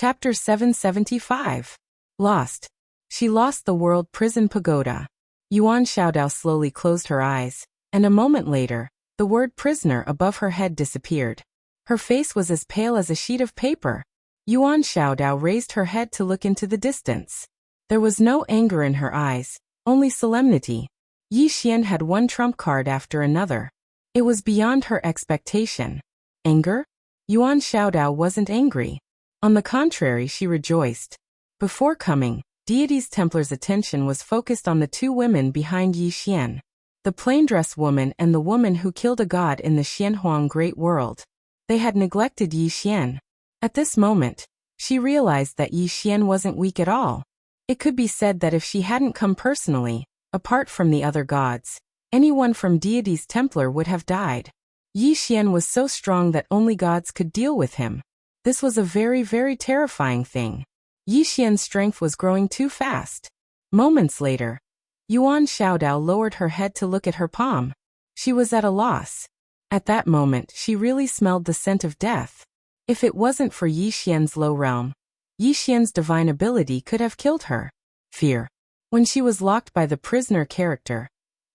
Chapter 775. Lost. She lost the world prison pagoda. Yuan Xiaodao slowly closed her eyes, and a moment later, the word prisoner above her head disappeared. Her face was as pale as a sheet of paper. Yuan Xiaodao raised her head to look into the distance. There was no anger in her eyes, only solemnity. Yi Xian had one trump card after another. It was beyond her expectation. Anger? Yuan Xiaodao wasn't angry. On the contrary, she rejoiced. Before coming, Deity's Templar's attention was focused on the two women behind Yi Xian. The plain-dress woman and the woman who killed a god in the Xianhuang Great World. They had neglected Yi Xian. At this moment, she realized that Yi Xian wasn't weak at all. It could be said that if she hadn't come personally, apart from the other gods, anyone from Deity's Templar would have died. Yi Xian was so strong that only gods could deal with him. This was a very, very terrifying thing. Yi Xian's strength was growing too fast. Moments later, Yuan Xiaodao lowered her head to look at her palm. She was at a loss. At that moment, she really smelled the scent of death. If it wasn't for Yi Xian's low realm, Yi Xian's divine ability could have killed her. Fear. When she was locked by the prisoner character,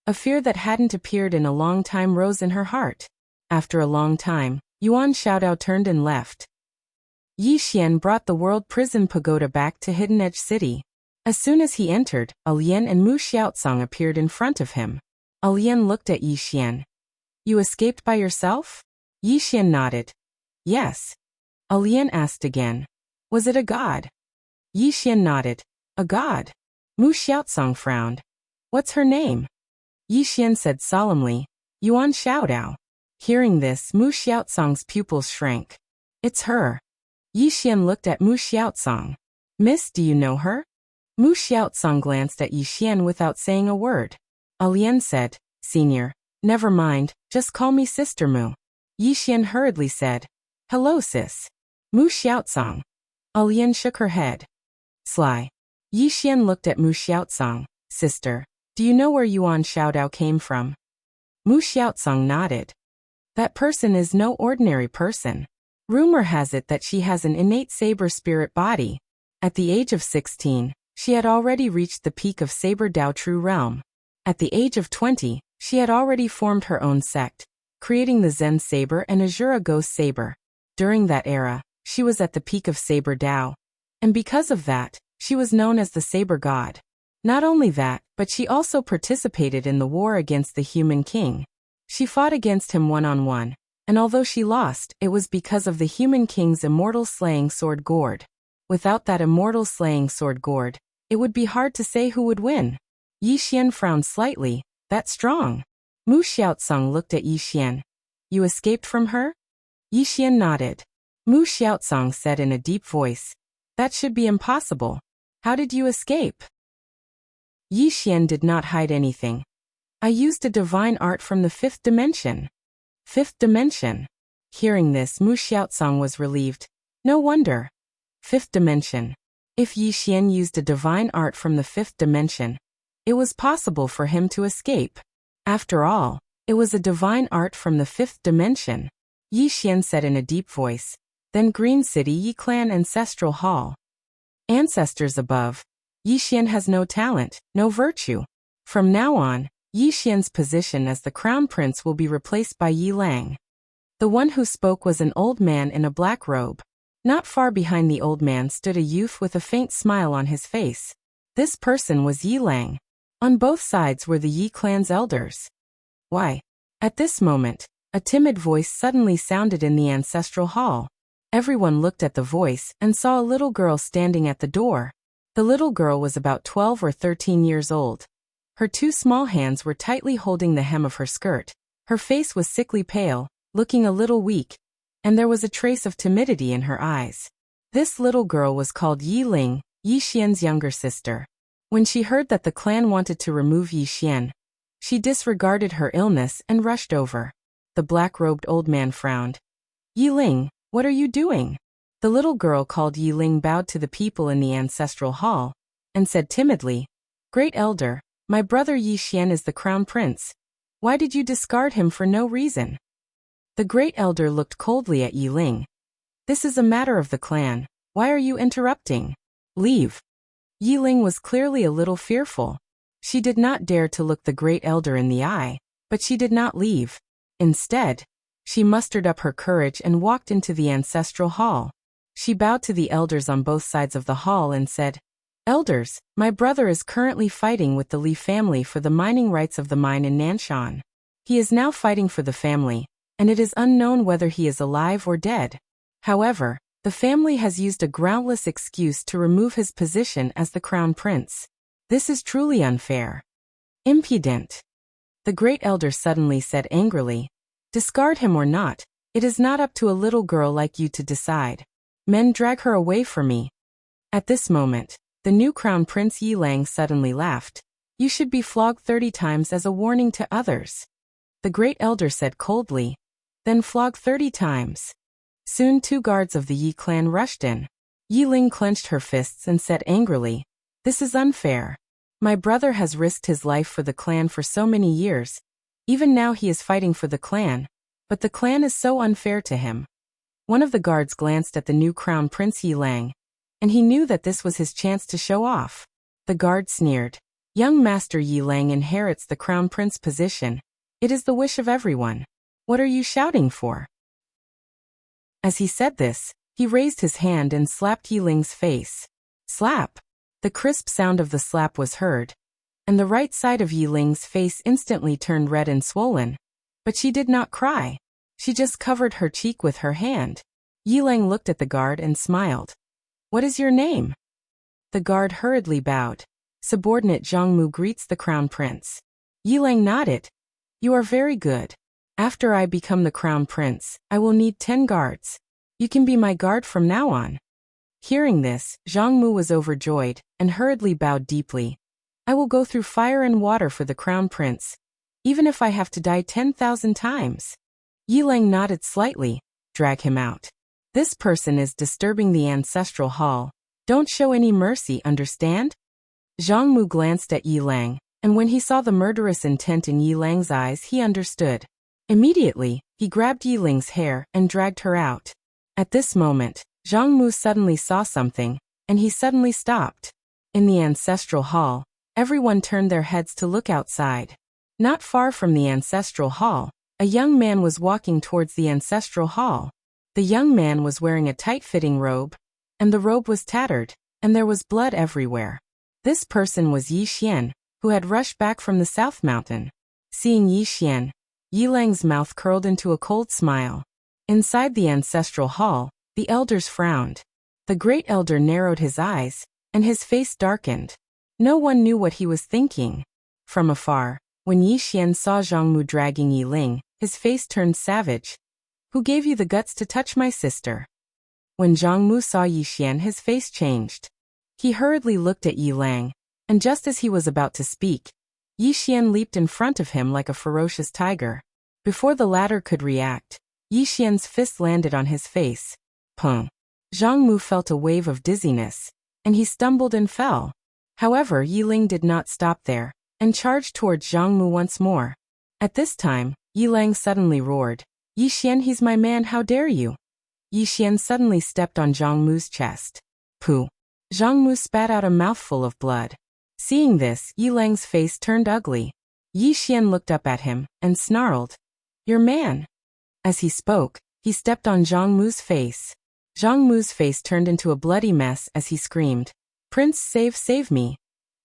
a fear that hadn't appeared in a long time rose in her heart. After a long time, Yuan Xiaodao turned and left. Yi Xian brought the world prison pagoda back to Hidden Edge City. As soon as he entered, Alian and Mu Xiaocang appeared in front of him. Alian looked at Yi Xian. You escaped by yourself? Yi Xian nodded. Yes. Alian asked again. Was it a god? Yi Xian nodded. A god. Mu Xiaocang frowned. What's her name? Yi Xian said solemnly. Yuan Xiaodao. Hearing this, Mu Xiaocang's pupils shrank. It's her. Yi Xian looked at Mu Xiaocang. Miss, do you know her? Mu Xiaocang glanced at Yi Xian without saying a word. Alian said, Senior. Never mind, just call me Sister Mu. Yi Xian hurriedly said, Hello sis. Mu Xiaocang. Alian shook her head. Sly. Yi Xian looked at Mu Xiaocang. Sister, do you know where Yuan Xiaodao came from? Mu Xiaocang nodded. That person is no ordinary person. Rumor has it that she has an innate saber spirit body. At the age of 16, she had already reached the peak of Saber Dao True Realm. At the age of 20, she had already formed her own sect, creating the Zen Saber and Azura Ghost Saber. During that era, she was at the peak of Saber Dao. And because of that, she was known as the Saber God. Not only that, but she also participated in the war against the Human King. She fought against him one-on-one. And although she lost, it was because of the Human King's immortal slaying sword gourd. Without that immortal slaying sword gourd, it would be hard to say who would win. Yi Xian frowned slightly. That's strong. Mu Xiaocang looked at Yi Xian. You escaped from her? Yi Xian nodded. Mu Xiaocang said in a deep voice. That should be impossible. How did you escape? Yi Xian did not hide anything. I used a divine art from the fifth dimension. Fifth dimension. Hearing this, Mu Xiaocang was relieved. No wonder. Fifth dimension. If Yi Xian used a divine art from the fifth dimension, it was possible for him to escape. After all, it was a divine art from the fifth dimension. Yi Xian said in a deep voice. Then Green City Yi Clan Ancestral Hall. Ancestors above. Yi Xian has no talent, no virtue. From now on, Yi Xian's position as the crown prince will be replaced by Yi Lang. The one who spoke was an old man in a black robe. Not far behind the old man stood a youth with a faint smile on his face. This person was Yi Lang. On both sides were the Yi clan's elders. Why? At this moment, a timid voice suddenly sounded in the ancestral hall. Everyone looked at the voice and saw a little girl standing at the door. The little girl was about 12 or 13 years old. Her two small hands were tightly holding the hem of her skirt. Her face was sickly pale, looking a little weak, and there was a trace of timidity in her eyes. This little girl was called Yi Ling, Yi Xian's younger sister. When she heard that the clan wanted to remove Yi Xian, she disregarded her illness and rushed over. The black-robed old man frowned. Yi Ling, what are you doing? The little girl called Yi Ling bowed to the people in the ancestral hall, and said timidly, Great Elder, my brother Yi Xian is the crown prince. Why did you discard him for no reason? The great elder looked coldly at Yi Ling. This is a matter of the clan. Why are you interrupting? Leave. Yiling was clearly a little fearful. She did not dare to look the great elder in the eye, but she did not leave. Instead, she mustered up her courage and walked into the ancestral hall. She bowed to the elders on both sides of the hall and said, "Elders, my brother is currently fighting with the Li family for the mining rights of the mine in Nanshan. He is now fighting for the family, and it is unknown whether he is alive or dead. However, the family has used a groundless excuse to remove his position as the crown prince. This is truly unfair. Impudent." The great elder suddenly said angrily, "Discard him or not, it is not up to a little girl like you to decide. Men drag her away from me." At this moment, the new crown prince Yilang suddenly laughed. "You should be flogged 30 times as a warning to others." The great elder said coldly, "Then flog 30 times. Soon 2 guards of the Yi clan rushed in. Yiling clenched her fists and said angrily, "This is unfair. My brother has risked his life for the clan for so many years. Even now he is fighting for the clan, but the clan is so unfair to him." One of the guards glanced at the new crown prince Yilang, and he knew that this was his chance to show off. The guard sneered, "Young Master Yilang inherits the crown prince position. It is the wish of everyone. What are you shouting for?" As he said this, he raised his hand and slapped Yiling's face. Slap! The crisp sound of the slap was heard, and the right side of Yiling's face instantly turned red and swollen. But she did not cry. She just covered her cheek with her hand. Yiling looked at the guard and smiled. "What is your name?" The guard hurriedly bowed. "Subordinate Zhongmu greets the crown prince." Yiling nodded. "You are very good. After I become the crown prince, I will need 10 guards. You can be my guard from now on." Hearing this, Zhongmu was overjoyed and hurriedly bowed deeply. "I will go through fire and water for the crown prince, even if I have to die 10,000 times." Yiling nodded slightly. "Drag him out. This person is disturbing the ancestral hall. Don't show any mercy, understand?" Zhongmu glanced at Yilang, and when he saw the murderous intent in Yilang's eyes, he understood. Immediately, he grabbed Yiling's hair and dragged her out. At this moment, Zhongmu suddenly saw something, and he suddenly stopped. In the ancestral hall, everyone turned their heads to look outside. Not far from the ancestral hall, a young man was walking towards the ancestral hall. The young man was wearing a tight-fitting robe, and the robe was tattered, and there was blood everywhere. This person was Yi Xian, who had rushed back from the South Mountain. Seeing Yi Xian, Yilang's mouth curled into a cold smile. Inside the ancestral hall, the elders frowned. The great elder narrowed his eyes, and his face darkened. No one knew what he was thinking. From afar, when Yi Xian saw Zhongmu dragging Yiling, his face turned savage. "Who gave you the guts to touch my sister?" When Zhongmu saw Yi Xian, his face changed. He hurriedly looked at Yilang, and just as he was about to speak, Yi Xian leaped in front of him like a ferocious tiger. Before the latter could react, Yi Xian's fist landed on his face. Pung! Zhongmu felt a wave of dizziness, and he stumbled and fell. However, Yiling did not stop there, and charged towards Zhongmu once more. At this time, Yilang suddenly roared, "Yi Xian, he's my man, how dare you!" Yi Xian suddenly stepped on Zhongmu's chest. Pooh! Zhongmu spat out a mouthful of blood. Seeing this, Yilang's face turned ugly. Yi Xian looked up at him, and snarled, "Your man!" As he spoke, he stepped on Zhongmu's face. Zhongmu's face turned into a bloody mess as he screamed, "Prince, save me!"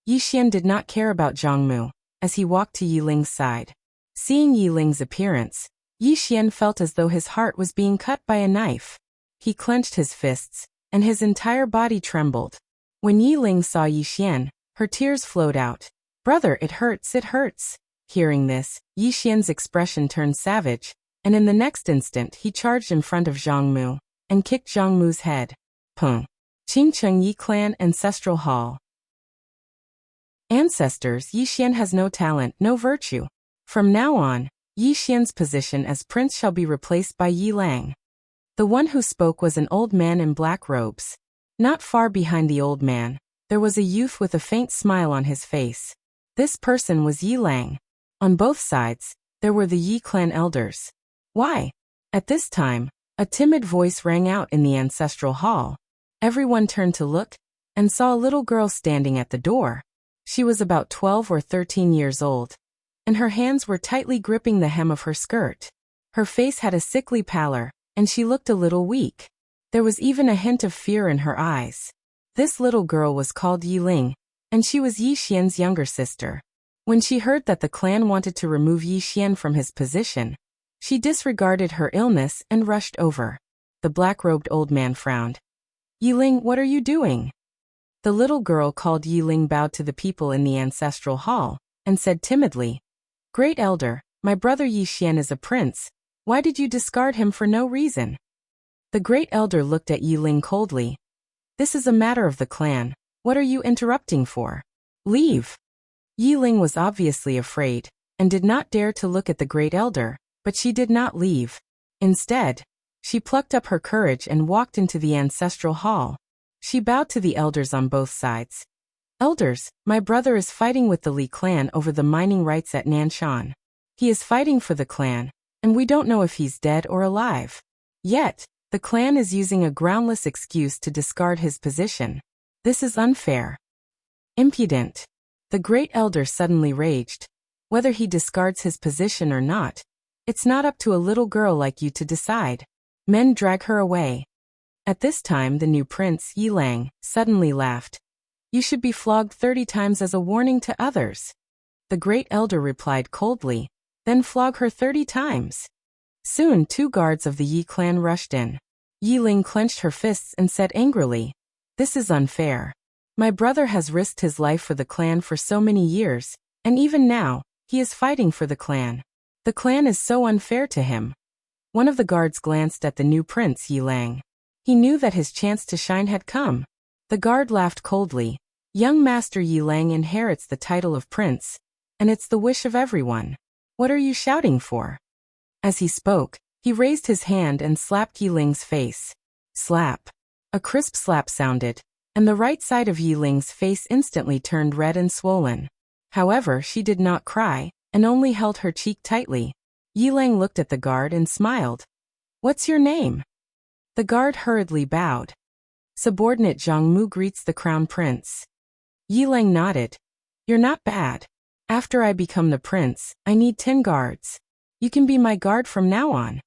Yi Xian did not care about Zhongmu, as he walked to Yiling's side. Seeing Yiling's appearance, Yi Xian felt as though his heart was being cut by a knife. He clenched his fists, and his entire body trembled. When Yiling saw Yi Xian, her tears flowed out. "Brother, it hurts, it hurts." Hearing this, Yi Xian's expression turned savage, and in the next instant he charged in front of Zhongmu, and kicked Zhongmu's head. Pung! Qingcheng Yi Clan Ancestral Hall. Ancestors, Yi Xian has no talent, no virtue. From now on, Yi Xian's position as prince shall be replaced by Yi Lang. The one who spoke was an old man in black robes. Not far behind the old man, there was a youth with a faint smile on his face. This person was Yi Lang. On both sides, there were the Yi clan elders. "Why?" At this time, a timid voice rang out in the ancestral hall. Everyone turned to look, and saw a little girl standing at the door. She was about 12 or 13 years old, and her hands were tightly gripping the hem of her skirt. Her face had a sickly pallor, and she looked a little weak. There was even a hint of fear in her eyes. This little girl was called Yiling, and she was Yi Xian's younger sister. When she heard that the clan wanted to remove Yi Xian from his position, she disregarded her illness and rushed over. The black-robed old man frowned. Yiling, what are you doing? The little girl called Yiling bowed to the people in the ancestral hall, and said timidly, Great Elder, my brother Yi Xian is a prince. Why did you discard him for no reason? The Great Elder looked at Yiling coldly. This is a matter of the clan. What are you interrupting for? Leave. Yiling was obviously afraid, and did not dare to look at the Great Elder, but she did not leave. Instead, she plucked up her courage and walked into the ancestral hall. She bowed to the elders on both sides. Elders, my brother is fighting with the Li clan over the mining rights at Nanshan. He is fighting for the clan, and we don't know if he's dead or alive. Yet, the clan is using a groundless excuse to discard his position. This is unfair. Impudent. The Great Elder suddenly raged. Whether he discards his position or not, it's not up to a little girl like you to decide. Men drag her away. At this time the new prince, Yilang, suddenly laughed. You should be flogged 30 times as a warning to others. The Great Elder replied coldly, then flog her 30 times. Soon 2 guards of the Yi clan rushed in. Yiling clenched her fists and said angrily, This is unfair. My brother has risked his life for the clan for so many years, and even now, he is fighting for the clan. The clan is so unfair to him. One of the guards glanced at the new prince Yilang. He knew that his chance to shine had come. The guard laughed coldly. Young Master Yilang inherits the title of prince, and it's the wish of everyone. What are you shouting for? As he spoke, he raised his hand and slapped Yiling's face. Slap. A crisp slap sounded, and the right side of Yiling's face instantly turned red and swollen. However, she did not cry, and only held her cheek tightly. Yiling looked at the guard and smiled. What's your name? The guard hurriedly bowed. Subordinate Zhang Mu greets the crown prince. Yiling nodded. You're not bad. After I become the prince, I need 10 guards. You can be my guard from now on.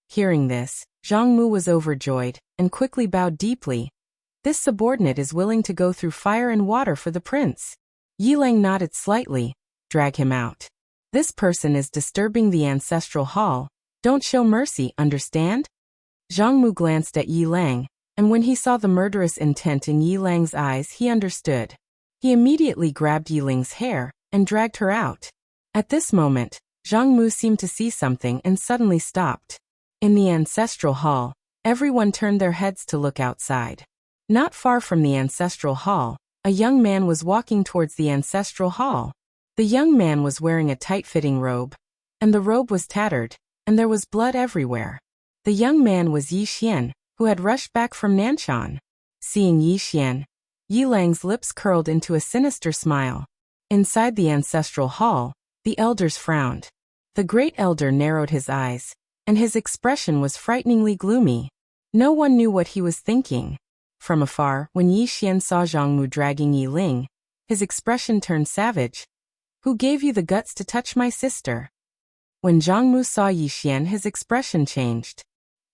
Hearing this, Zhang Mu was overjoyed, and quickly bowed deeply. This subordinate is willing to go through fire and water for the prince. Yiling nodded slightly. Drag him out. This person is disturbing the ancestral hall. Don't show mercy, understand? Zhang Mu glanced at Yiling, and when he saw the murderous intent in Yiling's eyes he understood. He immediately grabbed Yiling's hair, and dragged her out. At this moment, Zhang Mu seemed to see something and suddenly stopped. In the ancestral hall, everyone turned their heads to look outside. Not far from the ancestral hall, a young man was walking towards the ancestral hall. The young man was wearing a tight-fitting robe, and the robe was tattered, and there was blood everywhere. The young man was Yi Xian, who had rushed back from Nanshan. Seeing Yi Xian, Yilang's lips curled into a sinister smile. Inside the ancestral hall, the elders frowned. The Great Elder narrowed his eyes, and his expression was frighteningly gloomy. No one knew what he was thinking. From afar, when Yi Xian saw Zhang Mu dragging Yiling, his expression turned savage. Who gave you the guts to touch my sister? When Zhang Mu saw Yi Xian, his expression changed.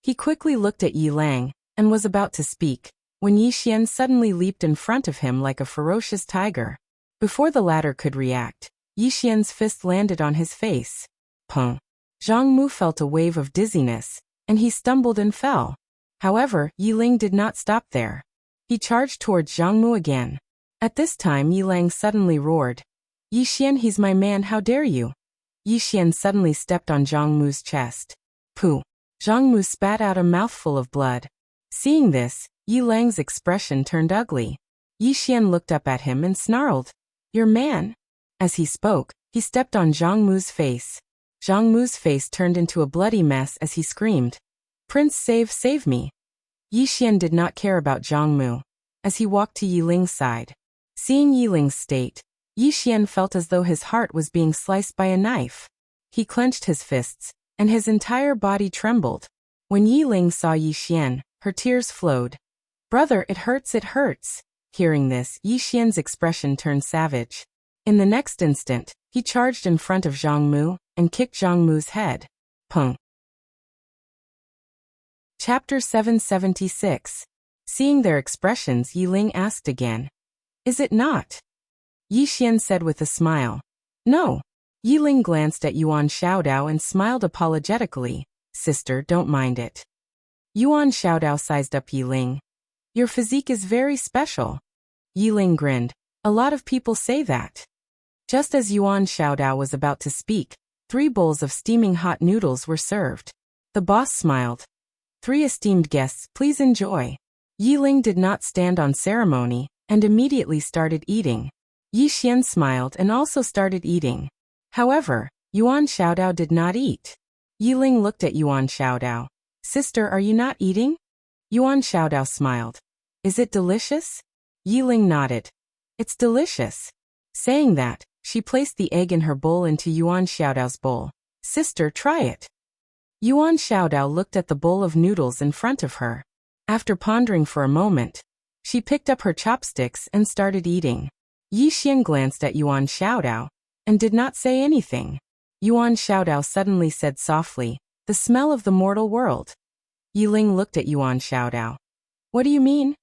He quickly looked at Yiling, and was about to speak, when Yi Xian suddenly leaped in front of him like a ferocious tiger. Before the latter could react, Yi Xian's fist landed on his face. Pung. Zhang Mu felt a wave of dizziness, and he stumbled and fell. However, Yiling did not stop there. He charged towards Zhang Mu again. At this time Yiling suddenly roared. Yi Xian, he's my man, how dare you? Yi Xian suddenly stepped on Zhang Mu's chest. Pooh. Zhang Mu spat out a mouthful of blood. Seeing this, Yiling's expression turned ugly. Yi Xian looked up at him and snarled. Your man? As he spoke, he stepped on Zhang Mu's face. Zhang Mu's face turned into a bloody mess as he screamed. Prince, save me. Yi Xian did not care about Zhang Mu. As he walked to Yiling's side. Seeing Yiling's state, Yi Xian felt as though his heart was being sliced by a knife. He clenched his fists, and his entire body trembled. When Yiling saw Yi Xian, Her tears flowed. "Brother, it hurts, it hurts." Hearing this, Yi Xian's expression turned savage. In the next instant, he charged in front of Zhang Mu and kicked Zhang Mu's head. Peng. Chapter 776. Seeing their expressions, Yi Ling asked again. "Is it not?" Yi Xian said with a smile. "No." Yi Ling glanced at Yuan Xiaodao and smiled apologetically. "Sister, don't mind it." Yuan Xiaodao sized up Yi Ling. "Your physique is very special." Yi Ling grinned. "A lot of people say that." Just as Yuan Xiaodao was about to speak, 3 bowls of steaming hot noodles were served. The boss smiled. "3 esteemed guests, please enjoy." Yi Ling did not stand on ceremony and immediately started eating. Yi Xian smiled and also started eating. However, Yuan Xiaodao did not eat. Yi Ling looked at Yuan Xiaodao. "Sister, are you not eating?" Yuan Xiaodao smiled. "Is it delicious?" Yi Ling nodded. "It's delicious." Saying that, she placed the egg in her bowl into Yuan Xiaodao's bowl. "Sister, try it." Yuan Xiaodao looked at the bowl of noodles in front of her. After pondering for a moment, she picked up her chopsticks and started eating. Yi Xian glanced at Yuan Xiaodao and did not say anything. Yuan Xiaodao suddenly said softly, "The smell of the mortal world." Yi Ling looked at Yuan Xiaodao. "What do you mean?"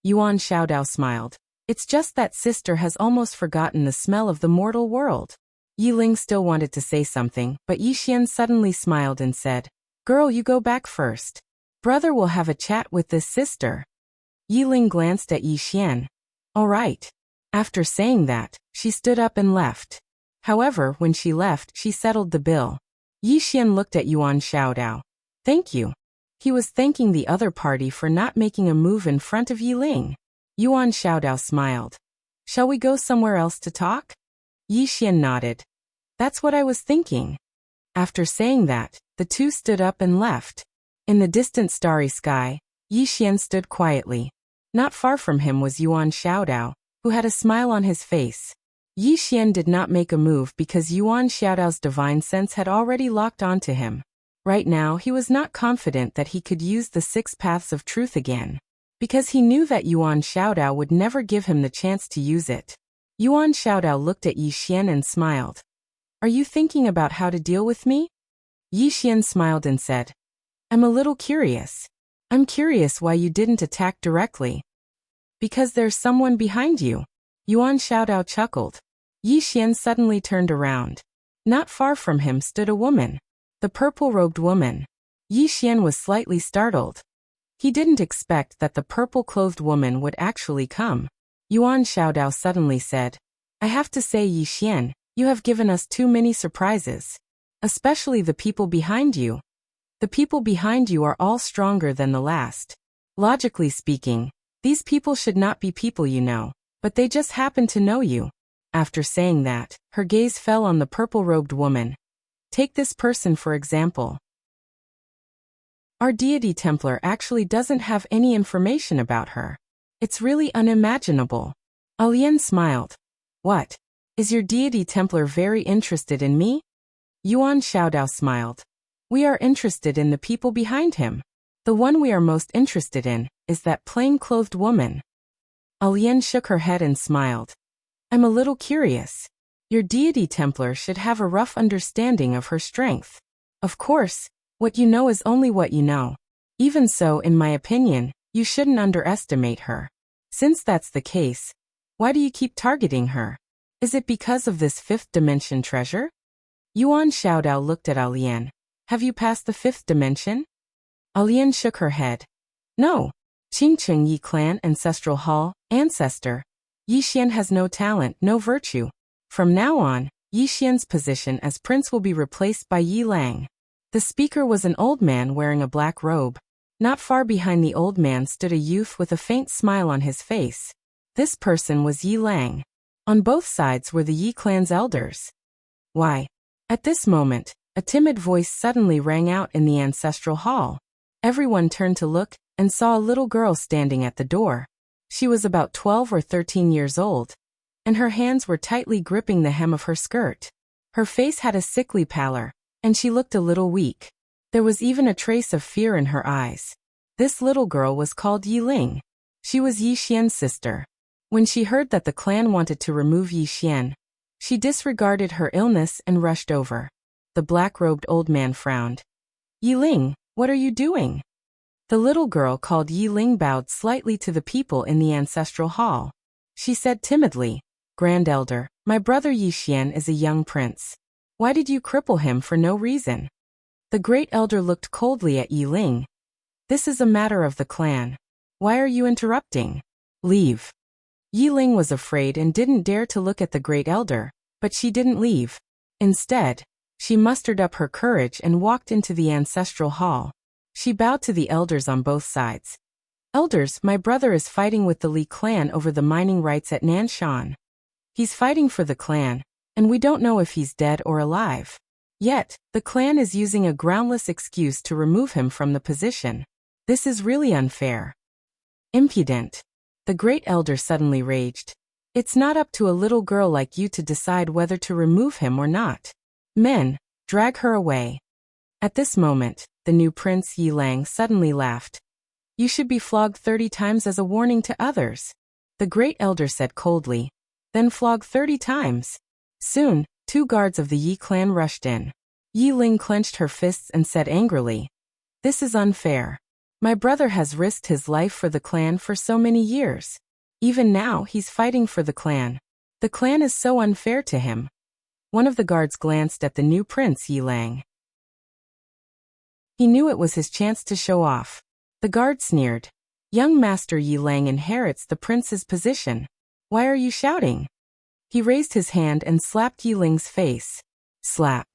Yuan Xiaodao smiled. "It's just that sister has almost forgotten the smell of the mortal world." Yi Ling still wanted to say something, but Yi Xian suddenly smiled and said, "Girl, you go back first. Brother will have a chat with this sister." Yi Ling glanced at Yi Xian. "All right." After saying that, she stood up and left. However, when she left, she settled the bill. Yi Xian looked at Yuan Xiaodao. "Thank you." He was thanking the other party for not making a move in front of Yi Ling. Yuan Xiaodao smiled. "Shall we go somewhere else to talk?" Yi Xian nodded. "That's what I was thinking." After saying that, the two stood up and left. In the distant starry sky, Yi Xian stood quietly. Not far from him was Yuan Xiaodao, who had a smile on his face. Yi Xian did not make a move because Yuan Xiaodao's divine sense had already locked onto him. Right now, he was not confident that he could use the 6 paths of truth again, because he knew that Yuan Xiaodao would never give him the chance to use it. Yuan Xiaodao looked at Yi Xian and smiled. "Are you thinking about how to deal with me?" Yi Xian smiled and said, "I'm a little curious. I'm curious why you didn't attack directly." "Because there's someone behind you." Yuan Xiaodao chuckled. Yi Xian suddenly turned around. Not far from him stood a woman. The purple-robed woman. Yi Xian was slightly startled. He didn't expect that the purple-clothed woman would actually come. Yuan Xiaodao suddenly said, "I have to say, Yi Xian, you have given us too many surprises. Especially the people behind you. The people behind you are all stronger than the last. Logically speaking, these people should not be people you know, but they just happen to know you." After saying that, her gaze fell on the purple-robed woman. "Take this person for example. Our deity Templar actually doesn't have any information about her. It's really unimaginable." Alian smiled. "What? Is your deity Templar very interested in me?" Yuan Xiaodao smiled. "We are interested in the people behind him. The one we are most interested in is that plain-clothed woman." Alian shook her head and smiled. "I'm a little curious. Your deity Templar should have a rough understanding of her strength. Of course, what you know is only what you know. Even so, in my opinion, you shouldn't underestimate her. Since that's the case, why do you keep targeting her? Is it because of this 5th dimension treasure?" Yuan Xiaodao looked at Alian. "Have you passed the 5th dimension?" Alian shook her head. "No. Qingcheng Yi Clan Ancestral Hall, Ancestor. Yi Xian has no talent, no virtue. From now on, Yi Xian's position as prince will be replaced by Yi Lang." The speaker was an old man wearing a black robe. Not far behind the old man stood a youth with a faint smile on his face. This person was Yi Lang. On both sides were the Yi clan's elders. "Why?" At this moment, a timid voice suddenly rang out in the ancestral hall. Everyone turned to look and saw a little girl standing at the door. She was about 12 or 13 years old, and her hands were tightly gripping the hem of her skirt. Her face had a sickly pallor, and she looked a little weak. There was even a trace of fear in her eyes. This little girl was called Yiling. She was Yi Xian's sister. When she heard that the clan wanted to remove Yi Xian, she disregarded her illness and rushed over. The black-robed old man frowned. Yiling, what are you doing? The little girl called Yiling bowed slightly to the people in the ancestral hall. She said timidly, Grand Elder, my brother Yi Xian is a young prince. Why did you cripple him for no reason? The great elder looked coldly at Yiling. This is a matter of the clan. Why are you interrupting? Leave. Yiling was afraid and didn't dare to look at the great elder, but she didn't leave. Instead, she mustered up her courage and walked into the ancestral hall. She bowed to the elders on both sides. Elders, my brother is fighting with the Li clan over the mining rights at Nanshan. He's fighting for the clan, and we don't know if he's dead or alive. Yet, the clan is using a groundless excuse to remove him from the position. This is really unfair. Impudent. The great elder suddenly raged. It's not up to a little girl like you to decide whether to remove him or not. Men, drag her away. At this moment, the new prince Yilang suddenly laughed. You should be flogged 30 times as a warning to others. The great elder said coldly. Then flog 30 times. Soon, 2 guards of the Yi clan rushed in. Yiling clenched her fists and said angrily, This is unfair. My brother has risked his life for the clan for so many years. Even now he's fighting for the clan. The clan is so unfair to him. One of the guards glanced at the new prince Yilang. He knew it was his chance to show off. The guard sneered. Young Master Yilang inherits the prince's position. Why are you shouting? He raised his hand and slapped Yiling's face. Slap.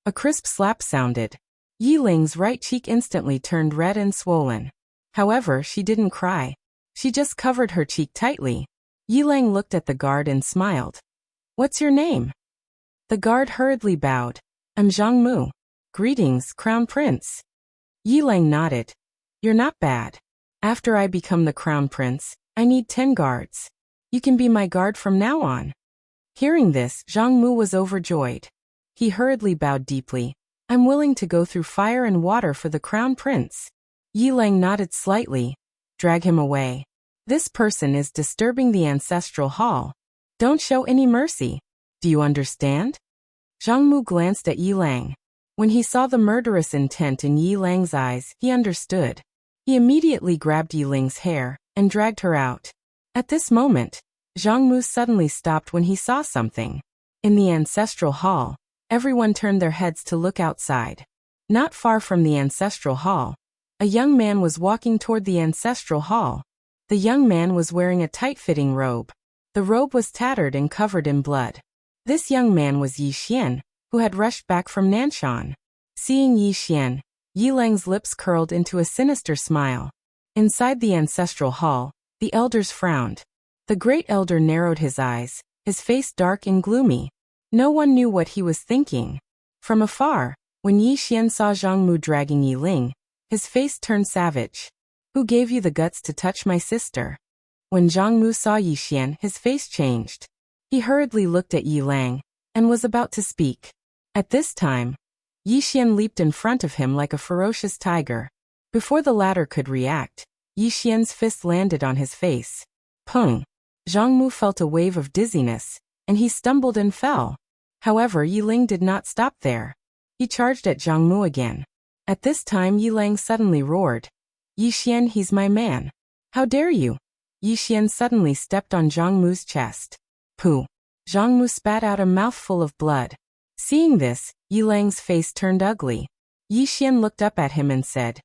A crisp slap sounded. Yiling's right cheek instantly turned red and swollen. However, she didn't cry. She just covered her cheek tightly. Yiling looked at the guard and smiled. What's your name? The guard hurriedly bowed. I'm Zhang Mu. Greetings, Crown Prince. Yiling nodded. You're not bad. After I become the Crown Prince, I need 10 guards. You can be my guard from now on. Hearing this, Zhang Mu was overjoyed. He hurriedly bowed deeply. I'm willing to go through fire and water for the Crown Prince. Yiling nodded slightly. Drag him away. This person is disturbing the ancestral hall. Don't show any mercy. Do you understand? Zhang Mu glanced at Yiling. When he saw the murderous intent in Yiling's eyes, he understood. He immediately grabbed Yiling's hair and dragged her out. At this moment, Zhang Mu suddenly stopped when he saw something. In the ancestral hall, everyone turned their heads to look outside. Not far from the ancestral hall, a young man was walking toward the ancestral hall. The young man was wearing a tight-fitting robe. The robe was tattered and covered in blood. This young man was Yi Xian, who had rushed back from Nanshan. Seeing Yi Xian, Yiling's lips curled into a sinister smile. Inside the ancestral hall, the elders frowned. The great elder narrowed his eyes, his face dark and gloomy. No one knew what he was thinking. From afar, when Yi Xian saw Zhang Mu dragging Yiling, his face turned savage. Who gave you the guts to touch my sister? When Zhang Mu saw Yi Xian, his face changed. He hurriedly looked at Yiling and was about to speak. At this time, Yi Xian leaped in front of him like a ferocious tiger. Before the latter could react, Yi Xian's fist landed on his face. Pung! Zhang Mu felt a wave of dizziness, and he stumbled and fell. However, Yiling did not stop there. He charged at Zhang Mu again. At this time Yiling suddenly roared. Yi Xian, he's my man. How dare you? Yi Xian suddenly stepped on Zhang Mu's chest. Pooh! Zhang Mu spat out a mouthful of blood. Seeing this, Yiling's face turned ugly. Yi Xian looked up at him and said,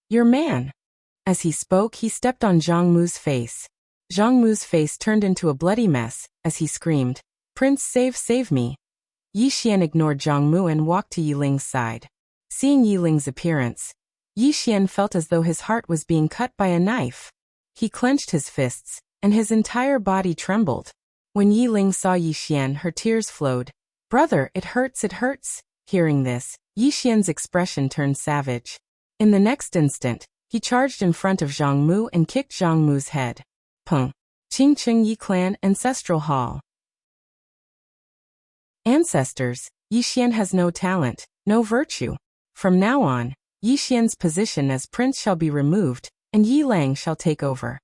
Your man. As he spoke, he stepped on Zhang Mu's face. Zhang Mu's face turned into a bloody mess, as he screamed, Prince, save me. Yi Xian ignored Zhang Mu and walked to Yiling's side. Seeing Yiling's appearance, Yi Xian felt as though his heart was being cut by a knife. He clenched his fists, and his entire body trembled. When Yiling saw Yi Xian, her tears flowed. Brother, it hurts, it hurts. Hearing this, Yi Xian's expression turned savage. In the next instant, he charged in front of Zhang Mu and kicked Zhang Mu's head. Pung! Qingcheng Yi Clan Ancestral Hall. Ancestors, Yi Xian has no talent, no virtue. From now on, Yi Xian's position as prince shall be removed, and Yi Lang shall take over.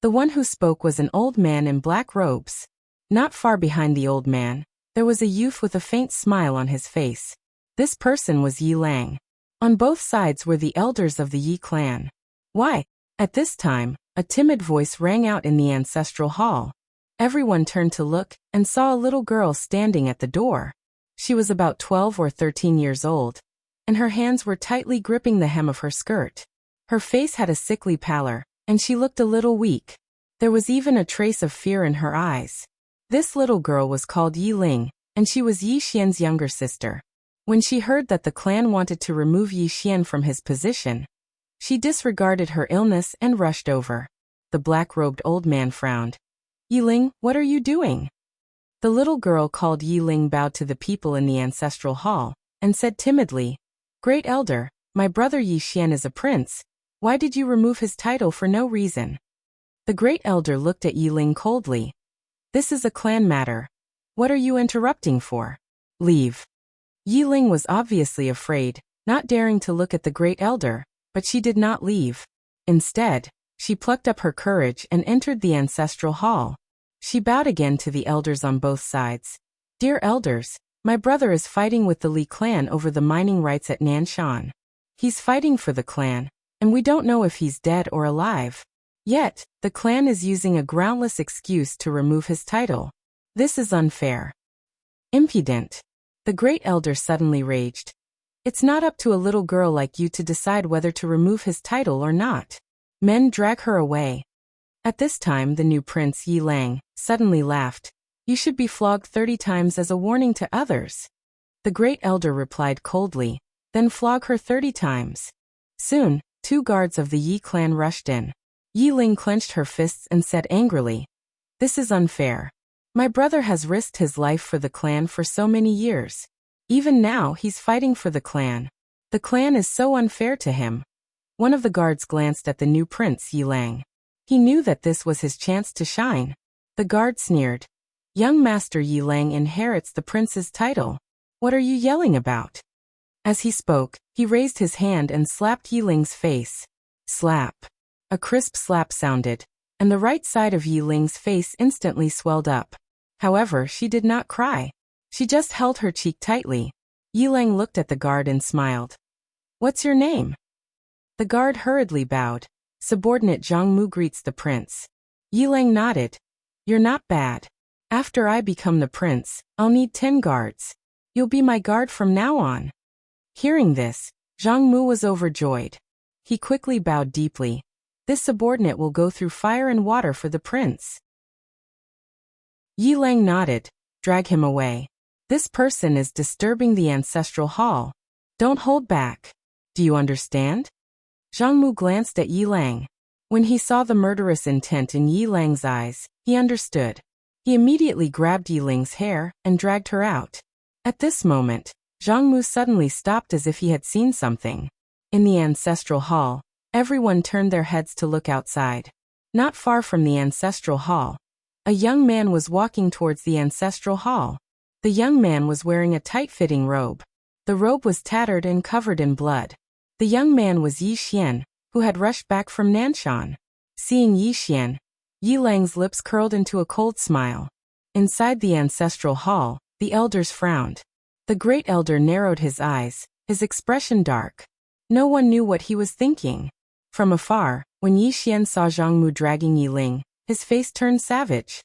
The one who spoke was an old man in black robes. Not far behind the old man, there was a youth with a faint smile on his face. This person was Yi Lang. On both sides were the elders of the Yi clan. Why? At this time, a timid voice rang out in the ancestral hall. Everyone turned to look and saw a little girl standing at the door. She was about 12 or 13 years old, and her hands were tightly gripping the hem of her skirt. Her face had a sickly pallor, and she looked a little weak. There was even a trace of fear in her eyes. This little girl was called Yi Ling, and she was Yi Xian's younger sister. When she heard that the clan wanted to remove Yi Xian from his position, she disregarded her illness and rushed over. The black-robed old man frowned. Yi Ling, what are you doing? The little girl called Yi Ling bowed to the people in the ancestral hall, and said timidly, Great Elder, my brother Yi Xian is a prince. Why did you remove his title for no reason? The Great Elder looked at Yi Ling coldly. This is a clan matter. What are you interrupting for? Leave. Yi Ling was obviously afraid, not daring to look at the Great Elder, but she did not leave. Instead, she plucked up her courage and entered the ancestral hall. She bowed again to the elders on both sides. Dear elders, my brother is fighting with the Li clan over the mining rights at Nanshan. He's fighting for the clan, and we don't know if he's dead or alive. Yet, the clan is using a groundless excuse to remove his title. This is unfair. Impudent. The Great Elder suddenly raged. It's not up to a little girl like you to decide whether to remove his title or not. Men, drag her away. At this time the new prince Yi Lang suddenly laughed. You should be flogged 30 times as a warning to others. The Great Elder replied coldly, then flog her 30 times. Soon, 2 guards of the Yi clan rushed in. Yi Ling clenched her fists and said angrily, This is unfair. My brother has risked his life for the clan for so many years. Even now he's fighting for the clan. The clan is so unfair to him. One of the guards glanced at the new prince Yi Lang. He knew that this was his chance to shine. The guard sneered. Young Master Yi Lang inherits the prince's title. What are you yelling about? As he spoke, he raised his hand and slapped Yi Ling's face. Slap. A crisp slap sounded, and the right side of Yi Ling's face instantly swelled up. However, she did not cry. She just held her cheek tightly. Yi Lang looked at the guard and smiled. What's your name? The guard hurriedly bowed. Subordinate Zhang Mu greets the prince. Yi Lang nodded. You're not bad. After I become the prince, I'll need 10 guards. You'll be my guard from now on. Hearing this, Zhang Mu was overjoyed. He quickly bowed deeply. This subordinate will go through fire and water for the prince. Yi Lang nodded. Drag him away. This person is disturbing the ancestral hall. Don't hold back. Do you understand? Zhang Mu glanced at Yi Lang. When he saw the murderous intent in Yi Lang's eyes, he understood. He immediately grabbed Yi Ling's hair and dragged her out. At this moment, Zhang Mu suddenly stopped as if he had seen something. In the ancestral hall, everyone turned their heads to look outside. Not far from the ancestral hall, a young man was walking towards the ancestral hall. The young man was wearing a tight-fitting robe. The robe was tattered and covered in blood. The young man was Yi Xian, who had rushed back from Nanshan. Seeing Yi Xian, Yi Lang's lips curled into a cold smile. Inside the ancestral hall, the elders frowned. The Great Elder narrowed his eyes, his expression dark. No one knew what he was thinking. From afar, when Yi Xian saw Zhang Mu dragging Yi Ling, his face turned savage.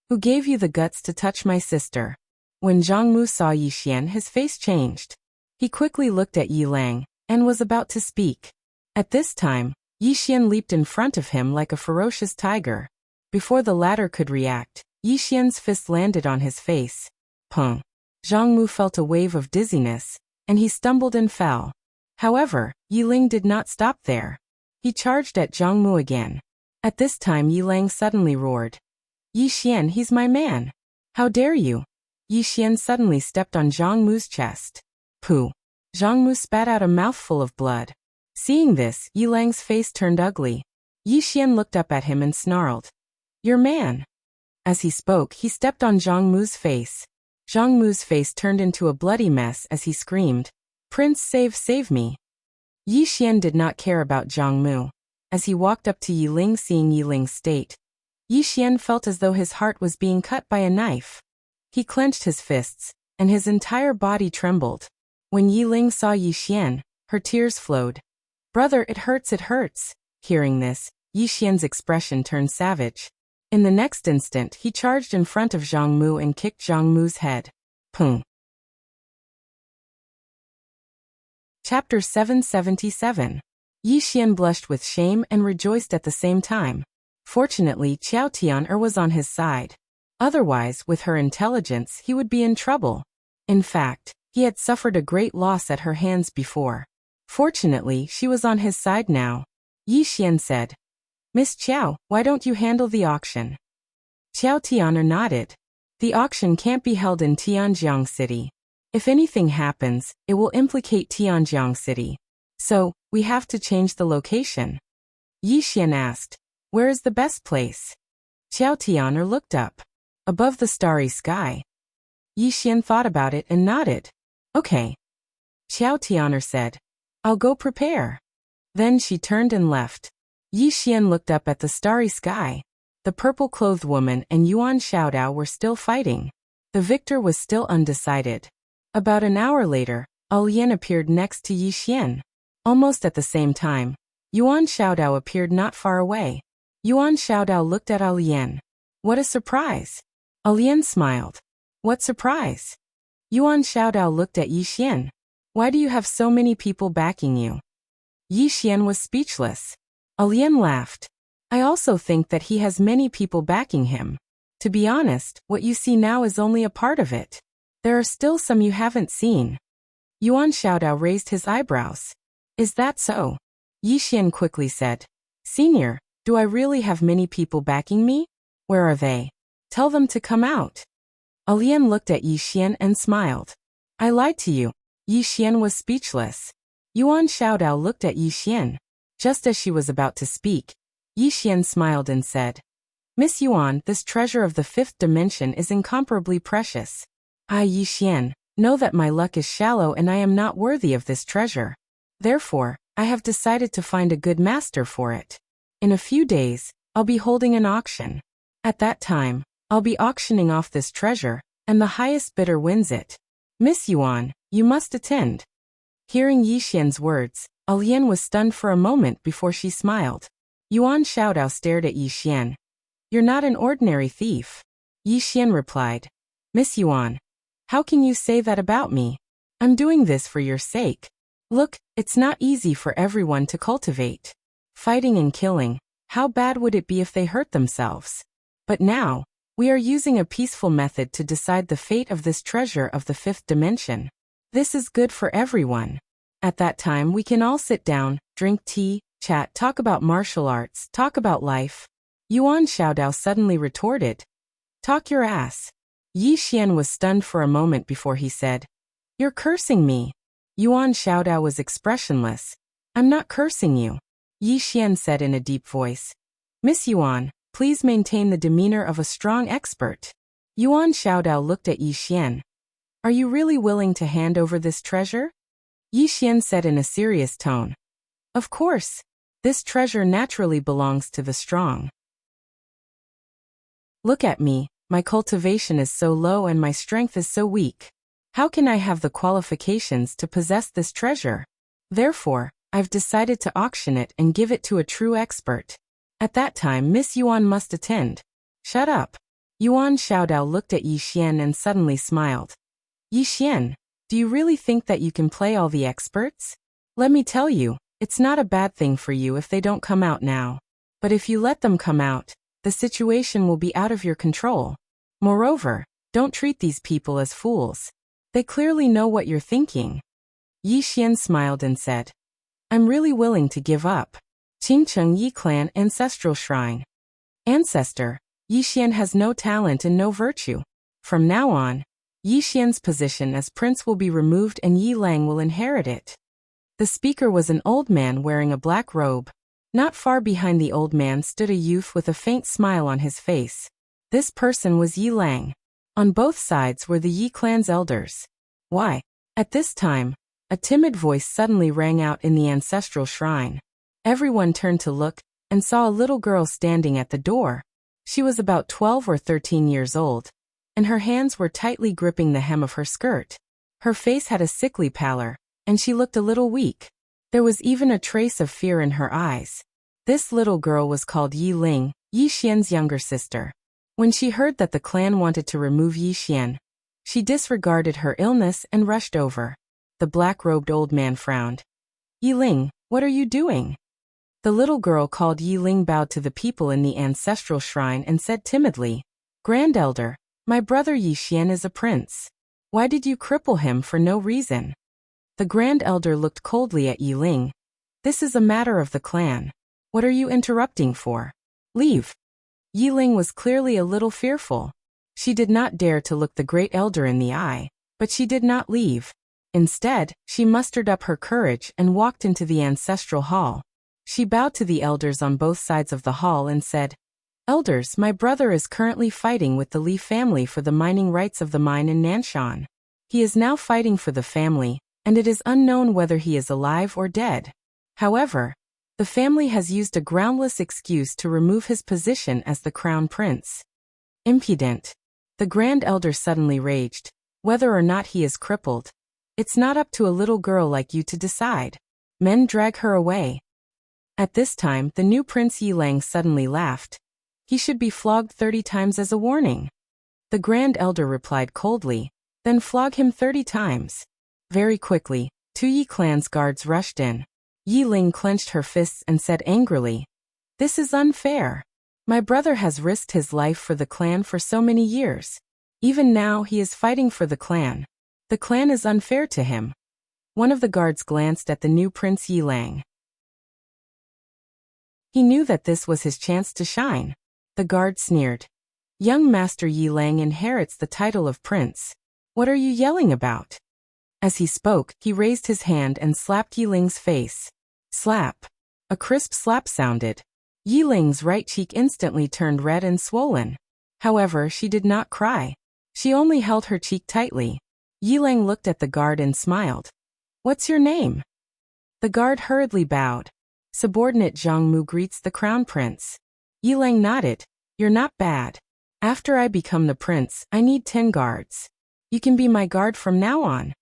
Who gave you the guts to touch my sister? When Zhang Mu saw Yi Xian, his face changed. He quickly looked at Yi Lang, and was about to speak. At this time, Yi Xian leaped in front of him like a ferocious tiger. Before the latter could react, Yi Xian's fist landed on his face. Pung. Zhang Mu felt a wave of dizziness, and he stumbled and fell. However, Yi Ling did not stop there. He charged at Zhang Mu again. At this time Yi Lang suddenly roared. Yi Xian, he's my man. How dare you? Yi Xian suddenly stepped on Zhang Mu's chest. Pooh. Zhang Mu spat out a mouthful of blood. Seeing this, Yi Lang's face turned ugly. Yi Xian looked up at him and snarled. Your man. As he spoke, he stepped on Zhang Mu's face. Zhang Mu's face turned into a bloody mess as he screamed, Prince, save me. Yi Xian did not care about Zhang Mu. As he walked up to Yiling, seeing Yiling's state, Yi Xian felt as though his heart was being cut by a knife. He clenched his fists, and his entire body trembled. When Yiling saw Yi Xian, her tears flowed. "Brother, it hurts, it hurts." Hearing this, Yi Xian's expression turned savage. In the next instant, he charged in front of Zhang Mu and kicked Zhang Mu's head. Pung. Chapter 777. Yi Xian blushed with shame and rejoiced at the same time. Fortunately, Qiao Tian'er was on his side. Otherwise, with her intelligence, he would be in trouble. In fact, he had suffered a great loss at her hands before. Fortunately, she was on his side now. Yi Xian said, "Miss Qiao, why don't you handle the auction?" Qiao Tian'er nodded. "The auction can't be held in Tianjiang City. If anything happens, it will implicate Tianjiang City. So, we have to change the location." Yi Xian asked, "Where is the best place?" Qiao Tian'er looked up. "Above the starry sky." Yi Xian thought about it and nodded. "Okay." Qiao Tian'er said, "I'll go prepare." Then she turned and left. Yi Xian looked up at the starry sky. The purple-clothed woman and Yuan Xiaodao were still fighting. The victor was still undecided. About an hour later, Alian appeared next to Yi Xian. Almost at the same time, Yuan Xiaodao appeared not far away. Yuan Xiaodao looked at Alian. "What a surprise!" Alian smiled. "What surprise?" Yuan Xiaodao looked at Yi Xian. "Why do you have so many people backing you?" Yi Xian was speechless. Alian laughed. "I also think that he has many people backing him. To be honest, what you see now is only a part of it. There are still some you haven't seen." Yuan Xiaodao raised his eyebrows. "Is that so?" Yi Xian quickly said, "Senior, do I really have many people backing me? Where are they? Tell them to come out." Alian looked at Yi Xian and smiled. "I lied to you." Yi Xian was speechless. Yuan Xiaodao looked at Yi Xian. Just as she was about to speak, Yi Xian smiled and said, "Miss Yuan, this treasure of the fifth dimension is incomparably precious. I, Yi Xian, know that my luck is shallow and I am not worthy of this treasure. Therefore, I have decided to find a good master for it. In a few days, I'll be holding an auction. At that time, I'll be auctioning off this treasure, and the highest bidder wins it. Miss Yuan, you must attend." Hearing Yi Xian's words, Alian was stunned for a moment before she smiled. Yuan Xiaodao stared at Yi Xian. "You're not an ordinary thief." Yi Xian replied, "Miss Yuan, how can you say that about me? I'm doing this for your sake. Look, it's not easy for everyone to cultivate. Fighting and killing, how bad would it be if they hurt themselves? But now, we are using a peaceful method to decide the fate of this treasure of the fifth dimension. This is good for everyone. At that time we can all sit down, drink tea, chat, talk about martial arts, talk about life." Yuan Xiaodao suddenly retorted, "Talk your ass." Yi Xian was stunned for a moment before he said, "You're cursing me." Yuan Xiaodao was expressionless. "I'm not cursing you." Yi Xian said in a deep voice, "Miss Yuan, please maintain the demeanor of a strong expert." Yuan Xiaodao looked at Yi Xian. "Are you really willing to hand over this treasure?" Yi Xian said in a serious tone, "Of course. This treasure naturally belongs to the strong. Look at me, my cultivation is so low and my strength is so weak. How can I have the qualifications to possess this treasure? Therefore, I've decided to auction it and give it to a true expert. At that time Miss Yuan must attend." "Shut up." Yuan Xiaodao looked at Yi Xian and suddenly smiled. "Yi Xian, do you really think that you can play all the experts? Let me tell you, it's not a bad thing for you if they don't come out now. But if you let them come out, the situation will be out of your control. Moreover, don't treat these people as fools. They clearly know what you're thinking." Yi Xian smiled and said, "I'm really willing to give up." Qingcheng Yi Clan Ancestral Shrine. Ancestor, Yi Xian has no talent and no virtue. From now on, Yi Xian's position as prince will be removed and Yi Lang will inherit it. The speaker was an old man wearing a black robe. Not far behind the old man stood a youth with a faint smile on his face. This person was Yi Lang. On both sides were the Yi clan's elders. "Why?" At this time, a timid voice suddenly rang out in the ancestral shrine. Everyone turned to look and saw a little girl standing at the door. She was about 12 or 13 years old, and her hands were tightly gripping the hem of her skirt. Her face had a sickly pallor, and she looked a little weak. There was even a trace of fear in her eyes. This little girl was called Yi Ling, Yi Xian's younger sister. When she heard that the clan wanted to remove Yi Xian, she disregarded her illness and rushed over. The black-robed old man frowned. Yi Ling, what are you doing? The little girl called Yi Ling bowed to the people in the ancestral shrine and said timidly, Grand Elder, my brother Yi Xian is a prince. Why did you cripple him for no reason? The Grand Elder looked coldly at Yi Ling. This is a matter of the clan. What are you interrupting for? Leave. Yi Ling was clearly a little fearful. She did not dare to look the Great Elder in the eye, but she did not leave. Instead, she mustered up her courage and walked into the ancestral hall. She bowed to the elders on both sides of the hall and said, Elders, my brother is currently fighting with the Li family for the mining rights of the mine in Nanshan. He is now fighting for the family, and it is unknown whether he is alive or dead. However, the family has used a groundless excuse to remove his position as the crown prince. Impudent. The Grand Elder suddenly raged. Whether or not he is crippled, it's not up to a little girl like you to decide. Men drag her away. At this time, the new Prince Yi Lang suddenly laughed. He should be flogged 30 times as a warning. The Grand Elder replied coldly, then flog him 30 times. Very quickly, 2 Yi clan's guards rushed in. Yi Ling clenched her fists and said angrily, This is unfair. My brother has risked his life for the clan for so many years. Even now he is fighting for the clan. The clan is unfair to him. One of the guards glanced at the new Prince Yi Lang. He knew that this was his chance to shine. The guard sneered. Young Master Yi Lang inherits the title of prince. What are you yelling about? As he spoke, he raised his hand and slapped Yi Ling's face. Slap. A crisp slap sounded. Yi Ling's right cheek instantly turned red and swollen. However, she did not cry. She only held her cheek tightly. Yi Ling looked at the guard and smiled. What's your name? The guard hurriedly bowed. Subordinate Zhang Mu greets the crown prince. Yi Ling nodded. You're not bad. After I become the prince, I need 10 guards. You can be my guard from now on.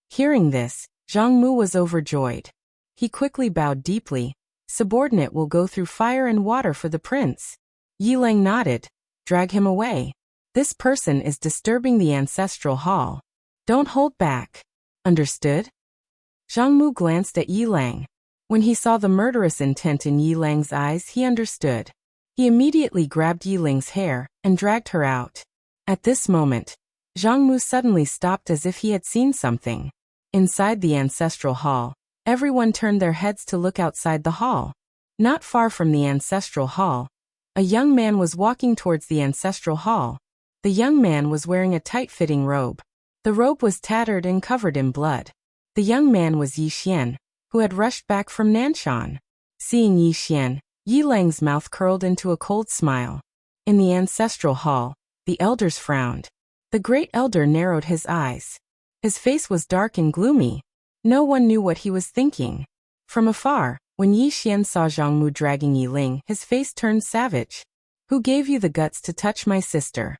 Hearing this, Zhang Mu was overjoyed. He quickly bowed deeply. Subordinate will go through fire and water for the prince. Yi Ling nodded. Drag him away. This person is disturbing the ancestral hall. Don't hold back. Understood? Zhang Mu glanced at Yi Ling. When he saw the murderous intent in Yi Ling's eyes, he understood. He immediately grabbed Yi Ling's hair and dragged her out. At this moment, Zhang Mu suddenly stopped as if he had seen something. Inside the ancestral hall, everyone turned their heads to look outside the hall. Not far from the ancestral hall, a young man was walking towards the ancestral hall. The young man was wearing a tight-fitting robe. The robe was tattered and covered in blood. The young man was Yi Xian, who had rushed back from Nanshan. Seeing Yi Xian, Yi Lang's mouth curled into a cold smile. In the ancestral hall, the elders frowned. The Great Elder narrowed his eyes. His face was dark and gloomy. No one knew what he was thinking. From afar, when Yi Xian saw Zhang Mu dragging Yi Ling, his face turned savage. Who gave you the guts to touch my sister?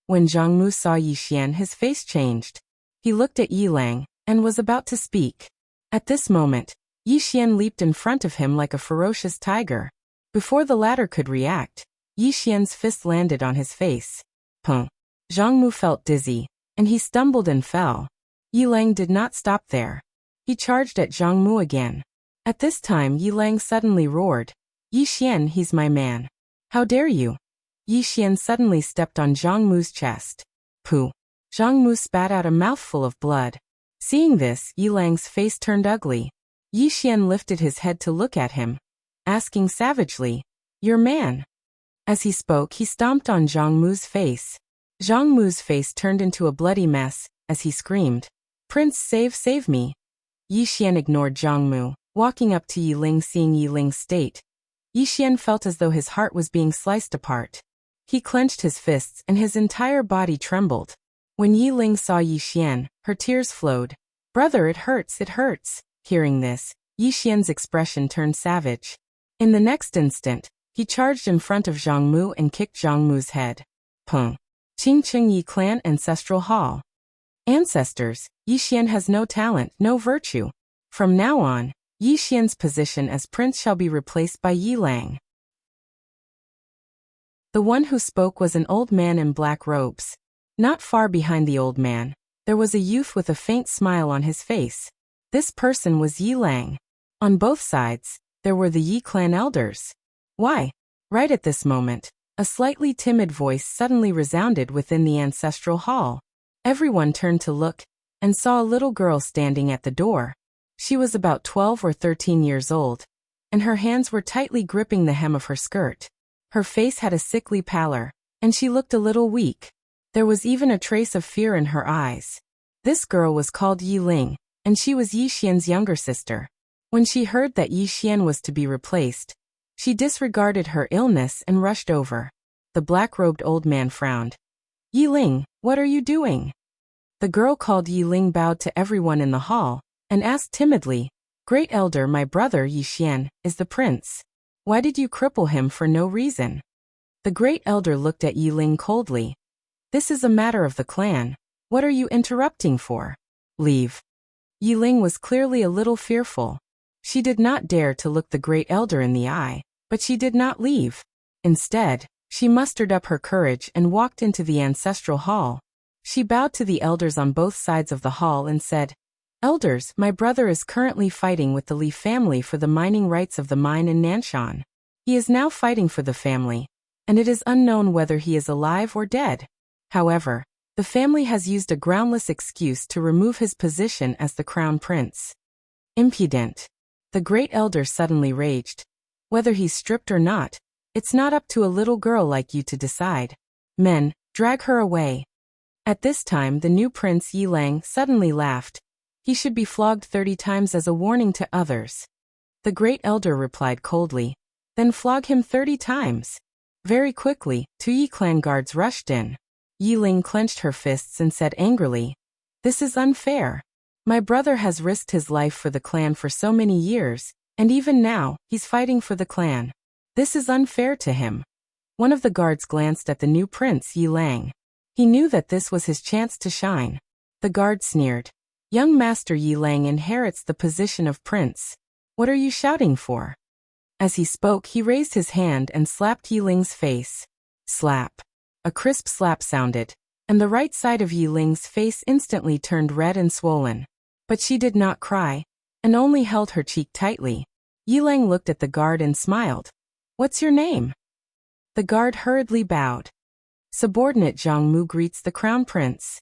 When Zhang Mu saw Yi Xian, his face changed. He looked at Yi Lang and was about to speak. At this moment, Yi Xian leaped in front of him like a ferocious tiger. Before the latter could react, Yi Xian's fist landed on his face. Pum. Zhang Mu felt dizzy, and he stumbled and fell. Yi Lang did not stop there. He charged at Zhang Mu again. At this time, Yi Lang suddenly roared. Yi Xian, he's my man. How dare you? Yi Xian suddenly stepped on Zhang Mu's chest. Pooh. Zhang Mu spat out a mouthful of blood. Seeing this, Yi Lang's face turned ugly. Yi Xian lifted his head to look at him, asking savagely, Your man. As he spoke, he stomped on Zhang Mu's face. Zhang Mu's face turned into a bloody mess, as he screamed, Prince, save me. Yi Xian ignored Zhang Mu, walking up to Yi Ling. Seeing Yi Ling's state, Yi Xian felt as though his heart was being sliced apart. He clenched his fists and his entire body trembled. When Yi Ling saw Yi Xian, her tears flowed. Brother, it hurts. Hearing this, Yi Xian's expression turned savage. In the next instant, he charged in front of Zhang Mu and kicked Zhang Mu's head. Peng. Qingqing Yi Clan Ancestral Hall. Ancestors, Yi Xian has no talent, no virtue. From now on, Yi Xian's position as prince shall be replaced by Yi Lang. The one who spoke was an old man in black robes. Not far behind the old man, there was a youth with a faint smile on his face. This person was Yi Lang. On both sides, there were the Yi clan elders. Why? Right at this moment, a slightly timid voice suddenly resounded within the ancestral hall. Everyone turned to look, and saw a little girl standing at the door. She was about 12 or 13 years old, and her hands were tightly gripping the hem of her skirt. Her face had a sickly pallor, and she looked a little weak. There was even a trace of fear in her eyes. This girl was called Yi Ling, and she was Yi Xian's younger sister. When she heard that Yi Xian was to be replaced, she disregarded her illness and rushed over. The black-robed old man frowned. Yi Ling, what are you doing? The girl called Yi Ling bowed to everyone in the hall, and asked timidly, Great Elder, my brother Yi Xian is the prince. Why did you cripple him for no reason? The Great Elder looked at Yi Ling coldly. This is a matter of the clan. What are you interrupting for? Leave. Yi Ling was clearly a little fearful. She did not dare to look the Great Elder in the eye, but she did not leave. Instead, she mustered up her courage and walked into the ancestral hall. She bowed to the elders on both sides of the hall and said, Elders, my brother is currently fighting with the Li family for the mining rights of the mine in Nanshan. He is now fighting for the family, and it is unknown whether he is alive or dead. However, the family has used a groundless excuse to remove his position as the crown prince. Impudent. The Great Elder suddenly raged. Whether he's stripped or not, it's not up to a little girl like you to decide. Men, drag her away. At this time the new prince Yi Lang suddenly laughed. He should be flogged 30 times as a warning to others. The Great Elder replied coldly. Then flog him 30 times. Very quickly, 2 Yi clan guards rushed in. Yi Ling clenched her fists and said angrily, This is unfair. My brother has risked his life for the clan for so many years, and even now, he's fighting for the clan. This is unfair to him. One of the guards glanced at the new prince Yi Lang. He knew that this was his chance to shine. The guard sneered. Young Master Yi Lang inherits the position of prince. What are you shouting for? As he spoke, he raised his hand and slapped Yi Ling's face. Slap. A crisp slap sounded, and the right side of Yi Ling's face instantly turned red and swollen. But she did not cry, and only held her cheek tightly. Yi Lang looked at the guard and smiled. What's your name? The guard hurriedly bowed. Subordinate Zhang Mu greets the crown prince.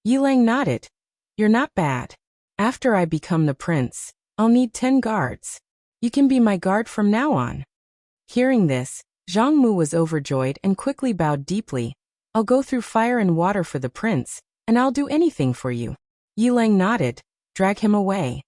Yi Lang nodded. You're not bad. After I become the prince, I'll need 10 guards. You can be my guard from now on. Hearing this, Zhang Mu was overjoyed and quickly bowed deeply. I'll go through fire and water for the prince, and I'll do anything for you. Yi Lang nodded. Drag him away.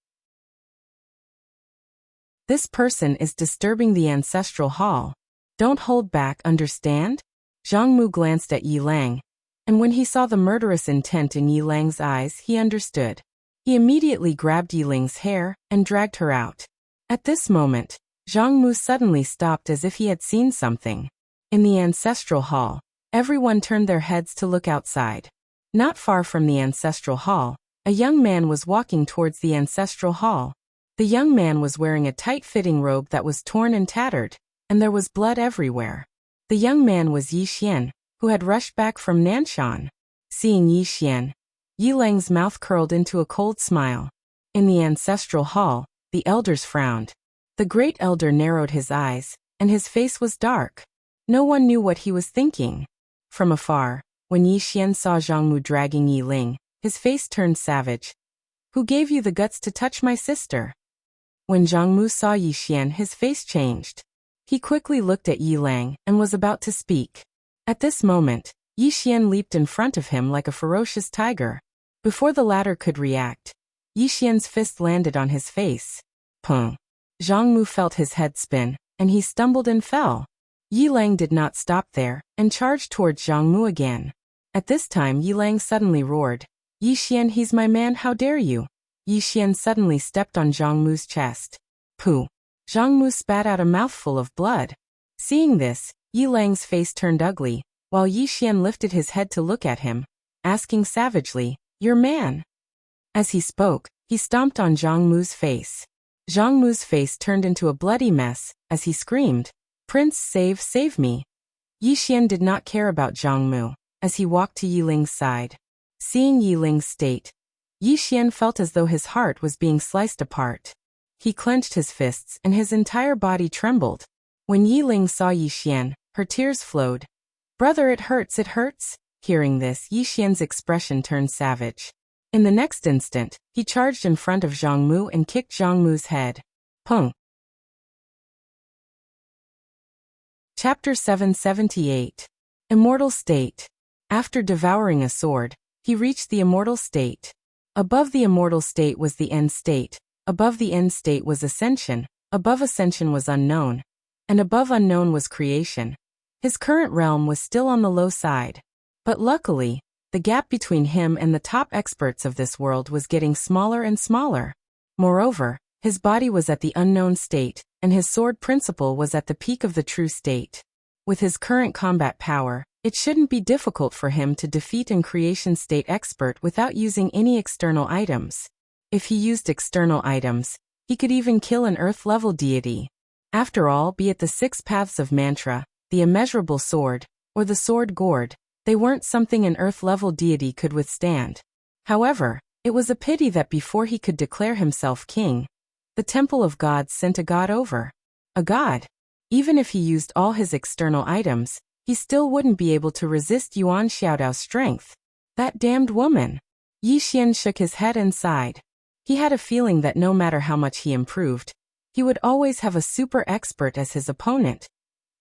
This person is disturbing the ancestral hall. Don't hold back, understand? Zhang Mu glanced at Yi Lang, and when he saw the murderous intent in Yi Lang's eyes, he understood. He immediately grabbed Yi Ling's hair and dragged her out. At this moment, Zhang Mu suddenly stopped as if he had seen something. In the ancestral hall, everyone turned their heads to look outside. Not far from the ancestral hall, a young man was walking towards the ancestral hall. The young man was wearing a tight-fitting robe that was torn and tattered, and there was blood everywhere. The young man was Yi Xian, who had rushed back from Nanshan. Seeing Yi Xian, Yi Lang's mouth curled into a cold smile. In the ancestral hall, the elders frowned. The Great Elder narrowed his eyes, and his face was dark. No one knew what he was thinking. From afar, when Yi Xian saw Zhang Mu dragging Yi Ling, his face turned savage. Who gave you the guts to touch my sister? When Zhang Mu saw Yi Xian, his face changed. He quickly looked at Yi Lang and was about to speak. At this moment, Yi Xian leaped in front of him like a ferocious tiger. Before the latter could react, Yi Xian's fist landed on his face. Pung. Zhang Mu felt his head spin, and he stumbled and fell. Yi Lang did not stop there, and charged towards Zhang Mu again. At this time Yi Lang suddenly roared. Yi Xian, he's my man, how dare you? Yi Xian suddenly stepped on Zhang Mu's chest. Pooh! Zhang Mu spat out a mouthful of blood. Seeing this, Yi Lang's face turned ugly, while Yi Xian lifted his head to look at him, asking savagely, "Your man?" As he spoke, he stomped on Zhang Mu's face. Zhang Mu's face turned into a bloody mess, as he screamed, "Prince, save me." Yi Xian did not care about Zhang Mu, as he walked to Yi Ling's side. Seeing Yi Ling's state, Yi Xian felt as though his heart was being sliced apart. He clenched his fists and his entire body trembled. When Yi Ling saw Yi Xian, her tears flowed. "Brother, it hurts, it hurts." Hearing this, Yi Xian's expression turned savage. In the next instant, he charged in front of Zhang Mu and kicked Zhang Mu's head. Pung. Chapter 778. Immortal State. After devouring a sword, he reached the immortal state. Above the immortal state was the end state, above the end state was ascension, above ascension was unknown, and above unknown was creation. His current realm was still on the low side. But luckily, the gap between him and the top experts of this world was getting smaller and smaller. Moreover, his body was at the unknown state, and his sword principle was at the peak of the true state. With his current combat power, it shouldn't be difficult for him to defeat an creation state expert without using any external items. If he used external items, he could even kill an earth-level deity. After all, be it the 6 paths of mantra, the immeasurable sword, or the sword gourd, they weren't something an earth-level deity could withstand. However, it was a pity that before he could declare himself king, the temple of gods sent a god over. A god. Even if he used all his external items, he still wouldn't be able to resist Yuan Xiaodao's strength. That damned woman. Yi Xian shook his head and sighed. He had a feeling that no matter how much he improved, he would always have a super expert as his opponent.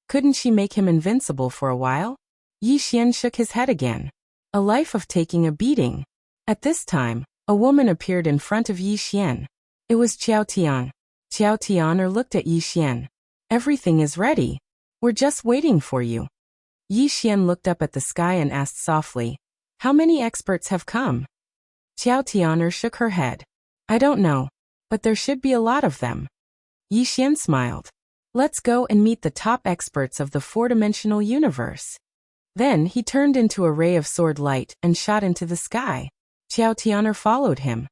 Couldn't she make him invincible for a while? Yi Xian shook his head again. A life of taking a beating. At this time, a woman appeared in front of Yi Xian. It was Qiao Tian. Qiao Tian looked at Yi Xian. "Everything is ready. We're just waiting for you." Yi Xian looked up at the sky and asked softly, "How many experts have come?" Qiao Tian shook her head. "I don't know, but there should be a lot of them." Yi Xian smiled. "Let's go and meet the top experts of the 4-dimensional universe." Then he turned into a ray of sword light and shot into the sky. Qiao Tian followed him.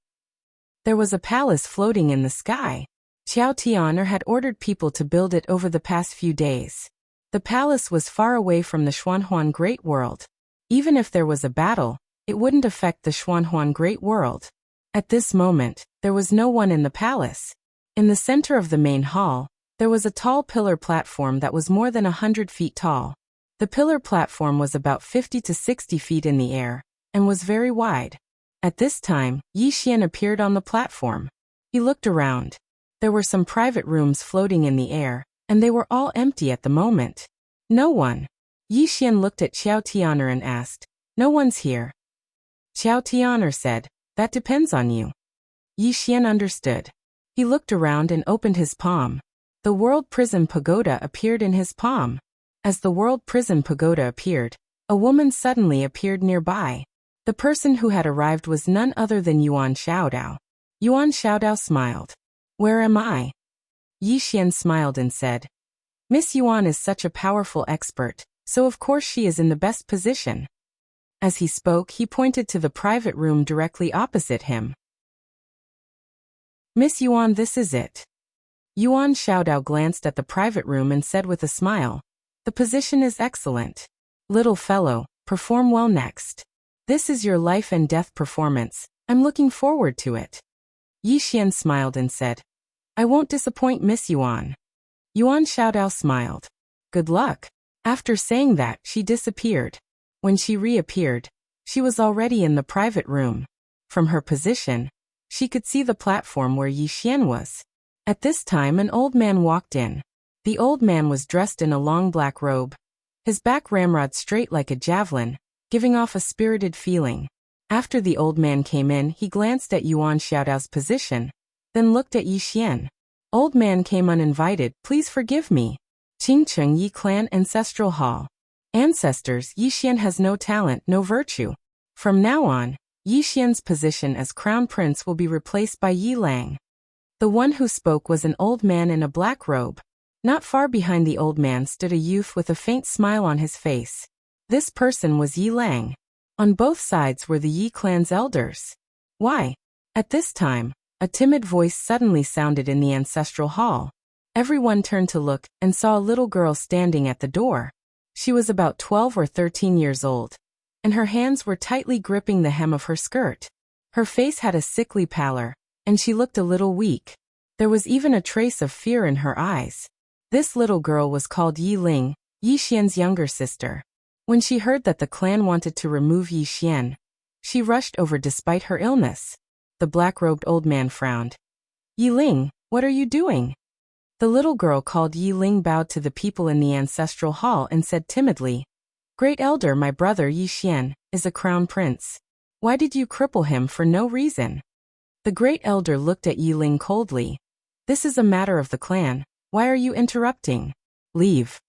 There was a palace floating in the sky. Qiao Tian had ordered people to build it over the past few days. The palace was far away from the Xuanhuan Great World. Even if there was a battle, it wouldn't affect the Xuanhuan Great World. At this moment, there was no one in the palace. In the center of the main hall, there was a tall pillar platform that was more than 100 feet tall. The pillar platform was about 50 to 60 feet in the air, and was very wide. At this time, Yi Xian appeared on the platform. He looked around. There were some private rooms floating in the air, and they were all empty at the moment. No one. Yi Xian looked at Qiao Tian and asked, "No one's here." Qiao Tian said, "That depends on you." Yi Xian understood. He looked around and opened his palm. The World Prison Pagoda appeared in his palm. As the World Prison Pagoda appeared, a woman suddenly appeared nearby. The person who had arrived was none other than Yuan Xiaodao. Yuan Xiaodao smiled. "Where am I?" Yi Xian smiled and said, "Miss Yuan is such a powerful expert, so of course she is in the best position." As he spoke, he pointed to the private room directly opposite him. "Miss Yuan, this is it." Yuan Xiaodao glanced at the private room and said with a smile, "The position is excellent. Little fellow, perform well next. This is your life and death performance. I'm looking forward to it." Yi Xian smiled and said, "I won't disappoint Miss Yuan." Yuan Xiaodao smiled. "Good luck." After saying that, she disappeared. When she reappeared, she was already in the private room. From her position, she could see the platform where Yi Xian was. At this time, an old man walked in. The old man was dressed in a long black robe. His back ramrod straight like a javelin, giving off a spirited feeling. After the old man came in, he glanced at Yuan Xiaodao's position, then looked at Yi Xian. "Old man came uninvited, please forgive me." Qingcheng Yi Clan Ancestral Hall. Ancestors, Yi Xian has no talent, no virtue. From now on, Yi Xian's position as crown prince will be replaced by Yi Lang. The one who spoke was an old man in a black robe. Not far behind the old man stood a youth with a faint smile on his face. This person was Yi Lang. On both sides were the Yi clan's elders. Why? At this time, a timid voice suddenly sounded in the ancestral hall. Everyone turned to look and saw a little girl standing at the door. She was about 12 or 13 years old, and her hands were tightly gripping the hem of her skirt. Her face had a sickly pallor, and she looked a little weak. There was even a trace of fear in her eyes. This little girl was called Yi Ling, Yi Xian's younger sister. When she heard that the clan wanted to remove Yi Xian, she rushed over despite her illness. The black-robed old man frowned. Yi Ling, what are you doing? The little girl called Yi Ling bowed to the people in the ancestral hall and said timidly, Great Elder, my brother Yi Xian is a crown prince. Why did you cripple him for no reason? The Great Elder looked at Yi Ling coldly. This is a matter of the clan. Why are you interrupting? Leave.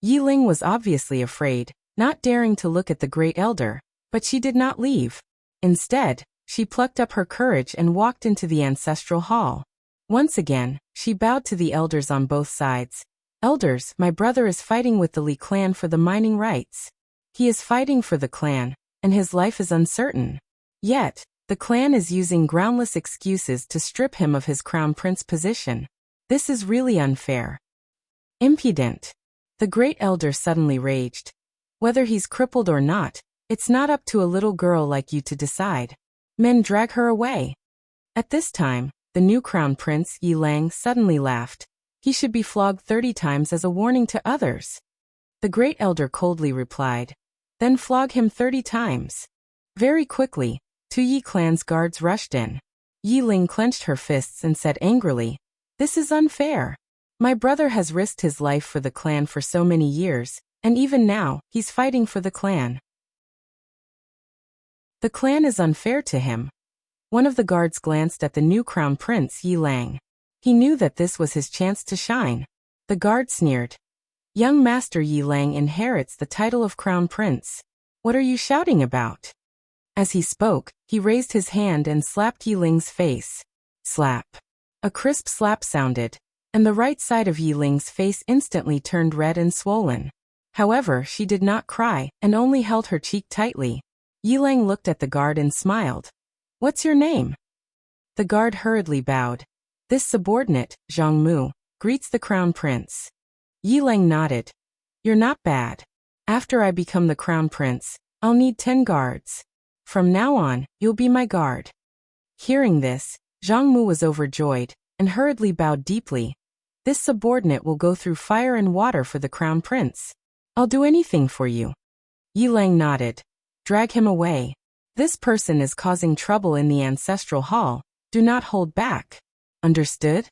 Yi Ling was obviously afraid, not daring to look at the Great Elder, but she did not leave. Instead, she plucked up her courage and walked into the ancestral hall. Once again, she bowed to the elders on both sides. Elders, my brother is fighting with the Li clan for the mining rights. He is fighting for the clan, and his life is uncertain. Yet, the clan is using groundless excuses to strip him of his crown prince position. This is really unfair. Impudent. The Great Elder suddenly raged. Whether he's crippled or not, it's not up to a little girl like you to decide. Men, drag her away. At this time, the new crown prince, Yi Lang, suddenly laughed. He should be flogged 30 times as a warning to others. The Great Elder coldly replied. Then flog him 30 times. Very quickly, 2 Yi clan's guards rushed in. Yi Ling clenched her fists and said angrily, This is unfair. My brother has risked his life for the clan for so many years, and even now, he's fighting for the clan. The clan is unfair to him. One of the guards glanced at the new crown prince, Yi Lang. He knew that this was his chance to shine. The guard sneered. Young Master Yi Lang inherits the title of crown prince. What are you shouting about? As he spoke, he raised his hand and slapped Yi Ling's face. Slap. A crisp slap sounded, and the right side of Yi Ling's face instantly turned red and swollen. However, she did not cry and only held her cheek tightly. Yi Lang looked at the guard and smiled. What's your name? The guard hurriedly bowed. This subordinate, Zhang Mu, greets the crown prince. Yi Lang nodded. You're not bad. After I become the crown prince, I'll need 10 guards. From now on, you'll be my guard. Hearing this, Zhang Mu was overjoyed and hurriedly bowed deeply. This subordinate will go through fire and water for the crown prince. I'll do anything for you. Yi Lang nodded. Drag him away. This person is causing trouble in the ancestral hall. Do not hold back. Understood?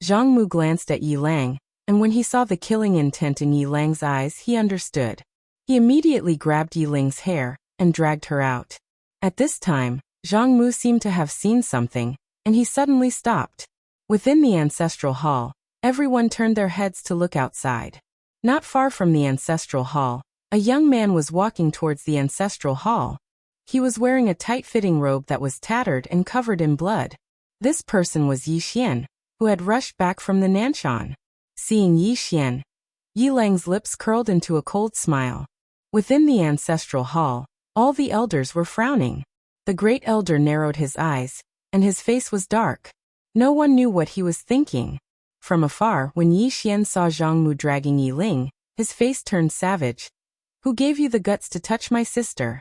Zhang Mu glanced at Yi Lang, and when he saw the killing intent in Yi Lang's eyes, he understood. He immediately grabbed Yi Ling's hair and dragged her out. At this time, Zhang Mu seemed to have seen something, and he suddenly stopped. Within the ancestral hall, everyone turned their heads to look outside. Not far from the ancestral hall, a young man was walking towards the ancestral hall. He was wearing a tight-fitting robe that was tattered and covered in blood. This person was Yi Xian, who had rushed back from the Nanshan. Seeing Yi Xian, Yi Lang's lips curled into a cold smile. Within the ancestral hall, all the elders were frowning. The Great Elder narrowed his eyes, and his face was dark. No one knew what he was thinking. From afar, when Yi Xian saw Zhang Mu dragging Yi Ling, his face turned savage. Who gave you the guts to touch my sister?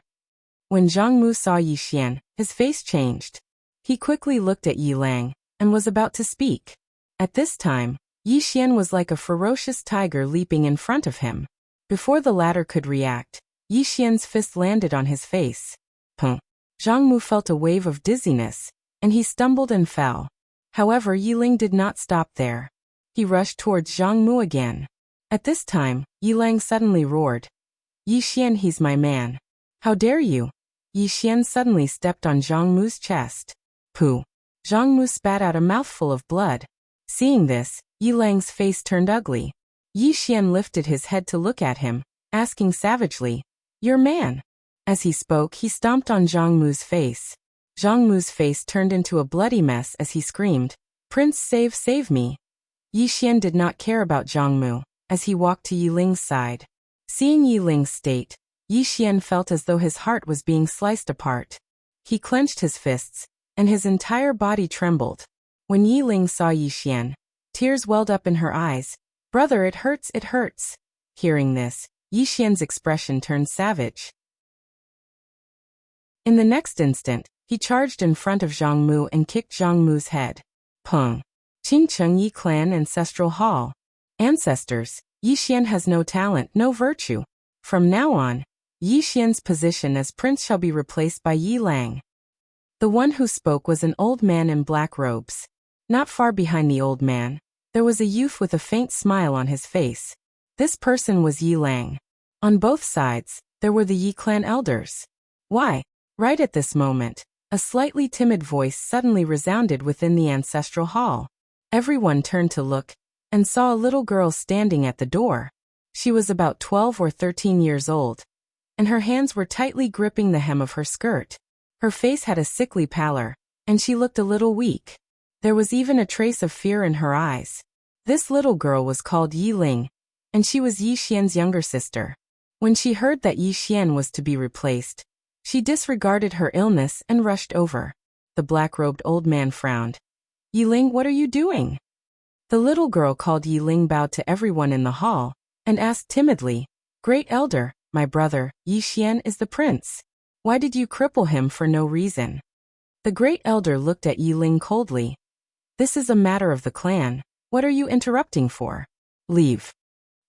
When Zhang Mu saw Yi Xian, his face changed. He quickly looked at Yi Lang, and was about to speak. At this time, Yi Xian was like a ferocious tiger leaping in front of him. Before the latter could react, Yi Xian's fist landed on his face. Pum. Zhang Mu felt a wave of dizziness, and he stumbled and fell. However, Yi Ling did not stop there. He rushed towards Zhang Mu again. At this time, Yi Lang suddenly roared. Yi Xian, he's my man. How dare you? Yi Xian suddenly stepped on Zhang Mu's chest. Pooh. Zhang Mu spat out a mouthful of blood. Seeing this, Yi Lang's face turned ugly. Yi Xian lifted his head to look at him, asking savagely, Your man? As he spoke, he stomped on Zhang Mu's face. Zhang Mu's face turned into a bloody mess as he screamed, "Prince, save me!" Yi Xian did not care about Zhang Mu as he walked to Yi Ling's side. Seeing Yi Ling's state, Yi Xian felt as though his heart was being sliced apart. He clenched his fists, and his entire body trembled. When Yi Ling saw Yi Xian, tears welled up in her eyes. "Brother, it hurts, it hurts." Hearing this, Yi Xian's expression turned savage. In the next instant, he charged in front of Zhang Mu and kicked Zhang Mu's head. Peng. Qingcheng Yi Clan Ancestral Hall. Ancestors, Yi Xian has no talent, no virtue. From now on, Yi Xian's position as prince shall be replaced by Yi Lang. The one who spoke was an old man in black robes. Not far behind the old man, there was a youth with a faint smile on his face. This person was Yi Lang. On both sides, there were the Yi clan elders. Why? Right at this moment, a slightly timid voice suddenly resounded within the ancestral hall. Everyone turned to look, and saw a little girl standing at the door. She was about 12 or 13 years old, and her hands were tightly gripping the hem of her skirt. Her face had a sickly pallor, and she looked a little weak. There was even a trace of fear in her eyes. This little girl was called Yi Ling, and she was Yi Xian's younger sister. When she heard that Yi Xian was to be replaced, she disregarded her illness and rushed over. The black-robed old man frowned. "Yi Ling, what are you doing?" The little girl called Yi Ling bowed to everyone in the hall, and asked timidly, "Great elder, my brother, Yi Xian is the prince. Why did you cripple him for no reason?" The great elder looked at Yi Ling coldly. "This is a matter of the clan. What are you interrupting for? Leave."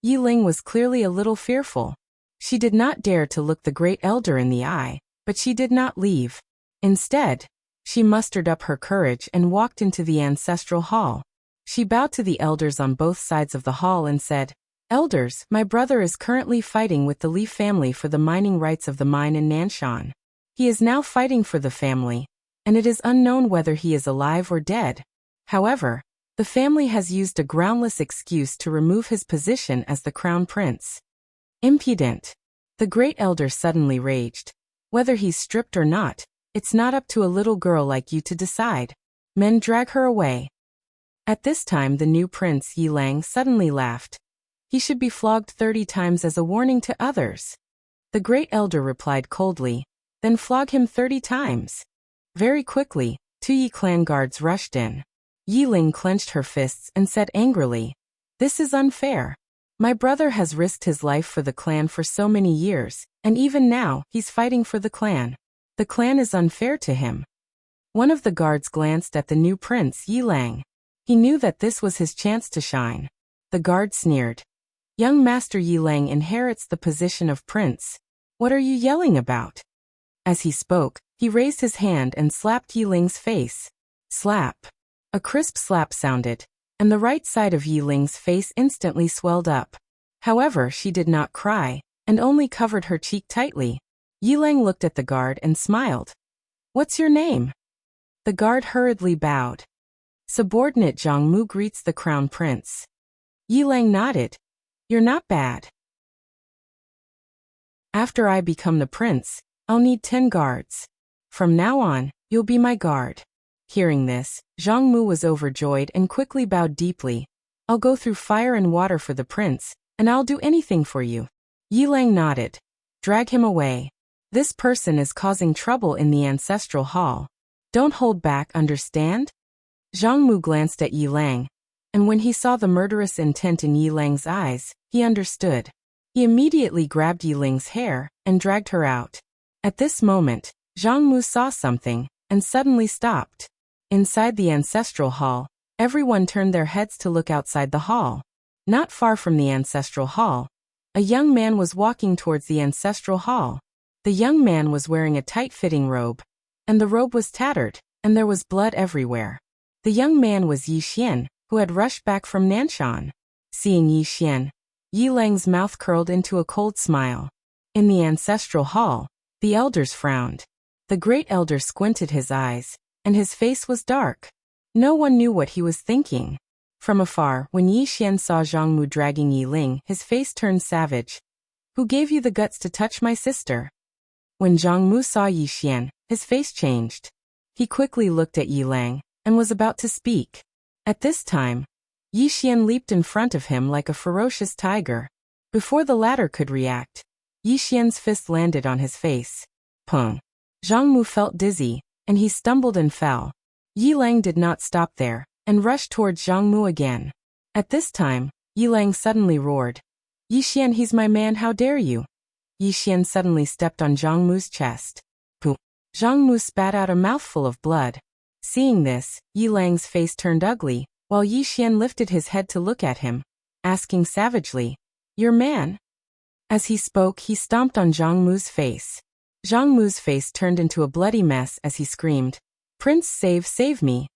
Yi Ling was clearly a little fearful. She did not dare to look the great elder in the eye, but she did not leave. Instead, she mustered up her courage and walked into the ancestral hall. She bowed to the elders on both sides of the hall and said, "Elders, my brother is currently fighting with the Li family for the mining rights of the mine in Nanshan. He is now fighting for the family, and it is unknown whether he is alive or dead. However, the family has used a groundless excuse to remove his position as the crown prince." Impudent. The great elder suddenly raged. "Whether he's stripped or not, it's not up to a little girl like you to decide. Men, drag her away." At this time the new prince Yi Lang suddenly laughed. "He should be flogged 30 times as a warning to others." The great elder replied coldly, "Then flog him 30 times. Very quickly, 2 Yi clan guards rushed in. Yi Ling clenched her fists and said angrily, "This is unfair. My brother has risked his life for the clan for so many years, and even now, he's fighting for the clan. The clan is unfair to him." One of the guards glanced at the new prince Yi Lang. He knew that this was his chance to shine. The guard sneered, "Young Master Yi Lang inherits the position of prince. What are you yelling about?" As he spoke, he raised his hand and slapped Yi Ling's face. Slap. A crisp slap sounded, and the right side of Yi Ling's face instantly swelled up. However, she did not cry, and only covered her cheek tightly. Yi Lang looked at the guard and smiled. "What's your name?" The guard hurriedly bowed. "Subordinate Zhang Mu greets the crown prince." Yi Lang nodded. "You're not bad. After I become the prince, I'll need 10 guards. From now on, you'll be my guard." Hearing this, Zhang Mu was overjoyed and quickly bowed deeply. "I'll go through fire and water for the prince, and I'll do anything for you." Yi Lang nodded. "Drag him away. This person is causing trouble in the ancestral hall. Don't hold back, understand?" Zhang Mu glanced at Yi Lang, and when he saw the murderous intent in Yi Lang's eyes, he understood. He immediately grabbed Yi Ling's hair and dragged her out. At this moment, Zhang Mu saw something and suddenly stopped. Inside the ancestral hall, everyone turned their heads to look outside the hall. Not far from the ancestral hall, a young man was walking towards the ancestral hall. The young man was wearing a tight-fitting robe, and the robe was tattered, and there was blood everywhere. The young man was Yi Xian, who had rushed back from Nanshan. Seeing Yi Xian, Yi Lang's mouth curled into a cold smile. In the ancestral hall, the elders frowned. The great elder squinted his eyes, and his face was dark. No one knew what he was thinking. From afar, when Yi Xian saw Zhang Mu dragging Yi Ling, his face turned savage. "Who gave you the guts to touch my sister?" When Zhongmu saw Yi Xian, his face changed. He quickly looked at Yi Lang and was about to speak. At this time, Yi Xian leaped in front of him like a ferocious tiger. Before the latter could react, Yi Xian's fist landed on his face. Pung! Zhongmu felt dizzy, and he stumbled and fell. Yi Lang did not stop there, and rushed towards Zhongmu again. At this time, Yi Lang suddenly roared. Yi Xian, he's my man, how dare you? Yi Xian suddenly stepped on Zhongmu's chest. Pooh! Zhongmu spat out a mouthful of blood. Seeing this, Yi Lang's face turned ugly, while Yi Xian lifted his head to look at him, asking savagely, "Your man?" As he spoke, he stomped on Zhongmu's face. Zhongmu's face turned into a bloody mess as he screamed, "Prince, save me!"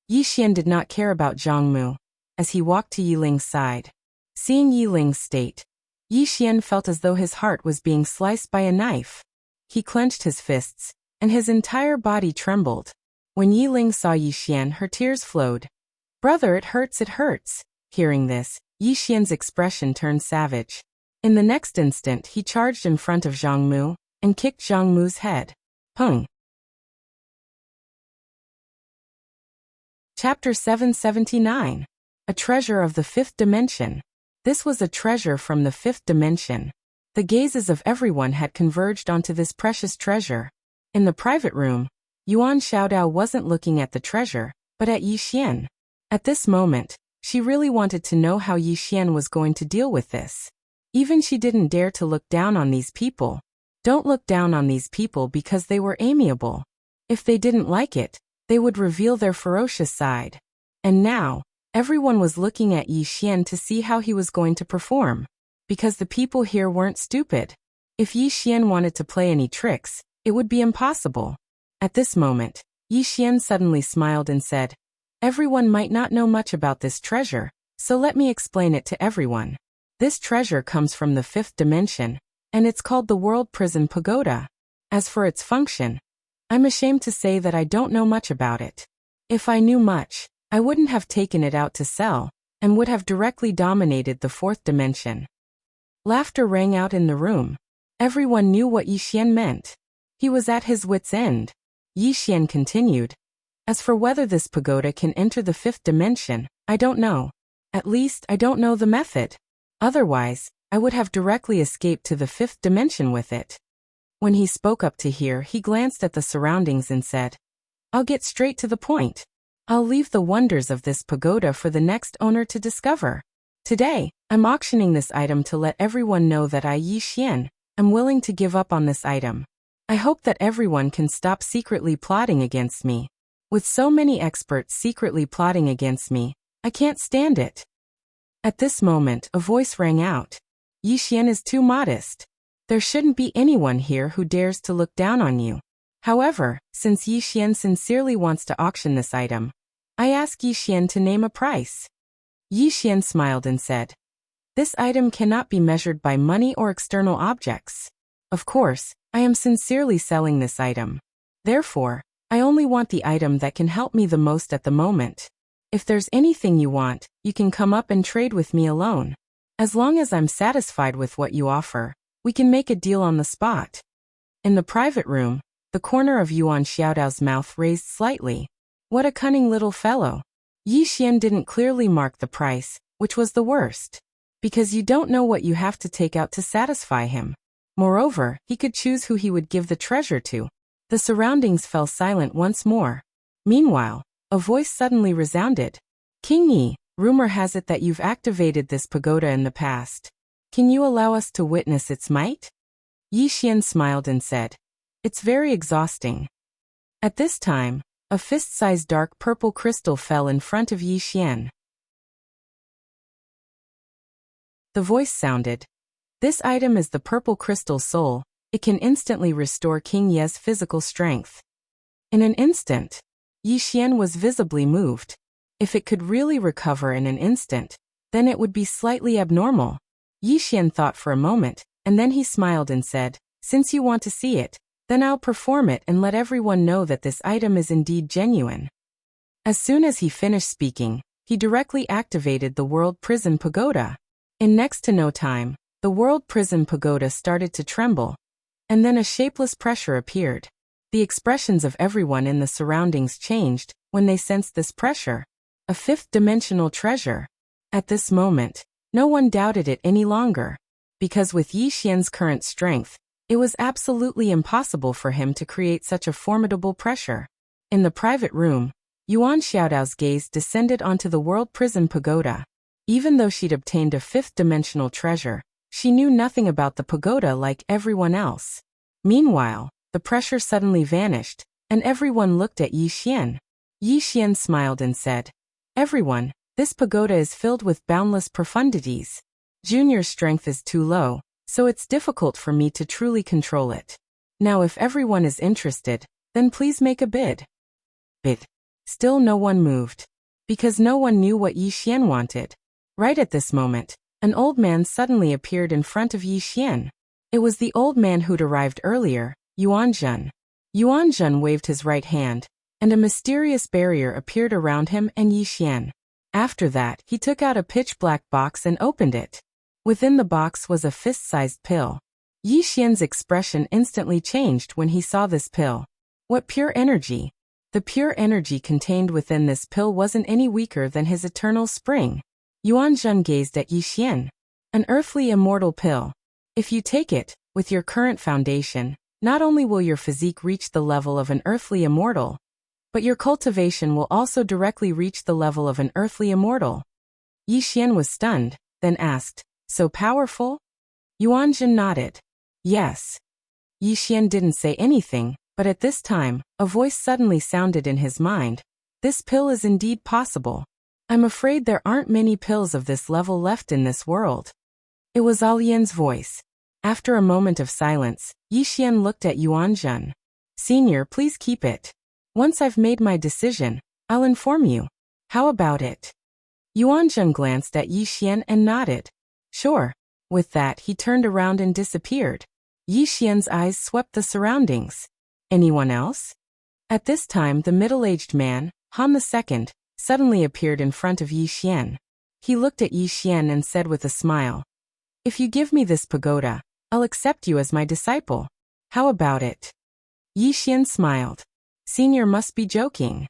Yi Xian did not care about Zhongmu as he walked to Yi Ling's side. Seeing Yi Ling's state, Yi Xian felt as though his heart was being sliced by a knife. He clenched his fists, and his entire body trembled. When Yi Ling saw Yi Xian, her tears flowed. "Brother, it hurts, it hurts." Hearing this, Yi Xian's expression turned savage. In the next instant, he charged in front of Zhongmu and kicked Zhongmu's head. Pung! Chapter 779. A Treasure of the Fifth Dimension. This was a treasure from the fifth dimension. The gazes of everyone had converged onto this precious treasure. In the private room, Yuan Xiaodao wasn't looking at the treasure, but at Yi Xian. At this moment, she really wanted to know how Yi Xian was going to deal with this. Even she didn't dare to look down on these people. Don't look down on these people because they were amiable. If they didn't like it, they would reveal their ferocious side. And now, everyone was looking at Yi Xian to see how he was going to perform. Because the people here weren't stupid. If Yi Xian wanted to play any tricks, it would be impossible. At this moment, Yi Xian suddenly smiled and said, "Everyone might not know much about this treasure, so let me explain it to everyone. This treasure comes from the fifth dimension, and it's called the World Prison Pagoda. As for its function, I'm ashamed to say that I don't know much about it. If I knew much, I wouldn't have taken it out to sell, and would have directly dominated the fourth dimension." Laughter rang out in the room. Everyone knew what Yi Xian meant. He was at his wit's end. Yi Xian continued, "As for whether this pagoda can enter the fifth dimension, I don't know. At least, I don't know the method. Otherwise, I would have directly escaped to the fifth dimension with it." When he spoke up to here, he glanced at the surroundings and said, "I'll get straight to the point. I'll leave the wonders of this pagoda for the next owner to discover. Today, I'm auctioning this item to let everyone know that I, Yi Xian, am willing to give up on this item. I hope that everyone can stop secretly plotting against me. With so many experts secretly plotting against me, I can't stand it." At this moment, a voice rang out. "Yi Xian is too modest. There shouldn't be anyone here who dares to look down on you. However, since Yi Xian sincerely wants to auction this item, I ask Yi Xian to name a price." Yi Xian smiled and said, "This item cannot be measured by money or external objects. Of course, I am sincerely selling this item. Therefore, I only want the item that can help me the most at the moment. If there's anything you want, you can come up and trade with me alone. As long as I'm satisfied with what you offer, we can make a deal on the spot." In the private room, the corner of Yuan Xiaodao's mouth raised slightly. What a cunning little fellow. Yi Xian didn't clearly mark the price, which was the worst. Because you don't know what you have to take out to satisfy him. Moreover, he could choose who he would give the treasure to. The surroundings fell silent once more. Meanwhile, a voice suddenly resounded. "King Yi, rumor has it that you've activated this pagoda in the past. Can you allow us to witness its might?" Yi Xian smiled and said, "It's very exhausting." At this time, a fist-sized dark purple crystal fell in front of Yi Xian. The voice sounded, "This item is the purple crystal soul. It can instantly restore King Ye's physical strength." In an instant, Yi Xian was visibly moved. If it could really recover in an instant, then it would be slightly abnormal. Yi Xian thought for a moment, and then he smiled and said, "Since you want to see it, then I'll perform it and let everyone know that this item is indeed genuine." As soon as he finished speaking, he directly activated the World Prison Pagoda. In next to no time, the World Prison Pagoda started to tremble. and then a shapeless pressure appeared. The expressions of everyone in the surroundings changed when they sensed this pressure. A fifth-dimensional treasure. At this moment, no one doubted it any longer, because with Yi Xian's current strength, it was absolutely impossible for him to create such a formidable pressure. In the private room, Yuan Xiaodao's gaze descended onto the World Prison Pagoda. Even though she'd obtained a fifth-dimensional treasure, she knew nothing about the pagoda like everyone else. Meanwhile, the pressure suddenly vanished, and everyone looked at Yi Xian. Yi Xian smiled and said, "Everyone, this pagoda is filled with boundless profundities. Junior's strength is too low, so it's difficult for me to truly control it. Now if everyone is interested, then please make a bid." Bid. Still no one moved. Because no one knew what Yi Xian wanted. Right at this moment, an old man suddenly appeared in front of Yi Xian. It was the old man who'd arrived earlier, Yuan Zhen. Yuan Zhen waved his right hand, and a mysterious barrier appeared around him and Yi Xian. After that, he took out a pitch-black box and opened it. Within the box was a fist-sized pill. Yi Xian's expression instantly changed when he saw this pill. What pure energy! The pure energy contained within this pill wasn't any weaker than his eternal spring. Yuan Zhen gazed at Yi Xian. An earthly immortal pill. If you take it, with your current foundation, not only will your physique reach the level of an earthly immortal, but your cultivation will also directly reach the level of an earthly immortal. Yi Xian was stunned, then asked, "So powerful?" Yuan Zhen nodded. "Yes." Yi Xian didn't say anything, but at this time, a voice suddenly sounded in his mind. "This pill is indeed possible. I'm afraid there aren't many pills of this level left in this world." It was Alien's voice. After a moment of silence, Yi Xian looked at Yuan Zhen. "Senior, please keep it. Once I've made my decision, I'll inform you. How about it?" Yuan Zhen glanced at Yi Xian and nodded. "Sure." With that, he turned around and disappeared. Yi Xian's eyes swept the surroundings. Anyone else? At this time, the middle-aged man, Han II, suddenly appeared in front of Yi Xian. He looked at Yi Xian and said with a smile, "If you give me this pagoda, I'll accept you as my disciple. How about it?" Yi Xian smiled. "Senior must be joking.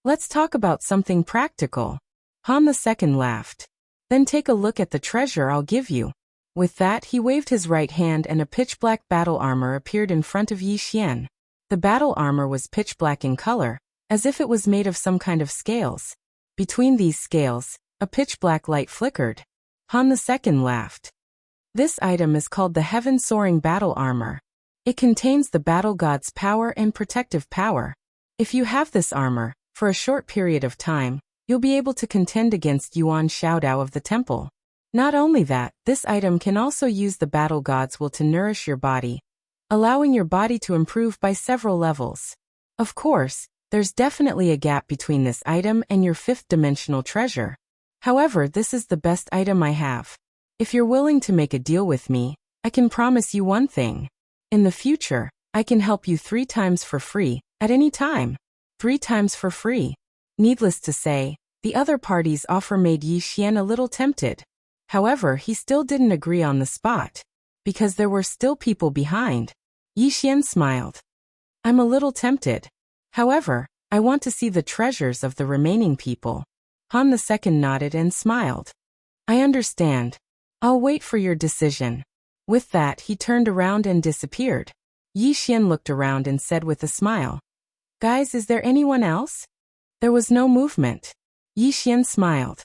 Let's talk about something practical." Han II laughed. "Then take a look at the treasure I'll give you." With that, he waved his right hand and a pitch-black battle armor appeared in front of Yi Xian. The battle armor was pitch-black in color, as if it was made of some kind of scales. Between these scales, a pitch-black light flickered. Han II laughed. "This item is called the Heaven-Soaring Battle Armor. It contains the battle god's power and protective power. If you have this armor, for a short period of time, you'll be able to contend against Yuan Xiaodao of the temple. Not only that, this item can also use the battle god's will to nourish your body, allowing your body to improve by several levels. Of course, there's definitely a gap between this item and your fifth-dimensional treasure. However, this is the best item I have. If you're willing to make a deal with me, I can promise you one thing. In the future, I can help you 3 times for free, at any time. 3 times for free." Needless to say, the other party's offer made Yi Xian a little tempted. However, he still didn't agree on the spot, because there were still people behind. Yi Xian smiled. "I'm a little tempted. However, I want to see the treasures of the remaining people." Han II nodded and smiled. "I understand. I'll wait for your decision." With that, he turned around and disappeared. Yi Xian looked around and said with a smile, "Guys, is there anyone else?" There was no movement. Yi Xian smiled.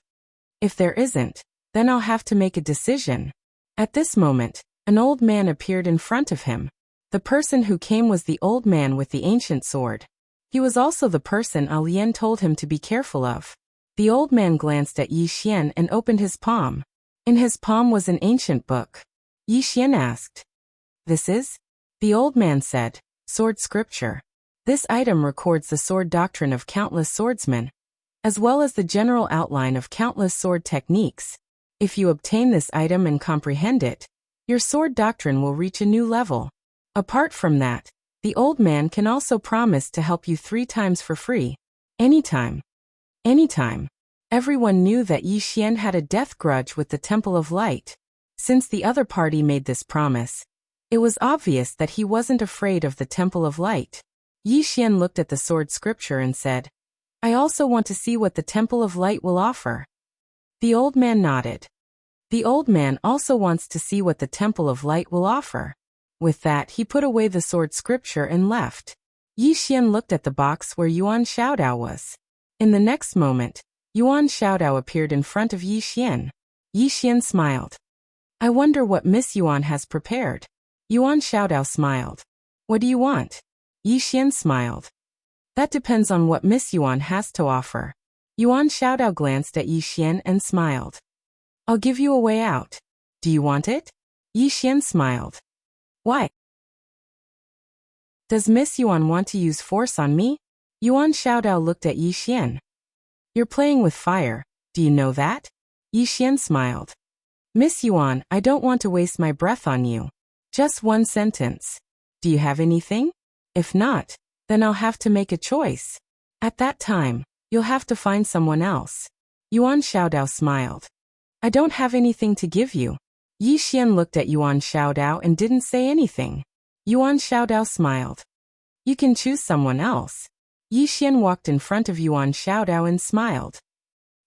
"If there isn't, then I'll have to make a decision." At this moment, an old man appeared in front of him. The person who came was the old man with the ancient sword. He was also the person Alien told him to be careful of. The old man glanced at Yi Xian and opened his palm. In his palm was an ancient book. Yi Xian asked, "This is?" The old man said, "Sword scripture. This item records the sword doctrine of countless swordsmen, as well as the general outline of countless sword techniques. If you obtain this item and comprehend it, your sword doctrine will reach a new level. Apart from that, the old man can also promise to help you 3 times for free. Anytime." Anytime. Everyone knew that Yi Xian had a death grudge with the Temple of Light. Since the other party made this promise, It was obvious that he wasn't afraid of the Temple of Light. Yi Xian looked at the sword scripture and said, I also want to see what the Temple of Light will offer. The old man nodded. The old man also wants to see what the Temple of Light will offer. With that, he put away the sword scripture and left. Yi Xian looked at the box where Yuan Xiaodao was. In the next moment, Yuan Xiaodao appeared in front of Yi Xian. Yi Xian smiled. I wonder what Miss Yuan has prepared. Yuan Xiaodao smiled. What do you want? Yi Xian smiled. That depends on what Miss Yuan has to offer. Yuan Xiaodao glanced at Yi Xian and smiled. I'll give you a way out. Do you want it? Yi Xian smiled. Why? Does Miss Yuan want to use force on me? Yuan Xiaodao looked at Yi Xian. You're playing with fire, do you know that? Yi Xian smiled. Miss Yuan, I don't want to waste my breath on you. Just one sentence. Do you have anything? If not, then I'll have to make a choice. At that time, you'll have to find someone else. Yuan Xiaodao smiled. I don't have anything to give you. Yi Xian looked at Yuan Xiaodao and didn't say anything. Yuan Xiaodao smiled. You can choose someone else. Yi Xian walked in front of Yuan Xiaodao and smiled.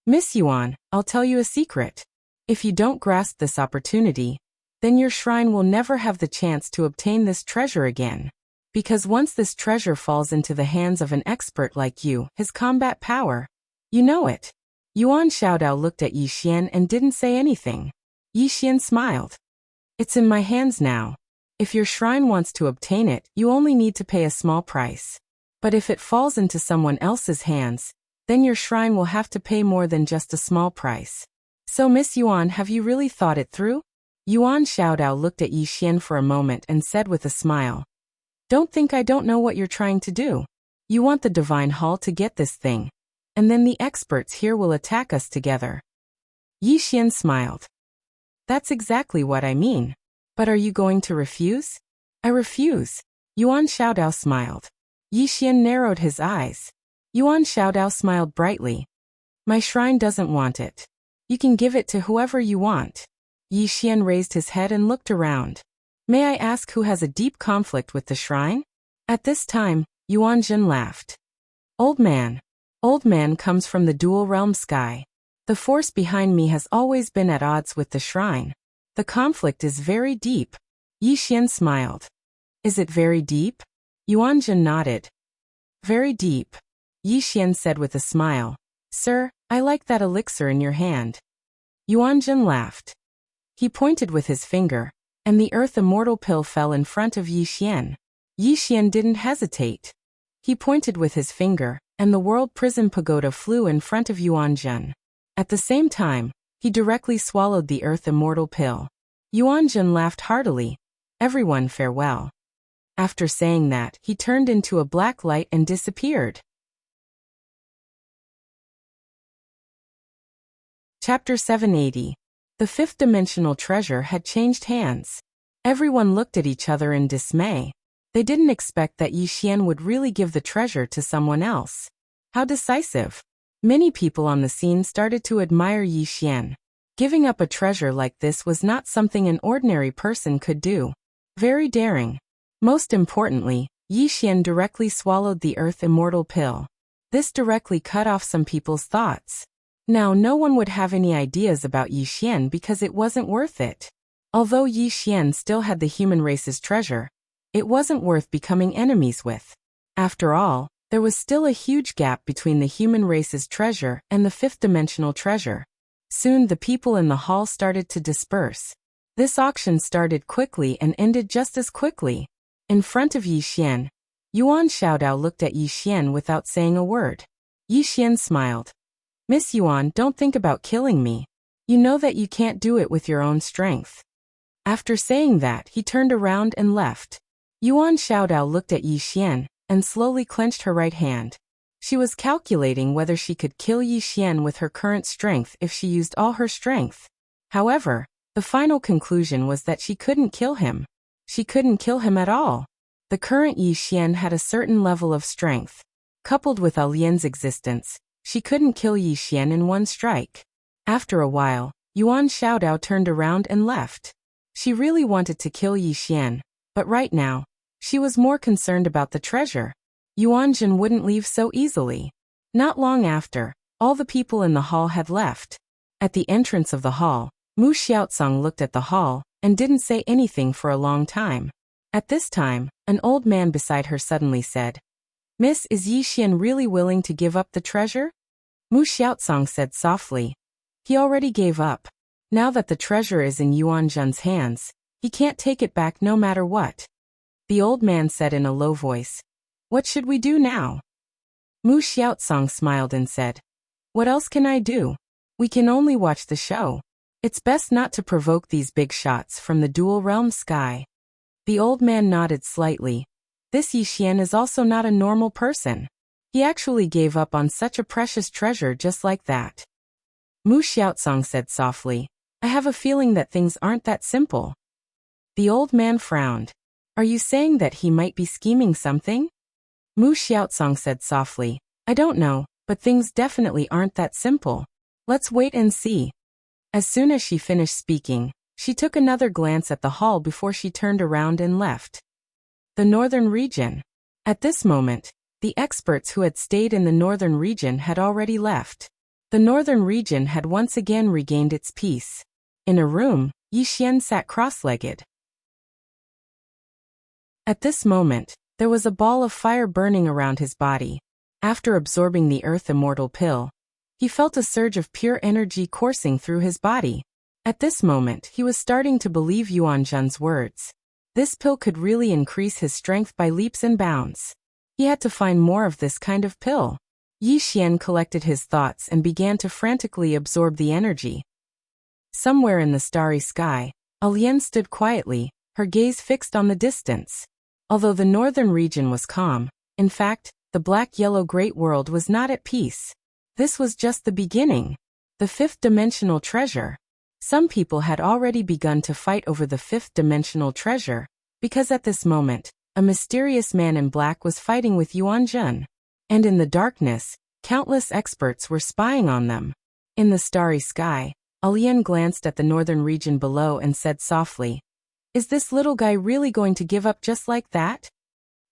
Miss Yuan, I'll tell you a secret. If you don't grasp this opportunity, then your shrine will never have the chance to obtain this treasure again. Because once this treasure falls into the hands of an expert like you, his combat power, you know it. Yuan Xiaodao looked at Yi Xian and didn't say anything. Yi Xian smiled. It's in my hands now. If your shrine wants to obtain it, you only need to pay a small price. But if it falls into someone else's hands, then your shrine will have to pay more than just a small price. So Miss Yuan, have you really thought it through? Yuan Xiaodao looked at Yi Xian for a moment and said with a smile. Don't think I don't know what you're trying to do. You want the Divine Hall to get this thing. And then the experts here will attack us together. Yi Xian smiled. That's exactly what I mean. But are you going to refuse? I refuse. Yuan Xiaodao smiled. Yi Xian narrowed his eyes. Yuan Xiaodao smiled brightly. My shrine doesn't want it. You can give it to whoever you want. Yi Xian raised his head and looked around. May I ask who has a deep conflict with the shrine? At this time, Yuan Jin laughed. Old man. Old man comes from the dual realm sky. The force behind me has always been at odds with the shrine. The conflict is very deep. Yi Xian smiled. Is it very deep? Yuan Jin nodded. Very deep. Yi Xian said with a smile. Sir, I like that elixir in your hand. Yuan Jin laughed. He pointed with his finger, and the earth immortal pill fell in front of Yi Xian. Yi Xian didn't hesitate. He pointed with his finger, and the world prison pagoda flew in front of Yuan Jin. At the same time, he directly swallowed the earth immortal pill. Yuan Jin laughed heartily. Everyone farewell. After saying that, he turned into a black light and disappeared. Chapter 780. The fifth-dimensional treasure had changed hands. Everyone looked at each other in dismay. They didn't expect that Yi Xian would really give the treasure to someone else. How decisive. Many people on the scene started to admire Yi Xian. Giving up a treasure like this was not something an ordinary person could do. Very daring. Most importantly, Yi Xian directly swallowed the earth immortal pill. This directly cut off some people's thoughts. Now no one would have any ideas about Yi Xian because it wasn't worth it. Although Yi Xian still had the human race's treasure, it wasn't worth becoming enemies with. After all, there was still a huge gap between the human race's treasure and the fifth-dimensional treasure. Soon the people in the hall started to disperse. This auction started quickly and ended just as quickly. In front of Yi Xian, Yuan Xiaodao looked at Yi Xian without saying a word. Yi Xian smiled. Miss Yuan, don't think about killing me. You know that you can't do it with your own strength. After saying that, he turned around and left. Yuan Xiaodao looked at Yi Xian and slowly clenched her right hand. She was calculating whether she could kill Yi Xian with her current strength if she used all her strength. However, the final conclusion was that she couldn't kill him. She couldn't kill him at all. The current Yi Xian had a certain level of strength. Coupled with Alien's existence, she couldn't kill Yi Xian in one strike. After a while, Yuan Xiaodao turned around and left. She really wanted to kill Yi Xian, But right now, she was more concerned about the treasure. Yuanjun wouldn't leave so easily. Not long after, all the people in the hall had left. At the entrance of the hall, Mu Xiaocong looked at the hall and didn't say anything for a long time. At this time, an old man beside her suddenly said, "Miss, is Yi Xian really willing to give up the treasure?" Mu Xiaocong said softly, "He already gave up. Now that the treasure is in Yuanjun's hands, he can't take it back no matter what." The old man said in a low voice, "What should we do now?" Mu Xiaocong smiled and said, "What else can I do? We can only watch the show. It's best not to provoke these big shots from the dual realm sky." The old man nodded slightly. This Yi Xian is also not a normal person. He actually gave up on such a precious treasure just like that. Mu Xiaocong said softly, "I have a feeling that things aren't that simple." The old man frowned. "Are you saying that he might be scheming something?" Mu Xiaocong said softly, "I don't know, but things definitely aren't that simple. Let's wait and see." As soon as she finished speaking, she took another glance at the hall before she turned around and left. The northern region. At this moment, the experts who had stayed in the northern region had already left. The northern region had once again regained its peace. In a room, Yi Xian sat cross-legged. At this moment, there was a ball of fire burning around his body. After absorbing the Earth Immortal pill, he felt a surge of pure energy coursing through his body. At this moment, he was starting to believe Yuanjun's words. This pill could really increase his strength by leaps and bounds. He had to find more of this kind of pill. Yi Xian collected his thoughts and began to frantically absorb the energy. Somewhere in the starry sky, Alian stood quietly, her gaze fixed on the distance. Although the northern region was calm, in fact, the black-yellow great world was not at peace. This was just the beginning. The fifth-dimensional treasure. Some people had already begun to fight over the fifth-dimensional treasure, because at this moment, a mysterious man in black was fighting with Yuanjun. And in the darkness, countless experts were spying on them. In the starry sky, Alian glanced at the northern region below and said softly, "Is this little guy really going to give up just like that?"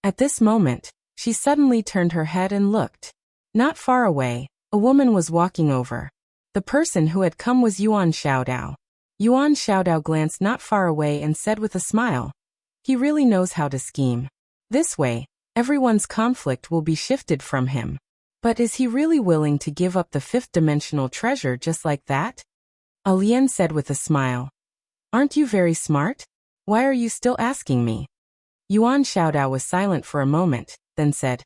At this moment, she suddenly turned her head and looked. Not far away, a woman was walking over. The person who had come was Yuan Xiaodao. Yuan Xiaodao glanced not far away and said with a smile, "He really knows how to scheme. This way, everyone's conflict will be shifted from him. But is he really willing to give up the fifth-dimensional treasure just like that?" Alian said with a smile, "Aren't you very smart? Why are you still asking me?" Yuan Xiaodao was silent for a moment, then said,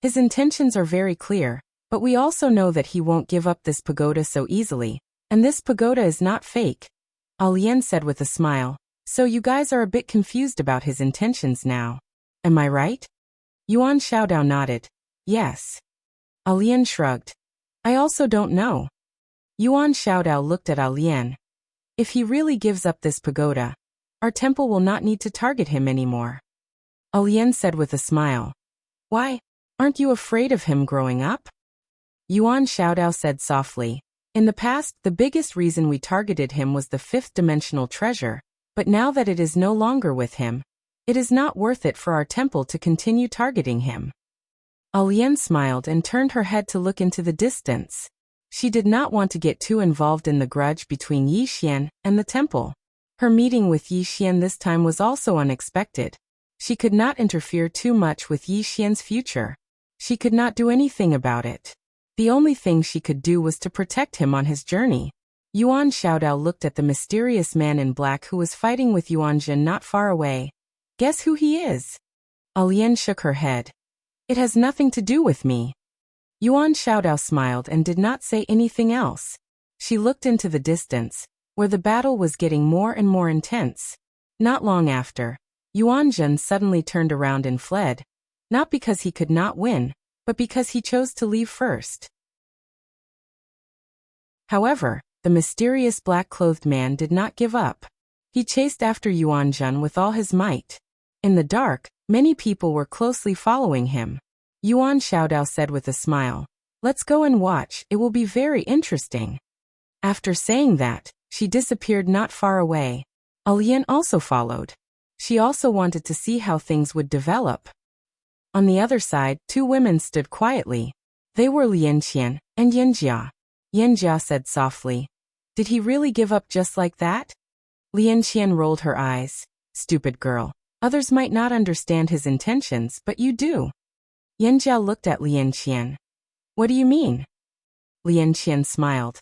"His intentions are very clear, but we also know that he won't give up this pagoda so easily, and this pagoda is not fake." Alian said with a smile, "So you guys are a bit confused about his intentions now. Am I right?" Yuan Xiaodao nodded, "Yes." Alian shrugged, "I also don't know." Yuan Xiaodao looked at Alian. "If he really gives up this pagoda, our temple will not need to target him anymore." Alian said with a smile, "Why? Aren't you afraid of him growing up?" Yuan Xiaodao said softly, "In the past, the biggest reason we targeted him was the fifth-dimensional treasure, but now that it is no longer with him, it is not worth it for our temple to continue targeting him." Alian smiled and turned her head to look into the distance. She did not want to get too involved in the grudge between Yi Xian and the temple. Her meeting with Yi Xian this time was also unexpected. She could not interfere too much with Yi Xian's future. She could not do anything about it. The only thing she could do was to protect him on his journey. Yuan Xiaodao looked at the mysterious man in black who was fighting with Yuanjun not far away. "Guess who he is?" Alian shook her head. "It has nothing to do with me." Yuan Xiaodao smiled and did not say anything else. She looked into the distance, where the battle was getting more and more intense. Not long after, Yuanjun suddenly turned around and fled, not because he could not win, but because he chose to leave first. However, the mysterious black-clothed man did not give up. He chased after Yuanjun with all his might. In the dark, many people were closely following him. Yuan Xiaodao said with a smile, "Let's go and watch, it will be very interesting." After saying that, she disappeared not far away. Alian also followed. She also wanted to see how things would develop. On the other side, two women stood quietly. They were Lian Qian and Yanjia. Yanjia said softly, "Did he really give up just like that?" Lian Qian rolled her eyes. "Stupid girl. Others might not understand his intentions, but you do." Yanjia looked at Lian Qian. "What do you mean?" Lian Qian smiled.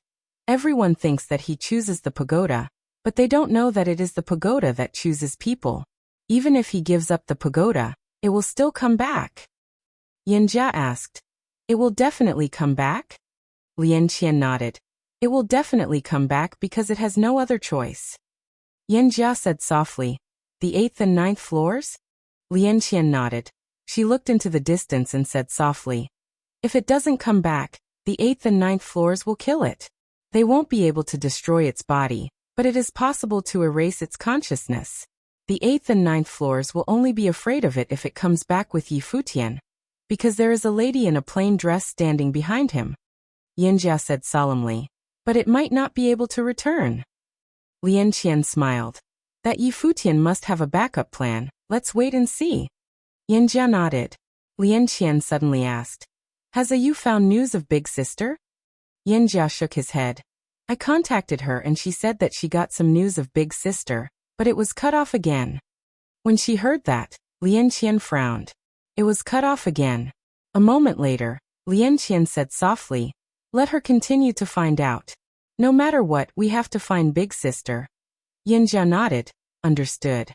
"Everyone thinks that he chooses the pagoda, but they don't know that it is the pagoda that chooses people. Even if he gives up the pagoda, it will still come back." Yanjia asked, "It will definitely come back?" Lian Qian nodded. "It will definitely come back because it has no other choice." Yanjia said softly, "The 8th and 9th floors?" Lian Qian nodded. She looked into the distance and said softly, "If it doesn't come back, the 8th and 9th floors will kill it. They won't be able to destroy its body, but it is possible to erase its consciousness. The 8th and 9th floors will only be afraid of it if it comes back with Yi Futian, because there is a lady in a plain dress standing behind him." Yanjia said solemnly, "But it might not be able to return." Lian Qian smiled. "That Yi Futian must have a backup plan. Let's wait and see." Yanjia nodded. Lian Qian suddenly asked, "Has Ayu found news of Big Sister?" Yanjia shook his head. "I contacted her and she said that she got some news of Big Sister, but it was cut off again." When she heard that, Lian Qian frowned. It was cut off again. A moment later, Lian Qian said softly, "Let her continue to find out. No matter what, we have to find Big Sister." Yanjia nodded. Understood.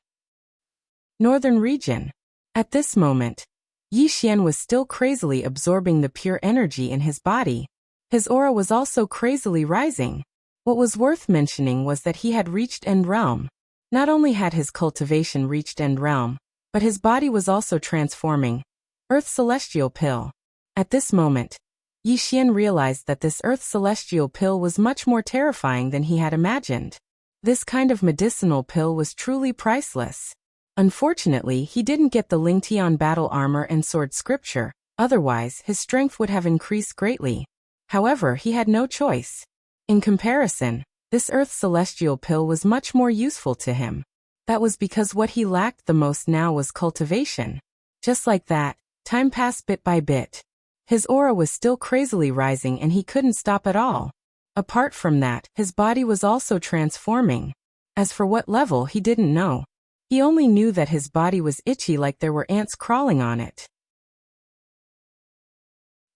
Northern region. At this moment, Yi Xian was still crazily absorbing the pure energy in his body. His aura was also crazily rising. What was worth mentioning was that he had reached End Realm. Not only had his cultivation reached End Realm, but his body was also transforming. Earth Celestial Pill. At this moment, Yi Xian realized that this Earth Celestial Pill was much more terrifying than he had imagined. This kind of medicinal pill was truly priceless. Unfortunately, he didn't get the Lingtian battle armor and sword scripture, otherwise his strength would have increased greatly. However, he had no choice. In comparison, this Earth Celestial Pill was much more useful to him. That was because what he lacked the most now was cultivation. Just like that, time passed bit by bit. His aura was still crazily rising and he couldn't stop at all. Apart from that, his body was also transforming. As for what level, he didn't know. He only knew that his body was itchy like there were ants crawling on it.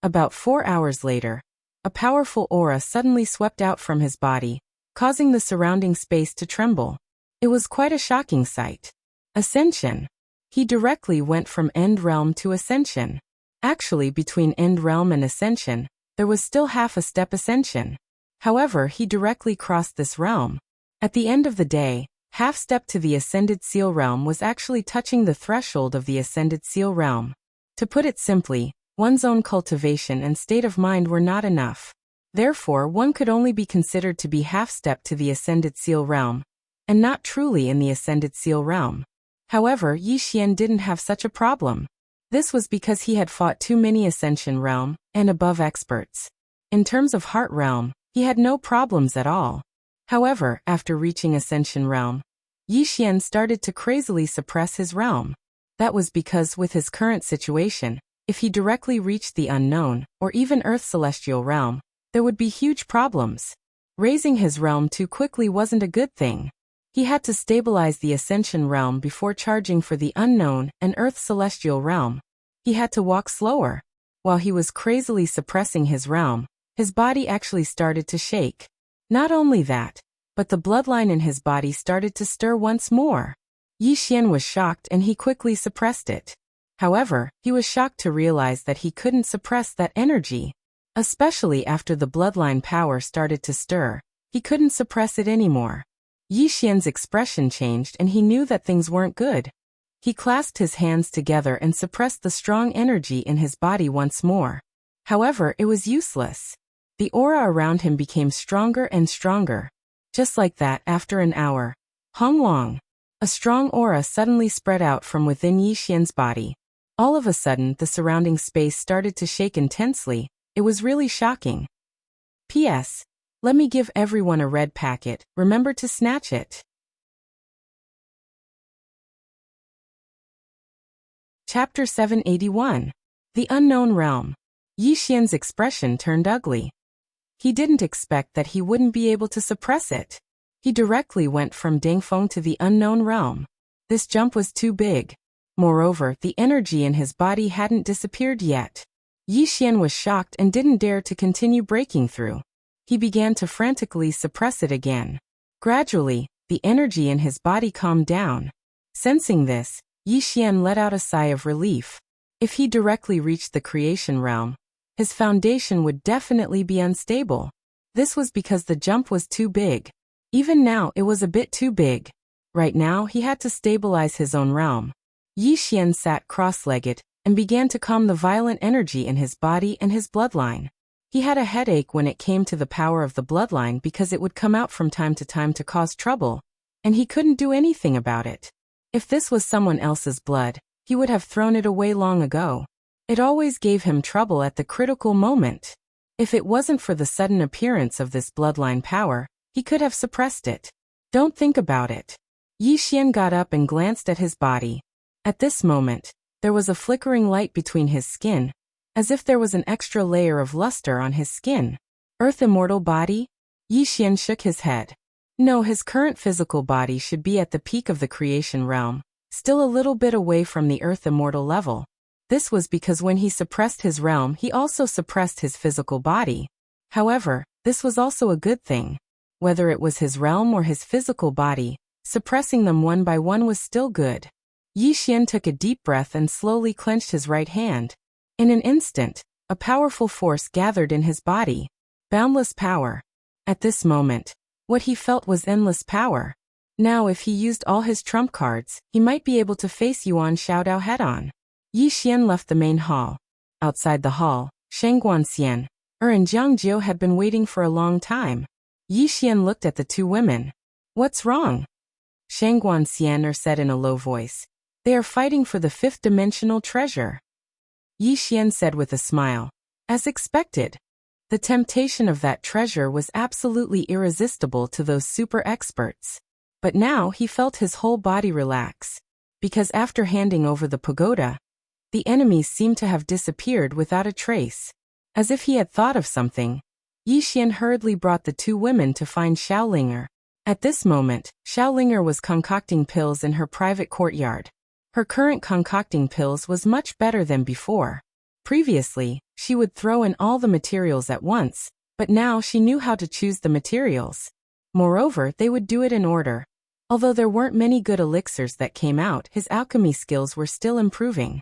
About 4 hours later, a powerful aura suddenly swept out from his body, causing the surrounding space to tremble. It was quite a shocking sight. Ascension. He directly went from End Realm to Ascension. Actually, between End Realm and Ascension, there was still half a step ascension. However, he directly crossed this realm. At the end of the day, half step to the Ascended Seal Realm was actually touching the threshold of the Ascended Seal Realm. To put it simply, one's own cultivation and state of mind were not enough. Therefore, one could only be considered to be half step to the Ascended Seal Realm, and not truly in the Ascended Seal Realm. However, Yi Xian didn't have such a problem. This was because he had fought too many Ascension Realm and above experts. In terms of Heart Realm, he had no problems at all. However, after reaching Ascension Realm, Yi Xian started to crazily suppress his realm. That was because with his current situation, if he directly reached the unknown, or even Earth Celestial Realm, there would be huge problems. Raising his realm too quickly wasn't a good thing. He had to stabilize the Ascension Realm before charging for the unknown and Earth Celestial Realm. He had to walk slower. While he was crazily suppressing his realm, his body actually started to shake. Not only that, but the bloodline in his body started to stir once more. Yi Xian was shocked and he quickly suppressed it. However, he was shocked to realize that he couldn't suppress that energy. Especially after the bloodline power started to stir, he couldn't suppress it anymore. Yi Xian's expression changed and he knew that things weren't good. He clasped his hands together and suppressed the strong energy in his body once more. However, it was useless. The aura around him became stronger and stronger. Just like that, after an hour, Hong, a strong aura suddenly spread out from within Yi Xian's body. All of a sudden, the surrounding space started to shake intensely. It was really shocking. P.S. Let me give everyone a red packet. Remember to snatch it. Chapter 781. The Unknown Realm. Yi Xian's expression turned ugly. He didn't expect that he wouldn't be able to suppress it. He directly went from Dangfeng to the unknown realm. This jump was too big. Moreover, the energy in his body hadn't disappeared yet. Yi Xian was shocked and didn't dare to continue breaking through. He began to frantically suppress it again. Gradually, the energy in his body calmed down. Sensing this, Yi Xian let out a sigh of relief. If he directly reached the creation realm, his foundation would definitely be unstable. This was because the jump was too big. Even now, it was a bit too big. Right now, he had to stabilize his own realm. Yi Xian sat cross-legged and began to calm the violent energy in his body and his bloodline. He had a headache when it came to the power of the bloodline because it would come out from time to cause trouble, and he couldn't do anything about it. If this was someone else's blood, he would have thrown it away long ago. It always gave him trouble at the critical moment. If it wasn't for the sudden appearance of this bloodline power, he could have suppressed it. Don't think about it. Yi Xian got up and glanced at his body. At this moment, there was a flickering light between his skin, as if there was an extra layer of luster on his skin. Earth immortal body? Yi Xian shook his head. No, his current physical body should be at the peak of the creation realm, still a little bit away from the earth immortal level. This was because when he suppressed his realm, he also suppressed his physical body. However, this was also a good thing. Whether it was his realm or his physical body, suppressing them one by one was still good. Yi Xian took a deep breath and slowly clenched his right hand. In an instant, a powerful force gathered in his body. Boundless power. At this moment, what he felt was endless power. Now if he used all his trump cards, he might be able to face Yuan Xiaodao head-on. Yi Xian left the main hall. Outside the hall, Sheng Guanxian, and Jiang Jiu had been waiting for a long time. Yi Xian looked at the two women. What's wrong? Sheng Guanxian said in a low voice. They are fighting for the fifth-dimensional treasure. Yi Xian said with a smile. As expected. The temptation of that treasure was absolutely irresistible to those super experts. But now he felt his whole body relax. Because after handing over the pagoda, the enemies seemed to have disappeared without a trace. As if he had thought of something, Yi Xian hurriedly brought the two women to find Xiaolinger. At this moment, Xiaolinger was concocting pills in her private courtyard. Her current concocting pills was much better than before. Previously, she would throw in all the materials at once, but now she knew how to choose the materials. Moreover, they would do it in order. Although there weren't many good elixirs that came out, his alchemy skills were still improving.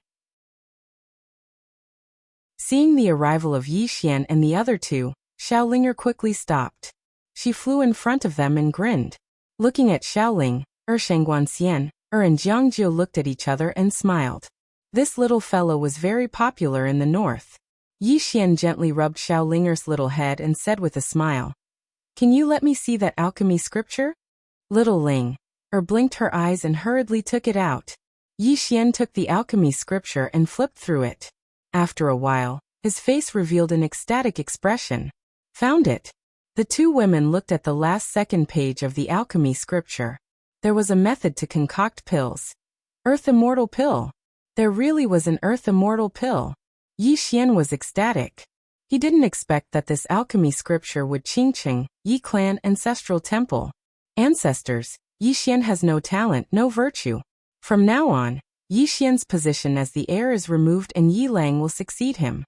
Seeing the arrival of Yi Xian and the other two, Xiaolinger quickly stopped. She flew in front of them and grinned. Looking at Xiaoling, Sheng Guanxian, and Jiang Jiu looked at each other and smiled. This little fellow was very popular in the north. Yi Xian gently rubbed Xiaolinger's little head and said with a smile, "Can you let me see that alchemy scripture?" Little Ling, blinked her eyes and hurriedly took it out. Yi Xian took the alchemy scripture and flipped through it. After a while, his face revealed an ecstatic expression. Found it. The two women looked at the last second page of the alchemy scripture. There was a method to concoct pills. Earth Immortal Pill. There really was an Earth Immortal Pill. Yi Xian was ecstatic. He didn't expect that this alchemy scripture would Qingqing, Yi Clan Ancestral Temple. Ancestors, Yi Xian has no talent, no virtue. From now on, Yi Xian's position as the heir is removed and Yi Lang will succeed him.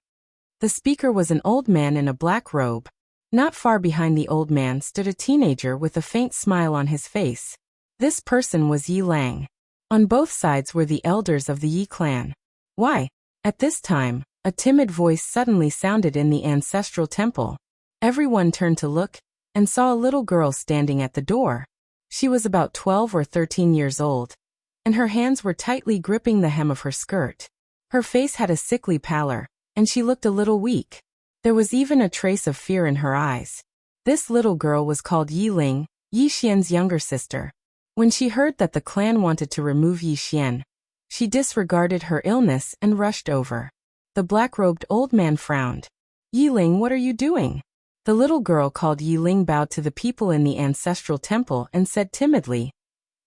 The speaker was an old man in a black robe. Not far behind the old man stood a teenager with a faint smile on his face. This person was Yi Lang. On both sides were the elders of the Yi clan. Why? At this time, a timid voice suddenly sounded in the ancestral temple. Everyone turned to look, and saw a little girl standing at the door. She was about 12 or 13 years old, and her hands were tightly gripping the hem of her skirt. Her face had a sickly pallor, and she looked a little weak. There was even a trace of fear in her eyes. This little girl was called Yi Ling, Yi Xian's younger sister. When she heard that the clan wanted to remove Yi Xian, she disregarded her illness and rushed over. The black-robed old man frowned. "Yi Ling, what are you doing?" The little girl called Yi Ling bowed to the people in the ancestral temple and said timidly,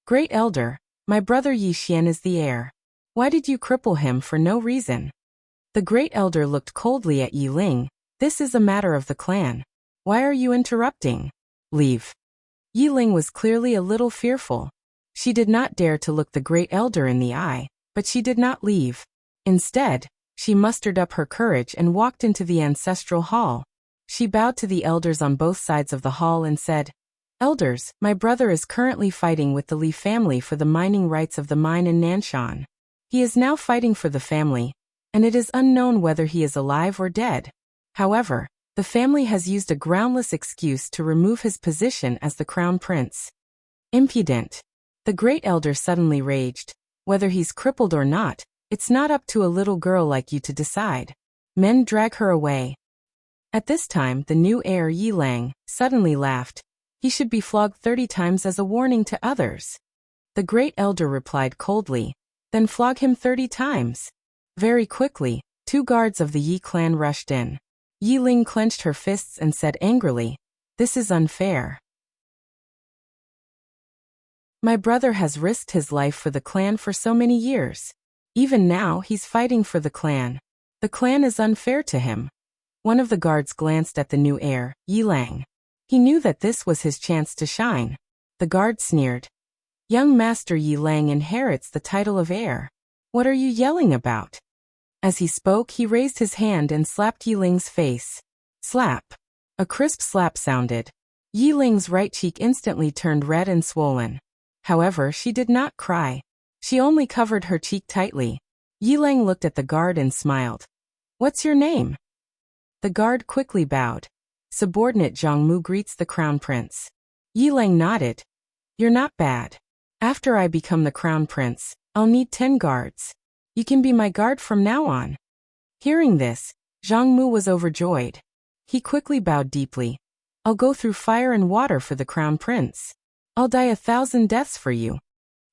"Great elder, my brother Yi Xian is the heir." Why did you cripple him for no reason? The great elder looked coldly at Yi Ling. This is a matter of the clan. Why are you interrupting? Leave. Yi Ling was clearly a little fearful. She did not dare to look the great elder in the eye, but she did not leave. Instead, she mustered up her courage and walked into the ancestral hall. She bowed to the elders on both sides of the hall and said, Elders, my brother is currently fighting with the Li family for the mining rights of the mine in Nanshan. He is now fighting for the family, and it is unknown whether he is alive or dead. However, the family has used a groundless excuse to remove his position as the crown prince. Impudent. The great elder suddenly raged. Whether he's crippled or not, it's not up to a little girl like you to decide. Men drag her away. At this time, the new heir Yi Lang suddenly laughed. He should be flogged 30 times as a warning to others. The great elder replied coldly, Then flog him 30 times. Very quickly, 2 guards of the Yi clan rushed in. Yi Ling clenched her fists and said angrily, This is unfair. My brother has risked his life for the clan for so many years. Even now he's fighting for the clan. The clan is unfair to him. One of the guards glanced at the new heir, Yi Lang. He knew that this was his chance to shine. The guard sneered. Young Master Yi Lang inherits the title of heir. What are you yelling about? As he spoke, he raised his hand and slapped Yi Ling's face. Slap. A crisp slap sounded. Yi Ling's right cheek instantly turned red and swollen. However, she did not cry. She only covered her cheek tightly. Yi Lang looked at the guard and smiled. What's your name? The guard quickly bowed. Subordinate Zhang Mu greets the crown prince. Yi Lang nodded. You're not bad. After I become the crown prince, I'll need 10 guards. You can be my guard from now on. Hearing this, Zhang Mu was overjoyed. He quickly bowed deeply. I'll go through fire and water for the crown prince. I'll die 1,000 deaths for you.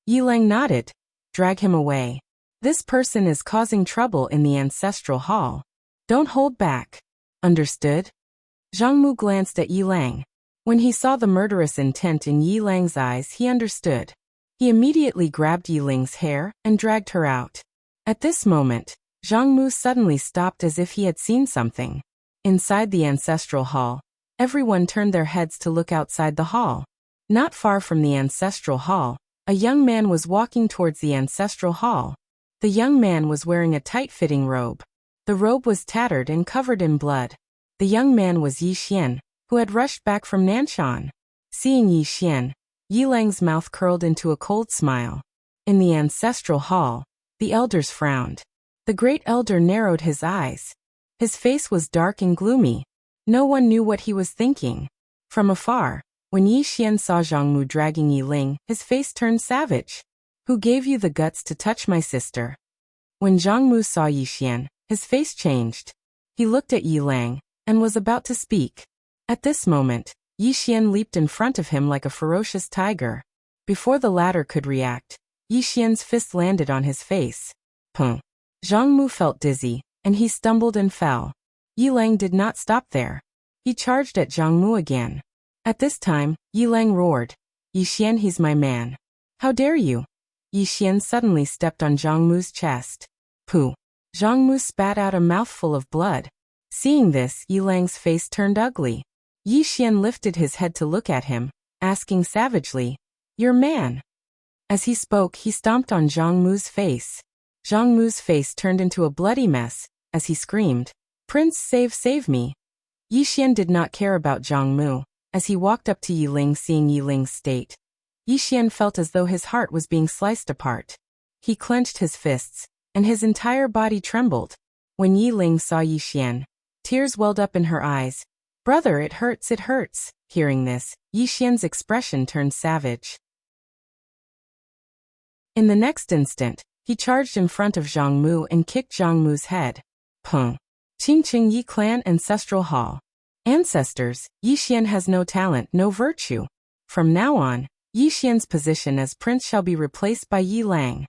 Yi Lang nodded. Drag him away. This person is causing trouble in the ancestral hall. Don't hold back. Understood? Zhang Mu glanced at Yi Lang. When he saw the murderous intent in Yi Lang's eyes, he understood. He immediately grabbed Yi Ling's hair and dragged her out. At this moment, Zhang Mu suddenly stopped as if he had seen something. Inside the ancestral hall, everyone turned their heads to look outside the hall. Not far from the ancestral hall, a young man was walking towards the ancestral hall. The young man was wearing a tight-fitting robe. The robe was tattered and covered in blood. The young man was Yi Xian, who had rushed back from Nanshan. Seeing Yi Xian, Yi Lang's mouth curled into a cold smile. In the ancestral hall, the elders frowned. The great elder narrowed his eyes. His face was dark and gloomy. No one knew what he was thinking. From afar, when Yi Xian saw Zhang Mu dragging Yi Ling, his face turned savage. Who gave you the guts to touch my sister? When Zhang Mu saw Yi Xian, his face changed. He looked at Yi Lang and was about to speak. At this moment, Yi Xian leaped in front of him like a ferocious tiger. Before the latter could react, Yi Xian's fist landed on his face. Pum. Zhang Mu felt dizzy, and he stumbled and fell. Yi Lang did not stop there. He charged at Zhang Mu again. At this time, Yi Lang roared. Yi Xian, he's my man. How dare you? Yi Xian suddenly stepped on Zhang Mu's chest. Pooh. Zhang Mu spat out a mouthful of blood. Seeing this, Yi Lang's face turned ugly. Yi Xian lifted his head to look at him, asking savagely, Your man. As he spoke, he stomped on Zhang Mu's face. Zhang Mu's face turned into a bloody mess, as he screamed, Prince, save me. Yi Xian did not care about Zhang Mu. As he walked up to Yi Ling, seeing Yi Ling's state, Yi Xian felt as though his heart was being sliced apart. He clenched his fists, and his entire body trembled. When Yi Ling saw Yi Xian, tears welled up in her eyes. Brother, it hurts, it hurts. Hearing this, Yi Xian's expression turned savage. In the next instant, he charged in front of Zhang Mu and kicked Zhang Mu's head. Pung. Qingqing Yi Clan Ancestral Hall. Ancestors, Yi Xian has no talent, no virtue. From now on, Yi Xian's position as prince shall be replaced by Yi Lang.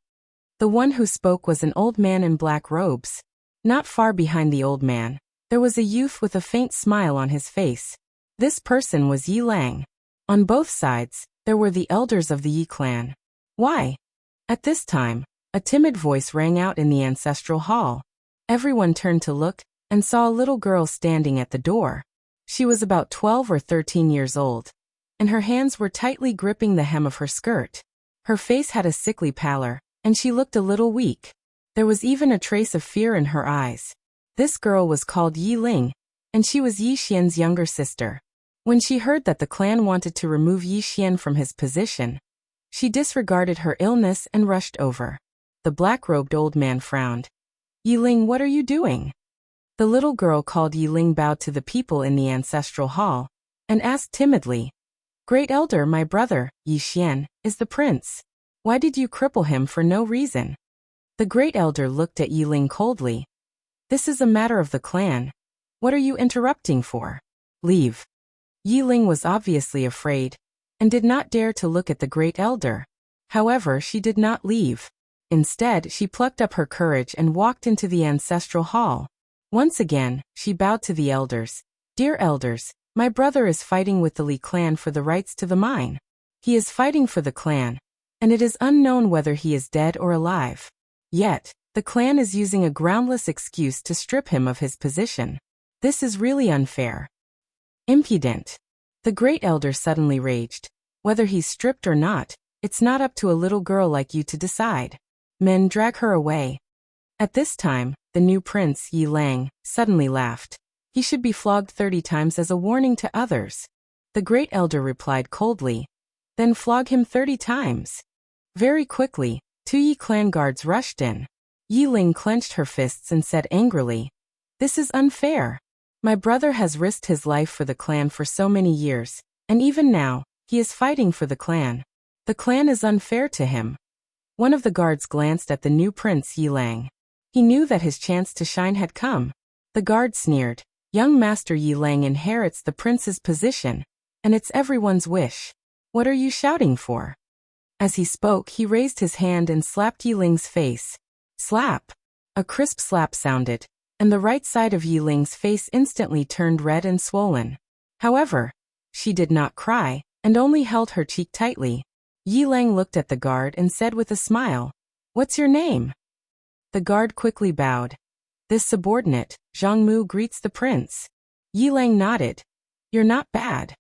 The one who spoke was an old man in black robes. Not far behind the old man, there was a youth with a faint smile on his face. This person was Yi Lang. On both sides, there were the elders of the Yi clan. Why? At this time, A timid voice rang out in the ancestral hall. Everyone turned to look and saw a little girl standing at the door. She was about 12 or 13 years old, and her hands were tightly gripping the hem of her skirt. Her face had a sickly pallor, and she looked a little weak. There was even a trace of fear in her eyes. This girl was called Yi Ling, and she was Yi Xian's younger sister. When she heard that the clan wanted to remove Yi Xian from his position, she disregarded her illness and rushed over. The black-robed old man frowned. Yi Ling, what are you doing? The little girl called Yi Ling bowed to the people in the ancestral hall and asked timidly, Great Elder, my brother, Yi Xian, is the prince. Why did you cripple him for no reason? The Great Elder looked at Yi Ling coldly. This is a matter of the clan. What are you interrupting for? Leave. Yi Ling was obviously afraid and did not dare to look at the Great Elder. However, she did not leave. Instead, she plucked up her courage and walked into the ancestral hall. Once again, she bowed to the elders. Dear elders, my brother is fighting with the Li clan for the rights to the mine. He is fighting for the clan, and it is unknown whether he is dead or alive. Yet, the clan is using a groundless excuse to strip him of his position. This is really unfair. Impudent. The Great Elder suddenly raged. Whether he's stripped or not, it's not up to a little girl like you to decide. Men, drag her away. At this time, the new prince, Yi Lang, suddenly laughed. He should be flogged 30 times as a warning to others. The Great Elder replied coldly. Then flog him 30 times. Very quickly, 2 Yi clan guards rushed in. Yi Ling clenched her fists and said angrily, This is unfair. My brother has risked his life for the clan for so many years, and even now, he is fighting for the clan. The clan is unfair to him. One of the guards glanced at the new prince Yi Lang. He knew that his chance to shine had come. The guard sneered, Young Master Yi Lang inherits the prince's position, and it's everyone's wish. What are you shouting for? As he spoke, he raised his hand and slapped Yi Ling's face. Slap! A crisp slap sounded, and the right side of Yi Ling's face instantly turned red and swollen. However, she did not cry, and only held her cheek tightly. Yi Lang looked at the guard and said with a smile, What's your name? The guard quickly bowed. This subordinate, Zhang Mu, greets the prince. Yi Lang nodded. You're not bad.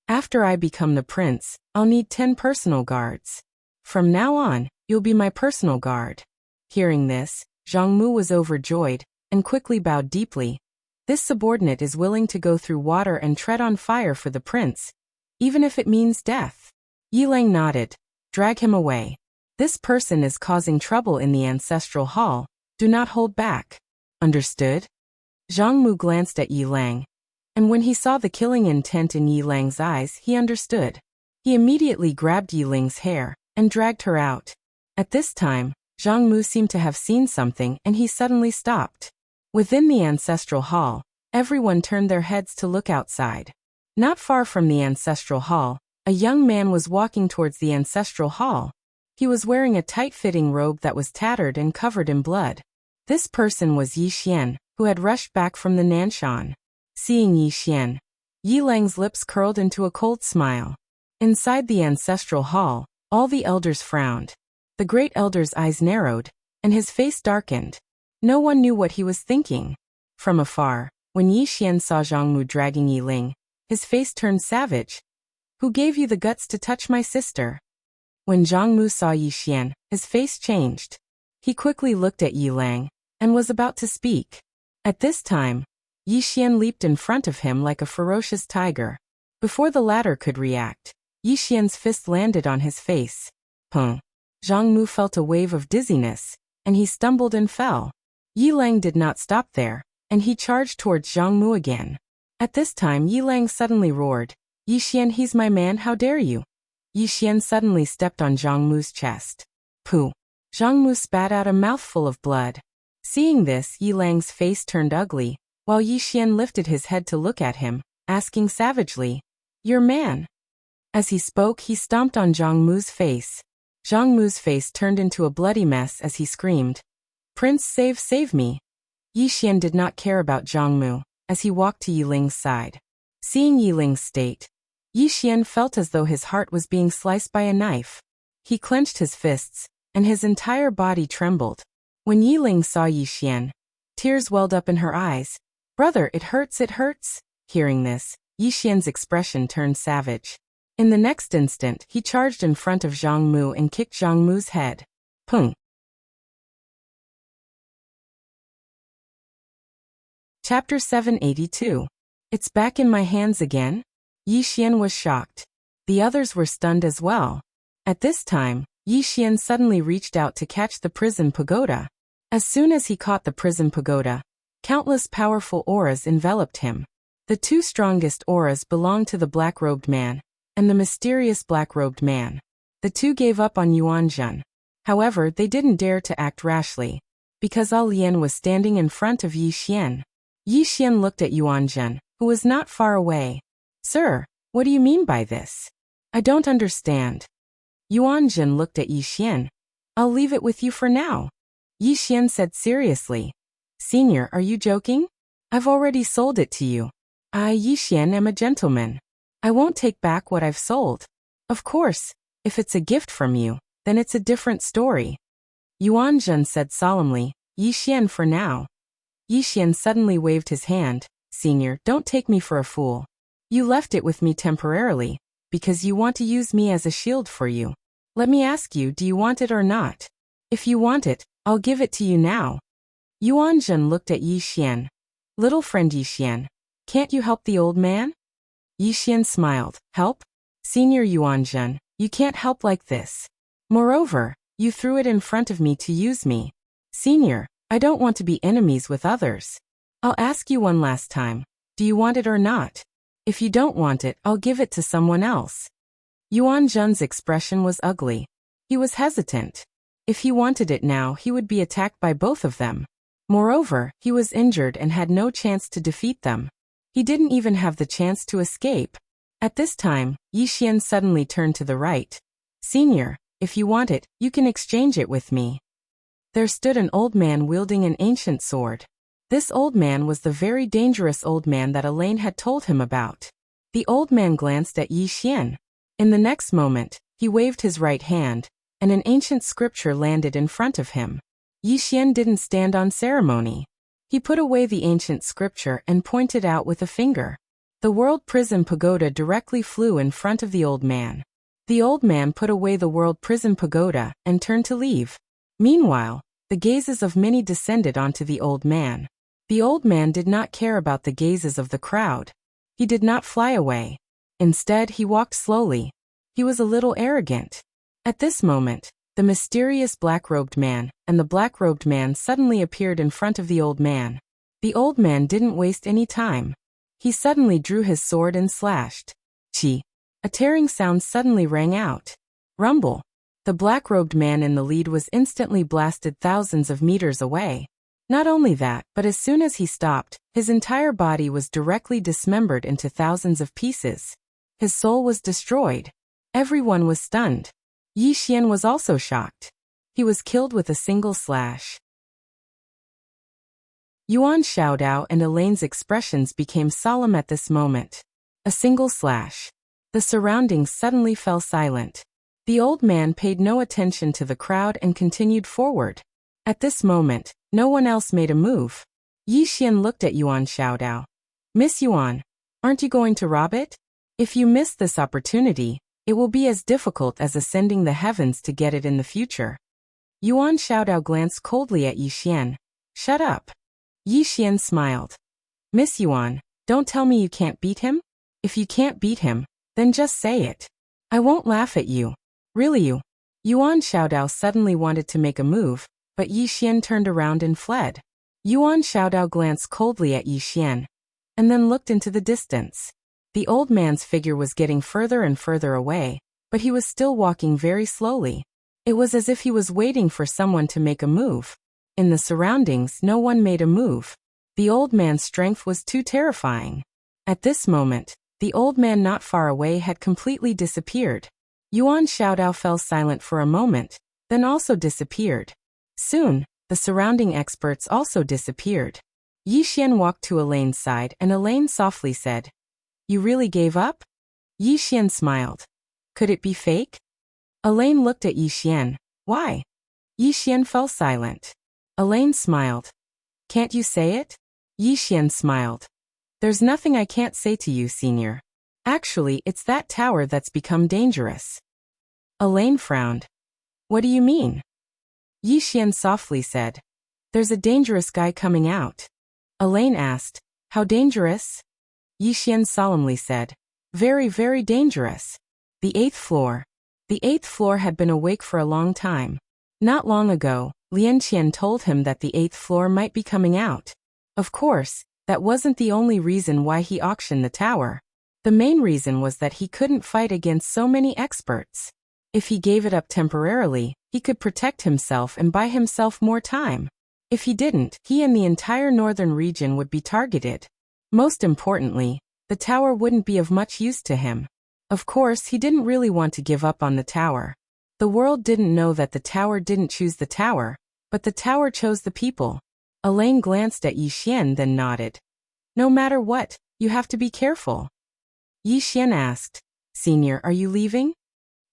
After I become the prince, I'll need 10 personal guards. From now on, you'll be my personal guard. Hearing this, Zhang Mu was overjoyed and quickly bowed deeply. This subordinate is willing to go through water and tread on fire for the prince, even if it means death. Yi Lang nodded. Drag him away. This person is causing trouble in the ancestral hall. Do not hold back. Understood? Zhang Mu glanced at Yi Lang, and when he saw the killing intent in Yi Lang's eyes, he understood. He immediately grabbed Yi Ling's hair and dragged her out. At this time, Zhang Mu seemed to have seen something and he suddenly stopped. Within the ancestral hall, everyone turned their heads to look outside. Not far from the ancestral hall, a young man was walking towards the ancestral hall. He was wearing a tight-fitting robe that was tattered and covered in blood. This person was Yi Xian, who had rushed back from the Nanshan. Seeing Yi Xian, Yi Lang's lips curled into a cold smile. Inside the ancestral hall, all the elders frowned. The Great Elder's eyes narrowed, and his face darkened. No one knew what he was thinking. From afar, when Yi Xian saw Zhang Mu dragging Yi Ling, his face turned savage. Who gave you the guts to touch my sister? When Zhang Mu saw Yi Xian, his face changed. He quickly looked at Yi Lang and was about to speak. At this time, Yi Xian leaped in front of him like a ferocious tiger. Before the latter could react, Yi Xian's fist landed on his face. Zhang Mu felt a wave of dizziness, and he stumbled and fell. Yi Lang did not stop there, and he charged towards Zhang Mu again. At this time, Yi Lang suddenly roared, Yi Xian, he's my man, how dare you? Yi Xian suddenly stepped on Zhang Mu's chest. Pooh! Zhang Mu spat out a mouthful of blood. Seeing this, Yi Lang's face turned ugly, while Yi Xian lifted his head to look at him, asking savagely, Your man? As he spoke, he stomped on Zhang Mu's face. Zhang Mu's face turned into a bloody mess as he screamed, Prince, save me! Yi Xian did not care about Zhang Mu, as he walked to Yi Ling's side. Seeing Yi Ling's state, Yi Xian felt as though his heart was being sliced by a knife. He clenched his fists, and his entire body trembled. When Yiling saw Yi Xian, tears welled up in her eyes. "Brother, it hurts, it hurts." Hearing this, Yi Xian's expression turned savage. In the next instant, he charged in front of Zhang Mu and kicked Zhang Mu's head. Pung. Chapter 782. It's back in my hands again? Yi Xian was shocked. The others were stunned as well. At this time, Yi Xian suddenly reached out to catch the prison pagoda. As soon as he caught the prison pagoda, countless powerful auras enveloped him. The two strongest auras belonged to the black-robed man and the mysterious black-robed man. The two gave up on Yuanzhen. However, they didn't dare to act rashly, because Al Lian was standing in front of Yi Xian. Yi Xian looked at Yuanzhen, who was not far away. "Sir, what do you mean by this? I don't understand." Yuanzhen looked at Yi Xian. "I'll leave it with you for now." Yi Xian said seriously. "Senior, are you joking? I've already sold it to you. I, Yi Xian, am a gentleman. I won't take back what I've sold. Of course, if it's a gift from you, then it's a different story." Yuanzhen said solemnly, "Yi Xian for now." Yi Xian suddenly waved his hand. "Senior, don't take me for a fool. You left it with me temporarily, because you want to use me as a shield for you. Let me ask you, do you want it or not? If you want it, I'll give it to you now." Yuanzhen looked at Yi Xian. "Little friend Yi Xian, can't you help the old man?" Yi Xian smiled. "Help? Senior Yuanzhen, you can't help like this. Moreover, you threw it in front of me to use me. Senior, I don't want to be enemies with others. I'll ask you one last time. Do you want it or not? If you don't want it, I'll give it to someone else." Yuanzhen's expression was ugly. He was hesitant. If he wanted it now, he would be attacked by both of them. Moreover, he was injured and had no chance to defeat them. He didn't even have the chance to escape. At this time, Yi Xian suddenly turned to the right. "Senior, if you want it, you can exchange it with me." There stood an old man wielding an ancient sword. This old man was the very dangerous old man that Elaine had told him about. The old man glanced at Yi Xian. In the next moment, he waved his right hand, and an ancient scripture landed in front of him. Yi Xian didn't stand on ceremony. He put away the ancient scripture and pointed out with a finger. The World Prison Pagoda directly flew in front of the old man. The old man put away the World Prison Pagoda and turned to leave. Meanwhile, the gazes of many descended onto the old man. The old man did not care about the gazes of the crowd. He did not fly away. Instead, he walked slowly. He was a little arrogant. At this moment, the mysterious black-robed man and the black-robed man suddenly appeared in front of the old man. The old man didn't waste any time. He suddenly drew his sword and slashed. Chi! A tearing sound suddenly rang out. Rumble! The black-robed man in the lead was instantly blasted thousands of meters away. Not only that, but as soon as he stopped, his entire body was directly dismembered into thousands of pieces. His soul was destroyed. Everyone was stunned. Yi Xian was also shocked. He was killed with a single slash. Yuan Xiaodao and Elaine's expressions became solemn at this moment. A single slash. The surroundings suddenly fell silent. The old man paid no attention to the crowd and continued forward. At this moment, no one else made a move. Yi Xian looked at Yuan Xiaodao. "Miss Yuan, aren't you going to rob it? If you miss this opportunity, it will be as difficult as ascending the heavens to get it in the future." Yuan Xiaodao glanced coldly at Yi Xian. "Shut up." Yi Xian smiled. "Miss Yuan, don't tell me you can't beat him? If you can't beat him, then just say it. I won't laugh at you. Really you." Yuan Xiaodao suddenly wanted to make a move, but Yi Xian turned around and fled. Yuan Xiaodao glanced coldly at Yi Xian, and then looked into the distance. The old man's figure was getting further and further away, but he was still walking very slowly. It was as if he was waiting for someone to make a move. In the surroundings, no one made a move. The old man's strength was too terrifying. At this moment, the old man not far away had completely disappeared. Yuan Xiaodao fell silent for a moment, then also disappeared. Soon, the surrounding experts also disappeared. Yi Xian walked to Elaine's side and Elaine softly said, "You really gave up?" Yi Xian smiled. "Could it be fake?" Elaine looked at Yi Xian. Why? Yi Xian fell silent. Elaine smiled. Can't you say it? Yi Xian smiled. There's nothing I can't say to you, senior. Actually, it's that tower that's become dangerous. Elaine frowned. What do you mean? Yi Xian softly said. There's a dangerous guy coming out. Elaine asked, how dangerous? Yi Xian solemnly said, very, very dangerous. The 8th floor. The 8th floor had been awake for a long time. Not long ago, Lian Qian told him that the 8th floor might be coming out. Of course, that wasn't the only reason why he auctioned the tower. The main reason was that he couldn't fight against so many experts. If he gave it up temporarily, he could protect himself and buy himself more time. If he didn't, he and the entire northern region would be targeted. Most importantly, the tower wouldn't be of much use to him. Of course, he didn't really want to give up on the tower. The world didn't know that the tower didn't choose the tower, but the tower chose the people. Elaine glanced at Yi Xian then nodded. No matter what, you have to be careful. Yi Xian asked, Senior, are you leaving?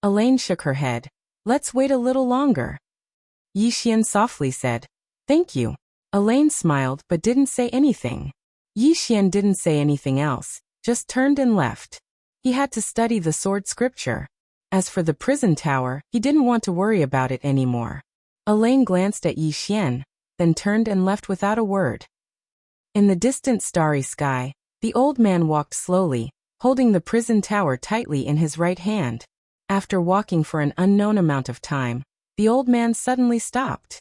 Elaine shook her head. Let's wait a little longer. Yi Xian softly said, Thank you. Elaine smiled but didn't say anything. Yi Xian didn't say anything else, just turned and left. He had to study the sword scripture. As for the prison tower, he didn't want to worry about it anymore. Elaine glanced at Yi Xian, then turned and left without a word. In the distant starry sky, the old man walked slowly, holding the prison tower tightly in his right hand. After walking for an unknown amount of time, the old man suddenly stopped.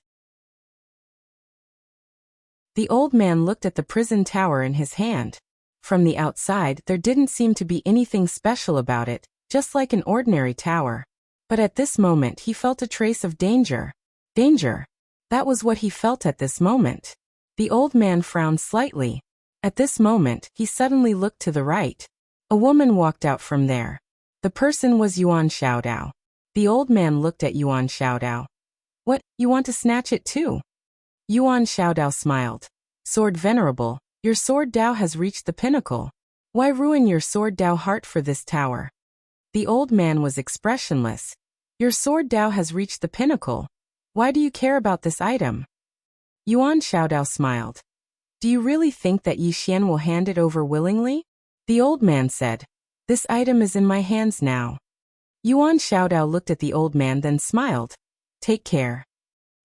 The old man looked at the prison tower in his hand. From the outside, there didn't seem to be anything special about it, just like an ordinary tower. But at this moment he felt a trace of danger. Danger. That was what he felt at this moment. The old man frowned slightly. At this moment, he suddenly looked to the right. A woman walked out from there. The person was Yuan Xiaodao. The old man looked at Yuan Xiaodao. What, you want to snatch it too? Yuan Xiaodao smiled. Sword Venerable, your sword Dao has reached the pinnacle. Why ruin your sword Dao heart for this tower? The old man was expressionless. Your sword Dao has reached the pinnacle. Why do you care about this item? Yuan Xiaodao smiled. Do you really think that Yi Xian will hand it over willingly? The old man said. This item is in my hands now. Yuan Xiaodao looked at the old man then smiled. Take care.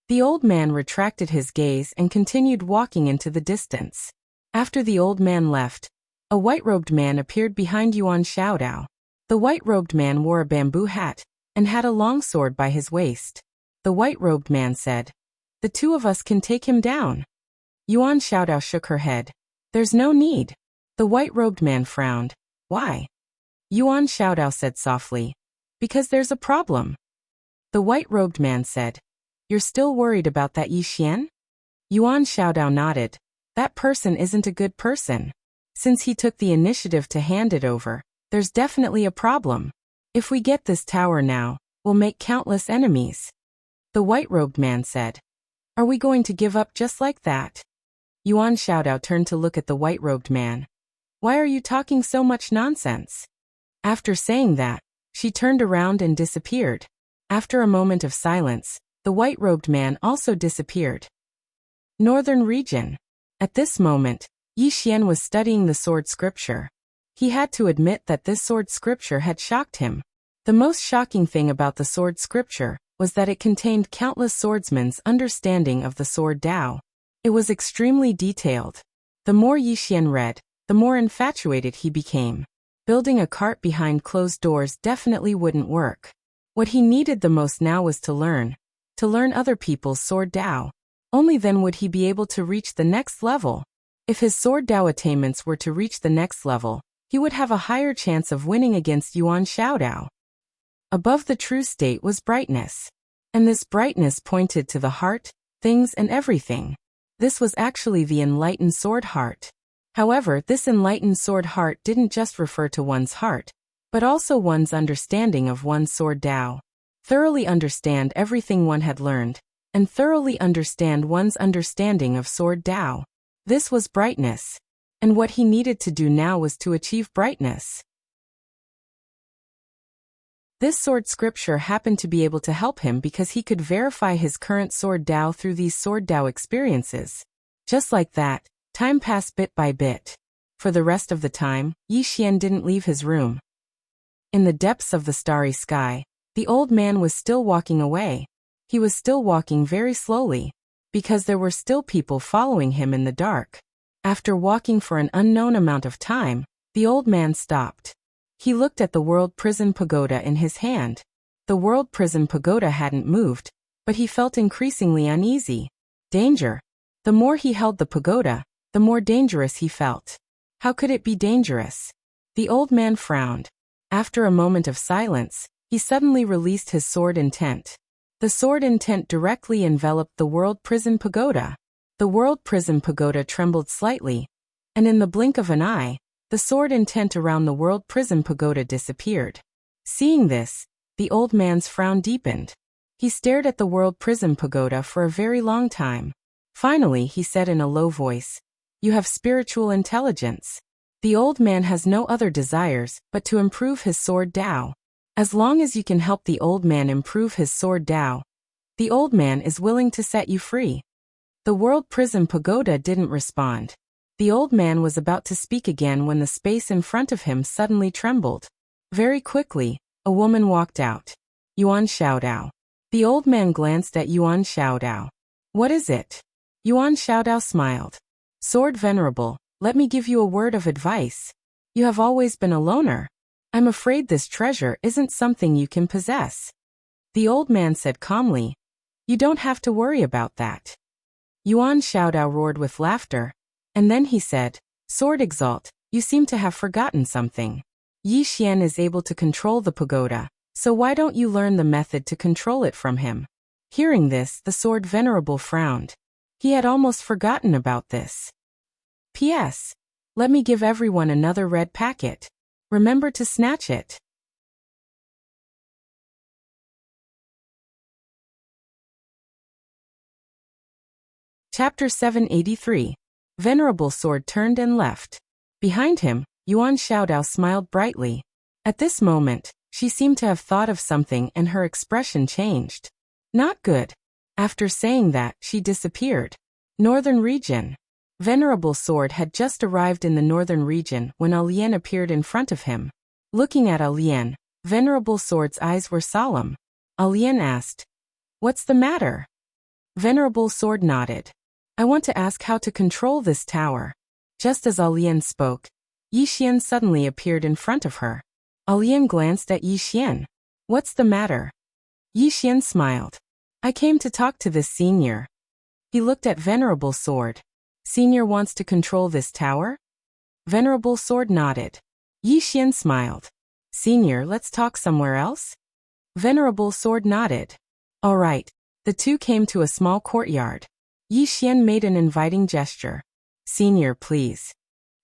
The old man retracted his gaze and continued walking into the distance. After the old man left, a white-robed man appeared behind Yuan Xiaodao. The white-robed man wore a bamboo hat and had a long sword by his waist. The white-robed man said, The two of us can take him down. Yuan Xiaodao shook her head. There's no need. The white-robed man frowned. Why? Yuan Xiaodao said softly. Because there's a problem. The white-robed man said, You're still worried about that Yi Xian? Yuan Xiaodao nodded. That person isn't a good person. Since he took the initiative to hand it over, there's definitely a problem. If we get this tower now, we'll make countless enemies. The white-robed man said. Are we going to give up just like that? Yuan Xiaodao turned to look at the white-robed man. Why are you talking so much nonsense? After saying that, she turned around and disappeared. After a moment of silence, the white-robed man also disappeared. Northern region. At this moment, Yi Xian was studying the sword scripture. He had to admit that this sword scripture had shocked him. The most shocking thing about the sword scripture was that it contained countless swordsmen's understanding of the sword Dao. It was extremely detailed. The more Yi Xian read, the more infatuated he became. Building a cart behind closed doors definitely wouldn't work. What he needed the most now was to learn other people's sword Dao. Only then would he be able to reach the next level. If his sword Dao attainments were to reach the next level, he would have a higher chance of winning against Yuan Xiaodao. Above the true state was brightness. And this brightness pointed to the heart, things and everything. This was actually the enlightened sword heart. However, this enlightened sword heart didn't just refer to one's heart, but also one's understanding of one's sword Dao. Thoroughly understand everything one had learned, and thoroughly understand one's understanding of sword Dao. This was brightness. And what he needed to do now was to achieve brightness. This sword scripture happened to be able to help him because he could verify his current sword Dao through these sword Dao experiences. Just like that, time passed bit by bit. For the rest of the time, Yi Xian didn't leave his room. In the depths of the starry sky, the old man was still walking away. He was still walking very slowly, because there were still people following him in the dark. After walking for an unknown amount of time, the old man stopped. He looked at the World Prison Pagoda in his hand. The World Prison Pagoda hadn't moved, but he felt increasingly uneasy. Danger. The more he held the pagoda, the more dangerous he felt. How could it be dangerous? The old man frowned. After a moment of silence, he suddenly released his sword intent. The sword intent directly enveloped the World Prison Pagoda. The World Prison Pagoda trembled slightly, and in the blink of an eye, the sword intent around the World Prison Pagoda disappeared. Seeing this, the old man's frown deepened. He stared at the World Prison Pagoda for a very long time. Finally, he said in a low voice, "You have spiritual intelligence." The old man has no other desires but to improve his sword Dao. As long as you can help the old man improve his sword Dao, the old man is willing to set you free. The World Prison Pagoda didn't respond. The old man was about to speak again when the space in front of him suddenly trembled. Very quickly, a woman walked out. Yuan Xiaodao. The old man glanced at Yuan Xiaodao. "What is it?" Yuan Xiaodao smiled. "Sword Venerable, let me give you a word of advice. You have always been a loner. I'm afraid this treasure isn't something you can possess." The old man said calmly, "You don't have to worry about that." Yuan Xiaodao roared with laughter, and then he said, "Sword Exalt, you seem to have forgotten something. Yi Xian is able to control the pagoda, so why don't you learn the method to control it from him?" Hearing this, the Sword Venerable frowned. He had almost forgotten about this. P.S. Let me give everyone another red packet. Remember to snatch it. Chapter 783. Venerable Sword turned and left. Behind him, Yuan Xiaodao smiled brightly. At this moment, she seemed to have thought of something and her expression changed. Not good. After saying that, she disappeared. Northern region. Venerable Sword had just arrived in the northern region when Alian appeared in front of him. Looking at Alian, Venerable Sword's eyes were solemn. Alian asked, "What's the matter?" Venerable Sword nodded. "I want to ask how to control this tower." Just as Alian spoke, Yi Xian suddenly appeared in front of her. Alian glanced at Yi Xian. "What's the matter?" Yi Xian smiled. "I came to talk to this senior." He looked at Venerable Sword. "Senior wants to control this tower?" Venerable Sword nodded. Yi Xian smiled. "Senior, let's talk somewhere else?" Venerable Sword nodded. "All right." The two came to a small courtyard. Yi Xian made an inviting gesture. "Senior, please."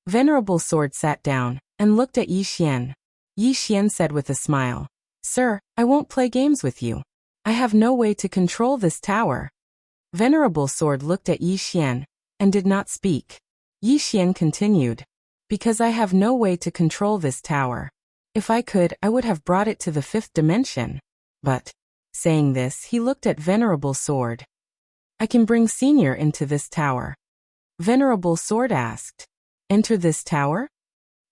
Venerable Sword sat down and looked at Yi Xian. Yi Xian said with a smile, "Sir, I won't play games with you. I have no way to control this tower." Venerable Sword looked at Yi Xian and did not speak. Yi Xian continued, "Because I have no way to control this tower. If I could, I would have brought it to the 5th dimension. But," saying this, he looked at Venerable Sword. "I can bring Senior into this tower." Venerable Sword asked, "Enter this tower?"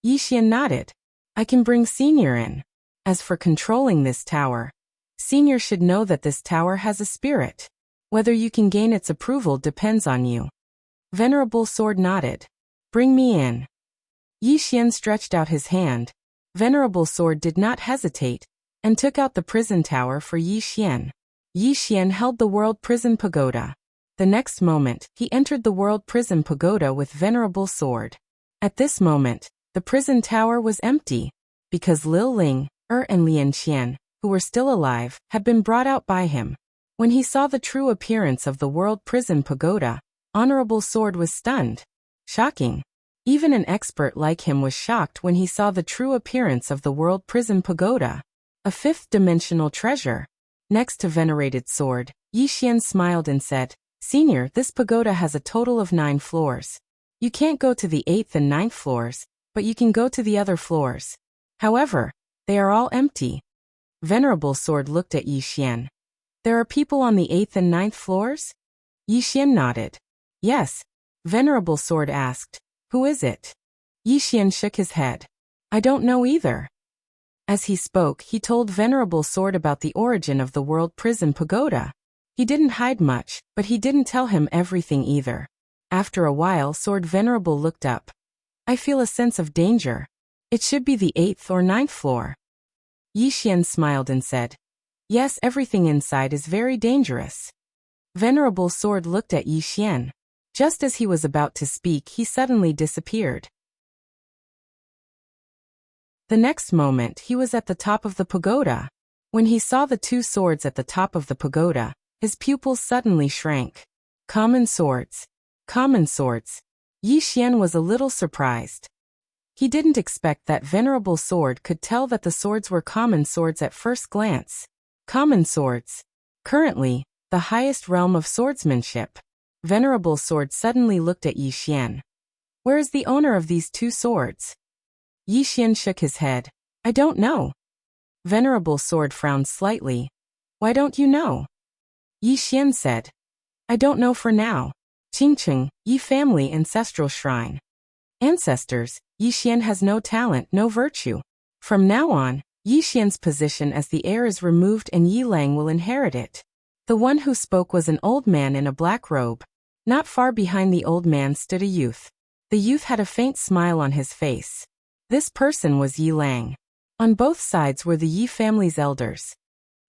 Yi Xian nodded. "I can bring Senior in. As for controlling this tower, Senior should know that this tower has a spirit. Whether you can gain its approval depends on you." Venerable Sword nodded. "Bring me in." Yi Xian stretched out his hand. Venerable Sword did not hesitate, and took out the prison tower for Yi Xian. Yi Xian held the World Prison Pagoda. The next moment, he entered the World Prison Pagoda with Venerable Sword. At this moment, the prison tower was empty, because Lil Ling, and Lian Qian, who were still alive, had been brought out by him. When he saw the true appearance of the World Prison Pagoda, Honorable Sword was stunned. Shocking. Even an expert like him was shocked when he saw the true appearance of the World Prison Pagoda. A 5th-dimensional treasure. Next to Venerated Sword, Yi Xian smiled and said, "Senior, this pagoda has a total of 9 floors. You can't go to the 8th and 9th floors, but you can go to the other floors. However, they are all empty." Venerable Sword looked at Yi Xian. There are people on the 8th and 9th floors? Yi Xian nodded. Yes. Venerable Sword asked, who is it? Yi Xian shook his head. I don't know either. As he spoke, he told Venerable Sword about the origin of the World Prison Pagoda. He didn't hide much, but he didn't tell him everything either. After a while, Sword Venerable looked up. I feel a sense of danger. It should be the 8th or 9th floor. Yi Xian smiled and said, yes, everything inside is very dangerous. Venerable Sword looked at Yi Xian. Just as he was about to speak, he suddenly disappeared. The next moment, he was at the top of the pagoda. When he saw the two swords at the top of the pagoda, his pupils suddenly shrank. Common swords. Common swords. Yi Xian was a little surprised. He didn't expect that Venerable Sword could tell that the swords were common swords at first glance. Common swords. Currently, the highest realm of swordsmanship. Venerable Sword suddenly looked at Yi Xian. Where is the owner of these two swords? Yi Xian shook his head. I don't know. Venerable Sword frowned slightly. Why don't you know? Yi Xian said. I don't know for now. Qingcheng, Yi family ancestral shrine. Ancestors, Yi Xian has no talent, no virtue. From now on, Yi Xian's position as the heir is removed and Yi Lang will inherit it. The one who spoke was an old man in a black robe. Not far behind the old man stood a youth. The youth had a faint smile on his face. This person was Yi Lang. On both sides were the Yi family's elders.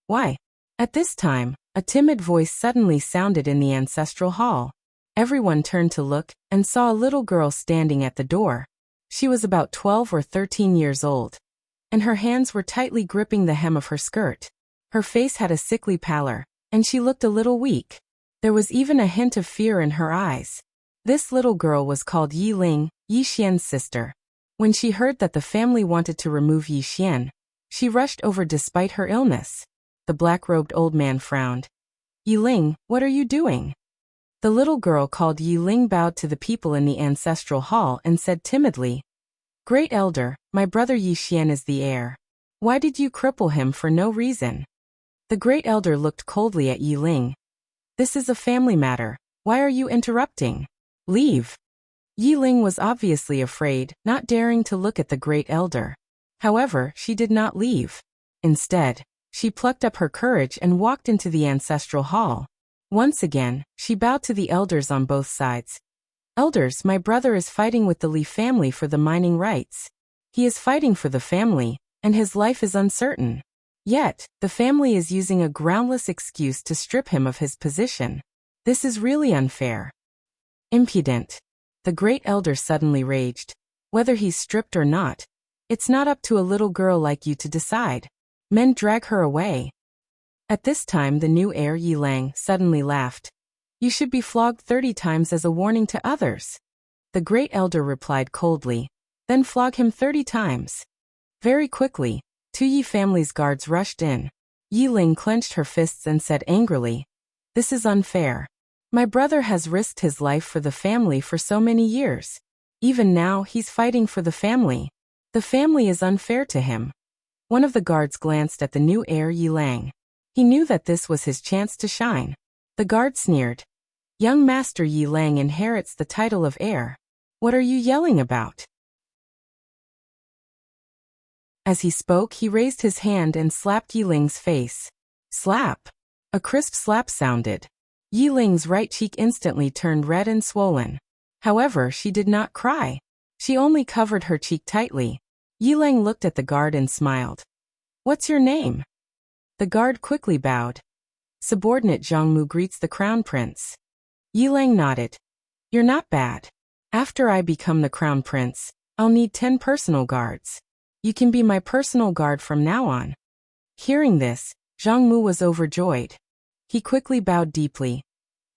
Why? At this time, a timid voice suddenly sounded in the ancestral hall. Everyone turned to look and saw a little girl standing at the door. She was about 12 or 13 years old, and her hands were tightly gripping the hem of her skirt. Her face had a sickly pallor, and she looked a little weak. There was even a hint of fear in her eyes. This little girl was called Yi Ling, Yi Xian's sister. When she heard that the family wanted to remove Yi Xian, she rushed over despite her illness. The black-robed old man frowned. Yi Ling, what are you doing? The little girl called Yi Ling bowed to the people in the ancestral hall and said timidly, Great Elder, my brother Yi Xian is the heir. Why did you cripple him for no reason? The Great Elder looked coldly at Yi Ling. This is a family matter. Why are you interrupting? Leave. Yi Ling was obviously afraid, not daring to look at the Great Elder. However, she did not leave. Instead, she plucked up her courage and walked into the ancestral hall. Once again, she bowed to the elders on both sides. Elders, my brother is fighting with the Li family for the mining rights. He is fighting for the family, and his life is uncertain. Yet, the family is using a groundless excuse to strip him of his position. This is really unfair. Impudent. The Great Elder suddenly raged. Whether he's stripped or not, it's not up to a little girl like you to decide. Men drag her away. At this time the new heir Yi Lang suddenly laughed. You should be flogged 30 times as a warning to others. The Great Elder replied coldly. Then flog him 30 times. Very quickly, two Yi family's guards rushed in. Yi Ling clenched her fists and said angrily, This is unfair. My brother has risked his life for the family for so many years. Even now he's fighting for the family. The family is unfair to him. One of the guards glanced at the new heir Yi Lang. He knew that this was his chance to shine. The guard sneered. Young Master Yi Lang inherits the title of heir. What are you yelling about? As he spoke, he raised his hand and slapped Yi Ling's face. Slap. A crisp slap sounded. Yi Ling's right cheek instantly turned red and swollen. However, she did not cry. She only covered her cheek tightly. Yi Lang looked at the guard and smiled. What's your name? The guard quickly bowed. Subordinate Zhang Mu greets the Crown Prince. Yi Lang nodded. You're not bad. After I become the Crown Prince, I'll need 10 personal guards. You can be my personal guard from now on. Hearing this, Zhang Mu was overjoyed. He quickly bowed deeply.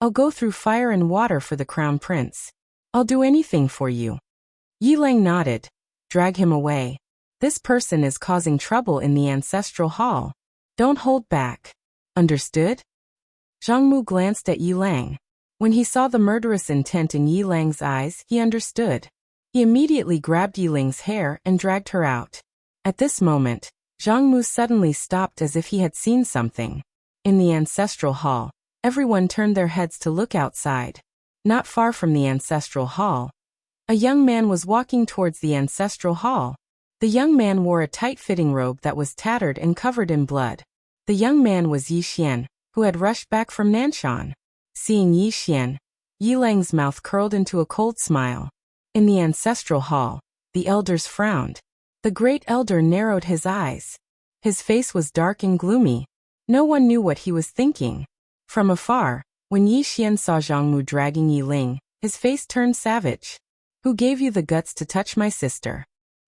I'll go through fire and water for the Crown Prince. I'll do anything for you. Yi Lang nodded. Drag him away. This person is causing trouble in the ancestral hall. Don't hold back. Understood? Zhang Mu glanced at Yi Lang. When he saw the murderous intent in Yi Lang's eyes, he understood. He immediately grabbed Yi Ling's hair and dragged her out. At this moment, Zhang Mu suddenly stopped as if he had seen something. In the ancestral hall, everyone turned their heads to look outside. Not far from the ancestral hall, a young man was walking towards the ancestral hall. The young man wore a tight-fitting robe that was tattered and covered in blood. The young man was Yi Xian, who had rushed back from Nanshan. Seeing Yi Xian, Yi Lang's mouth curled into a cold smile. In the ancestral hall, the elders frowned. The great elder narrowed his eyes. His face was dark and gloomy. No one knew what he was thinking. From afar, when Yi Xian saw Zhang Mu dragging Yi Ling, his face turned savage. Who gave you the guts to touch my sister?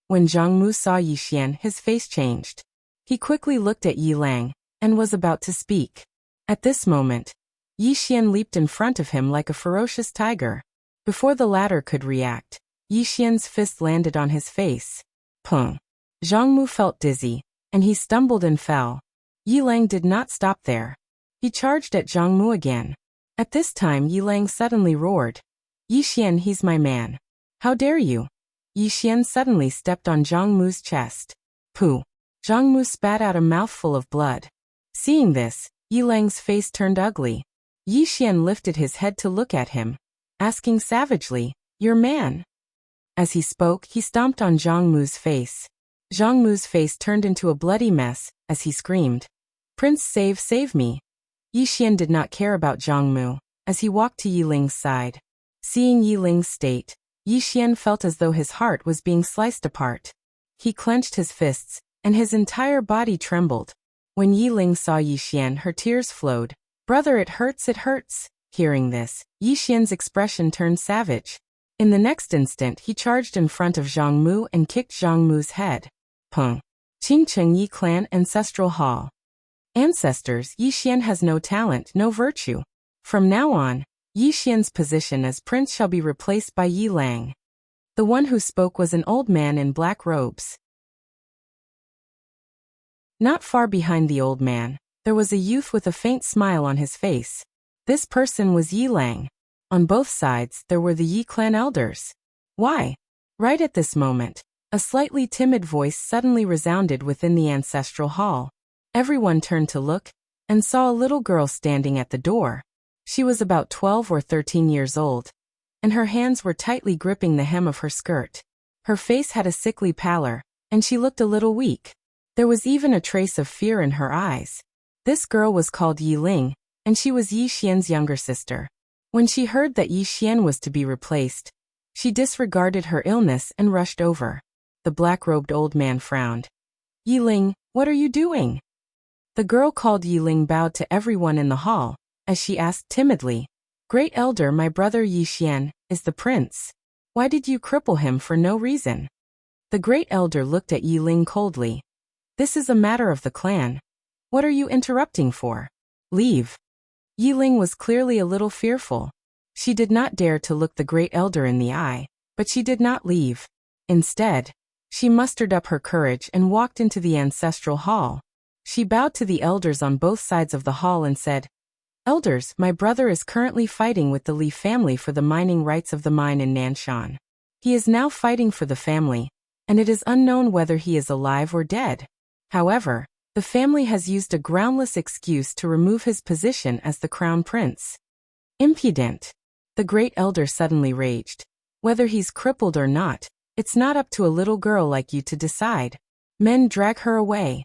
When Zhang Mu saw Yi Xian, his face changed. He quickly looked at Yi Lang, and was about to speak. At this moment, Yi Xian leaped in front of him like a ferocious tiger. Before the latter could react, Yi Xian's fist landed on his face. Pung! Zhang Mu felt dizzy, and he stumbled and fell. Yi Lang did not stop there. He charged at Zhang Mu again. At this time Yi Lang suddenly roared. Yi Xian, he's my man. How dare you? Yi Xian suddenly stepped on Zhang Mu's chest. Pooh! Zhang Mu spat out a mouthful of blood. Seeing this, Yi Lang's face turned ugly. Yi Xian lifted his head to look at him, asking savagely, your man? As he spoke, he stomped on Zhang Mu's face. Zhang Mu's face turned into a bloody mess, as he screamed. Prince, save me. Yi Xian did not care about Zhang Mu, as he walked to Yi Ling's side. Seeing Yi Ling's state, Yi Xian felt as though his heart was being sliced apart. He clenched his fists, and his entire body trembled. When Yi Ling saw Yi Xian, her tears flowed. Brother, it hurts, it hurts. Hearing this, Yi Xian's expression turned savage. In the next instant, he charged in front of Zhang Mu and kicked Zhang Mu's head. Pung! Qingcheng Yi Clan Ancestral Hall. Ancestors, Yi Xian has no talent, no virtue. From now on, Yi Xian's position as prince shall be replaced by Yi Lang. The one who spoke was an old man in black robes. Not far behind the old man, there was a youth with a faint smile on his face. This person was Yi Lang. On both sides, there were the Yi clan elders. Why? Right at this moment, a slightly timid voice suddenly resounded within the ancestral hall. Everyone turned to look, and saw a little girl standing at the door. She was about 12 or 13 years old, and her hands were tightly gripping the hem of her skirt. Her face had a sickly pallor, and she looked a little weak. There was even a trace of fear in her eyes. This girl was called Yi Ling, and she was Yi Xian's younger sister. When she heard that Yi Xian was to be replaced, she disregarded her illness and rushed over. The black-robed old man frowned. Yi Ling, what are you doing? The girl called Yi Ling bowed to everyone in the hall, as she asked timidly, Great Elder, my brother Yi Xian is the prince. Why did you cripple him for no reason? The Great Elder looked at Yi Ling coldly. This is a matter of the clan. What are you interrupting for? Leave. Yi Ling was clearly a little fearful. She did not dare to look the Great Elder in the eye, but she did not leave. Instead, she mustered up her courage and walked into the ancestral hall. She bowed to the elders on both sides of the hall and said, Elders, my brother is currently fighting with the Li family for the mining rights of the mine in Nanshan. He is now fighting for the family, and it is unknown whether he is alive or dead. However, the family has used a groundless excuse to remove his position as the crown prince. Impudent! The Great Elder suddenly raged. Whether he's crippled or not, it's not up to a little girl like you to decide. Men, drag her away.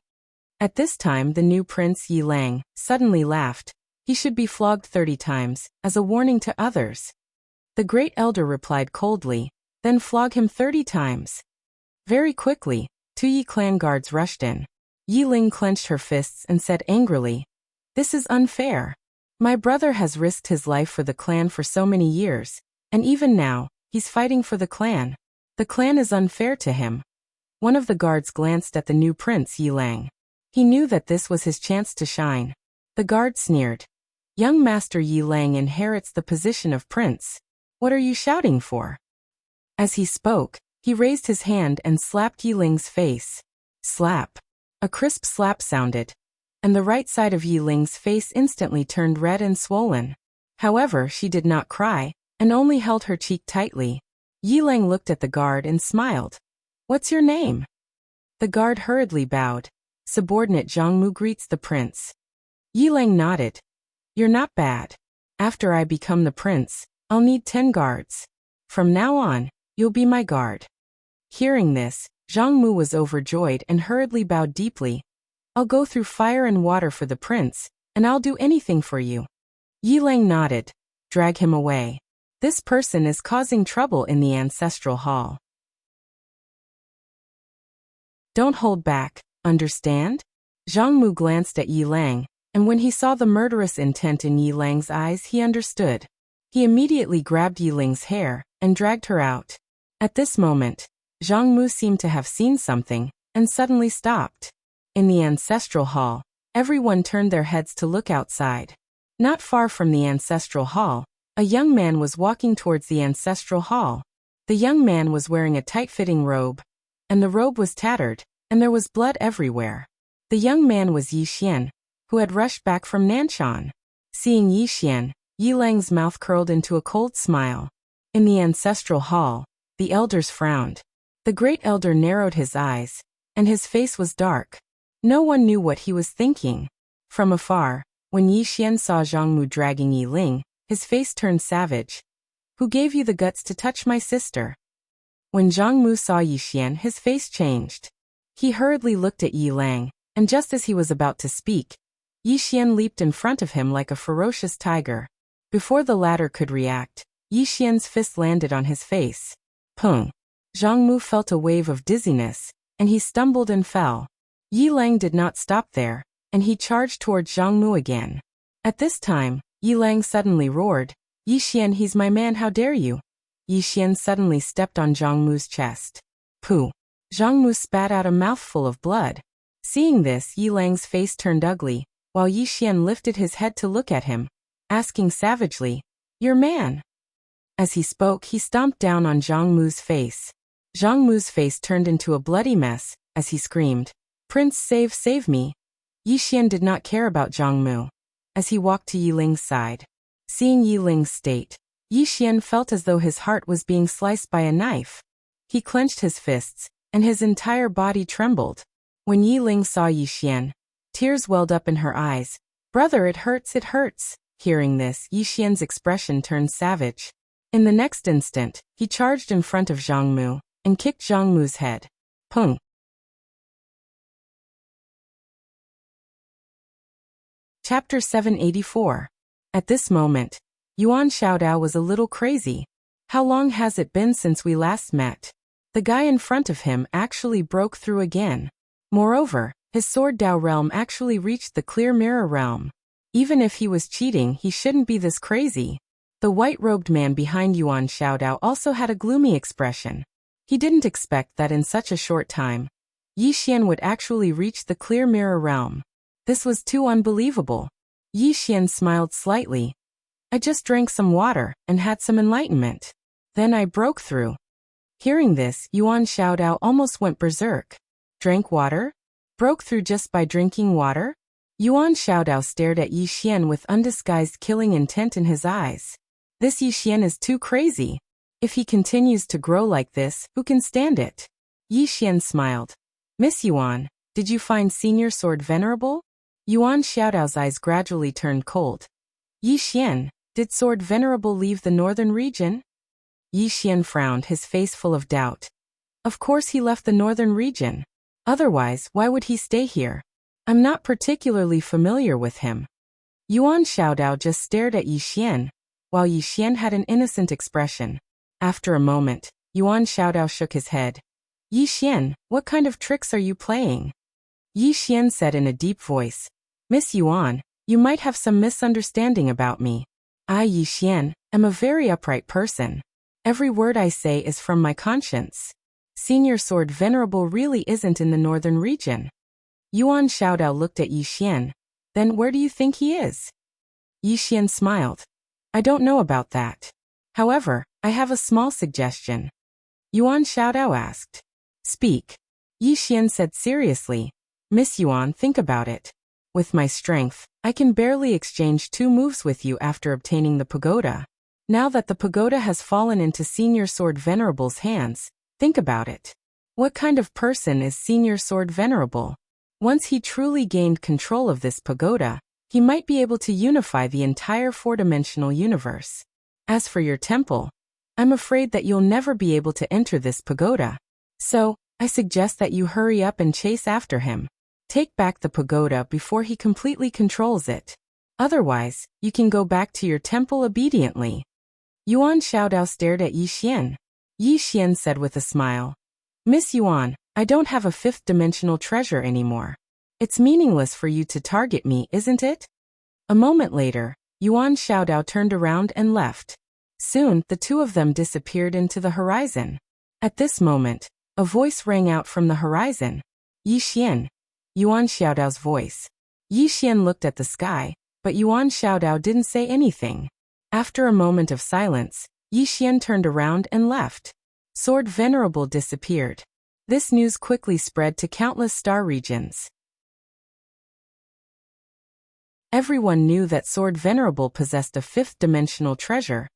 At this time the new prince Yi Lang suddenly laughed. He should be flogged 30 times, as a warning to others. The Great Elder replied coldly, then flog him 30 times. Very quickly, 2 Yi clan guards rushed in. Yi Ling clenched her fists and said angrily, This is unfair. My brother has risked his life for the clan for so many years, and even now, he's fighting for the clan. The clan is unfair to him. One of the guards glanced at the new prince Yi Lang. He knew that this was his chance to shine. The guard sneered. Young Master Yi Lang inherits the position of prince. What are you shouting for? As he spoke, he raised his hand and slapped Yi Ling's face. Slap. A crisp slap sounded, and the right side of Yi Ling's face instantly turned red and swollen. However, she did not cry, and only held her cheek tightly. Yi Lang looked at the guard and smiled. What's your name? The guard hurriedly bowed. Subordinate Zhang Mu greets the prince. Yilang nodded. You're not bad. After I become the prince, I'll need 10 guards. From now on, you'll be my guard. Hearing this, Zhang Mu was overjoyed and hurriedly bowed deeply. I'll go through fire and water for the prince, and I'll do anything for you. Yilang nodded. Drag him away. This person is causing trouble in the ancestral hall. Don't hold back, understand? Zhang Mu glanced at Yilang, and when he saw the murderous intent in Yilang's eyes, he understood. He immediately grabbed Yilang's hair and dragged her out. At this moment, Zhang Mu seemed to have seen something and suddenly stopped. In the ancestral hall, everyone turned their heads to look outside. Not far from the ancestral hall, a young man was walking towards the ancestral hall. The young man was wearing a tight-fitting robe, and the robe was tattered, and there was blood everywhere. The young man was Yi Xian, who had rushed back from Nanshan. Seeing Yi Xian, Yilang's mouth curled into a cold smile. In the ancestral hall, the elders frowned. The great elder narrowed his eyes, and his face was dark. No one knew what he was thinking. From afar, when Yi Xian saw Zhang Mu dragging Yiling, his face turned savage. Who gave you the guts to touch my sister? When Zhang Mu saw Yi Xian, his face changed. He hurriedly looked at Yilang, and just as he was about to speak, Yi Xian leaped in front of him like a ferocious tiger. Before the latter could react, Yi Xian's fist landed on his face. Pung! Zhang Mu felt a wave of dizziness, and he stumbled and fell. Yilang did not stop there, and he charged towards Zhang Mu again. At this time, Yilang suddenly roared, Yi Xian, he's my man, how dare you? Yi Xian suddenly stepped on Zhang Mu's chest. Pooh! Zhang Mu spat out a mouthful of blood. Seeing this, Yilang's face turned ugly, while Yi Xian lifted his head to look at him, asking savagely, your man? As he spoke, he stomped down on Zhang Mu's face. Zhang Mu's face turned into a bloody mess, as he screamed, Prince, save me. Yi Xian did not care about Zhang Mu. As he walked to Yiling's side, seeing Yiling's state, Yi Xian felt as though his heart was being sliced by a knife. He clenched his fists, and his entire body trembled. When Yiling saw Yi Xian, tears welled up in her eyes. Brother, it hurts, it hurts. Hearing this, Yi Xian's expression turned savage. In the next instant, he charged in front of Zhang Mu, and kicked Zhang Mu's head. Pung! Chapter 784. At this moment, Yuan Xiaodao was a little crazy. How long has it been since we last met? The guy in front of him actually broke through again. Moreover, his Sword Dao realm actually reached the Clear Mirror realm. Even if he was cheating, he shouldn't be this crazy. The white-robed man behind Yuan Xiaodao also had a gloomy expression. He didn't expect that in such a short time, Yi Xian would actually reach the Clear Mirror realm. This was too unbelievable. Yi Xian smiled slightly. I just drank some water and had some enlightenment. Then I broke through. Hearing this, Yuan Xiaodao almost went berserk. Drank water? Broke through just by drinking water? Yuan Xiaodao stared at Yi Xian with undisguised killing intent in his eyes. This Yi Xian is too crazy. If he continues to grow like this, who can stand it? Yi Xian smiled. Miss Yuan, did you find Senior Sword venerable? Yuan Xiaodao's eyes gradually turned cold. Yi Xian, did Sword Venerable leave the northern region? Yi Xian frowned, his face full of doubt. Of course he left the northern region. Otherwise, why would he stay here? I'm not particularly familiar with him. Yuan Xiaodao just stared at Yi Xian, while Yi Xian had an innocent expression. After a moment, Yuan Xiaodao shook his head. Yi Xian, what kind of tricks are you playing? Yi Xian said in a deep voice. Miss Yuan, you might have some misunderstanding about me. I, Yi Xian, am a very upright person. Every word I say is from my conscience. Senior Sword Venerable really isn't in the northern region. Yuan Xiaodao looked at Yi Xian. Then where do you think he is? Yi Xian smiled. I don't know about that. However, I have a small suggestion. Yuan Xiaodao asked. Speak. Yi Xian said seriously. Miss Yuan, think about it. With my strength, I can barely exchange 2 moves with you after obtaining the pagoda. Now that the pagoda has fallen into Senior Sword Venerable's hands, think about it. What kind of person is Senior Sword Venerable? Once he truly gained control of this pagoda, he might be able to unify the entire four-dimensional universe. As for your temple, I'm afraid that you'll never be able to enter this pagoda. So, I suggest that you hurry up and chase after him. Take back the pagoda before he completely controls it. Otherwise, you can go back to your temple obediently. Yuan Xiaodao stared at Yi Xian. Yi Xian said with a smile, Miss Yuan, I don't have a fifth-dimensional treasure anymore. It's meaningless for you to target me, isn't it? A moment later, Yuan Xiaodao turned around and left. Soon, the two of them disappeared into the horizon. At this moment, a voice rang out from the horizon. Yi Xian. Yuan Xiaodao's voice. Yi Xian looked at the sky, but Yuan Xiaodao didn't say anything. After a moment of silence, Yi Xian turned around and left. Sword Venerable disappeared. This news quickly spread to countless star regions. Everyone knew that Sword Venerable possessed a fifth-dimensional treasure,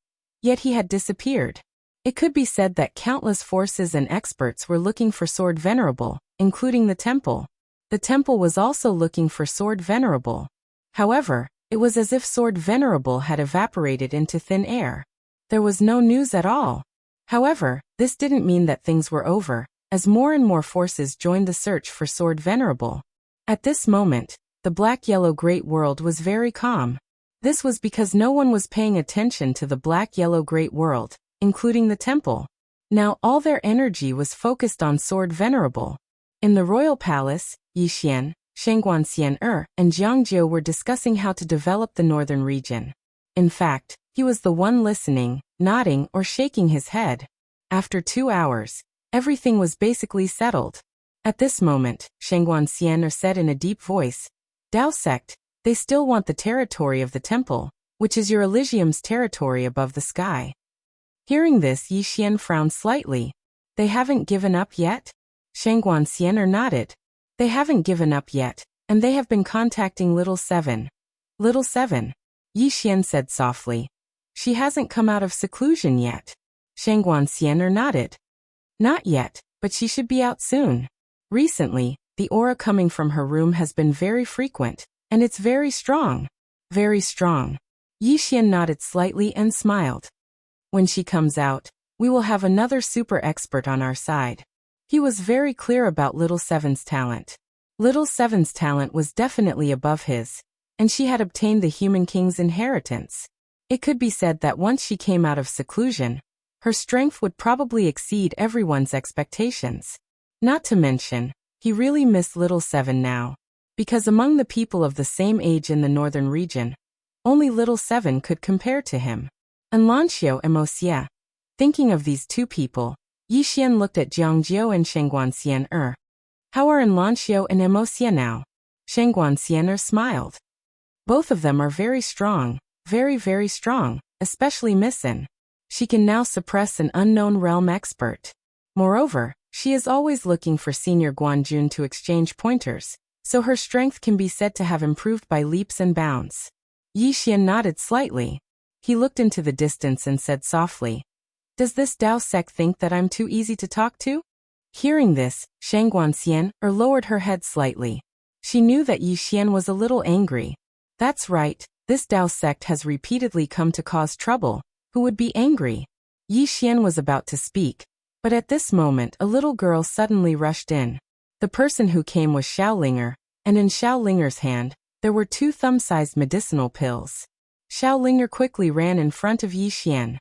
yet he had disappeared. It could be said that countless forces and experts were looking for Sword Venerable, including the temple. The temple was also looking for Sword Venerable. However, it was as if Sword Venerable had evaporated into thin air. There was no news at all. However, this didn't mean that things were over, as more and more forces joined the search for Sword Venerable. At this moment, the black-yellow great world was very calm. This was because no one was paying attention to the black-yellow great world, including the temple. Now all their energy was focused on Sword Venerable. In the royal palace, Yi Xian, Shengguan and Jiangjiu were discussing how to develop the northern region. In fact, he was the one listening, nodding or shaking his head. After 2 hours, everything was basically settled. At this moment, Shengguan said in a deep voice, Dao sect, they still want the territory of the temple, which is your Elysium's territory above the sky. Hearing this, Yi Xian frowned slightly. They haven't given up yet? Shengguan nodded. They haven't given up yet, and they have been contacting Little Seven. Little Seven? Yi Xian said softly. She hasn't come out of seclusion yet. Shengguan nodded. Not yet, but she should be out soon. Recently, the aura coming from her room has been very frequent, and it's very strong. Very strong. Yi Xian nodded slightly and smiled. When she comes out, we will have another super expert on our side. He was very clear about Little Seven's talent. Little Seven's talent was definitely above his, and she had obtained the Human King's inheritance. It could be said that once she came out of seclusion, her strength would probably exceed everyone's expectations. Not to mention, he really missed Little Seven now, because among the people of the same age in the northern region, only Little Seven could compare to him. And Lanxiu and Wuxia. Thinking of these two people, Yi Xian looked at Jiangjiu and Shengguan. How are Lanxiu and Wuxia now? Shengguan smiled. Both of them are very strong, very, very strong, especially Missin. She can now suppress an unknown realm expert. Moreover, she is always looking for Senior Guanjun to exchange pointers, so her strength can be said to have improved by leaps and bounds. Yi Xian nodded slightly. He looked into the distance and said softly, Does this Dao sect think that I'm too easy to talk to? Hearing this, Shengguan lowered her head slightly. She knew that Yi Xian was a little angry. That's right, this Dao sect has repeatedly come to cause trouble. Who would be angry? Yi Xian was about to speak, but at this moment a little girl suddenly rushed in. The person who came was Xiaolinger, and in Xiaolinger's hand, there were 2 thumb-sized medicinal pills. Xiaolinger quickly ran in front of Yi Xian.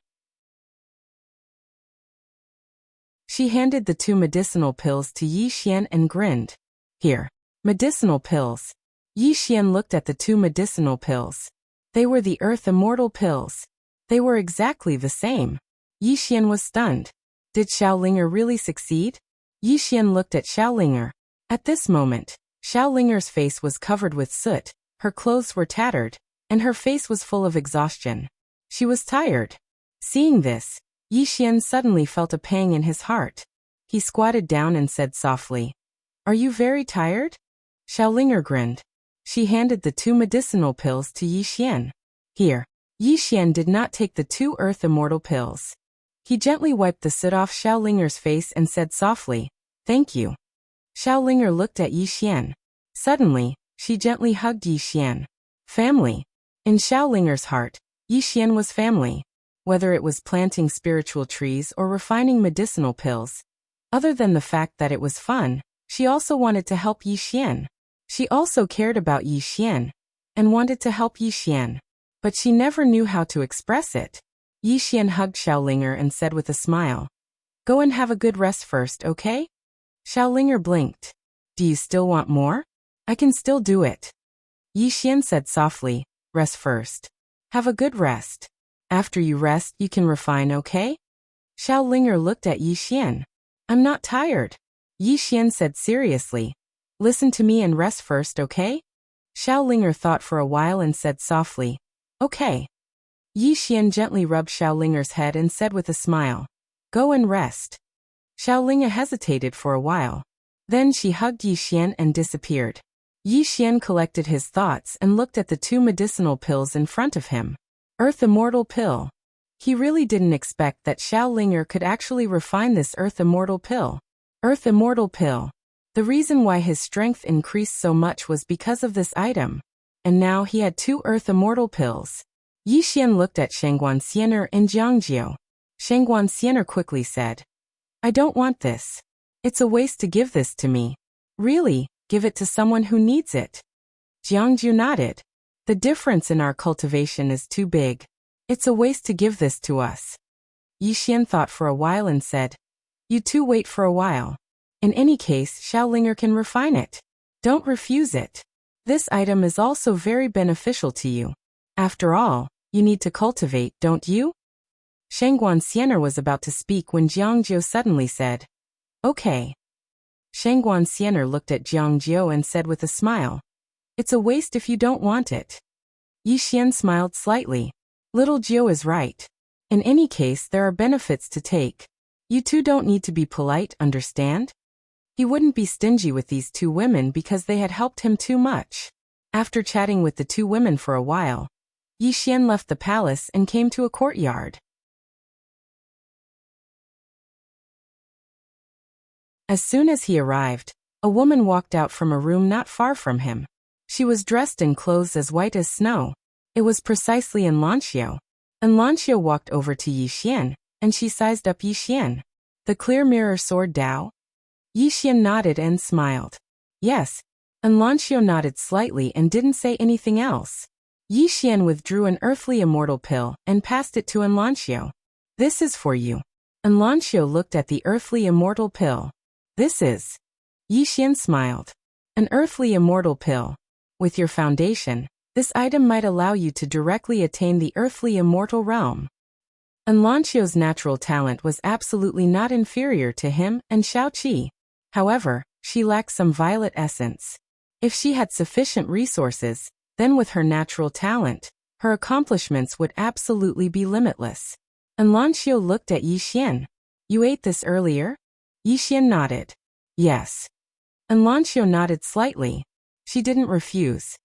She handed the 2 medicinal pills to Yi Xian and grinned. Here. Medicinal pills. Yi Xian looked at the 2 medicinal pills. They were the Earth Immortal pills. They were exactly the same. Yi Xian was stunned. Did Xiaolinger really succeed? Yi Xian looked at Xiaolinger. At this moment, Xiaolinger's face was covered with soot, her clothes were tattered, and her face was full of exhaustion. She was tired. Seeing this, Yi Xian suddenly felt a pang in his heart. He squatted down and said softly, Are you very tired? Xiaolinger grinned. She handed the 2 medicinal pills to Yi Xian. Here. Yi Xian did not take the 2 Earth Immortal pills. He gently wiped the soot off Xiaolinger's face and said softly, Thank you. Xiaolinger looked at Yi Xian. Suddenly, she gently hugged Yi Xian. Family. In Xiaolinger's heart, Yi Xian was family. Whether it was planting spiritual trees or refining medicinal pills. Other than the fact that it was fun, she also wanted to help Yi Xian. She also cared about Yi Xian and wanted to help Yi Xian. But she never knew how to express it. Yi Xian hugged Xiaolinger and said with a smile, "Go and have a good rest first, okay?" Xiaolinger blinked. "Do you still want more? I can still do it." Yi Xian said softly, "Rest first. Have a good rest. After you rest, you can refine, okay?" Xiaolinger looked at Yi Xian. "I'm not tired." Yi Xian said seriously, "Listen to me and rest first, okay?" Xiaolinger thought for a while and said softly, "Okay." Yi Xian gently rubbed Xiaolinger's head and said with a smile, "Go and rest." Xiaolinga hesitated for a while. Then she hugged Yi Xian and disappeared. Yi Xian collected his thoughts and looked at the two medicinal pills in front of him. Earth Immortal Pill. He really didn't expect that Xiaolinger could actually refine this Earth Immortal Pill. Earth Immortal Pill. The reason why his strength increased so much was because of this item. And now he had two Earth Immortal Pills. Yi Xian looked at Shengguan Xiener and Jiangjiu. Shengguan Xiener quickly said, "I don't want this. It's a waste to give this to me." "Really, give it to someone who needs it." Jiangjiu nodded. "The difference in our cultivation is too big. It's a waste to give this to us." Yi Xian thought for a while and said, "You two wait for a while. In any case, Xiaolinger can refine it. Don't refuse it. This item is also very beneficial to you. After all, you need to cultivate, don't you?" Shengguan Xiener was about to speak when Jiangjiu suddenly said, "Okay." Shengguan Xiener looked at Jiangjiu and said with a smile, "It's a waste if you don't want it." Yi Xian smiled slightly. Little Jiu is right. In any case, there are benefits to take. You two don't need to be polite, understand? He wouldn't be stingy with these two women because they had helped him too much. After chatting with the two women for a while, Yi Xian left the palace and came to a courtyard. As soon as he arrived, a woman walked out from a room not far from him. She was dressed in clothes as white as snow. It was precisely Enlancio. Enlancio walked over to Yi Xian, and she sized up Yi Xian. "The clear mirror sword Dao?" Yi Xian nodded and smiled. "Yes." Enlancio nodded slightly and didn't say anything else. Yi Xian withdrew an earthly immortal pill and passed it to Enlancio. "This is for you." Enlancio looked at the earthly immortal pill. "This is." Yi Xian smiled. "An earthly immortal pill. With your foundation, this item might allow you to directly attain the earthly immortal realm." Enlancio's natural talent was absolutely not inferior to him and Xiaoqi. However, she lacked some violet essence. If she had sufficient resources, then with her natural talent, her accomplishments would absolutely be limitless. Enlancio looked at Yi Xian. "You ate this earlier?" Yi Xian nodded. "Yes." Enlancio nodded slightly. She didn't refuse.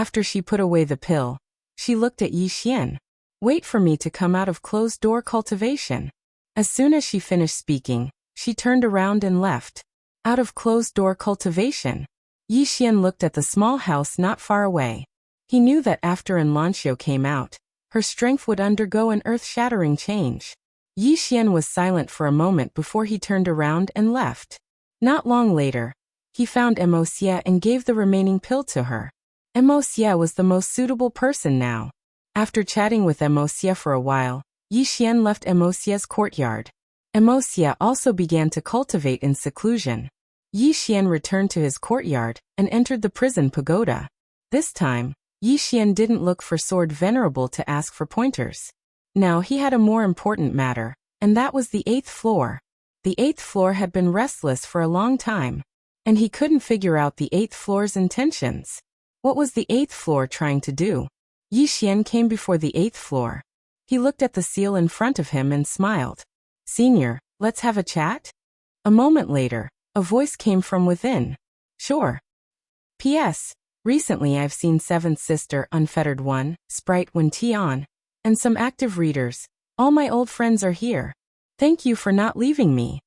After she put away the pill, she looked at Yi Xian. "Wait for me to come out of closed-door cultivation." As soon as she finished speaking, she turned around and left. Out of closed-door cultivation. Yi Xian looked at the small house not far away. He knew that after Enlancio came out, her strength would undergo an earth-shattering change. Yi Xian was silent for a moment before he turned around and left. Not long later, he found Wuxia and gave the remaining pill to her. Wuxia was the most suitable person now. After chatting with Wuxia for a while, Yi Xian left Wuxia's courtyard. Wuxia also began to cultivate in seclusion. Yi Xian returned to his courtyard and entered the prison pagoda. This time, Yi Xian didn't look for Sword Venerable to ask for pointers. Now he had a more important matter, and that was the 8th floor. The 8th floor had been restless for a long time, and he couldn't figure out the 8th floor's intentions. What was the 8th floor trying to do? Yi Xian came before the 8th floor. He looked at the seal in front of him and smiled. "Senior, let's have a chat?" A moment later, a voice came from within. "Sure. P.S. Recently I've seen 7th Sister Unfettered One, Sprite Wen Tian, and some active readers. All my old friends are here. Thank you for not leaving me."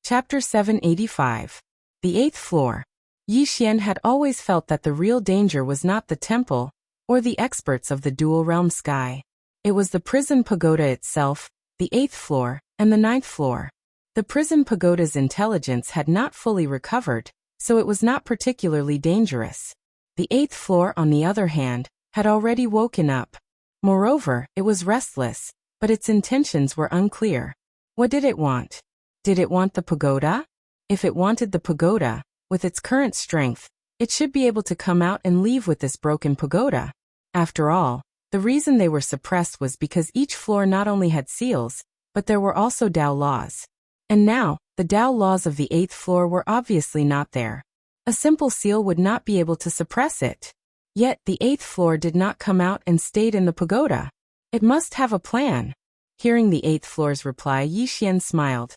Chapter 785. The Eighth Floor. Yi Xian had always felt that the real danger was not the temple, or the experts of the dual realm sky. It was the prison pagoda itself, the 8th floor, and the 9th floor. The prison pagoda's intelligence had not fully recovered, so it was not particularly dangerous. The 8th floor, on the other hand, had already woken up. Moreover, it was restless, but its intentions were unclear. What did it want? Did it want the pagoda? If it wanted the pagoda, with its current strength, it should be able to come out and leave with this broken pagoda. After all, the reason they were suppressed was because each floor not only had seals, but there were also Tao laws. And now, the Tao laws of the 8th floor were obviously not there. A simple seal would not be able to suppress it. Yet, the 8th floor did not come out and stayed in the pagoda. It must have a plan. Hearing the 8th floor's reply, Yi Xian smiled.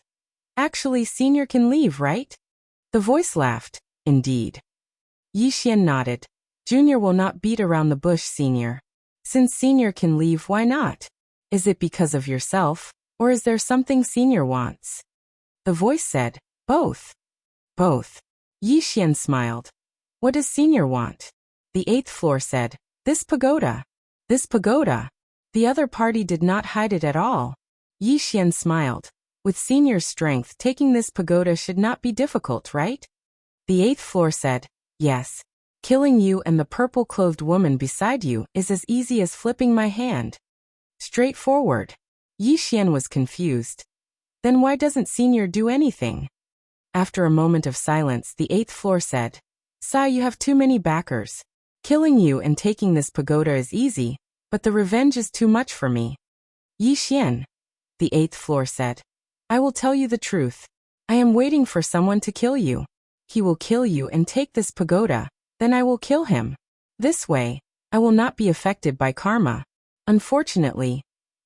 Actually, Senior can leave, right? The voice laughed. Indeed. Yi Xian nodded. Junior will not beat around the bush, Senior. Since Senior can leave, why not? Is it because of yourself, or is there something Senior wants? The voice said, both. Both. Yi Xian smiled. What does Senior want? The 8th floor said, this pagoda. This pagoda. The other party did not hide it at all. Yi Xian smiled. With Senior's strength, taking this pagoda should not be difficult, right? The 8th floor said, yes. Killing you and the purple-clothed woman beside you is as easy as flipping my hand. Straightforward. Yi Xian was confused. Then why doesn't Senior do anything? After a moment of silence, the 8th floor said, Sai, you have too many backers. Killing you and taking this pagoda is easy, but the revenge is too much for me. Yi Xian. The 8th floor said, I will tell you the truth. I am waiting for someone to kill you. He will kill you and take this pagoda, then I will kill him. This way, I will not be affected by karma. Unfortunately,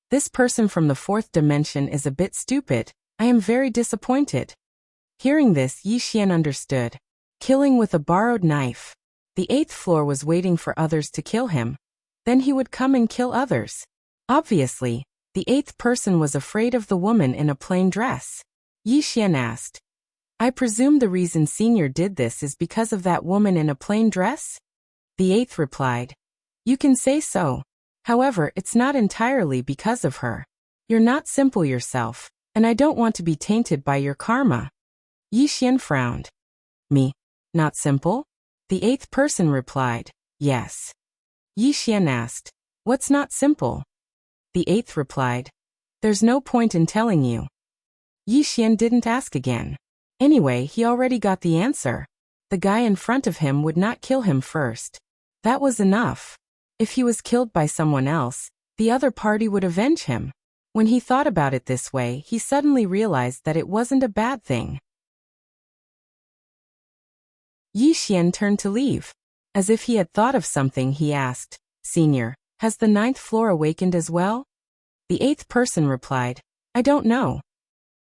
this person from the 4th dimension is a bit stupid. I am very disappointed. Hearing this, Yi Xian understood. Killing with a borrowed knife. The 8th floor was waiting for others to kill him. Then he would come and kill others. Obviously, the 8th person was afraid of the woman in a plain dress. Yi Xian asked, I presume the reason Senior did this is because of that woman in a plain dress? The 8th replied, You can say so. However, it's not entirely because of her. You're not simple yourself, and I don't want to be tainted by your karma. Yi Xian frowned. Me? Not simple? The 8th person replied, Yes. Yi Xian asked, What's not simple? The 8th replied, There's no point in telling you. Yi Xian didn't ask again. Anyway, he already got the answer. The guy in front of him would not kill him first. That was enough. If he was killed by someone else, the other party would avenge him. When he thought about it this way, he suddenly realized that it wasn't a bad thing. Yi Xian turned to leave. As if he had thought of something, he asked, Senior, has the 9th floor awakened as well? The 8th person replied, I don't know.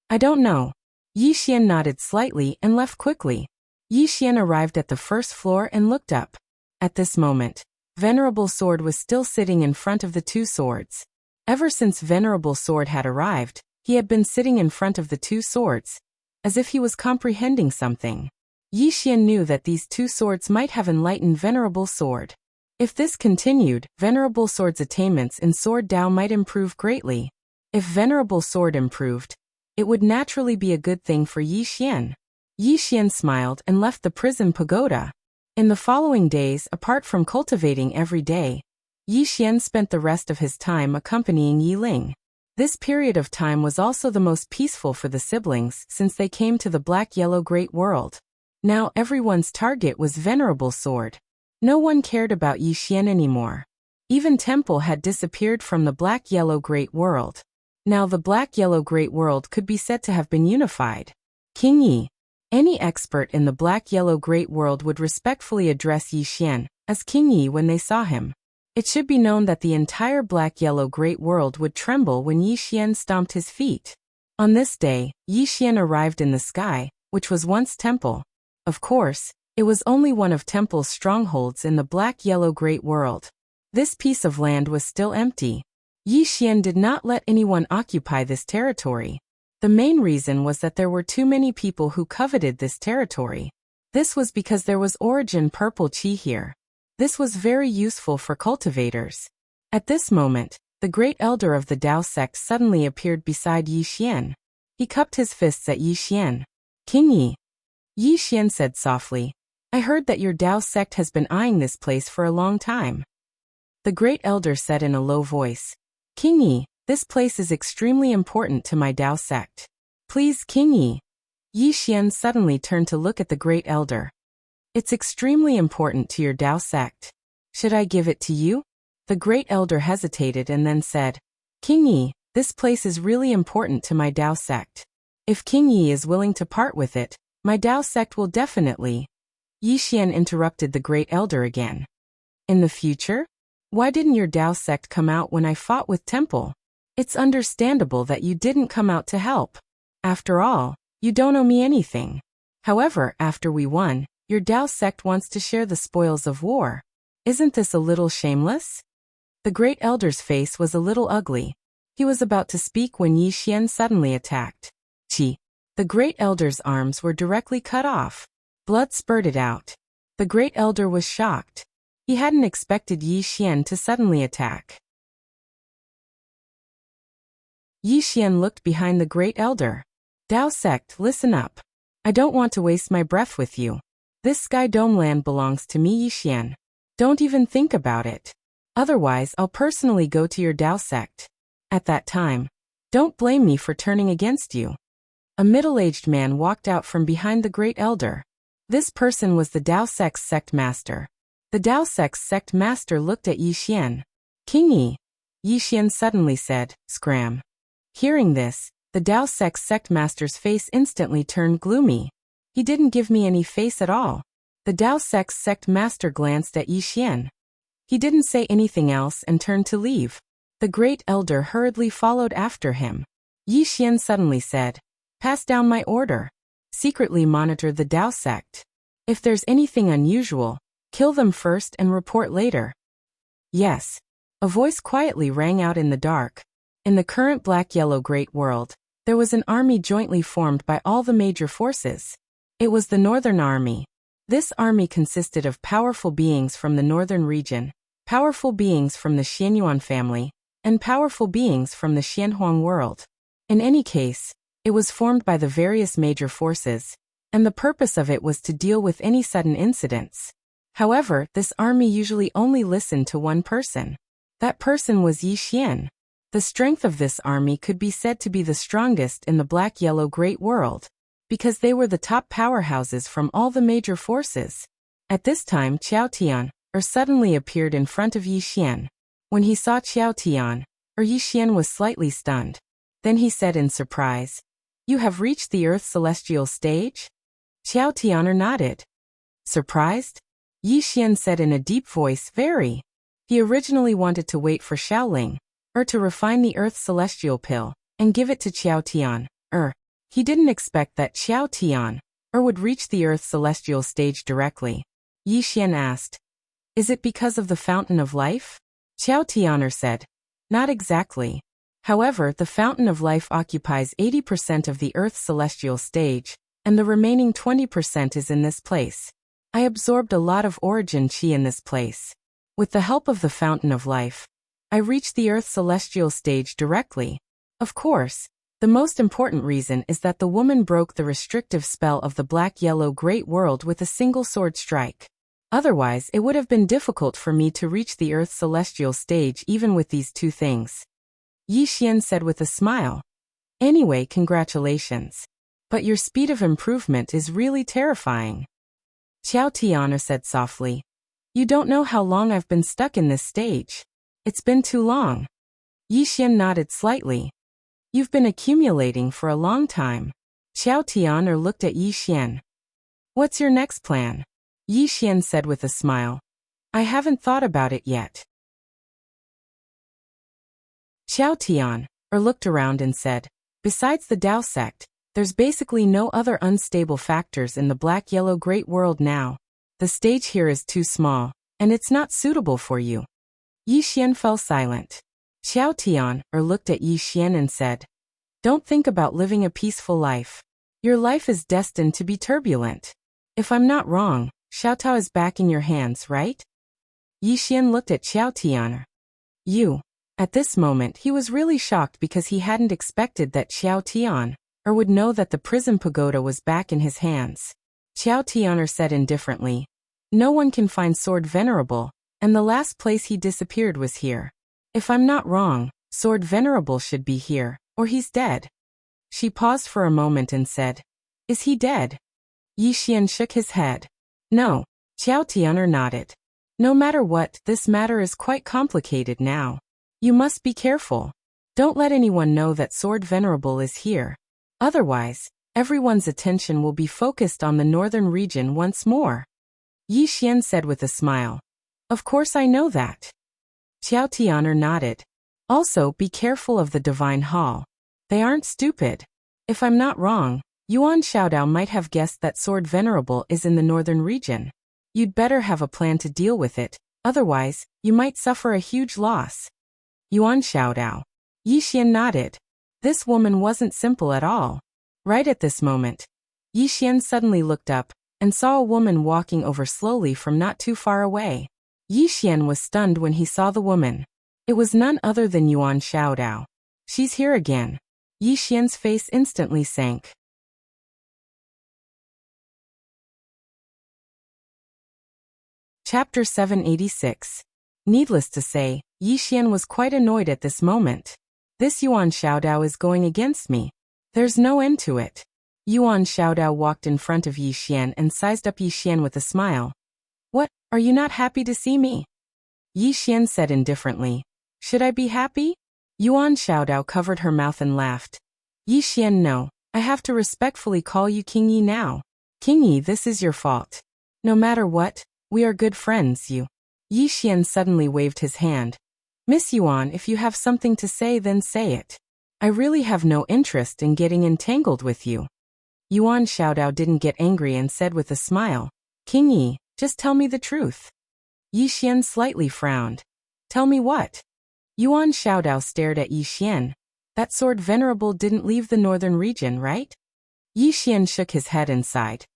I don't know. Yi Xian nodded slightly and left quickly. Yi Xian arrived at the 1st floor and looked up. At this moment, Venerable Sword was still sitting in front of the 2 swords. Ever since Venerable Sword had arrived, he had been sitting in front of the 2 swords, as if he was comprehending something. Yi Xian knew that these 2 swords might have enlightened Venerable Sword. If this continued, Venerable Sword's attainments in Sword Tao might improve greatly. If Venerable Sword improved, it would naturally be a good thing for Yi Xian. Yi Xian smiled and left the prison pagoda. In the following days, apart from cultivating every day, Yi Xian spent the rest of his time accompanying Yi Ling. This period of time was also the most peaceful for the siblings since they came to the Black-Yellow Great World. Now everyone's target was Venerable Sword. No one cared about Yi Xian anymore. Even Temple had disappeared from the Black-Yellow Great World. Now the Black-Yellow Great World could be said to have been unified. King Yi. Any expert in the Black-Yellow Great World would respectfully address Yi Xian as King Yi when they saw him. It should be known that the entire Black-Yellow Great World would tremble when Yi Xian stomped his feet. On this day, Yi Xian arrived in the sky, which was once Temple. Of course, it was only one of Temple's strongholds in the Black-Yellow Great World. This piece of land was still empty. Yi Xian did not let anyone occupy this territory. The main reason was that there were too many people who coveted this territory. This was because there was origin purple qi here. This was very useful for cultivators. At this moment, the great elder of the Dao sect suddenly appeared beside Yi Xian. He cupped his fists at Yi Xian. King Yi. Yi Xian said softly, I heard that your Dao sect has been eyeing this place for a long time. The great elder said in a low voice, King Yi, this place is extremely important to my Dao sect. Please, King Yi. Yi Xian suddenly turned to look at the great elder. It's extremely important to your Dao sect. Should I give it to you? The great elder hesitated and then said, King Yi, this place is really important to my Dao sect. If King Yi is willing to part with it, my Dao sect will definitely. Yi Xian interrupted the great elder again. In the future? Why didn't your Dao sect come out when I fought with Temple? It's understandable that you didn't come out to help. After all, you don't owe me anything. However, after we won, your Dao sect wants to share the spoils of war. Isn't this a little shameless? The great elder's face was a little ugly. He was about to speak when Yi Xian suddenly attacked. Qi. The great elder's arms were directly cut off. Blood spurted out. The great elder was shocked. He hadn't expected Yi Xian to suddenly attack. Yi Xian looked behind the great elder. Dao sect, listen up. I don't want to waste my breath with you. This Sky Dome land belongs to me, Yi Xian. Don't even think about it. Otherwise, I'll personally go to your Dao sect. At that time, don't blame me for turning against you. A middle-aged man walked out from behind the great elder. This person was the Dao sect's sect master. The Dao sect's sect master looked at Yi Xian. King Yi. Yi Xian suddenly said, Scram. Hearing this, the Dao sect's sect master's face instantly turned gloomy. He didn't give me any face at all. The Dao sect's sect master glanced at Yi Xian. He didn't say anything else and turned to leave. The great elder hurriedly followed after him. Yi Xian suddenly said, Pass down my order. Secretly monitor the Dao sect. If there's anything unusual, kill them first and report later. Yes. A voice quietly rang out in the dark. In the current black-yellow great world, there was an army jointly formed by all the major forces. It was the Northern Army. This army consisted of powerful beings from the northern region, powerful beings from the Xianyuan family, and powerful beings from the Xianhuang world. In any case, it was formed by the various major forces, and the purpose of it was to deal with any sudden incidents. However, this army usually only listened to one person. That person was Yi Xian. The strength of this army could be said to be the strongest in the black-yellow great world, because they were the top powerhouses from all the major forces. At this time, Qiao Tian, suddenly appeared in front of Yi Xian. When he saw Qiao Tian, Yi Xian was slightly stunned. Then he said in surprise, You have reached the Earth's celestial stage? Qiao Tian nodded. Surprised? Yi Xian said in a deep voice, Very. He originally wanted to wait for Xiaoling, to refine the Earth's celestial pill, and give it to Qiao Tian, He didn't expect that Qiao Tian, would reach the Earth's celestial stage directly. Yi Xian asked, Is it because of the Fountain of Life? Qiao Tian said, Not exactly. However, the Fountain of Life occupies 80% of the Earth's celestial stage, and the remaining 20% is in this place. I absorbed a lot of origin qi in this place. With the help of the Fountain of Life, I reached the Earth's celestial stage directly. Of course, the most important reason is that the woman broke the restrictive spell of the black-yellow great world with a single sword strike. Otherwise, it would have been difficult for me to reach the Earth's celestial stage even with these two things. Yi Xian said with a smile. Anyway, congratulations. But your speed of improvement is really terrifying. Qiao Tian said softly. You don't know how long I've been stuck in this stage. It's been too long. Yi Xian nodded slightly. You've been accumulating for a long time. Qiao Tian looked at Yi Xian. What's your next plan? Yi Xian said with a smile. I haven't thought about it yet. Qiao Tian, looked around and said, Besides the Dao sect, there's basically no other unstable factors in the black-yellow great world now. The stage here is too small, and it's not suitable for you. Yi Xian fell silent. Qiao Tian, looked at Yi Xian and said, Don't think about living a peaceful life. Your life is destined to be turbulent. If I'm not wrong, Xiaotao is back in your hands, right? Yi Xian looked at Xiao Tian. You. At this moment he was really shocked because he hadn't expected that Xiao Tian would know that the prison pagoda was back in his hands. Xiao Tian said indifferently, no one can find Sword Venerable, and the last place he disappeared was here. If I'm not wrong, Sword Venerable should be here, or he's dead. She paused for a moment and said, is he dead? Yi Xian shook his head. No. Xiao Tian nodded. No matter what, this matter is quite complicated now. You must be careful. Don't let anyone know that Sword Venerable is here. Otherwise, everyone's attention will be focused on the northern region once more. Yi Xian said with a smile. Of course I know that. Xiao Tian nodded. Also, be careful of the Divine Hall. They aren't stupid. If I'm not wrong, Yuan Xiaodao might have guessed that Sword Venerable is in the northern region. You'd better have a plan to deal with it, otherwise, you might suffer a huge loss. Yuan Xiaodao. Yi Xian nodded. This woman wasn't simple at all. Right at this moment, Yi Xian suddenly looked up and saw a woman walking over slowly from not too far away. Yi Xian was stunned when he saw the woman. It was none other than Yuan Xiaodao. She's here again. Yi Xian's face instantly sank. Chapter 786. Needless to say, Yi Xian was quite annoyed at this moment. This Yuan Xiaodao is going against me. There's no end to it. Yuan Xiaodao walked in front of Yi Xian and sized up Yi Xian with a smile. What, are you not happy to see me? Yi Xian said indifferently. Should I be happy? Yuan Xiaodao covered her mouth and laughed. Yi Xian, no, I have to respectfully call you King Yi now. King Yi, this is your fault. No matter what, we are good friends, you. Yi Xian suddenly waved his hand. Miss Yuan, if you have something to say then say it. I really have no interest in getting entangled with you. Yuan Xiaodao didn't get angry and said with a smile. King Yi, just tell me the truth. Yi Xian slightly frowned. Tell me what? Yuan Xiaodao stared at Yi Xian. That Sword Venerable didn't leave the northern region, right? Yi Xian shook his head and sighed.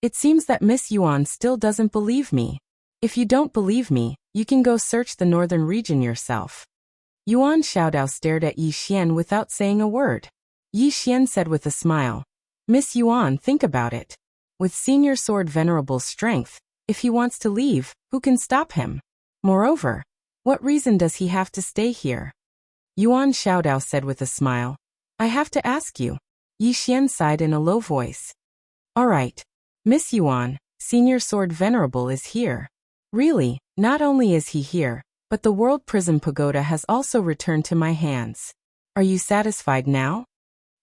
It seems that Miss Yuan still doesn't believe me. If you don't believe me, you can go search the northern region yourself. Yuan Xiaodao stared at Yi Xian without saying a word. Yi Xian said with a smile. Miss Yuan, think about it. With Senior Sword Venerable's strength, if he wants to leave, who can stop him? Moreover, what reason does he have to stay here? Yuan Xiaodao said with a smile. I have to ask you. Yi Xian sighed in a low voice. All right. Miss Yuan, Senior Sword Venerable is here. Really, not only is he here, but the World Prison Pagoda has also returned to my hands. Are you satisfied now?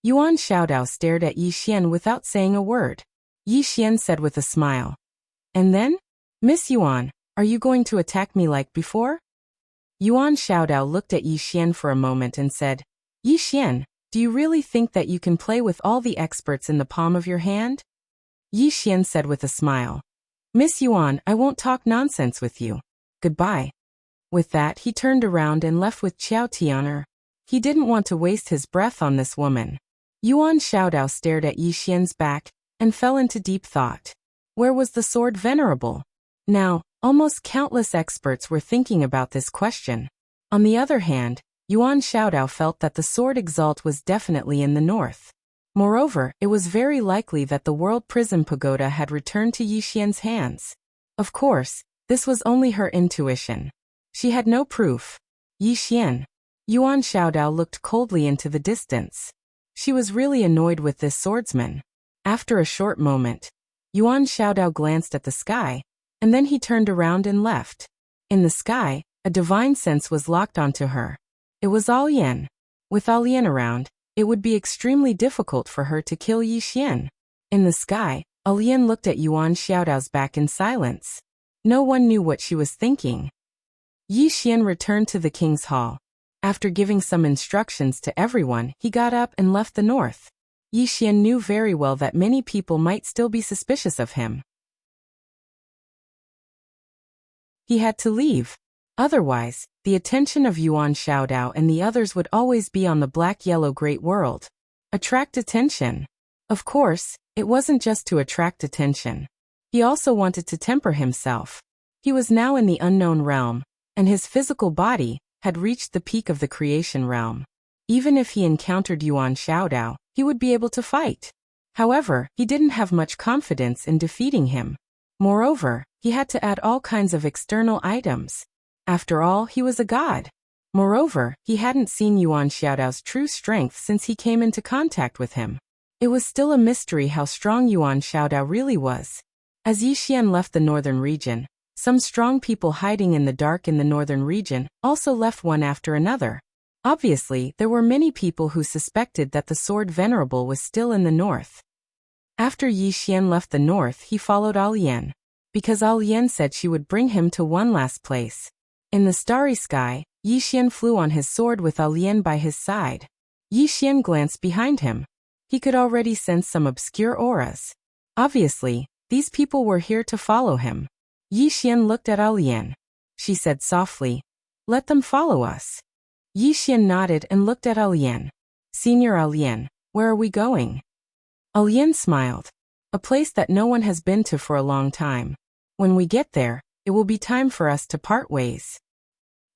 Yuan Xiaodao stared at Yi Xian without saying a word. Yi Xian said with a smile. And then? Miss Yuan, are you going to attack me like before? Yuan Xiaodao looked at Yi Xian for a moment and said, Yi Xian, do you really think that you can play with all the experts in the palm of your hand? Yi Xian said with a smile. Miss Yuan, I won't talk nonsense with you. Goodbye. With that, he turned around and left with Xiao Tian. He didn't want to waste his breath on this woman. Yuan Xiaodao stared at Yi Xian's back and fell into deep thought. Where was the Sword Venerable? Now, almost countless experts were thinking about this question. On the other hand, Yuan Xiaodao felt that the Sword Exalt was definitely in the north. Moreover, it was very likely that the World Prison Pagoda had returned to Yi Xian's hands. Of course, this was only her intuition. She had no proof. Yi Xian. Yuan Xiaodao looked coldly into the distance. She was really annoyed with this swordsman. After a short moment, Yuan Xiaodao glanced at the sky, and then he turned around and left. In the sky, a divine sense was locked onto her. It was Alian. With Alian around, it would be extremely difficult for her to kill Yi Xian. In the sky, Alian looked at Yuan Xiaodao's back in silence. No one knew what she was thinking. Yi Xian returned to the king's hall. After giving some instructions to everyone, he got up and left the north. Yi Xian knew very well that many people might still be suspicious of him. He had to leave. Otherwise, the attention of Yuan Xiaodao and the others would always be on the black-yellow great world. Attract attention. Of course, it wasn't just to attract attention. He also wanted to temper himself. He was now in the unknown realm, and his physical body had reached the peak of the creation realm. Even if he encountered Yuan Xiaodao, he would be able to fight. However, he didn't have much confidence in defeating him. Moreover, he had to add all kinds of external items. After all, he was a god. Moreover, he hadn't seen Yuan Xiaodao's true strength since he came into contact with him. It was still a mystery how strong Yuan Xiaodao really was. As Yi Xian left the northern region, some strong people hiding in the dark in the northern region also left one after another. Obviously, there were many people who suspected that the Sword Venerable was still in the north. After Yi Xian left the north, he followed Alian, because Alian said she would bring him to one last place. In the starry sky, Yi Xian flew on his sword with Alian by his side. Yi Xian glanced behind him. He could already sense some obscure auras. Obviously, these people were here to follow him. Yi Xian looked at Alian. She said softly, "Let them follow us." Yi Xian nodded and looked at Alian. "Senior Alian, where are we going?" Alian smiled. "A place that no one has been to for a long time. When we get there, it will be time for us to part ways."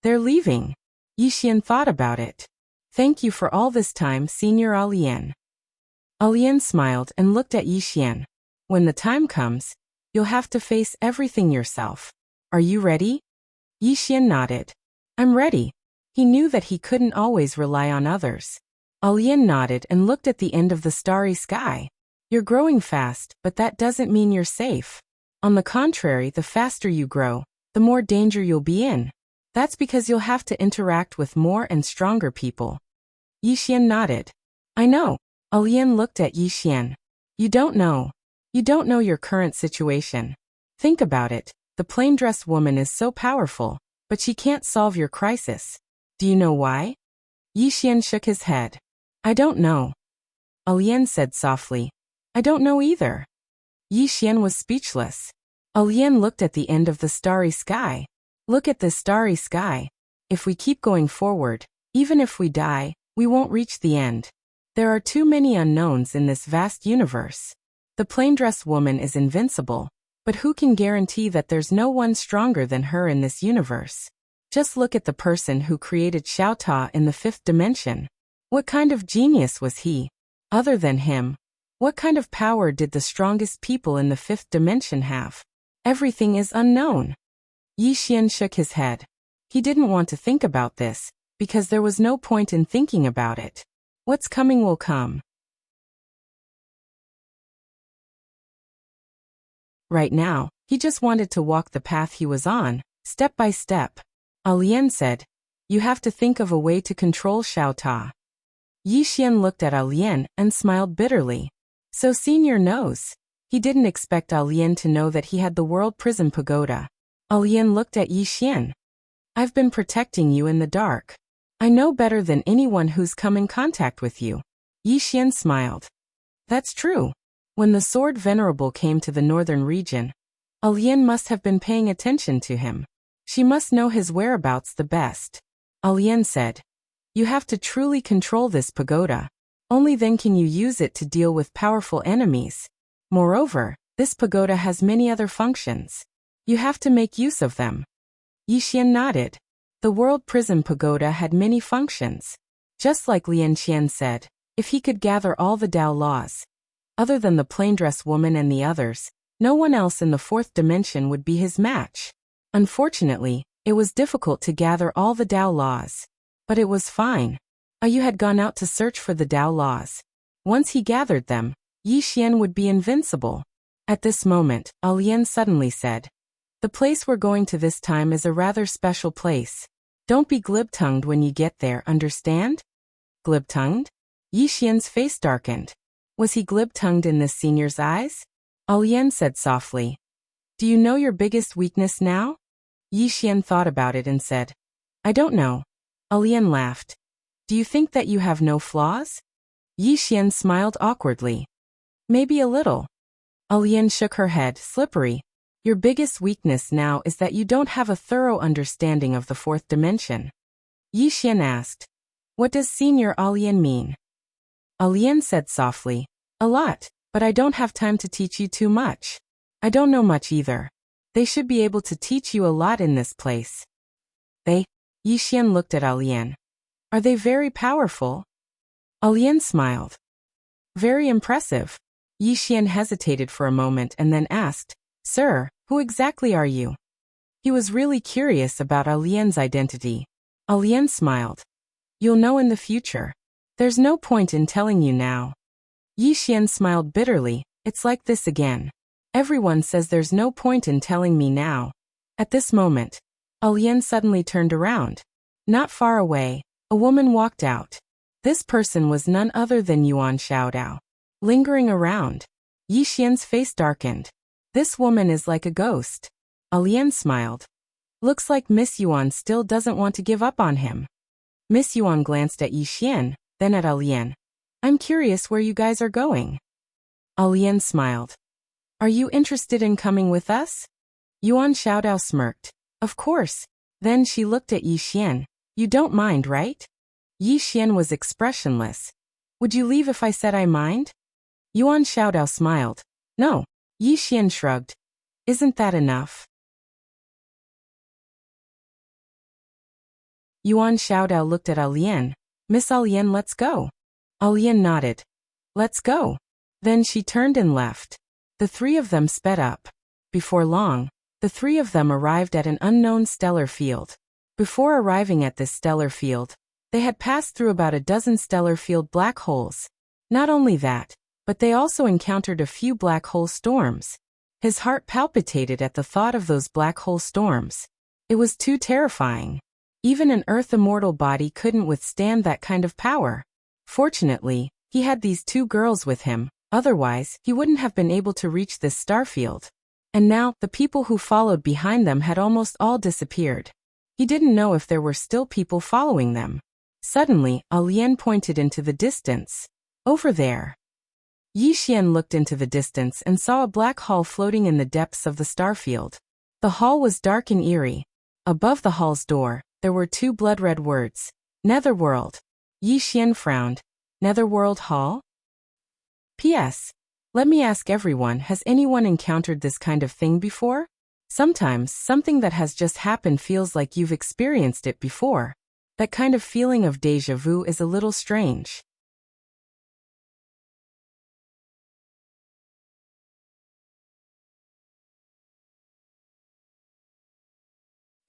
"They're leaving." Yi Xian thought about it. "Thank you for all this time, Senior Alian." Alian smiled and looked at Yi Xian. "When the time comes, you'll have to face everything yourself. Are you ready?" Yi Xian nodded. "I'm ready." He knew that he couldn't always rely on others. Alian nodded and looked at the end of the starry sky. "You're growing fast, but that doesn't mean you're safe. On the contrary, the faster you grow, the more danger you'll be in. That's because you'll have to interact with more and stronger people." Yi Xian nodded. "I know." Alian looked at Yi Xian. You don't know. You don't know your current situation. Think about it. The plain-dressed woman is so powerful, but she can't solve your crisis. Do you know why?" Yi Xian shook his head. "I don't know." Alian said softly. "I don't know either." Yi Xian was speechless. Alian looked at the end of the starry sky. "Look at this starry sky. If we keep going forward, even if we die, we won't reach the end. There are too many unknowns in this vast universe. The plain-dressed woman is invincible, but who can guarantee that there's no one stronger than her in this universe? Just look at the person who created Xiaota in the fifth dimension. What kind of genius was he? Other than him, what kind of power did the strongest people in the fifth dimension have? Everything is unknown." Yi Xian shook his head. He didn't want to think about this, because there was no point in thinking about it. What's coming will come. Right now, he just wanted to walk the path he was on, step by step. Alian said, "You have to think of a way to control Xiaota." Yi Xian looked at Alian and smiled bitterly. So Senior knows. He didn't expect Alian to know that he had the World Prison Pagoda. Alian looked at Yi Xian. "I've been protecting you in the dark. I know better than anyone who's come in contact with you." Yi Xian smiled. "That's true. When the Sword Venerable came to the northern region, Alian must have been paying attention to him. She must know his whereabouts the best." Alian said, "You have to truly control this pagoda. Only then can you use it to deal with powerful enemies. Moreover, this pagoda has many other functions. You have to make use of them." Yi Xian nodded. The World Prison Pagoda had many functions. Just like Lian Qian said, if he could gather all the Tao laws, other than the plain-dressed woman and the others, no one else in the fourth dimension would be his match. Unfortunately, it was difficult to gather all the Tao laws. But it was fine. Ayu had gone out to search for the Tao laws. Once he gathered them, Yi Xian would be invincible. At this moment, Alian suddenly said, "The place we're going to this time is a rather special place. Don't be glib-tongued when you get there, understand?" Glib-tongued? Yi Xian's face darkened. Was he glib-tongued in this senior's eyes? Alian said softly, "Do you know your biggest weakness now?" Yi Xian thought about it and said, "I don't know." Alian laughed. "Do you think that you have no flaws?" Yi Xian smiled awkwardly. "Maybe a little." Alian shook her head, slippery. "Your biggest weakness now is that you don't have a thorough understanding of the fourth dimension." Yi Xian asked, "What does Senior Alian mean?" Alian said softly. A lot, but I don't have time to teach you too much. I don't know much either. They should be able to teach you a lot in this place. They? Yixian looked at Alian. Are they very powerful? Alian smiled. Very impressive. Yixian hesitated for a moment and then asked, Sir, who exactly are you? He was really curious about Alian's identity. Alian smiled. You'll know in the future. There's no point in telling you now. Yixian smiled bitterly. It's like this again. Everyone says there's no point in telling me now. At this moment, Alian suddenly turned around. Not far away, a woman walked out. This person was none other than Yuan Xiaodao. Lingering around, Yixian's face darkened. This woman is like a ghost. Alian smiled. Looks like Miss Yuan still doesn't want to give up on him. Miss Yuan glanced at Yixian, then at Alian. I'm curious where you guys are going. Alian smiled. Are you interested in coming with us? Yuan Xiaodao smirked. Of course. Then she looked at Yixian. You don't mind, right? Yixian was expressionless. Would you leave if I said I mind? Yuan Xiaodao smiled. No. Yixian shrugged. Isn't that enough? Yuan Xiaodao looked at Alian. Miss Alian, let's go. Alian nodded. Let's go. Then she turned and left. The three of them sped up. Before long, the three of them arrived at an unknown stellar field. Before arriving at this stellar field, they had passed through about a dozen stellar field black holes. Not only that, but they also encountered a few black hole storms. His heart palpitated at the thought of those black hole storms. It was too terrifying. Even an Earth immortal body couldn't withstand that kind of power. Fortunately, he had these two girls with him, otherwise he wouldn't have been able to reach this starfield. And now, the people who followed behind them had almost all disappeared. He didn't know if there were still people following them. Suddenly, Alian pointed into the distance. Over there. Yixian looked into the distance and saw a black hall floating in the depths of the starfield. The hall was dark and eerie. Above the hall's door, there were two blood-red words. Netherworld. Yixian frowned. Netherworld Hall? P.S. Let me ask everyone, has anyone encountered this kind of thing before? Sometimes, something that has just happened feels like you've experienced it before. That kind of feeling of déjà vu is a little strange.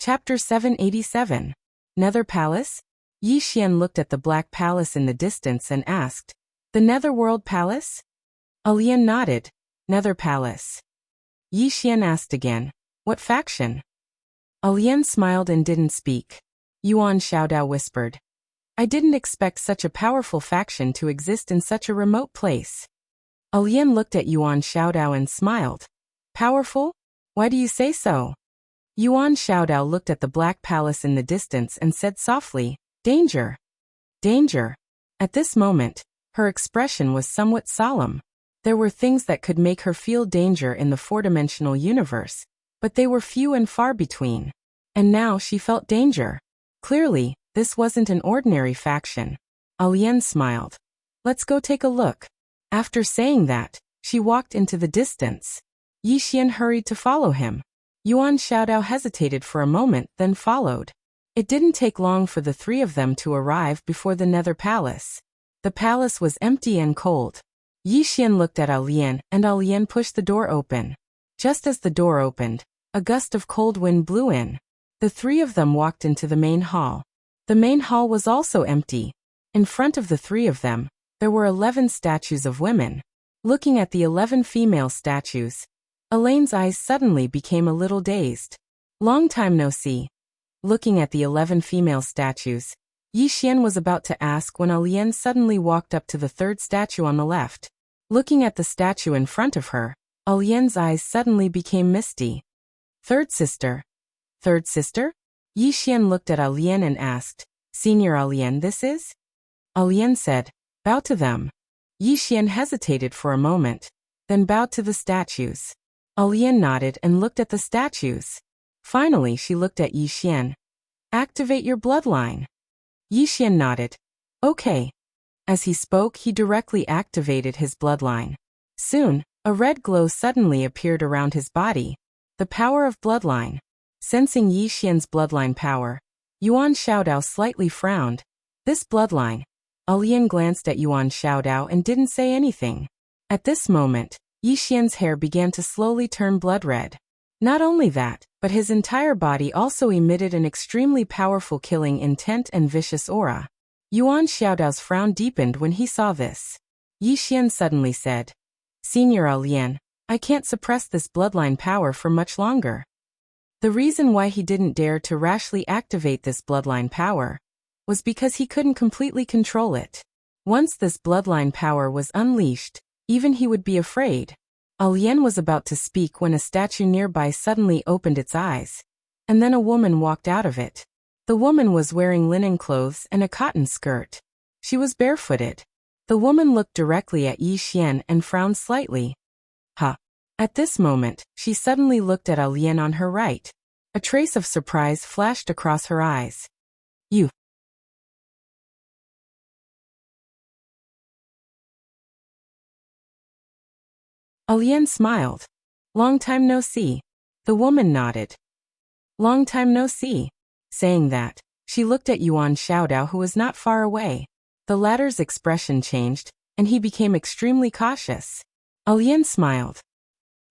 Chapter 787. Nether Palace? Yixian looked at the black palace in the distance and asked, The Netherworld Palace? Alian nodded. Nether Palace. Yixian asked again, What faction? Alian smiled and didn't speak. Yuan Xiaodao whispered, I didn't expect such a powerful faction to exist in such a remote place. Alian looked at Yuan Xiaodao and smiled. Powerful? Why do you say so? Yuan Xiaodao looked at the black palace in the distance and said softly, Danger. Danger. At this moment, her expression was somewhat solemn. There were things that could make her feel danger in the four-dimensional universe, but they were few and far between. And now she felt danger. Clearly, this wasn't an ordinary faction. Alian smiled. Let's go take a look. After saying that, she walked into the distance. Yixian hurried to follow him. Yuan Xiaodao hesitated for a moment, then followed. It didn't take long for the three of them to arrive before the Nether Palace. The palace was empty and cold. Yixian looked at Alian, and Alian pushed the door open. Just as the door opened, a gust of cold wind blew in. The three of them walked into the main hall. The main hall was also empty. In front of the three of them, there were 11 statues of women. Looking at the 11 female statues, Elaine's eyes suddenly became a little dazed. Long time no see. Looking at the 11 female statues, Yixian was about to ask when Alian suddenly walked up to the third statue on the left. Looking at the statue in front of her, Alian's eyes suddenly became misty. Third sister. Third sister? Yixian looked at Alian and asked, Senior Alian, this is? Alian said, Bow to them. Yixian hesitated for a moment, then bowed to the statues. Alian nodded and looked at the statues. Finally, she looked at Yixian. Activate your bloodline. Yixian nodded. Okay. As he spoke, he directly activated his bloodline. Soon, a red glow suddenly appeared around his body. The power of bloodline. Sensing Yi Xian's bloodline power, Yuan Xiaodao slightly frowned. This bloodline. Alian glanced at Yuan Xiaodao and didn't say anything. At this moment, Yi Xian's hair began to slowly turn blood red. Not only that, but his entire body also emitted an extremely powerful killing intent and vicious aura. Yuan Xiaodao's frown deepened when he saw this. Yi Xian suddenly said, "Senior Alian, I can't suppress this bloodline power for much longer." The reason why he didn't dare to rashly activate this bloodline power was because he couldn't completely control it. Once this bloodline power was unleashed, even he would be afraid. Alian was about to speak when a statue nearby suddenly opened its eyes, and then a woman walked out of it. The woman was wearing linen clothes and a cotton skirt. She was barefooted. The woman looked directly at Yi Xian and frowned slightly. Huh. At this moment, she suddenly looked at Alian on her right. A trace of surprise flashed across her eyes. "You." Alian smiled. "Long time no see." The woman nodded. "Long time no see." Saying that, she looked at Yuan Xiaodao, who was not far away. The latter's expression changed, and he became extremely cautious. Alian smiled.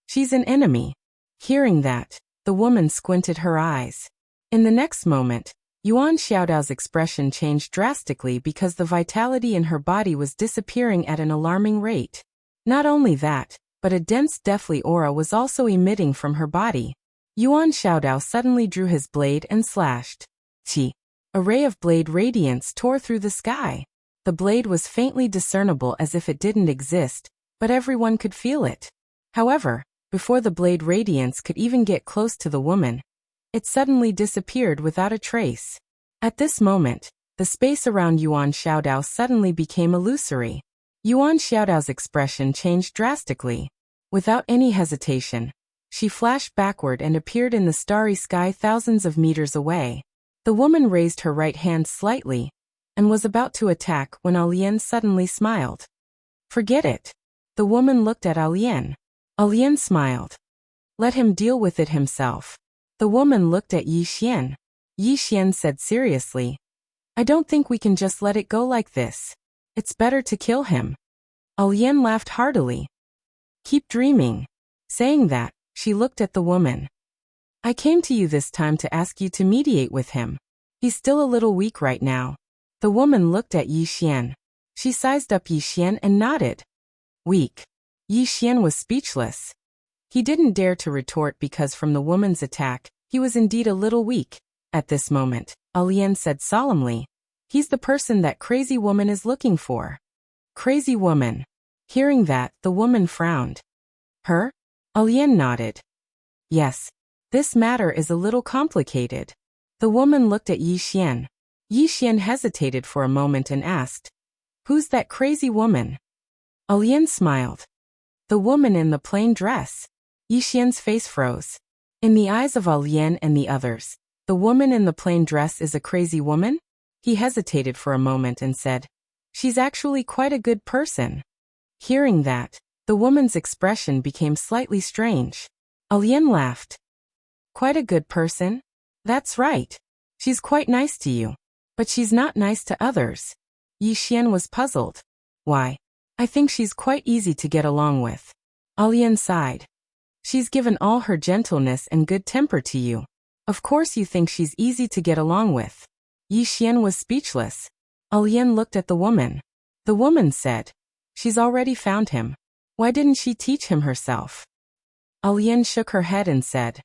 "She's an enemy." Hearing that, the woman squinted her eyes. In the next moment, Yuan Xiaodao's expression changed drastically because the vitality in her body was disappearing at an alarming rate. Not only that, but a dense deathly aura was also emitting from her body. Yuan Xiaodao suddenly drew his blade and slashed. Qi. A ray of blade radiance tore through the sky. The blade was faintly discernible as if it didn't exist, but everyone could feel it. However, before the blade radiance could even get close to the woman, it suddenly disappeared without a trace. At this moment, the space around Yuan Xiaodao suddenly became illusory. Yuan Xiaodao's expression changed drastically. Without any hesitation, she flashed backward and appeared in the starry sky thousands of meters away. The woman raised her right hand slightly and was about to attack when Alian suddenly smiled. "Forget it." The woman looked at Alian. Alian smiled. "Let him deal with it himself." The woman looked at Yi Xian. Yi Xian said seriously, "I don't think we can just let it go like this. It's better to kill him." Alian laughed heartily. "Keep dreaming." Saying that, she looked at the woman. "I came to you this time to ask you to mediate with him. He's still a little weak right now." The woman looked at Yi Xian. She sized up Yi Xian and nodded. "Weak." Yi Xian was speechless. He didn't dare to retort because from the woman's attack, he was indeed a little weak. At this moment, Alian said solemnly, "He's the person that crazy woman is looking for." Crazy woman. Hearing that, the woman frowned. "Her?" Alian nodded. "Yes. This matter is a little complicated." The woman looked at Yi Xian. Yi Xian hesitated for a moment and asked, "Who's that crazy woman?" Alian smiled. "The woman in the plain dress." Yi Xian's face froze. In the eyes of Alian and the others, the woman in the plain dress is a crazy woman? He hesitated for a moment and said, "She's actually quite a good person." Hearing that, the woman's expression became slightly strange. Alian laughed. "Quite a good person? That's right. She's quite nice to you. But she's not nice to others." Yi Xian was puzzled. "Why? I think she's quite easy to get along with." Alian sighed. "She's given all her gentleness and good temper to you. Of course you think she's easy to get along with." Yi Xian was speechless. Alian looked at the woman. The woman said, "She's already found him. Why didn't she teach him herself?" Alian shook her head and said,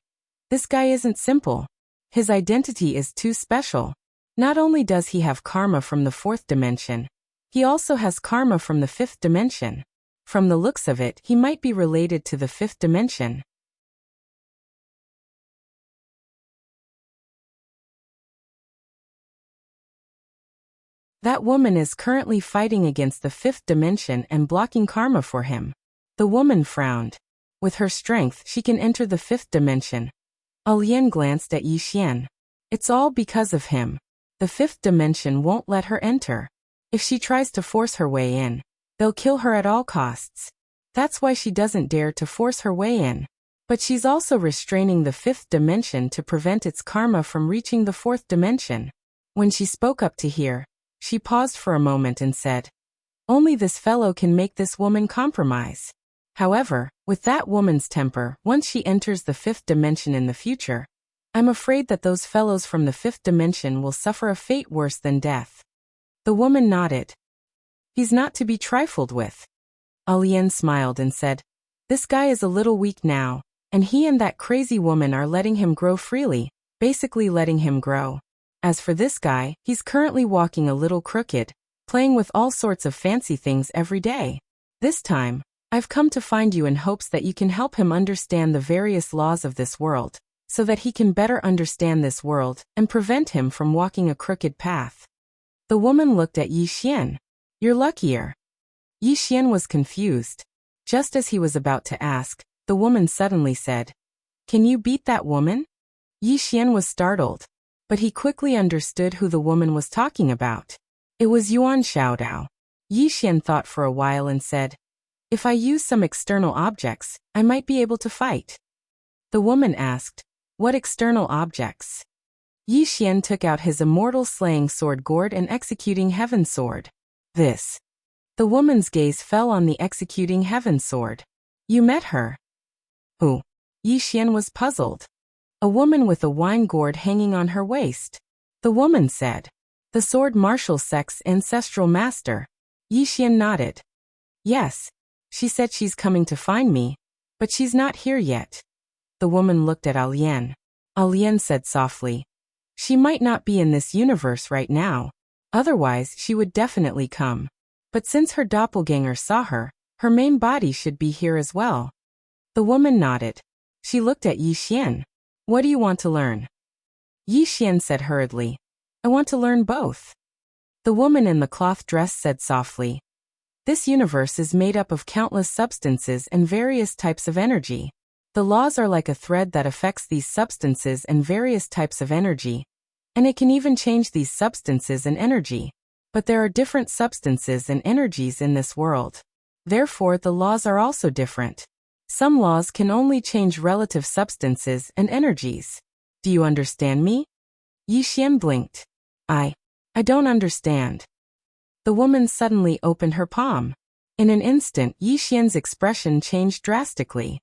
"This guy isn't simple. His identity is too special. Not only does he have karma from the 4th dimension, he also has karma from the 5th dimension. From the looks of it, he might be related to the 5th dimension." That woman is currently fighting against the 5th dimension and blocking karma for him. The woman frowned. With her strength, she can enter the 5th dimension. Alian glanced at Yi Xian. "It's all because of him. The 5th dimension won't let her enter." If she tries to force her way in, they'll kill her at all costs. That's why she doesn't dare to force her way in. But she's also restraining the fifth dimension to prevent its karma from reaching the fourth dimension. When she spoke up to hear, she paused for a moment and said, "Only this fellow can make this woman compromise. However, with that woman's temper, once she enters the fifth dimension in the future, I'm afraid that those fellows from the fifth dimension will suffer a fate worse than death." The woman nodded. "He's not to be trifled with." Alien smiled and said, "This guy is a little weak now, and he and that crazy woman are letting him grow freely, basically letting him grow. As for this guy, he's currently walking a little crooked, playing with all sorts of fancy things every day. This time, I've come to find you in hopes that you can help him understand the various laws of this world, so that he can better understand this world and prevent him from walking a crooked path." The woman looked at Yi Xian. "You're luckier." Yi Xian was confused. Just as he was about to ask, the woman suddenly said, "Can you beat that woman?" Yi Xian was startled, but he quickly understood who the woman was talking about. It was Yuan Xiaodao. Yi Xian thought for a while and said, "If I use some external objects, I might be able to fight." The woman asked, "What external objects?" Yi Xian took out his immortal slaying sword gourd and executing heaven sword. "This." The woman's gaze fell on the executing heaven sword. "You met her?" "Who?" Yi Xian was puzzled. "A woman with a wine gourd hanging on her waist." The woman said, "The sword martial sect's ancestral master." Yi Xian nodded. "Yes. She said she's coming to find me, but she's not here yet." The woman looked at Alien. Alien said softly, "She might not be in this universe right now. Otherwise, she would definitely come. But since her doppelganger saw her, her main body should be here as well." The woman nodded. She looked at Yi Xian. "What do you want to learn?" Yi Xian said hurriedly, "I want to learn both." The woman in the cloth dress said softly, "This universe is made up of countless substances and various types of energy. The laws are like a thread that affects these substances and various types of energy, and it can even change these substances and energy. But there are different substances and energies in this world. Therefore, the laws are also different. Some laws can only change relative substances and energies. Do you understand me?" Yi Xian blinked. I don't understand." The woman suddenly opened her palm. In an instant, Yi Xian's expression changed drastically.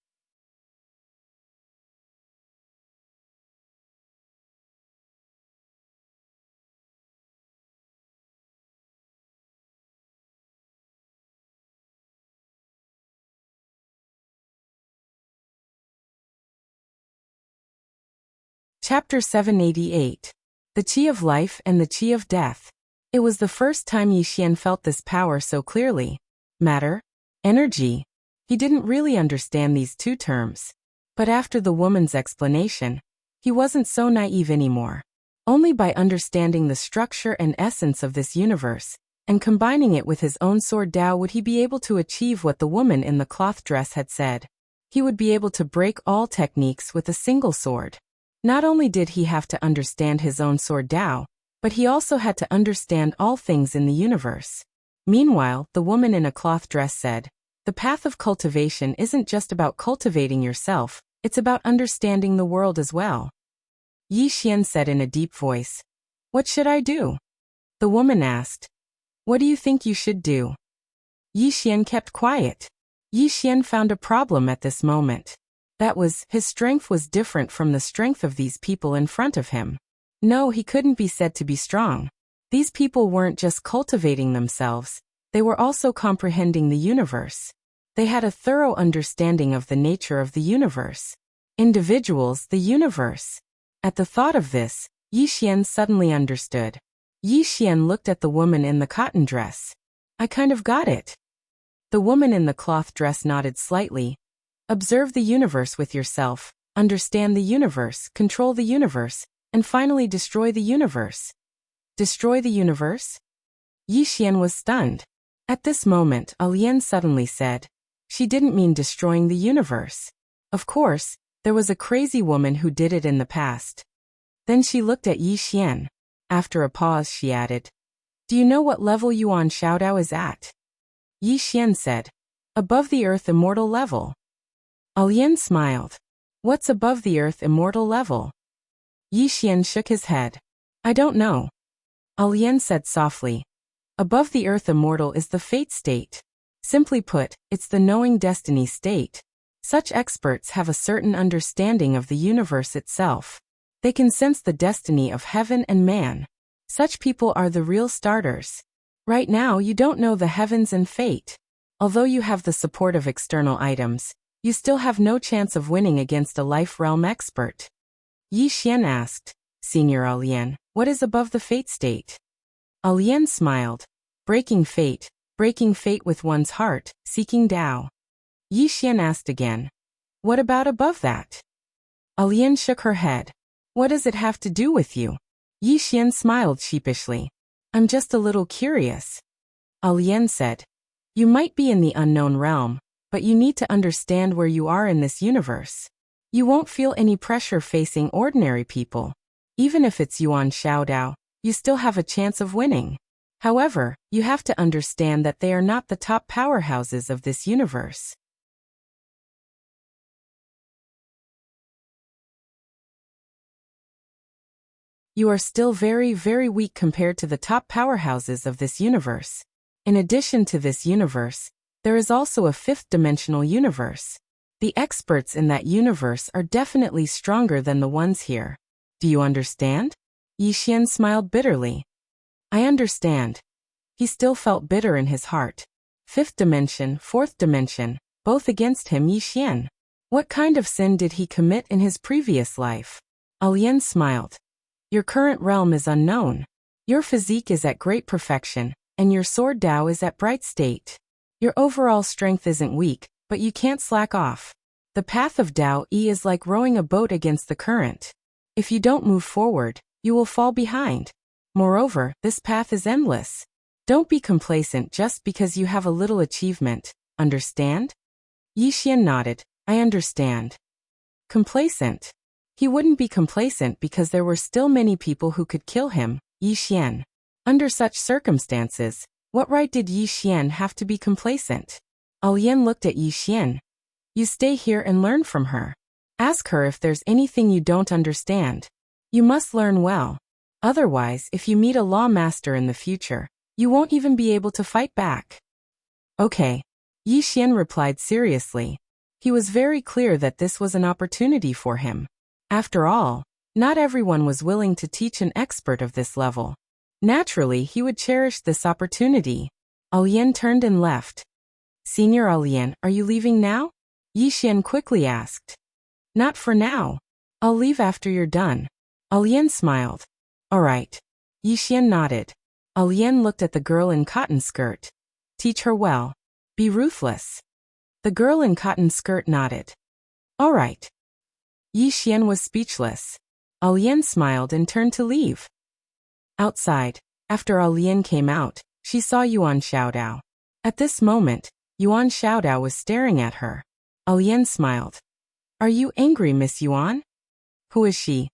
Chapter 788. The Qi of Life and the Qi of Death. It was the first time Yi Xian felt this power so clearly. Matter, energy. He didn't really understand these two terms. But after the woman's explanation, he wasn't so naive anymore. Only by understanding the structure and essence of this universe, and combining it with his own sword Dao, would he be able to achieve what the woman in the cloth dress had said. He would be able to break all techniques with a single sword. Not only did he have to understand his own sword Dao, but he also had to understand all things in the universe. Meanwhile, the woman in a cloth dress said, "The path of cultivation isn't just about cultivating yourself, it's about understanding the world as well." Yi Xian said in a deep voice, "What should I do?" The woman asked, "What do you think you should do?" Yi Xian kept quiet. Yi Xian found a problem at this moment. That was, his strength was different from the strength of these people in front of him. No, he couldn't be said to be strong. These people weren't just cultivating themselves, they were also comprehending the universe. They had a thorough understanding of the nature of the universe. Individuals, the universe. At the thought of this, Yi Xian suddenly understood. Yi Xian looked at the woman in the cotton dress. "I kind of got it." The woman in the cloth dress nodded slightly. "Observe the universe with yourself, understand the universe, control the universe, and finally destroy the universe." Destroy the universe? Yi Xian was stunned. At this moment, Alien suddenly said, "She didn't mean destroying the universe. Of course, there was a crazy woman who did it in the past." Then she looked at Yi Xian. After a pause, she added, Do you know what level Yuan Xiaodao is at? Yi Xian said. Above the earth immortal level. Alian smiled. What's above the earth immortal level? Yi Xian shook his head. I don't know. Alian said softly. Above the earth immortal is the fate state. Simply put, it's the knowing destiny state. Such experts have a certain understanding of the universe itself. They can sense the destiny of heaven and man. Such people are the real starters. Right now you don't know the heavens and fate. Although you have the support of external items, you still have no chance of winning against a life realm expert. Yi Xian asked, Senior Alian, what is above the fate state? Alian smiled. Breaking fate with one's heart, seeking Tao. Yi Xian asked again. What about above that? Alian shook her head. What does it have to do with you? Yi Xian smiled sheepishly. I'm just a little curious. Alian said. You might be in the unknown realm, but you need to understand where you are in this universe. You won't feel any pressure facing ordinary people. Even if it's Yuan Xiaodao, you still have a chance of winning. However, you have to understand that they are not the top powerhouses of this universe. You are still very, very weak compared to the top powerhouses of this universe. In addition to this universe, there is also a fifth-dimensional universe. The experts in that universe are definitely stronger than the ones here. Do you understand? Yi Xian smiled bitterly. I understand. He still felt bitter in his heart. Fifth dimension, fourth dimension, both against him. Yi Xian. What kind of sin did he commit in his previous life? Alian smiled. Your current realm is unknown. Your physique is at great perfection, and your sword Dao is at bright state. Your overall strength isn't weak, but you can't slack off. The path of Dao E is like rowing a boat against the current. If you don't move forward, you will fall behind. Moreover, this path is endless. Don't be complacent just because you have a little achievement, understand? Yi Xian nodded. I understand. Complacent. He wouldn't be complacent because there were still many people who could kill him, Yi Xian. Under such circumstances, what right did Yi Xian have to be complacent? Alian looked at Yi Xian. You stay here and learn from her. Ask her if there's anything you don't understand. You must learn well. Otherwise, if you meet a law master in the future, you won't even be able to fight back. Okay. Yi Xian replied seriously. He was very clear that this was an opportunity for him. After all, not everyone was willing to teach an expert of this level. Naturally, he would cherish this opportunity. Alian turned and left. Senior Alian, are you leaving now? Yi Xian quickly asked. Not for now. I'll leave after you're done. Alian smiled. All right. Yi Xian nodded. Alian looked at the girl in cotton skirt. Teach her well. Be ruthless. The girl in cotton skirt nodded. All right. Yi Xian was speechless. Alian smiled and turned to leave. Outside, after Alian came out, she saw Yuan Xiaodao. At this moment, Yuan Xiaodao was staring at her. Alian smiled. Are you angry, Miss Yuan? Who is she?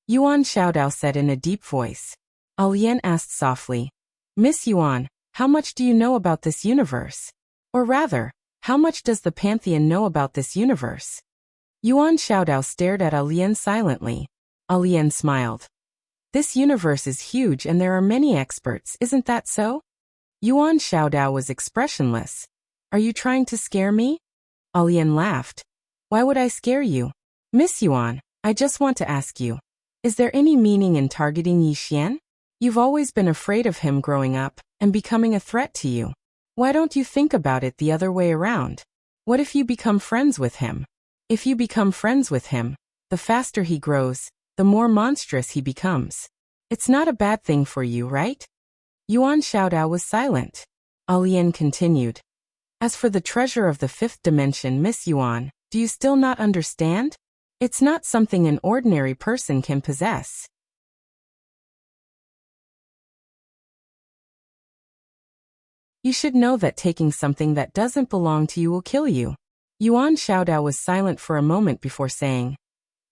Yuan Xiaodao said in a deep voice. Alian asked softly. Miss Yuan, how much do you know about this universe? Or rather, how much does the Pantheon know about this universe? Yuan Xiaodao stared at Alian silently. Alian smiled. This universe is huge and there are many experts, isn't that so? Yuan Xiaodao was expressionless. Are you trying to scare me? Alian laughed. Why would I scare you? Miss Yuan, I just want to ask you. Is there any meaning in targeting Yi Xian? You've always been afraid of him growing up and becoming a threat to you. Why don't you think about it the other way around? What if you become friends with him? If you become friends with him, the faster he grows, the more monstrous he becomes. It's not a bad thing for you, right? Yuan Xiaodao was silent. Alian continued. As for the treasure of the fifth dimension, Miss Yuan, do you still not understand? It's not something an ordinary person can possess. You should know that taking something that doesn't belong to you will kill you. Yuan Xiaodao was silent for a moment before saying,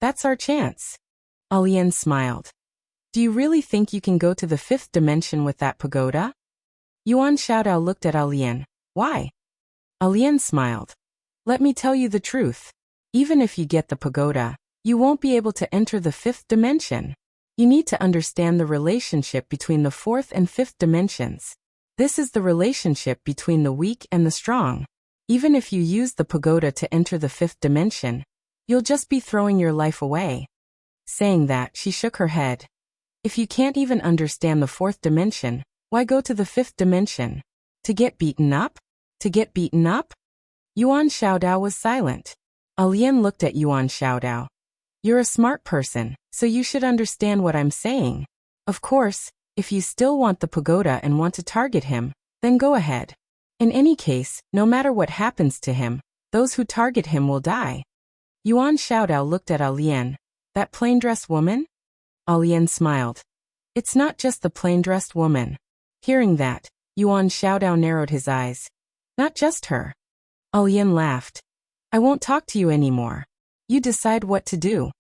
That's our chance. Alian smiled. Do you really think you can go to the 5th dimension with that pagoda? Yuan Xiaodao looked at Alian. Why? Alian smiled. Let me tell you the truth. Even if you get the pagoda, you won't be able to enter the 5th dimension. You need to understand the relationship between the 4th and 5th dimensions. This is the relationship between the weak and the strong. Even if you use the pagoda to enter the 5th dimension, you'll just be throwing your life away. Saying that, she shook her head. If you can't even understand the 4th dimension, why go to the 5th dimension? To get beaten up? To get beaten up? Yuan Xiaodao was silent. Alian looked at Yuan Xiaodao. You're a smart person, so you should understand what I'm saying. Of course, if you still want the pagoda and want to target him, then go ahead. In any case, no matter what happens to him, those who target him will die. Yuan Xiaodao looked at Alian. That plain-dressed woman? Alian smiled. It's not just the plain-dressed woman. Hearing that, Yuan Xiaodao narrowed his eyes. Not just her. Alian laughed. I won't talk to you anymore. You decide what to do.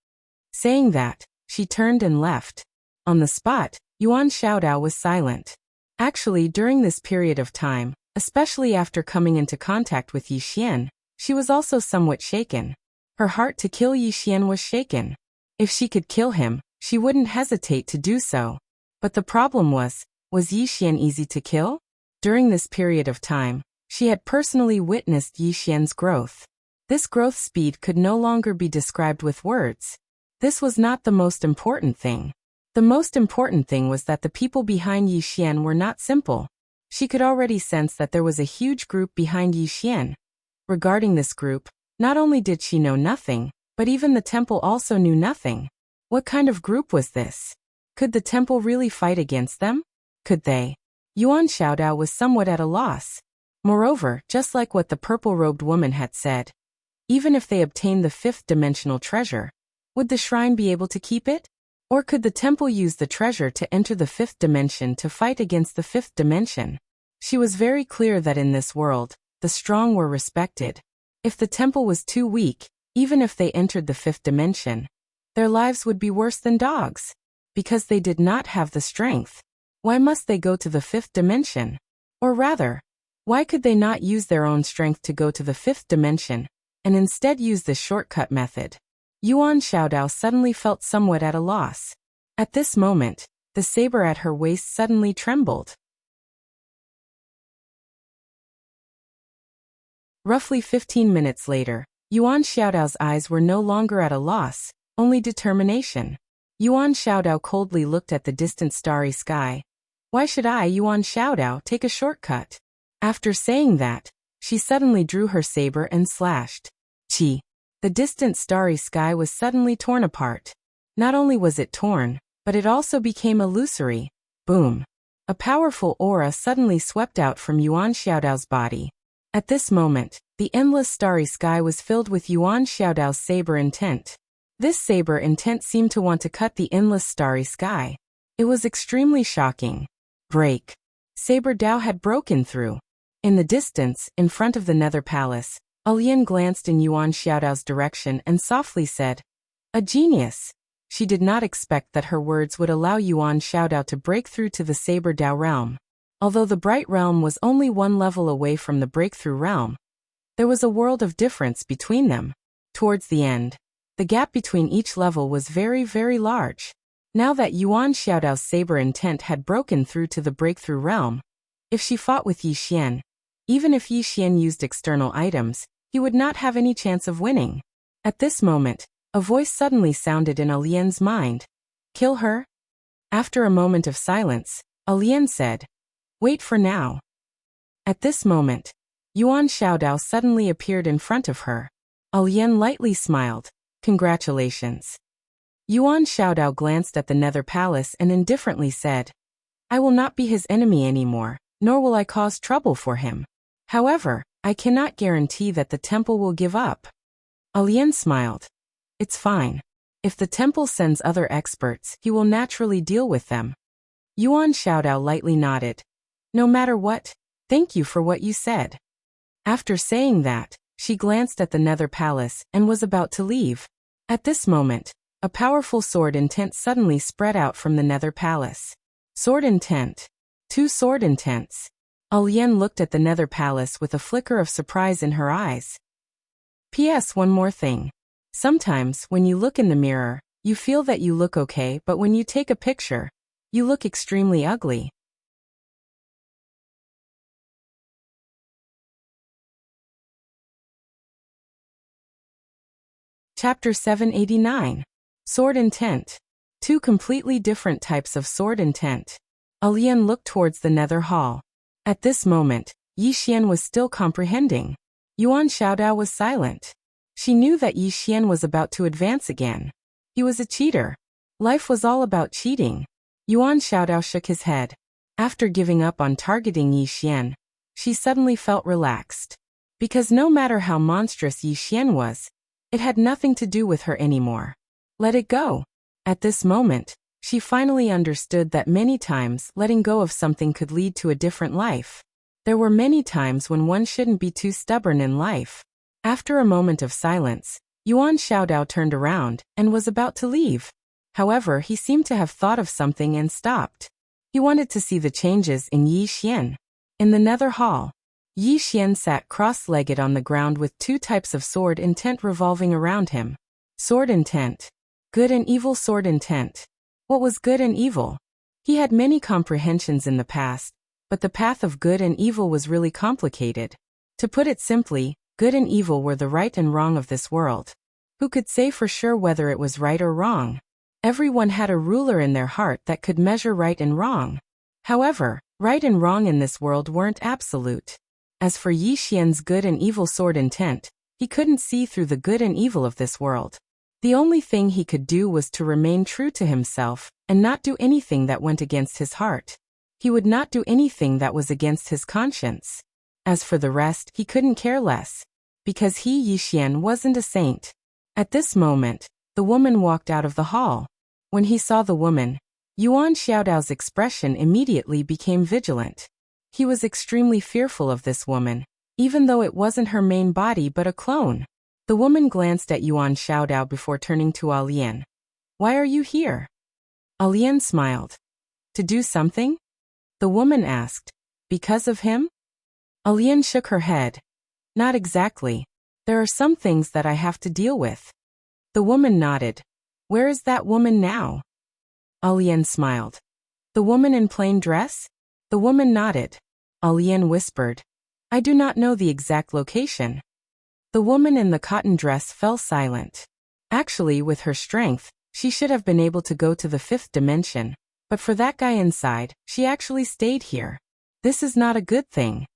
Saying that, she turned and left. On the spot, Yuan Xiaodao was silent. Actually, during this period of time, especially after coming into contact with Yi Xian, she was also somewhat shaken. Her heart to kill Yi Xian was shaken. If she could kill him, she wouldn't hesitate to do so. But the problem was Yi Xian easy to kill? During this period of time, she had personally witnessed Yi Xian's growth. This growth speed could no longer be described with words. This was not the most important thing. The most important thing was that the people behind Yi Xian were not simple. She could already sense that there was a huge group behind Yi Xian. Regarding this group, not only did she know nothing, but even the temple also knew nothing. What kind of group was this? Could the temple really fight against them? Could they? Yuan Xiaodao was somewhat at a loss. Moreover, just like what the purple-robed woman had said, even if they obtained the 5th dimensional treasure, would the shrine be able to keep it? Or could the temple use the treasure to enter the 5th dimension to fight against the 5th dimension? She was very clear that in this world, the strong were respected. If the temple was too weak, even if they entered the 5th dimension, their lives would be worse than dogs. Because they did not have the strength. Why must they go to the 5th dimension? Or rather, why could they not use their own strength to go to the 5th dimension, and instead use the shortcut method? Yuan Xiaodao suddenly felt somewhat at a loss. At this moment, the saber at her waist suddenly trembled. Roughly 15 minutes later, Yuan Xiaodao's eyes were no longer at a loss, only determination. Yuan Xiaodao coldly looked at the distant starry sky. Why should I, Yuan Xiaodao, take a shortcut? After saying that, she suddenly drew her saber and slashed. Chi. The distant starry sky was suddenly torn apart. Not only was it torn, but it also became illusory. Boom. A powerful aura suddenly swept out from Yuan Xiaodao's body. At this moment, the endless starry sky was filled with Yuan Xiaodao's saber intent. This saber intent seemed to want to cut the endless starry sky. It was extremely shocking. Break. Saber Dao had broken through. In the distance, in front of the Nether Palace, Alian glanced in Yuan Xiaodao's direction and softly said, "A genius." She did not expect that her words would allow Yuan Xiaodao to break through to the Saber Dao realm. Although the Bright Realm was only one level away from the Breakthrough Realm, there was a world of difference between them. Towards the end, the gap between each level was very, very large. Now that Yuan Xiaodao's saber intent had broken through to the Breakthrough Realm, if she fought with Yi Xian, even if Yi Xian used external items, he would not have any chance of winning. At this moment, a voice suddenly sounded in Alian's mind. Kill her? After a moment of silence, Alian said, "Wait for now." At this moment, Yuan Xiaodao suddenly appeared in front of her. Alian lightly smiled. "Congratulations." Yuan Xiaodao glanced at the Nether Palace and indifferently said, "I will not be his enemy anymore, nor will I cause trouble for him. However, I cannot guarantee that the temple will give up." Alian smiled. "It's fine. If the temple sends other experts, he will naturally deal with them." Yuan Xiaodao lightly nodded. "No matter what, thank you for what you said." After saying that, she glanced at the Nether Palace and was about to leave. At this moment, A powerful sword intent suddenly spread out from the Nether Palace. Sword intent. 2 sword intents. Alian looked at the Nether Palace with a flicker of surprise in her eyes. P.S. One more thing. Sometimes, when you look in the mirror, you feel that you look okay, but when you take a picture, you look extremely ugly. Chapter 789. Sword Intent. 2 completely different types of sword intent. Alian looked towards the Nether Hall. At this moment, Yi Xian was still comprehending. Yuan Xiaodao was silent. She knew that Yi Xian was about to advance again. He was a cheater. Life was all about cheating. Yuan Xiaodao shook his head. After giving up on targeting Yi Xian, she suddenly felt relaxed. Because no matter how monstrous Yi Xian was, it had nothing to do with her anymore. Let it go. At this moment, she finally understood that many times letting go of something could lead to a different life. There were many times when one shouldn't be too stubborn in life. After a moment of silence, Yuan Xiaodao turned around and was about to leave. However, he seemed to have thought of something and stopped. He wanted to see the changes in Yi Xian. In the Nether Hall, Yi Xian sat cross-legged on the ground with 2 types of sword intent revolving around him. Sword intent. Good and evil sword intent. What was good and evil? He had many comprehensions in the past, but the path of good and evil was really complicated. To put it simply, good and evil were the right and wrong of this world. Who could say for sure whether it was right or wrong? Everyone had a ruler in their heart that could measure right and wrong. However, right and wrong in this world weren't absolute. As for Yi Xian's good and evil sword intent, he couldn't see through the good and evil of this world. The only thing he could do was to remain true to himself and not do anything that went against his heart. He would not do anything that was against his conscience. As for the rest, he couldn't care less. Because he, Yi Xian, wasn't a saint. At this moment, the woman walked out of the hall. When he saw the woman, Yuan Xiaodao's expression immediately became vigilant. He was extremely fearful of this woman, even though it wasn't her main body but a clone. The woman glanced at Yuan Xiaodao before turning to Alian. Why are you here? Alian smiled. To do something? The woman asked. Because of him? Alian shook her head. Not exactly. There are some things that I have to deal with. The woman nodded. Where is that woman now? Alian smiled. The woman in plain dress? The woman nodded. Alian whispered. I do not know the exact location. The woman in the cotton dress fell silent. Actually, with her strength, she should have been able to go to the 5th dimension, but for that guy inside, she actually stayed here. This is not a good thing.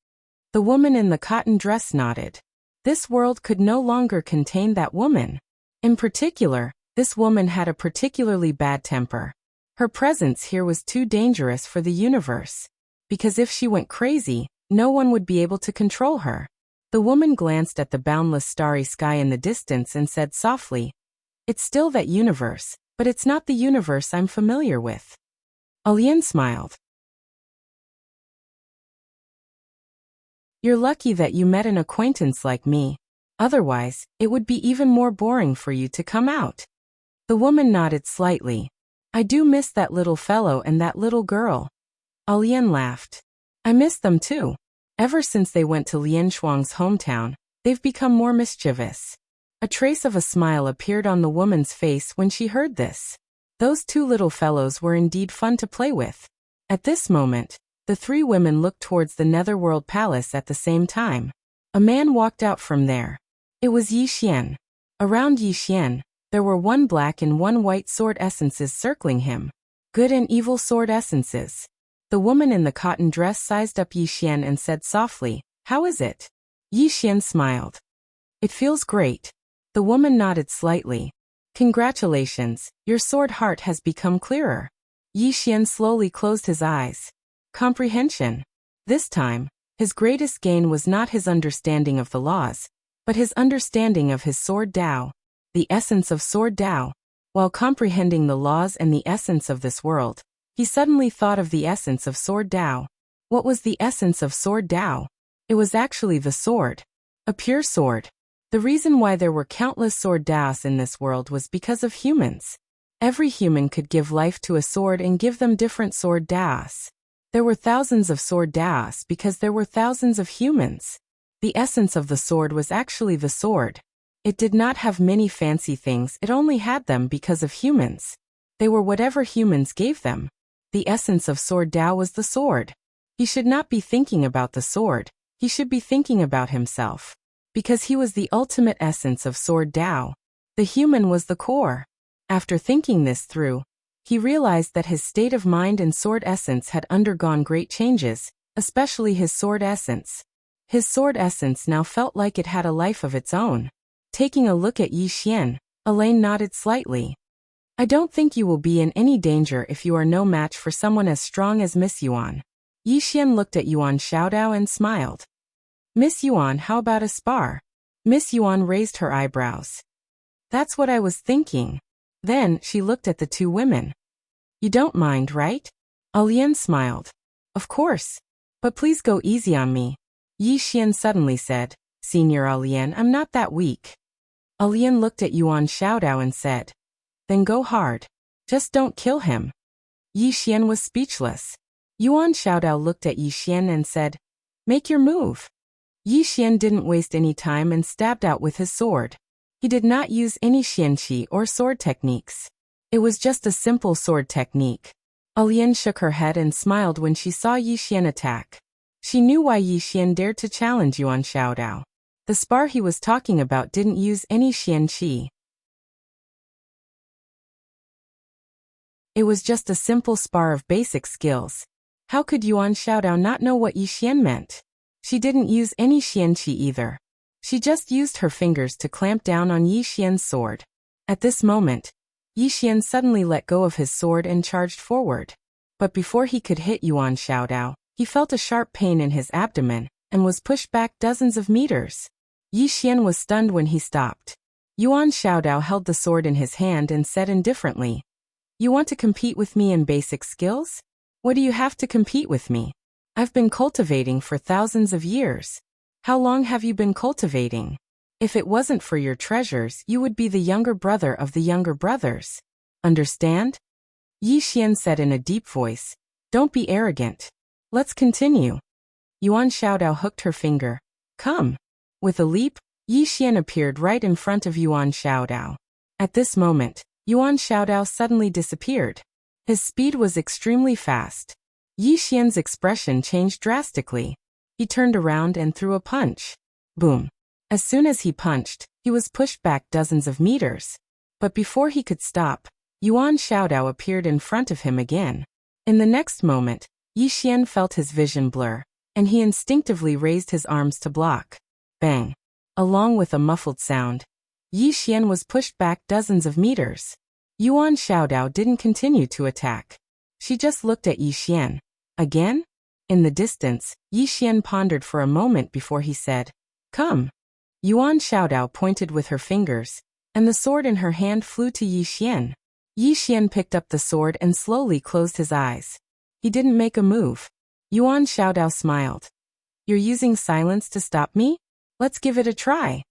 The woman in the cotton dress nodded. This world could no longer contain that woman. In particular, this woman had a particularly bad temper. Her presence here was too dangerous for the universe. Because if she went crazy, no one would be able to control her. The woman glanced at the boundless starry sky in the distance and said softly, It's still that universe, but it's not the universe I'm familiar with. Alian smiled. You're lucky that you met an acquaintance like me. Otherwise, it would be even more boring for you to come out. The woman nodded slightly. I do miss that little fellow and that little girl. Alian laughed. I miss them too. Ever since they went to Lian Shuang's hometown, they've become more mischievous. A trace of a smile appeared on the woman's face when she heard this. Those 2 little fellows were indeed fun to play with. At this moment, the 3 women looked towards the Netherworld Palace at the same time. A man walked out from there. It was Yi Xian. Around Yi Xian, there were 1 black and 1 white sword essences circling him. Good and evil sword essences. The woman in the cotton dress sized up Yi Xian and said softly, How is it? Yi Xian smiled. It feels great. The woman nodded slightly. Congratulations, your sword heart has become clearer. Yi Xian slowly closed his eyes. Comprehension. This time, his greatest gain was not his understanding of the laws, but his understanding of his sword Dao, the essence of sword Dao. While comprehending the laws and the essence of this world, he suddenly thought of the essence of sword Dao. What was the essence of sword Dao? It was actually the sword. A pure sword. The reason why there were countless sword daos in this world was because of humans. Every human could give life to a sword and give them different sword daos. There were thousands of sword daos because there were thousands of humans. The essence of the sword was actually the sword. It did not have many fancy things, it only had them because of humans. They were whatever humans gave them. The essence of sword dao was the sword. He should not be thinking about the sword, he should be thinking about himself. Because he was the ultimate essence of sword dao. The human was the core. After thinking this through, he realized that his state of mind and sword essence had undergone great changes, especially his sword essence. His sword essence now felt like it had a life of its own. Taking a look at Yi Xian, Elaine nodded slightly. I don't think you will be in any danger if you are no match for someone as strong as Miss Yuan. Yi Xian looked at Yuan Xiaodao and smiled. Miss Yuan, how about a spar? Miss Yuan raised her eyebrows. That's what I was thinking. Then, she looked at the two women. You don't mind, right? Alian smiled. Of course. But please go easy on me. Yi Xian suddenly said, Senior Alian, I'm not that weak. Alian looked at Yuan Xiaodao and said, Then go hard. Just don't kill him. Yi Xian was speechless. Yuan Xiaodao looked at Yi Xian and said, Make your move. Yi Xian didn't waste any time and stabbed out with his sword. He did not use any xianqi or sword techniques. It was just a simple sword technique. Alian shook her head and smiled when she saw Yi Xian attack. She knew why Yi Xian dared to challenge Yuan Xiaodao. The spar he was talking about didn't use any xianqi. It was just a simple spar of basic skills. How could Yuan Xiaodao not know what Yi Xian meant? She didn't use any xianqi either. She just used her fingers to clamp down on Yi Xian's sword. At this moment, Yi Xian suddenly let go of his sword and charged forward. But before he could hit Yuan Xiaodao, he felt a sharp pain in his abdomen and was pushed back dozens of meters. Yi Xian was stunned when he stopped. Yuan Xiaodao held the sword in his hand and said indifferently, You want to compete with me in basic skills? What do you have to compete with me? I've been cultivating for thousands of years. How long have you been cultivating? If it wasn't for your treasures, you would be the younger brother of the younger brothers. Understand? Yi Xian said in a deep voice, Don't be arrogant. Let's continue. Yuan Xiaodao hooked her finger. Come. With a leap, Yi Xian appeared right in front of Yuan Xiaodao. At this moment, Yuan Xiaodao suddenly disappeared. His speed was extremely fast. Yi Xian's expression changed drastically. He turned around and threw a punch. Boom. As soon as he punched, he was pushed back dozens of meters. But before he could stop, Yuan Xiaodao appeared in front of him again. In the next moment, Yi Xian felt his vision blur, and he instinctively raised his arms to block. Bang. Along with a muffled sound, Yi Xian was pushed back dozens of meters. Yuan Xiaodao didn't continue to attack. She just looked at Yi Xian. Again? In the distance, Yi Xian pondered for a moment before he said, Come. Yuan Xiaodao pointed with her fingers, and the sword in her hand flew to Yi Xian. Yi Xian picked up the sword and slowly closed his eyes. He didn't make a move. Yuan Xiaodao smiled. You're using silence to stop me? Let's give it a try.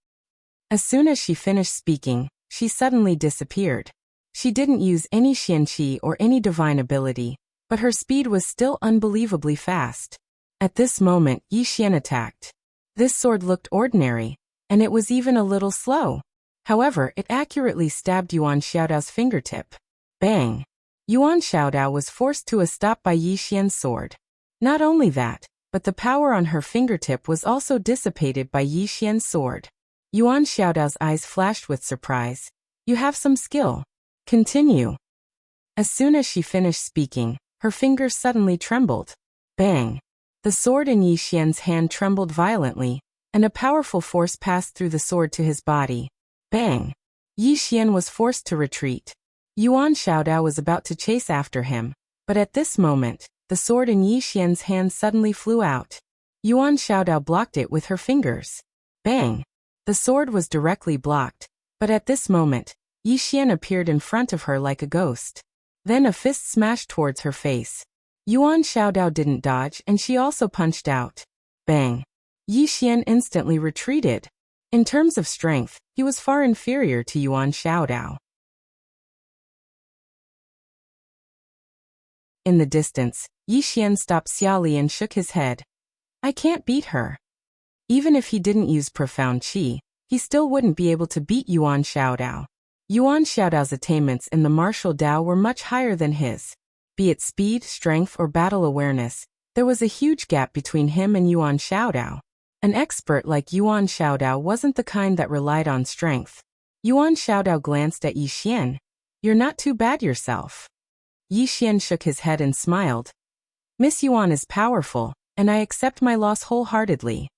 As soon as she finished speaking, she suddenly disappeared. She didn't use any xianqi or any divine ability, but her speed was still unbelievably fast. At this moment, Yi Xian attacked. This sword looked ordinary, and it was even a little slow. However, it accurately stabbed Yuan Xiaodao's fingertip. Bang! Yuan Xiaodao was forced to a stop by Yi Xian's sword. Not only that, but the power on her fingertip was also dissipated by Yi Xian's sword. Yuan Xiaodao's eyes flashed with surprise. You have some skill. Continue. As soon as she finished speaking, her fingers suddenly trembled. Bang! The sword in Yi Xian's hand trembled violently, and a powerful force passed through the sword to his body. Bang! Yi Xian was forced to retreat. Yuan Xiaodao was about to chase after him, but at this moment, the sword in Yi Xian's hand suddenly flew out. Yuan Xiaodao blocked it with her fingers. Bang! The sword was directly blocked, but at this moment, Yi Xian appeared in front of her like a ghost. Then a fist smashed towards her face. Yuan Xiaodao didn't dodge and she also punched out. Bang! Yi Xian instantly retreated. In terms of strength, he was far inferior to Yuan Xiaodao. In the distance, Yi Xian stopped Xiaoli and shook his head. I can't beat her. Even if he didn't use profound qi, he still wouldn't be able to beat Yuan Xiaodao. Yuan Xiaodao's attainments in the martial Dao were much higher than his. Be it speed, strength, or battle awareness, there was a huge gap between him and Yuan Xiaodao. An expert like Yuan Xiaodao wasn't the kind that relied on strength. Yuan Xiaodao glanced at Yi Xian. You're not too bad yourself. Yi Xian shook his head and smiled. Miss Yuan is powerful, and I accept my loss wholeheartedly.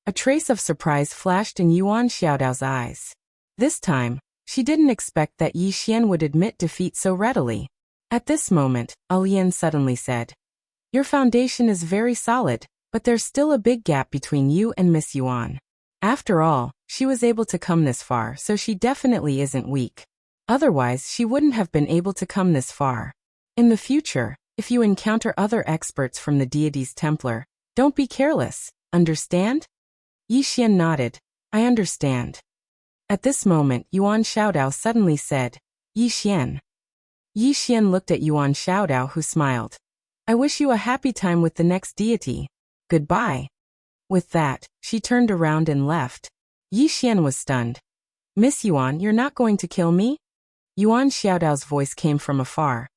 A trace of surprise flashed in Yuan Xiaodao's eyes. This time, she didn't expect that Yi Xian would admit defeat so readily. At this moment, Alian suddenly said, Your foundation is very solid, but there's still a big gap between you and Miss Yuan. After all, she was able to come this far, so she definitely isn't weak. Otherwise, she wouldn't have been able to come this far. In the future, if you encounter other experts from the deity's Templar, don't be careless, understand? Yi Xian nodded. I understand. At this moment, Yuan Xiaodao suddenly said, Yi Xian. Yi Xian looked at Yuan Xiaodao, who smiled. I wish you a happy time with the next deity. Goodbye. With that, she turned around and left. Yi Xian was stunned. Miss Yuan, you're not going to kill me? Yuan Xiaodao's voice came from afar.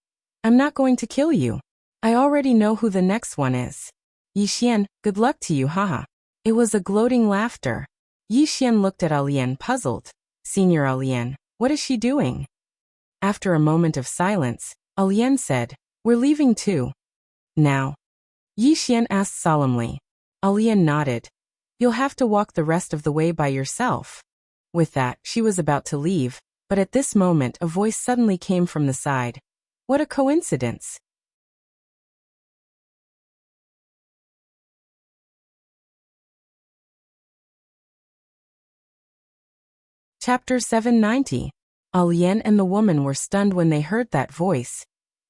I'm not going to kill you. I already know who the next one is. Yi Xian, good luck to you, haha. It was a gloating laughter. Yi Xian looked at Alian, puzzled. Senior Alian, what is she doing? After a moment of silence, Alian said, We're leaving too. Now? Yi Xian asked solemnly. Alian nodded. You'll have to walk the rest of the way by yourself. With that, she was about to leave, but at this moment a voice suddenly came from the side. What a coincidence. Chapter 790. Alian and the woman were stunned when they heard that voice,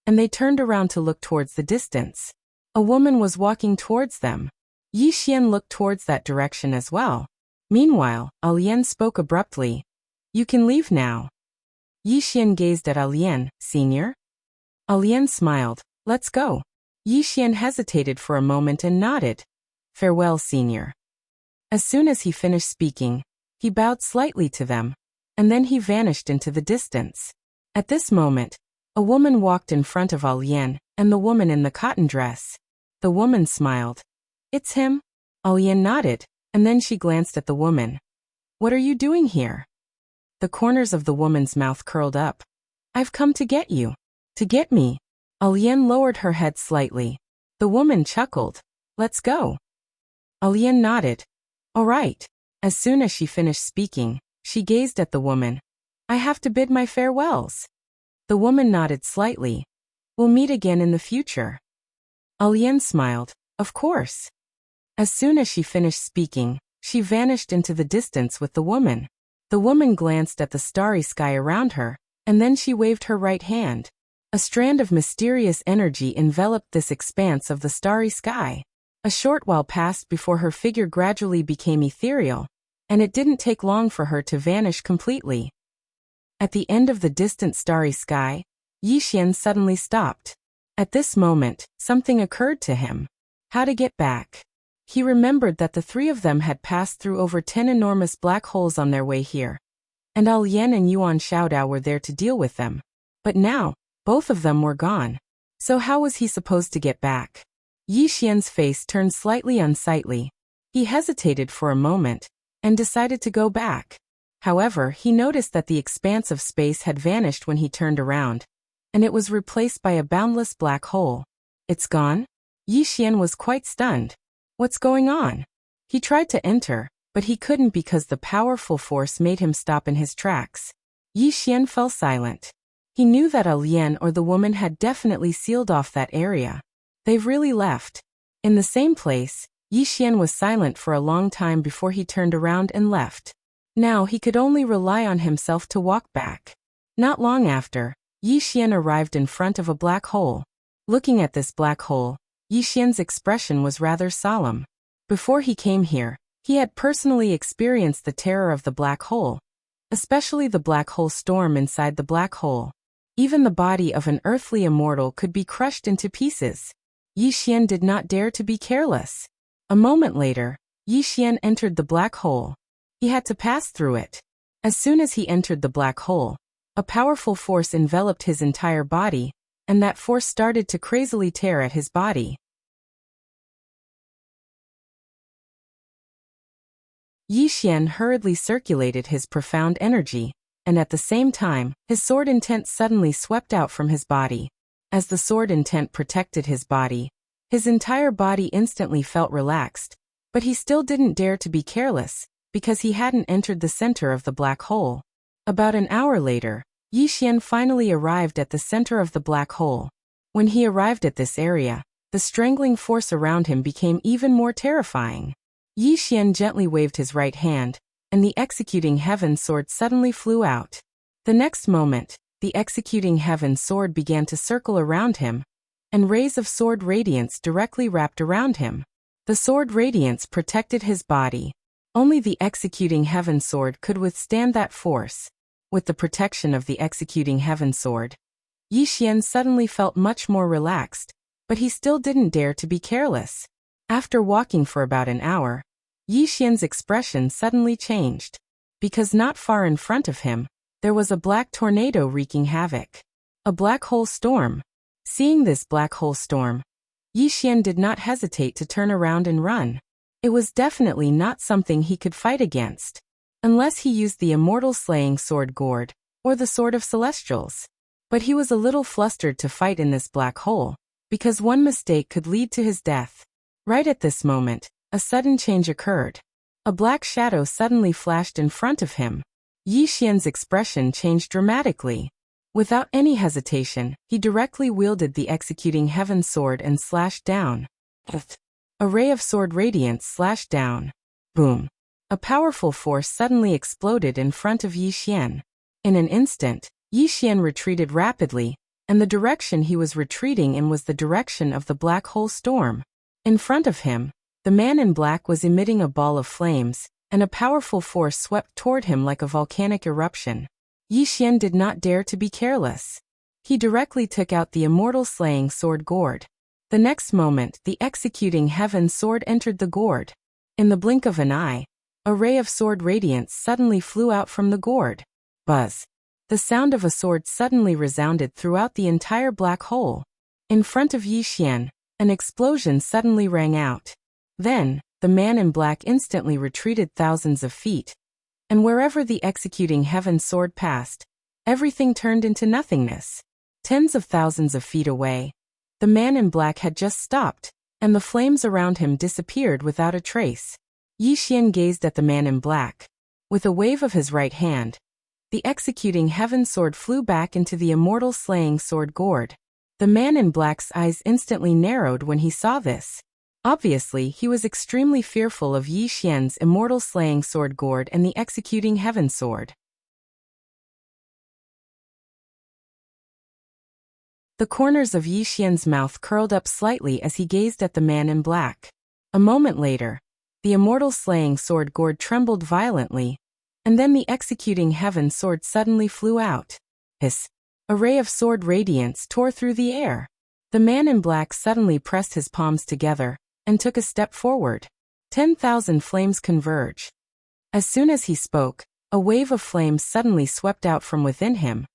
and they turned around to look towards the distance. A woman was walking towards them. Yi Xian looked towards that direction as well. Meanwhile, Alian spoke abruptly. You can leave now. Yi Xian gazed at Alian. Senior? Alian smiled. Let's go. Yi Xian hesitated for a moment and nodded. Farewell, senior. As soon as he finished speaking, he bowed slightly to them, and then he vanished into the distance. At this moment, a woman walked in front of Alian and the woman in the cotton dress. The woman smiled. It's him? Alian nodded, and then she glanced at the woman. What are you doing here? The corners of the woman's mouth curled up. I've come to get you. To get me. Alian lowered her head slightly. The woman chuckled. Let's go. Alian nodded. All right. As soon as she finished speaking, she gazed at the woman. I have to bid my farewells. The woman nodded slightly. We'll meet again in the future. Alian smiled. Of course. As soon as she finished speaking, she vanished into the distance with the woman. The woman glanced at the starry sky around her, and then she waved her right hand. A strand of mysterious energy enveloped this expanse of the starry sky. A short while passed before her figure gradually became ethereal, and it didn't take long for her to vanish completely. At the end of the distant starry sky, Yi Xian suddenly stopped. At this moment, something occurred to him. How to get back. He remembered that the three of them had passed through over 10 enormous black holes on their way here, and Alian and Yuan Xiaodao were there to deal with them. But now, both of them were gone. So how was he supposed to get back? Yi Xian's face turned slightly unsightly. He hesitated for a moment, and decided to go back. However, he noticed that the expanse of space had vanished when he turned around, and it was replaced by a boundless black hole. It's gone? Yi Xian was quite stunned. What's going on? He tried to enter, but he couldn't because the powerful force made him stop in his tracks. Yi Xian fell silent. He knew that Alian or the woman had definitely sealed off that area. They've really left. In the same place, Yi Xian was silent for a long time before he turned around and left. Now he could only rely on himself to walk back. Not long after, Yi Xian arrived in front of a black hole. Looking at this black hole, Yi Xian's expression was rather solemn. Before he came here, He had personally experienced the terror of the black hole, especially the black hole storm inside the black hole. Even the body of an earthly immortal could be crushed into pieces. Yi Xian did not dare to be careless. A moment later, Yi Xian entered the black hole. He had to pass through it. As soon as he entered the black hole, a powerful force enveloped his entire body, and that force started to crazily tear at his body. Yi Xian hurriedly circulated his profound energy, and at the same time, his sword intent suddenly swept out from his body. As the sword intent protected his body, his entire body instantly felt relaxed, but he still didn't dare to be careless, because he hadn't entered the center of the black hole. About an hour later, Yi Xian finally arrived at the center of the black hole. When he arrived at this area, the strangling force around him became even more terrifying. Yi Xian gently waved his right hand, and the executing heaven sword suddenly flew out. The next moment, the executing heaven sword began to circle around him, and rays of sword radiance directly wrapped around him. The sword radiance protected his body. Only the executing heaven sword could withstand that force. With the protection of the executing heaven sword, Yi Xian suddenly felt much more relaxed, but he still didn't dare to be careless. After walking for about an hour, Yi Xian's expression suddenly changed. Because not far in front of him, there was a black tornado wreaking havoc. A black hole storm. Seeing this black hole storm, Yi Xian did not hesitate to turn around and run. It was definitely not something he could fight against, unless he used the immortal slaying sword gourd, or the sword of celestials. But he was a little flustered to fight in this black hole, because one mistake could lead to his death. Right at this moment, a sudden change occurred. A black shadow suddenly flashed in front of him. Yi Xian's expression changed dramatically. Without any hesitation, he directly wielded the executing heaven sword and slashed down. A ray of sword radiance slashed down. Boom. A powerful force suddenly exploded in front of Yi Xian. In an instant, Yi Xian retreated rapidly, and the direction he was retreating in was the direction of the black hole storm. In front of him, the man in black was emitting a ball of flames, and a powerful force swept toward him like a volcanic eruption. Yi Xian did not dare to be careless. He directly took out the immortal slaying sword gourd. The next moment, the executing heaven sword entered the gourd. In the blink of an eye, a ray of sword radiance suddenly flew out from the gourd. Buzz. The sound of a sword suddenly resounded throughout the entire black hole. In front of Yi Xian, an explosion suddenly rang out. Then, the man in black instantly retreated thousands of feet. And wherever the executing heaven sword passed, everything turned into nothingness. Tens of thousands of feet away, the man in black had just stopped, and the flames around him disappeared without a trace. Yi Xian gazed at the man in black. With a wave of his right hand, the executing heaven sword flew back into the immortal slaying sword gourd. The man in black's eyes instantly narrowed when he saw this. Obviously, he was extremely fearful of Yi Xian's immortal slaying sword gourd and the executing heaven sword. The corners of Yi Xian's mouth curled up slightly as he gazed at the man in black. A moment later, the immortal slaying sword gourd trembled violently, and then the executing heaven sword suddenly flew out. Hiss! A ray of sword radiance tore through the air. The man in black suddenly pressed his palms together and took a step forward. 10,000 flames converge. As soon as he spoke, a wave of flames suddenly swept out from within him,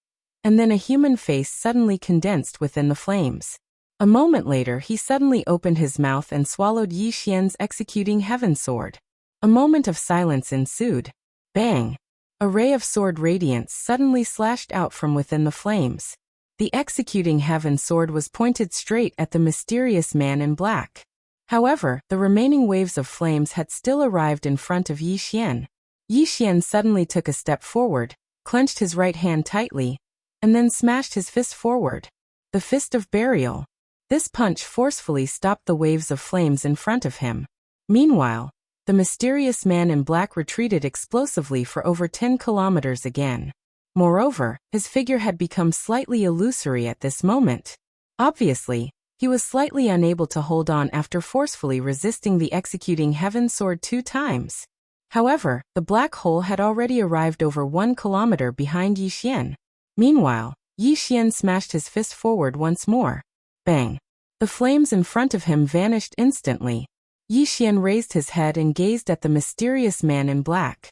and then a human face suddenly condensed within the flames. A moment later, he suddenly opened his mouth and swallowed Yi Xian's executing heaven sword. A moment of silence ensued. Bang! A ray of sword radiance suddenly slashed out from within the flames. The executing heaven sword was pointed straight at the mysterious man in black. However, the remaining waves of flames had still arrived in front of Yi Xian. Yi Xian suddenly took a step forward, clenched his right hand tightly, and then smashed his fist forward. The fist of burial. This punch forcefully stopped the waves of flames in front of him. Meanwhile, the mysterious man in black retreated explosively for over 10 kilometers again. Moreover, his figure had become slightly illusory at this moment. Obviously, He was slightly unable to hold on after forcefully resisting the executing heaven sword 2 times. However, the black hole had already arrived over 1 kilometer behind Yi Xian. Meanwhile, Yi Xian smashed his fist forward once more. Bang! The flames in front of him vanished instantly. Yi Xian raised his head and gazed at the mysterious man in black.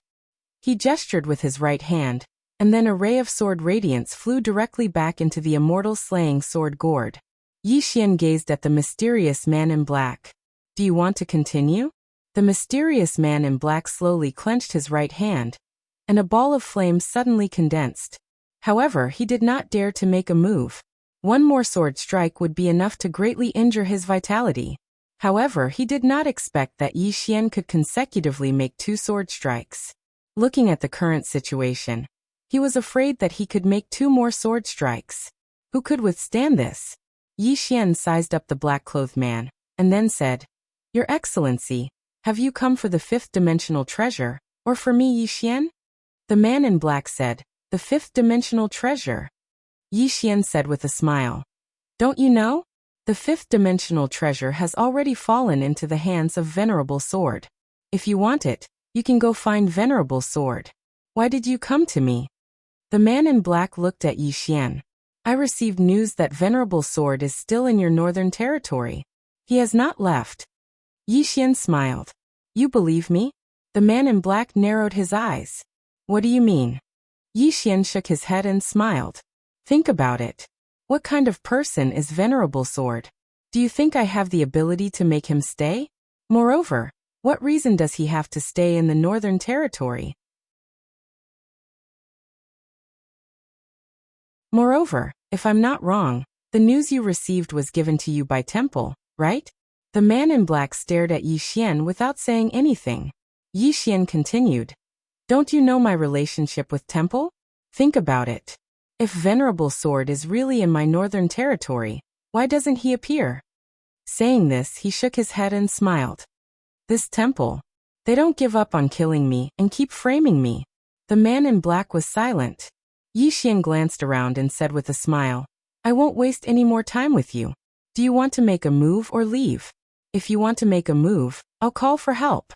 He gestured with his right hand, and then a ray of sword radiance flew directly back into the immortal slaying sword gourd. Yi Xian gazed at the mysterious man in black. Do you want to continue? The mysterious man in black slowly clenched his right hand, and a ball of flame suddenly condensed. However, he did not dare to make a move. One more sword strike would be enough to greatly injure his vitality. However, he did not expect that Yi Xian could consecutively make 2 sword strikes. Looking at the current situation, he was afraid that he could make 2 more sword strikes. Who could withstand this? Yi Xian sized up the black-clothed man, and then said, "Your Excellency, have you come for the 5th-dimensional treasure, or for me, Yi Xian?" The man in black said, "The 5th-dimensional treasure." Yi Xian said with a smile, "Don't you know? The 5th-dimensional treasure has already fallen into the hands of Venerable Sword. If you want it, you can go find Venerable Sword. Why did you come to me?" The man in black looked at Yi Xian. "I received news that Venerable Sword is still in your northern territory. He has not left." Yi Xian smiled. "You believe me?" The man in black narrowed his eyes. "What do you mean?" Yi Xian shook his head and smiled. "Think about it. What kind of person is Venerable Sword? Do you think I have the ability to make him stay? Moreover, what reason does he have to stay in the northern territory? Moreover, if I'm not wrong, the news you received was given to you by Temple, right?" The man in black stared at Yi Xian without saying anything. Yi Xian continued, "Don't you know my relationship with Temple? Think about it. If Venerable Sword is really in my northern territory, why doesn't he appear?" Saying this, he shook his head and smiled. "This Temple, they don't give up on killing me and keep framing me." The man in black was silent. Yi Xian glanced around and said with a smile, "I won't waste any more time with you. Do you want to make a move or leave? If you want to make a move, I'll call for help."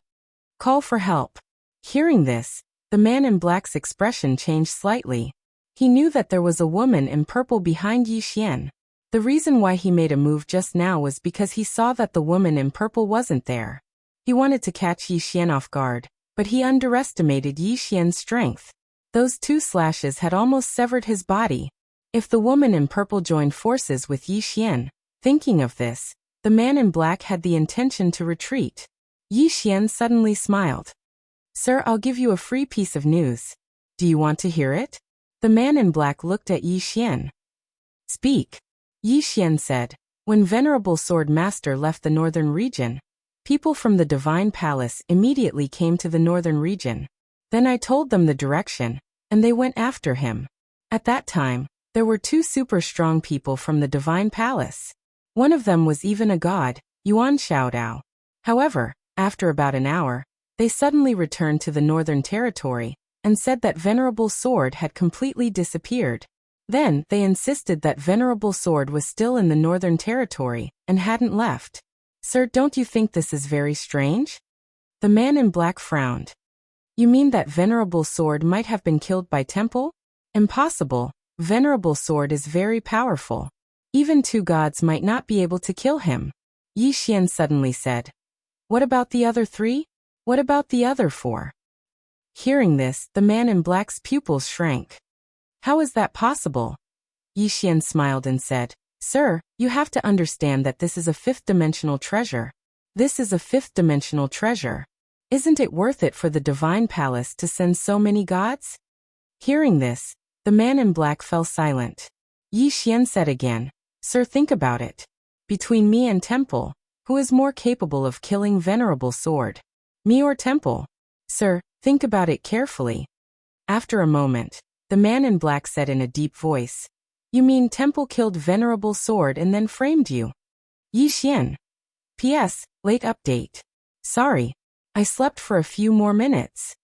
Call for help. Hearing this, the man in black's expression changed slightly. He knew that there was a woman in purple behind Yi Xian. The reason why he made a move just now was because he saw that the woman in purple wasn't there. He wanted to catch Yi Xian off guard, but he underestimated Yi Xian's strength. Those 2 slashes had almost severed his body. If the woman in purple joined forces with Yi Xian, thinking of this, the man in black had the intention to retreat. Yi Xian suddenly smiled. "Sir, I'll give you a free piece of news. Do you want to hear it?" The man in black looked at Yi Xian. "Speak." Yi Xian said, "When Venerable Swordmaster left the northern region, people from the Divine Palace immediately came to the northern region. Then I told them the direction, and they went after him. At that time, there were 2 super strong people from the Divine Palace. One of them was even a god, Yuan Xiaodao. However, after about an hour, they suddenly returned to the northern territory and said that Venerable Sword had completely disappeared. Then, they insisted that Venerable Sword was still in the northern territory and hadn't left. Sir, don't you think this is very strange?" The man in black frowned. "You mean that Venerable Sword might have been killed by Temple? Impossible. Venerable Sword is very powerful. Even 2 gods might not be able to kill him." Yi Xian suddenly said, "What about the other 3? What about the other 4? Hearing this, the man in black's pupils shrank. "How is that possible?" Yi Xian smiled and said, "Sir, you have to understand that this is a 5th-dimensional treasure. This is a 5th-dimensional treasure. Isn't it worth it for the Divine Palace to send so many gods?" Hearing this, the man in black fell silent. Yi Xian said again, "Sir, think about it. Between me and Temple, who is more capable of killing Venerable Sword? Me or Temple? Sir, think about it carefully." After a moment, the man in black said in a deep voice, "You mean Temple killed Venerable Sword and then framed you?" Yi Xian. P.S. Late update. Sorry, I slept for a few more minutes.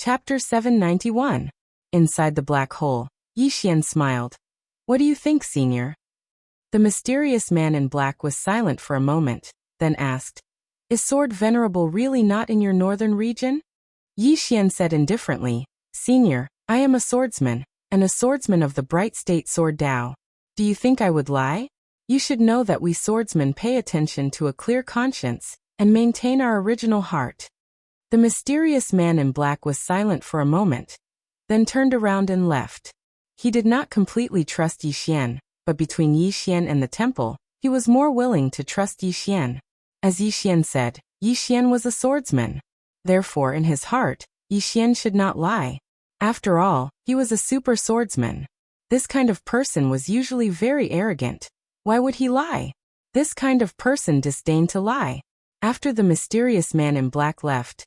Chapter 791. Inside the black hole, Yixian smiled. What do you think, Senior? The mysterious man in black was silent for a moment, then asked, Is Sword Venerable really not in your northern region? Yixian said indifferently, Senior, I am a swordsman, and a swordsman of the bright state Sword Dao. Do you think I would lie? You should know that we swordsmen pay attention to a clear conscience, and maintain our original heart. The mysterious man in black was silent for a moment, then turned around and left. He did not completely trust Yixian, but between Yixian and the temple, he was more willing to trust Yixian. As Yixian said, Yixian was a swordsman. Therefore in his heart, Yixian should not lie. After all, he was a super swordsman. This kind of person was usually very arrogant. Why would he lie? This kind of person disdained to lie. After the mysterious man in black left,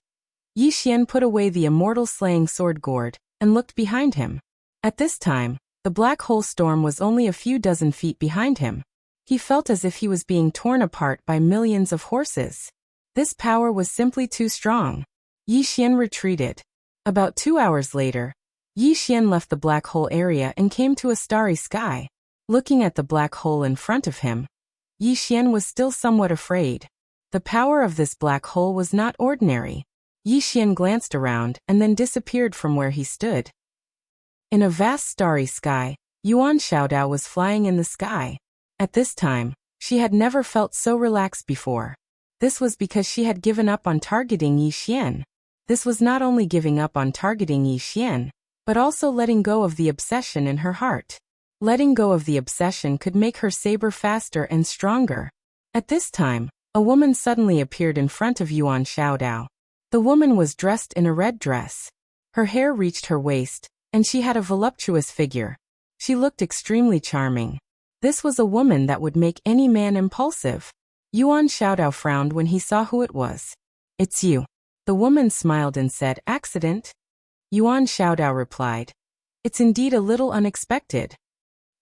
Yixian put away the immortal slaying sword gourd, and looked behind him. At this time, the black hole storm was only a few dozen feet behind him. He felt as if he was being torn apart by millions of horses. This power was simply too strong. Yixian retreated. About 2 hours later, Yixian left the black hole area and came to a starry sky. Looking at the black hole in front of him, Yixian was still somewhat afraid. The power of this black hole was not ordinary. Yixian glanced around and then disappeared from where he stood. In a vast starry sky, Yuan Xiaodao was flying in the sky. At this time, she had never felt so relaxed before. This was because she had given up on targeting Yixian. This was not only giving up on targeting Yixian, but also letting go of the obsession in her heart. Letting go of the obsession could make her saber faster and stronger. At this time, a woman suddenly appeared in front of Yuan Xiaodao. The woman was dressed in a red dress. Her hair reached her waist, and she had a voluptuous figure. She looked extremely charming. This was a woman that would make any man impulsive. Yuan Xiaodao frowned when he saw who it was. It's you. The woman smiled and said, Accident? Yuan Xiaodao replied, It's indeed a little unexpected.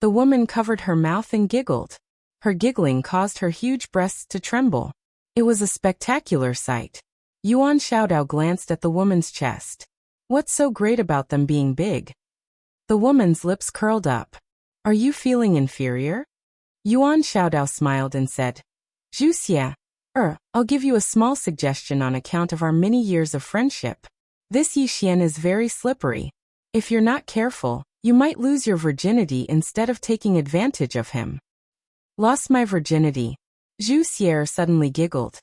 The woman covered her mouth and giggled. Her giggling caused her huge breasts to tremble. It was a spectacular sight. Yuan Xiaodao glanced at the woman's chest. What's so great about them being big? The woman's lips curled up. Are you feeling inferior? Yuan Xiaodao smiled and said, Wuxia, I'll give you a small suggestion on account of our many years of friendship. This Yixian is very slippery. If you're not careful, you might lose your virginity instead of taking advantage of him. Lost my virginity. Wuxia suddenly giggled.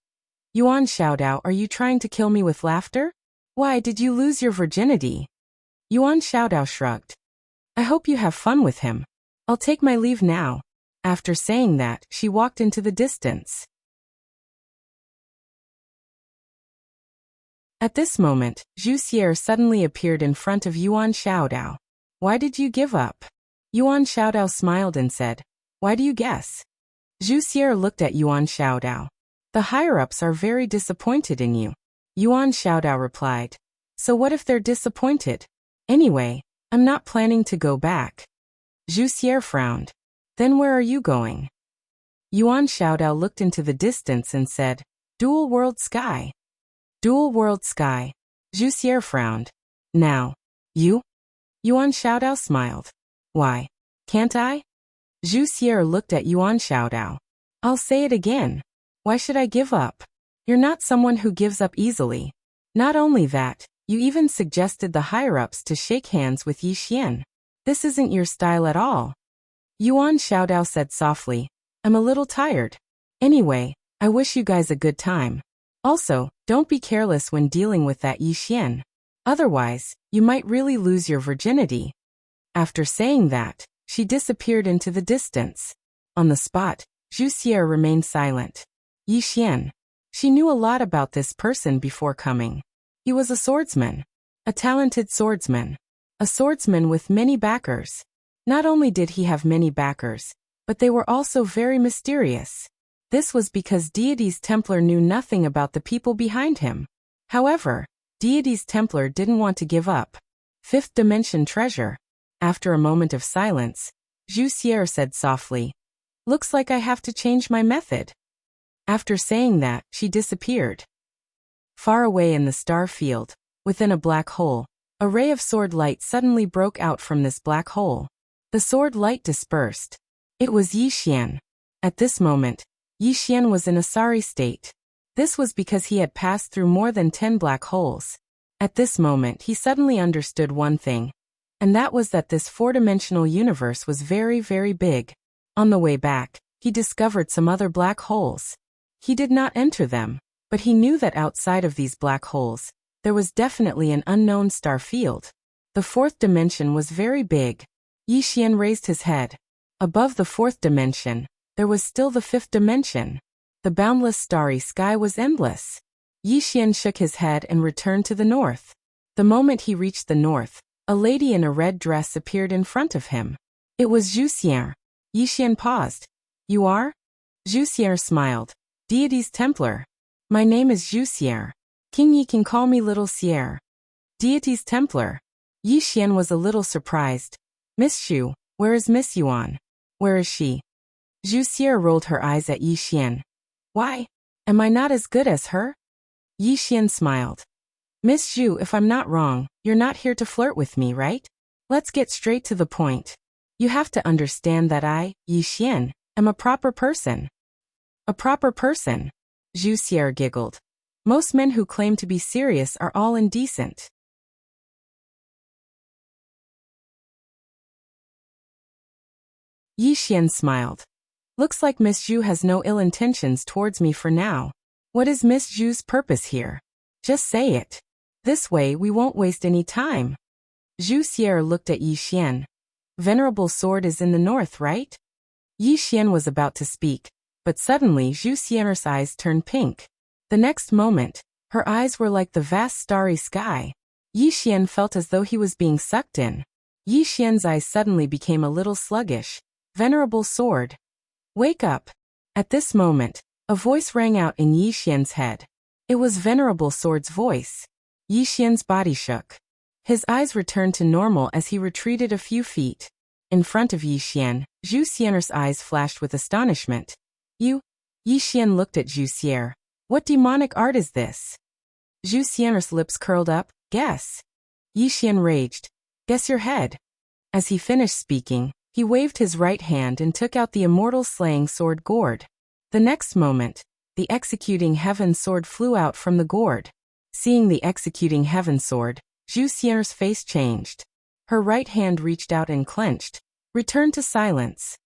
Yuan Xiaodao, are you trying to kill me with laughter? Why did you lose your virginity? Yuan Xiaodao shrugged. I hope you have fun with him. I'll take my leave now. After saying that, she walked into the distance. At this moment, Wuxia suddenly appeared in front of Yuan Xiaodao. Why did you give up? Yuan Xiaodao smiled and said, Why do you guess? Wuxia looked at Yuan Xiaodao. The higher-ups are very disappointed in you. Yuan Xiaodao replied. So what if they're disappointed? Anyway, I'm not planning to go back. Wuxia frowned. Then where are you going? Yuan Xiaodao looked into the distance and said, Dual World Sky. Dual World Sky. Wuxia frowned. Now, you? Yuan Xiaodao smiled. Why? Can't I? Wuxia looked at Yuan Xiaodao. I'll say it again. Why should I give up? You're not someone who gives up easily. Not only that, you even suggested the higher-ups to shake hands with Yixian. This isn't your style at all. Yuan Xiaodao said softly, I'm a little tired. Anyway, I wish you guys a good time. Also, don't be careless when dealing with that Yixian. Otherwise, you might really lose your virginity. After saying that, she disappeared into the distance. On the spot, Wuxia remained silent. Yixian. She knew a lot about this person before coming. He was a swordsman. A talented swordsman. A swordsman with many backers. Not only did he have many backers, but they were also very mysterious. This was because Deity's Templar knew nothing about the people behind him. However, Deity's Templar didn't want to give up. Fifth Dimension Treasure. After a moment of silence, Wuxia said softly, Looks like I have to change my method. After saying that, she disappeared. Far away in the star field, within a black hole, A ray of sword light suddenly broke out from this black hole. The sword light dispersed. It was Yi Xian. At this moment, Yi Xian was in a sorry state. This was because he had passed through more than 10 black holes. At this moment he suddenly understood one thing, and that was that this four-dimensional universe was very, very big. On the way back, he discovered some other black holes. He did not enter them, but he knew that outside of these black holes, there was definitely an unknown star field. The fourth dimension was very big. Yi Xian raised his head. Above the fourth dimension, there was still the fifth dimension. The boundless starry sky was endless. Yi Xian shook his head and returned to the north. The moment he reached the north, a lady in a red dress appeared in front of him. It was Zhu Xian. Yi Xian paused. You are? Zhu Xian smiled. Deity's Templar. My name is Zhu Xian. King Yi can call me Little Xian. Deity's Templar. Yi Xian was a little surprised. Miss Xu, where is Miss Yuan? Where is she? Zhu Xian rolled her eyes at Yi Xian. Why? Am I not as good as her? Yi Xian smiled. Miss Xu, if I'm not wrong, you're not here to flirt with me, right? Let's get straight to the point. You have to understand that I, Yi Xian, am a proper person. A proper person? Zhu Xian giggled. Most men who claim to be serious are all indecent. Yi Xian smiled. Looks like Miss Zhu has no ill intentions towards me for now. What is Miss Zhu's purpose here? Just say it. This way we won't waste any time. Zhu Xian looked at Yi Xian. Venerable sword is in the north, right? Yi Xian was about to speak, but suddenly Zhu Xian's eyes turned pink. The next moment, her eyes were like the vast starry sky. Yi Xian felt as though he was being sucked in. Yi Xian's eyes suddenly became a little sluggish. Venerable sword. Wake up. At this moment, a voice rang out in Yi Xian's head. It was Venerable Sword's voice. Yi Xian's body shook. His eyes returned to normal as he retreated a few feet. In front of Yi Xian, Zhu Xian's eyes flashed with astonishment. You? Yi Xian looked at Zhu Xian. What demonic art is this? Zhu Xian's lips curled up. Guess. Yi Xian raged. Guess your head. As he finished speaking, he waved his right hand and took out the immortal slaying sword gourd. The next moment, the executing heaven sword flew out from the gourd. Seeing the executing heaven sword, Zhu Xian's face changed. Her right hand reached out and clenched. Returned to silence.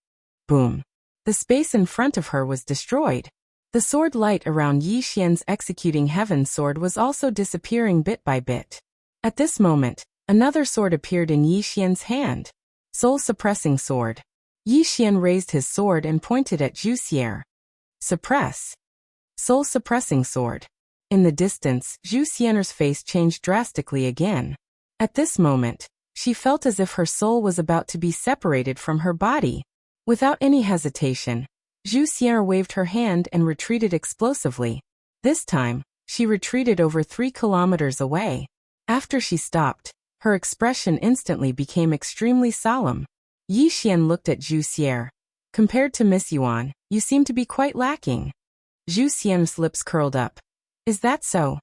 Boom. The space in front of her was destroyed. The sword light around Yi Xian's executing heaven sword was also disappearing bit by bit. At this moment, another sword appeared in Yi Xian's hand. Soul-suppressing sword. Yi Xian raised his sword and pointed at Zhu Xian. Suppress. Soul-suppressing sword. In the distance, Zhu Xian's face changed drastically again. At this moment, she felt as if her soul was about to be separated from her body. Without any hesitation, Zhu Xian waved her hand and retreated explosively. This time, she retreated over 3 kilometers away. After she stopped, her expression instantly became extremely solemn. Yi Xian looked at Zhu Xian. Compared to Miss Yuan, you seem to be quite lacking. Zhu Xian's lips curled up. Is that so?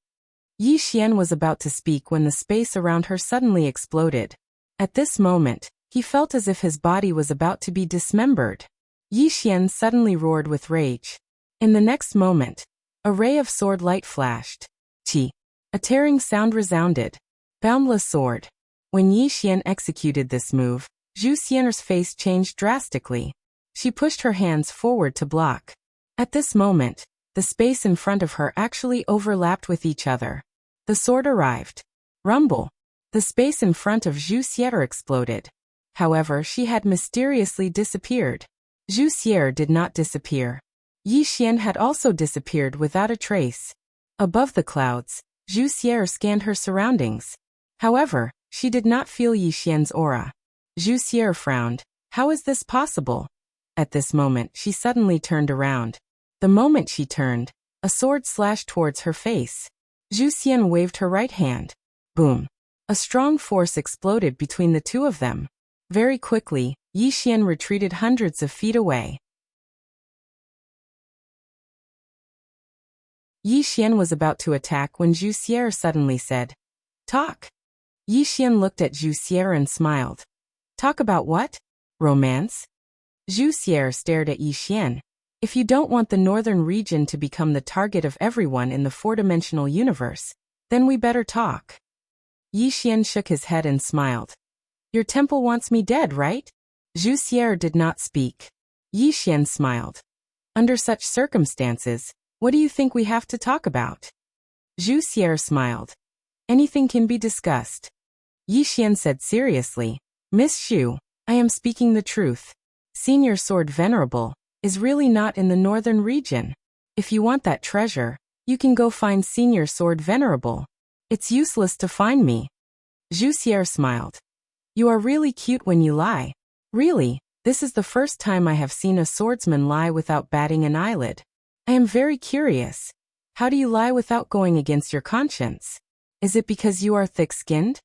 Yi Xian was about to speak when the space around her suddenly exploded. At this moment, he felt as if his body was about to be dismembered. Yi Xian suddenly roared with rage. In the next moment, a ray of sword light flashed. Chi. A tearing sound resounded. Boundless sword. When Yi Xian executed this move, Zhu Xian's face changed drastically. She pushed her hands forward to block. At this moment, the space in front of her actually overlapped with each other. The sword arrived. Rumble. The space in front of Zhu Xian exploded. However, she had mysteriously disappeared. Zhu Xian did not disappear. Yi Xian had also disappeared without a trace. Above the clouds, Zhu Xian scanned her surroundings. However, she did not feel Yi Xian's aura. Zhu Xian frowned. How is this possible? At this moment, she suddenly turned around. The moment she turned, a sword slashed towards her face. Zhu Xian waved her right hand. Boom. A strong force exploded between the two of them. Very quickly, Yi Xian retreated hundreds of feet away. Yi Xian was about to attack when Zhu Xian suddenly said, Talk. Yi Xian looked at Zhu Xier and smiled. Talk about what? Romance? Zhu Xier stared at Yi Xian. If you don't want the northern region to become the target of everyone in the four-dimensional universe, then we better talk. Yi Xian shook his head and smiled. Your temple wants me dead, right? Zhu Xier did not speak. Yi Xian smiled. Under such circumstances, what do you think we have to talk about? Zhu Xier smiled. Anything can be discussed. Yi Xian said seriously, Miss Xu, I am speaking the truth. Senior Sword Venerable is really not in the northern region. If you want that treasure, you can go find Senior Sword Venerable. It's useless to find me. Zhu Xier smiled. You are really cute when you lie. Really, this is the first time I have seen a swordsman lie without batting an eyelid. I am very curious. How do you lie without going against your conscience? Is it because you are thick-skinned?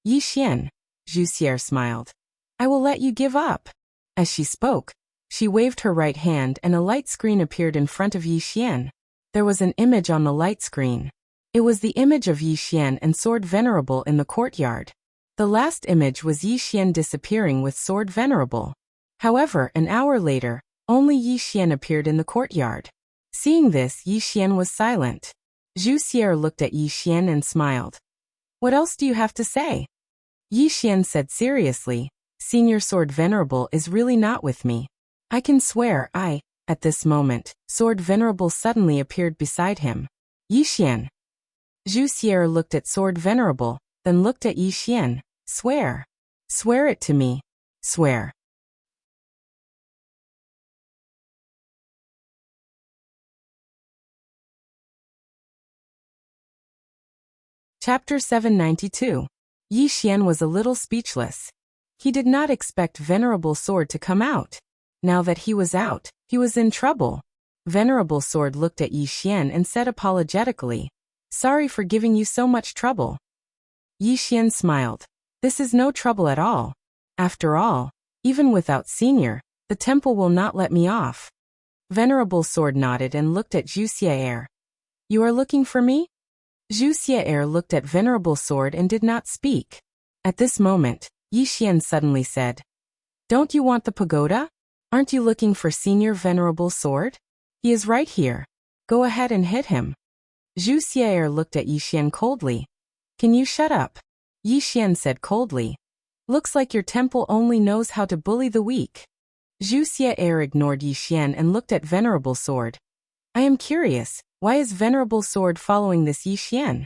Yi Xian, Zhu Xier smiled. I will let you give up. As she spoke, she waved her right hand and a light screen appeared in front of Yi Xian. There was an image on the light screen. It was the image of Yi Xian and Sword Venerable in the courtyard. The last image was Yi Xian disappearing with Sword Venerable. However, an hour later, only Yi Xian appeared in the courtyard. Seeing this, Yi Xian was silent. Zhu Xier looked at Yi Xian and smiled. What else do you have to say? Yi Xian said seriously, Senior Sword Venerable is really not with me. I can swear at this moment, Sword Venerable suddenly appeared beside him. Yi Xian. Zhu Xier looked at Sword Venerable, then looked at Yi Xian. Swear. Swear it to me. Swear. Chapter 792. Yi Xian was a little speechless. He did not expect Venerable Sword to come out. Now that he was out, he was in trouble. Venerable Sword looked at Yi Xian and said apologetically, Sorry for giving you so much trouble. Yi Xian smiled. This is no trouble at all. After all, even without Senior, the temple will not let me off. Venerable Sword nodded and looked at Zhu Xier. You are looking for me? Zhu Xier looked at Venerable Sword and did not speak. At this moment, Yi Xian suddenly said, Don't you want the pagoda? Aren't you looking for Senior Venerable Sword? He is right here. Go ahead and hit him. Zhu Xier looked at Yi Xian coldly. Can you shut up? Yi Xian said coldly. Looks like your temple only knows how to bully the weak. Zhu Xier ignored Yi Xian and looked at Venerable Sword. I am curious, why is Venerable Sword following this Yi Xian?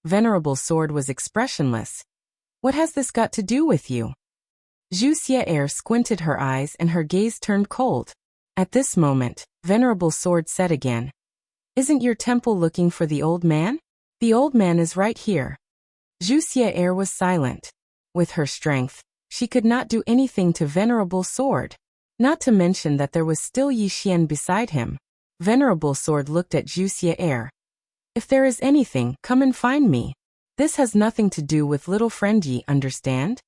Venerable Sword was expressionless. What has this got to do with you? Zhu Xier squinted her eyes and her gaze turned cold. At this moment, Venerable Sword said again, Isn't your temple looking for the old man? The old man is right here. Zhu Xier was silent. With her strength, she could not do anything to Venerable Sword. Not to mention that there was still Yi Xian beside him. Venerable Sword looked at Zhu Xier. If there is anything, come and find me. This has nothing to do with little friend Yi, understand?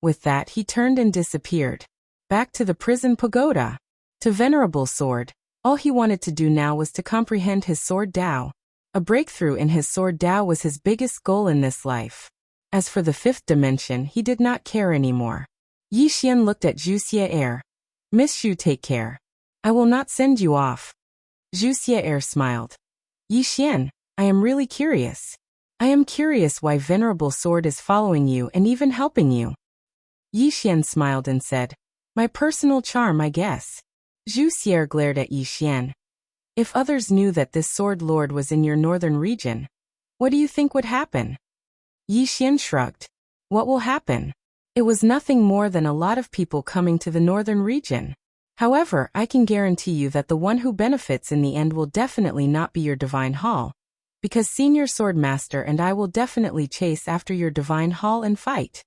With that he turned and disappeared. Back to the prison pagoda. To Venerable Sword, all he wanted to do now was to comprehend his sword Dao. A breakthrough in his sword Dao was his biggest goal in this life. As for the fifth dimension, he did not care anymore. Yi Xian looked at Zhu Xier. Miss Xu, take care. I will not send you off. Zhu Xier smiled. Yi Xian, I am really curious. I am curious why Venerable Sword is following you and even helping you. Yi Xian smiled and said, My personal charm, I guess. Zhu Xier glared at Yi Xian. If others knew that this sword lord was in your northern region, what do you think would happen? Yi Xian shrugged. What will happen? It was nothing more than a lot of people coming to the northern region. However, I can guarantee you that the one who benefits in the end will definitely not be your divine hall, because Senior Swordmaster and I will definitely chase after your divine hall and fight.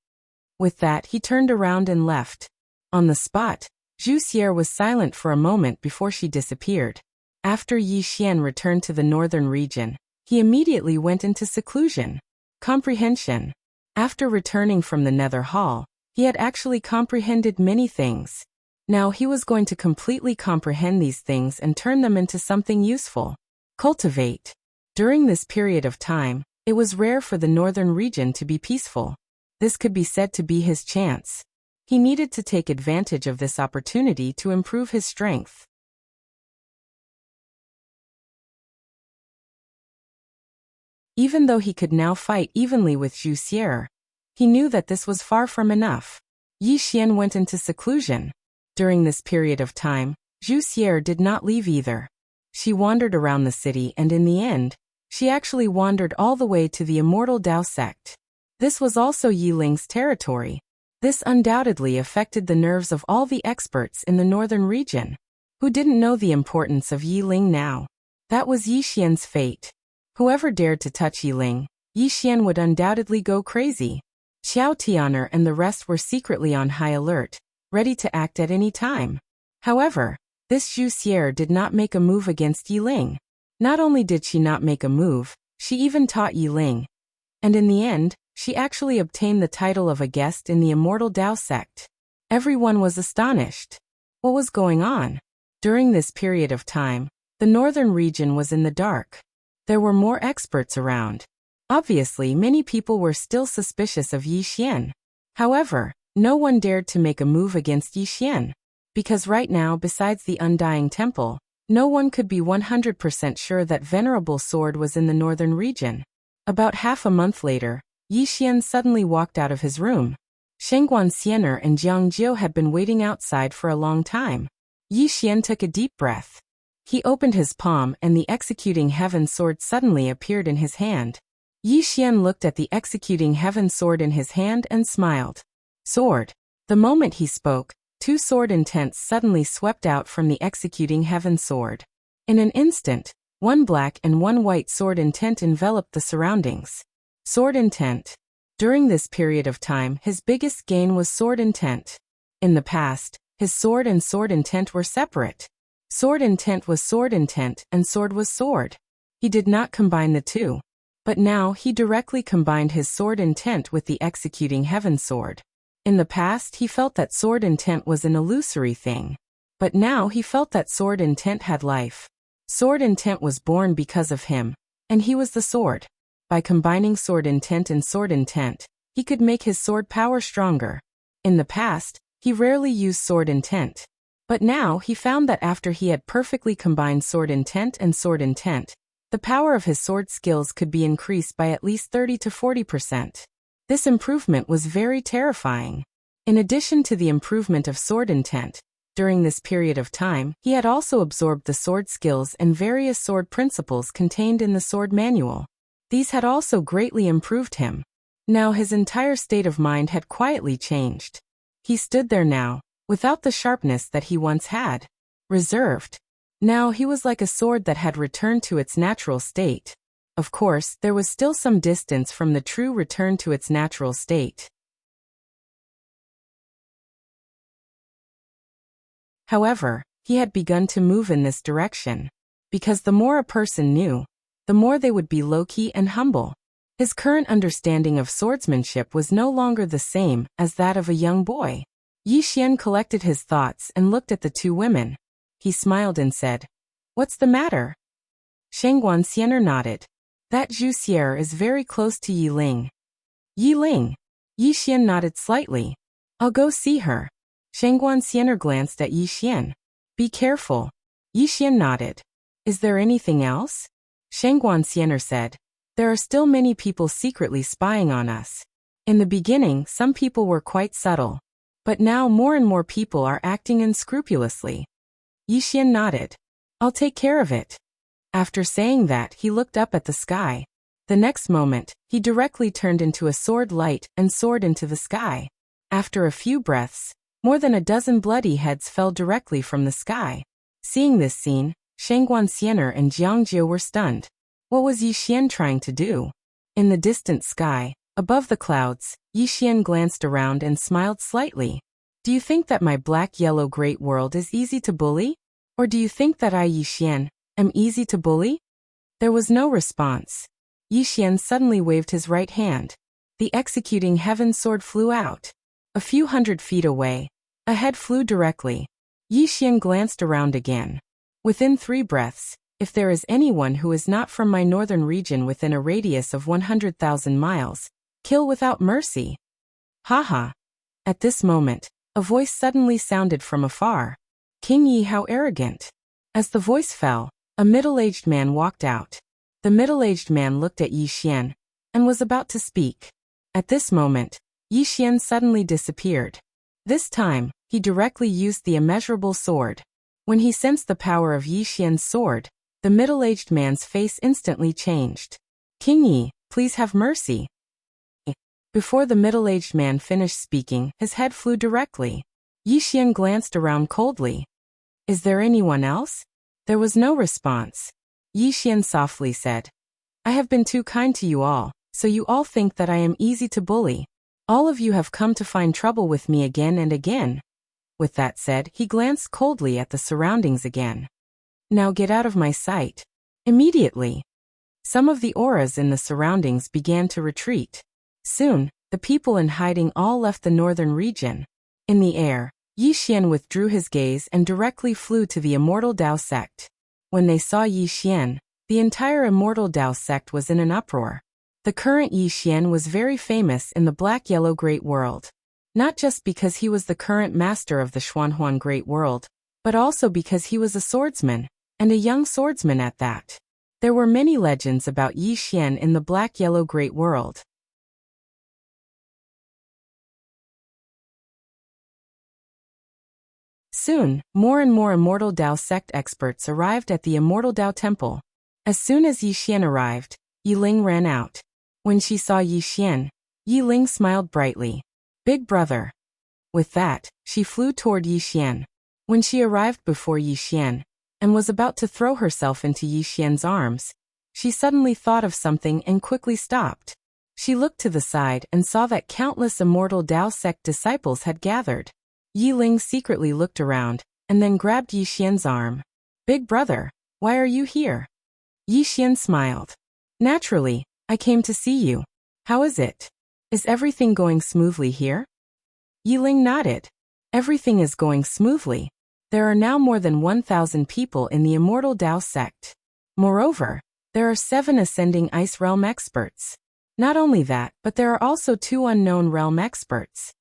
With that, he turned around and left. On the spot, Zhu Xier was silent for a moment before she disappeared. After Yi Xian returned to the northern region, he immediately went into seclusion. Comprehension. After returning from the Nether Hall, he had actually comprehended many things. Now he was going to completely comprehend these things and turn them into something useful. Cultivate. During this period of time, It was rare for the northern region to be peaceful. This could be said to be his chance. He needed to take advantage of this opportunity to improve his strength. Even though he could now fight evenly with Wuxia, he knew that this was far from enough. Yi Xian went into seclusion. During this period of time, Wuxia did not leave either. She wandered around the city and in the end, she actually wandered all the way to the immortal Dao sect. This was also Yi Ling's territory. This undoubtedly affected the nerves of all the experts in the northern region. Who didn't know the importance of Yi Ling now? That was Yi Xian's fate. Whoever dared to touch Yi Ling, Yi Xian would undoubtedly go crazy. Xiao Tianer and the rest were secretly on high alert, ready to act at any time. However, this Wuxia did not make a move against Yi Ling. Not only did she not make a move, she even taught Yi Ling. And in the end, she actually obtained the title of a guest in the immortal Dao sect. Everyone was astonished. What was going on? During this period of time, the northern region was in the dark. There were more experts around. Obviously, many people were still suspicious of Yi Xian. However, no one dared to make a move against Yi Xian. Because right now, besides the Undying Temple, no one could be 100% sure that Venerable Sword was in the northern region. About half a month later, Yi Xian suddenly walked out of his room. Shengguan Xiener and Jiang Jiu had been waiting outside for a long time. Yi Xian took a deep breath. He opened his palm and the Executing Heaven Sword suddenly appeared in his hand. Yi Xian looked at the Executing Heaven Sword in his hand and smiled. Sword. The moment he spoke, two sword intents suddenly swept out from the Executing Heaven Sword. In an instant, one black and one white sword intent enveloped the surroundings. Sword intent. During this period of time, his biggest gain was sword intent. In the past, his sword and sword intent were separate. Sword intent was sword intent and sword was sword. He did not combine the two. But now he directly combined his sword intent with the Executing Heaven Sword. In the past he felt that sword intent was an illusory thing. But now he felt that sword intent had life. Sword intent was born because of him, and he was the sword. By combining sword intent and sword intent, he could make his sword power stronger. In the past, he rarely used sword intent. But now he found that after he had perfectly combined sword intent and sword intent, the power of his sword skills could be increased by at least 30 to 40%. This improvement was very terrifying. In addition to the improvement of sword intent, during this period of time, he had also absorbed the sword skills and various sword principles contained in the sword manual. These had also greatly improved him. Now his entire state of mind had quietly changed. He stood there now, without the sharpness that he once had. Reserved. Now he was like a sword that had returned to its natural state. Of course, there was still some distance from the true return to its natural state. However, he had begun to move in this direction. Because the more a person knew, the more they would be low-key and humble. His current understanding of swordsmanship was no longer the same as that of a young boy. Yi Xian collected his thoughts and looked at the two women. He smiled and said, "What's the matter?" Shengguan Xiener nodded. "That Wuxia is very close to Yi Ling." Yi Ling? Yi Xian nodded slightly. "I'll go see her." Shengguan Xiener glanced at Yi Xian. "Be careful." Yi Xian nodded. "Is there anything else?" Shengguan Xiener said, "There are still many people secretly spying on us. In the beginning, some people were quite subtle. But now more and more people are acting unscrupulously." Yi Xian nodded. "I'll take care of it." After saying that, he looked up at the sky. The next moment, he directly turned into a sword light and soared into the sky. After a few breaths, more than a dozen bloody heads fell directly from the sky. Seeing this scene, Shengguan Xiener and Jiang Jiu were stunned. What was Yi Xian trying to do? In the distant sky, above the clouds, Yi Xian glanced around and smiled slightly. "Do you think that my black-yellow great world is easy to bully? Or do you think that I, Yi Xian, am easy to bully?" There was no response. Yi Xian suddenly waved his right hand. The Executing Heaven Sword flew out. A few hundred feet away, a head flew directly. Yi Xian glanced around again. Within 3 breaths, If there is anyone who is not from my northern region within a radius of 100,000 miles, kill without mercy. Haha. At this moment, a voice suddenly sounded from afar. King Yi, how arrogant. As the voice fell, a middle-aged man walked out. The middle-aged man looked at Yi Xian and was about to speak. At this moment, Yi Xian suddenly disappeared. This time, he directly used the immeasurable sword. When he sensed the power of Yi Xian's sword, the middle-aged man's face instantly changed. King Yi, please have mercy. Before the middle-aged man finished speaking, his head flew directly. Yi Xian glanced around coldly. Is there anyone else? There was no response. Yi Xian softly said, I have been too kind to you all, so you all think that I am easy to bully. All of you have come to find trouble with me again and again. With that said, he glanced coldly at the surroundings again. Now get out of my sight. Immediately. Some of the auras in the surroundings began to retreat. Soon, the people in hiding all left the northern region. In the air, Yi Xian withdrew his gaze and directly flew to the Immortal Dao sect. When they saw Yi Xian, the entire Immortal Dao sect was in an uproar. The current Yi Xian was very famous in the Black-Yellow Great World. Not just because he was the current master of the Xuanhuan Great World, but also because he was a swordsman, and a young swordsman at that. There were many legends about Yi Xian in the Black-Yellow Great World. Soon, more and more Immortal Dao sect experts arrived at the Immortal Dao Temple. As soon as Yi Xian arrived, Yi Ling ran out. When she saw Yi Xian, Yi Ling smiled brightly. Big brother. With that, she flew toward Yi Xian. When she arrived before Yi Xian, and was about to throw herself into Yi Xian's arms, she suddenly thought of something and quickly stopped. She looked to the side and saw that countless Immortal Dao sect disciples had gathered. Yi Ling secretly looked around, and then grabbed Yi Xian's arm. Big brother, why are you here? Yi Xian smiled. Naturally, I came to see you. How is it? Is everything going smoothly here? Yi Ling nodded. Everything is going smoothly. There are now more than 1,000 people in the Immortal Dao sect. Moreover, there are 7 ascending ice realm experts. Not only that, but there are also 2 unknown realm experts.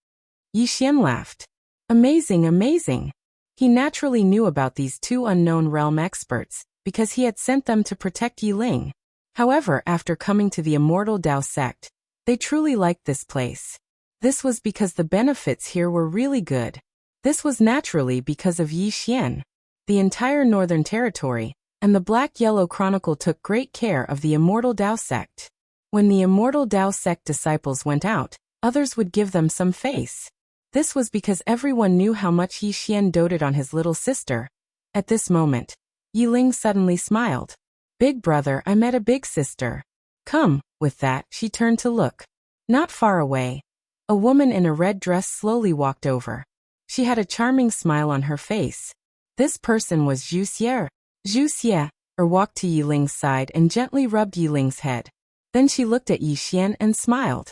Yi Xian laughed. Amazing, amazing. He naturally knew about these 2 unknown realm experts, because he had sent them to protect Yi Ling. However, after coming to the Immortal Dao sect, they truly liked this place. This was because the benefits here were really good. This was naturally because of Yi Xian. The entire Northern Territory, and the Black-Yellow Chronicle took great care of the Immortal Dao sect. When the Immortal Dao sect disciples went out, others would give them some face. This was because everyone knew how much Yi Xian doted on his little sister. At this moment, Yi Ling suddenly smiled. Big brother, I met a big sister. Come. With that, she turned to look. Not far away, a woman in a red dress slowly walked over. She had a charming smile on her face. This person was Zhu Xie. Zhu Xie walked to Yi Ling's side and gently rubbed Yi Ling's head. Then she looked at Yi Xian and smiled.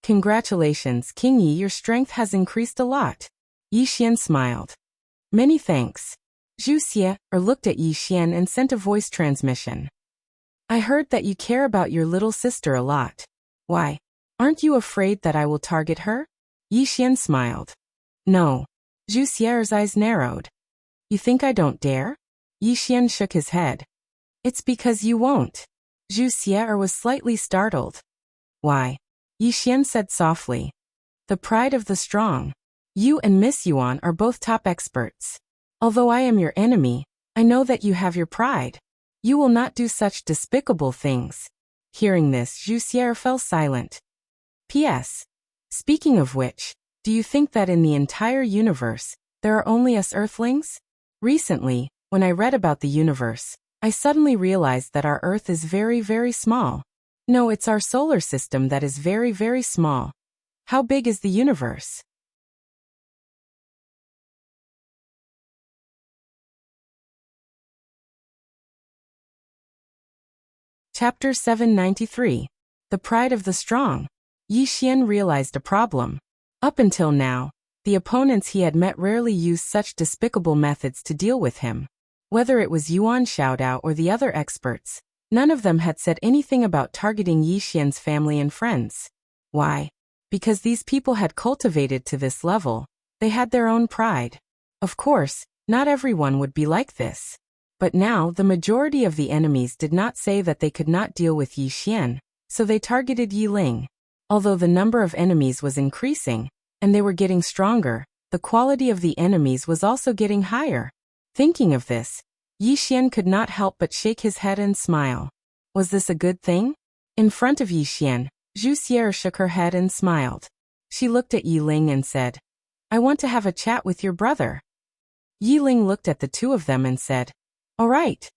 Congratulations, King Yi, your strength has increased a lot. Yi Xian smiled. Many thanks. Zhu Xie looked at Yi Xian and sent a voice transmission. I heard that you care about your little sister a lot. Why? Aren't you afraid that I will target her? Yi Xian smiled. No. Zhu Xie's eyes narrowed. You think I don't dare? Yi Xian shook his head. It's because you won't. Zhu Xie was slightly startled. Why? Yi Xian said softly. The pride of the strong. You and Miss Yuan are both top experts. Although I am your enemy, I know that you have your pride. You will not do such despicable things. Hearing this, Zhu Xie fell silent. P.S. Speaking of which, do you think that in the entire universe, there are only us Earthlings? Recently, when I read about the universe, I suddenly realized that our Earth is very, very small. No, it's our solar system that is very, very small. How big is the universe? Chapter 793. The Pride of the Strong. Yi Xian realized a problem. Up until now, the opponents he had met rarely used such despicable methods to deal with him. Whether it was Yuan Xiaodao or the other experts, none of them had said anything about targeting Yi Xian's family and friends. Why? Because these people had cultivated to this level, they had their own pride. Of course, not everyone would be like this. But now the majority of the enemies did not say that they could not deal with Yi Xian, so they targeted Yi Ling. Although the number of enemies was increasing, and they were getting stronger, the quality of the enemies was also getting higher. Thinking of this, Yi Xian could not help but shake his head and smile. Was this a good thing? In front of Yi Xian, Zhu Xier shook her head and smiled. She looked at Yi Ling and said, "I want to have a chat with your brother." Yi Ling looked at the two of them and said, "All right."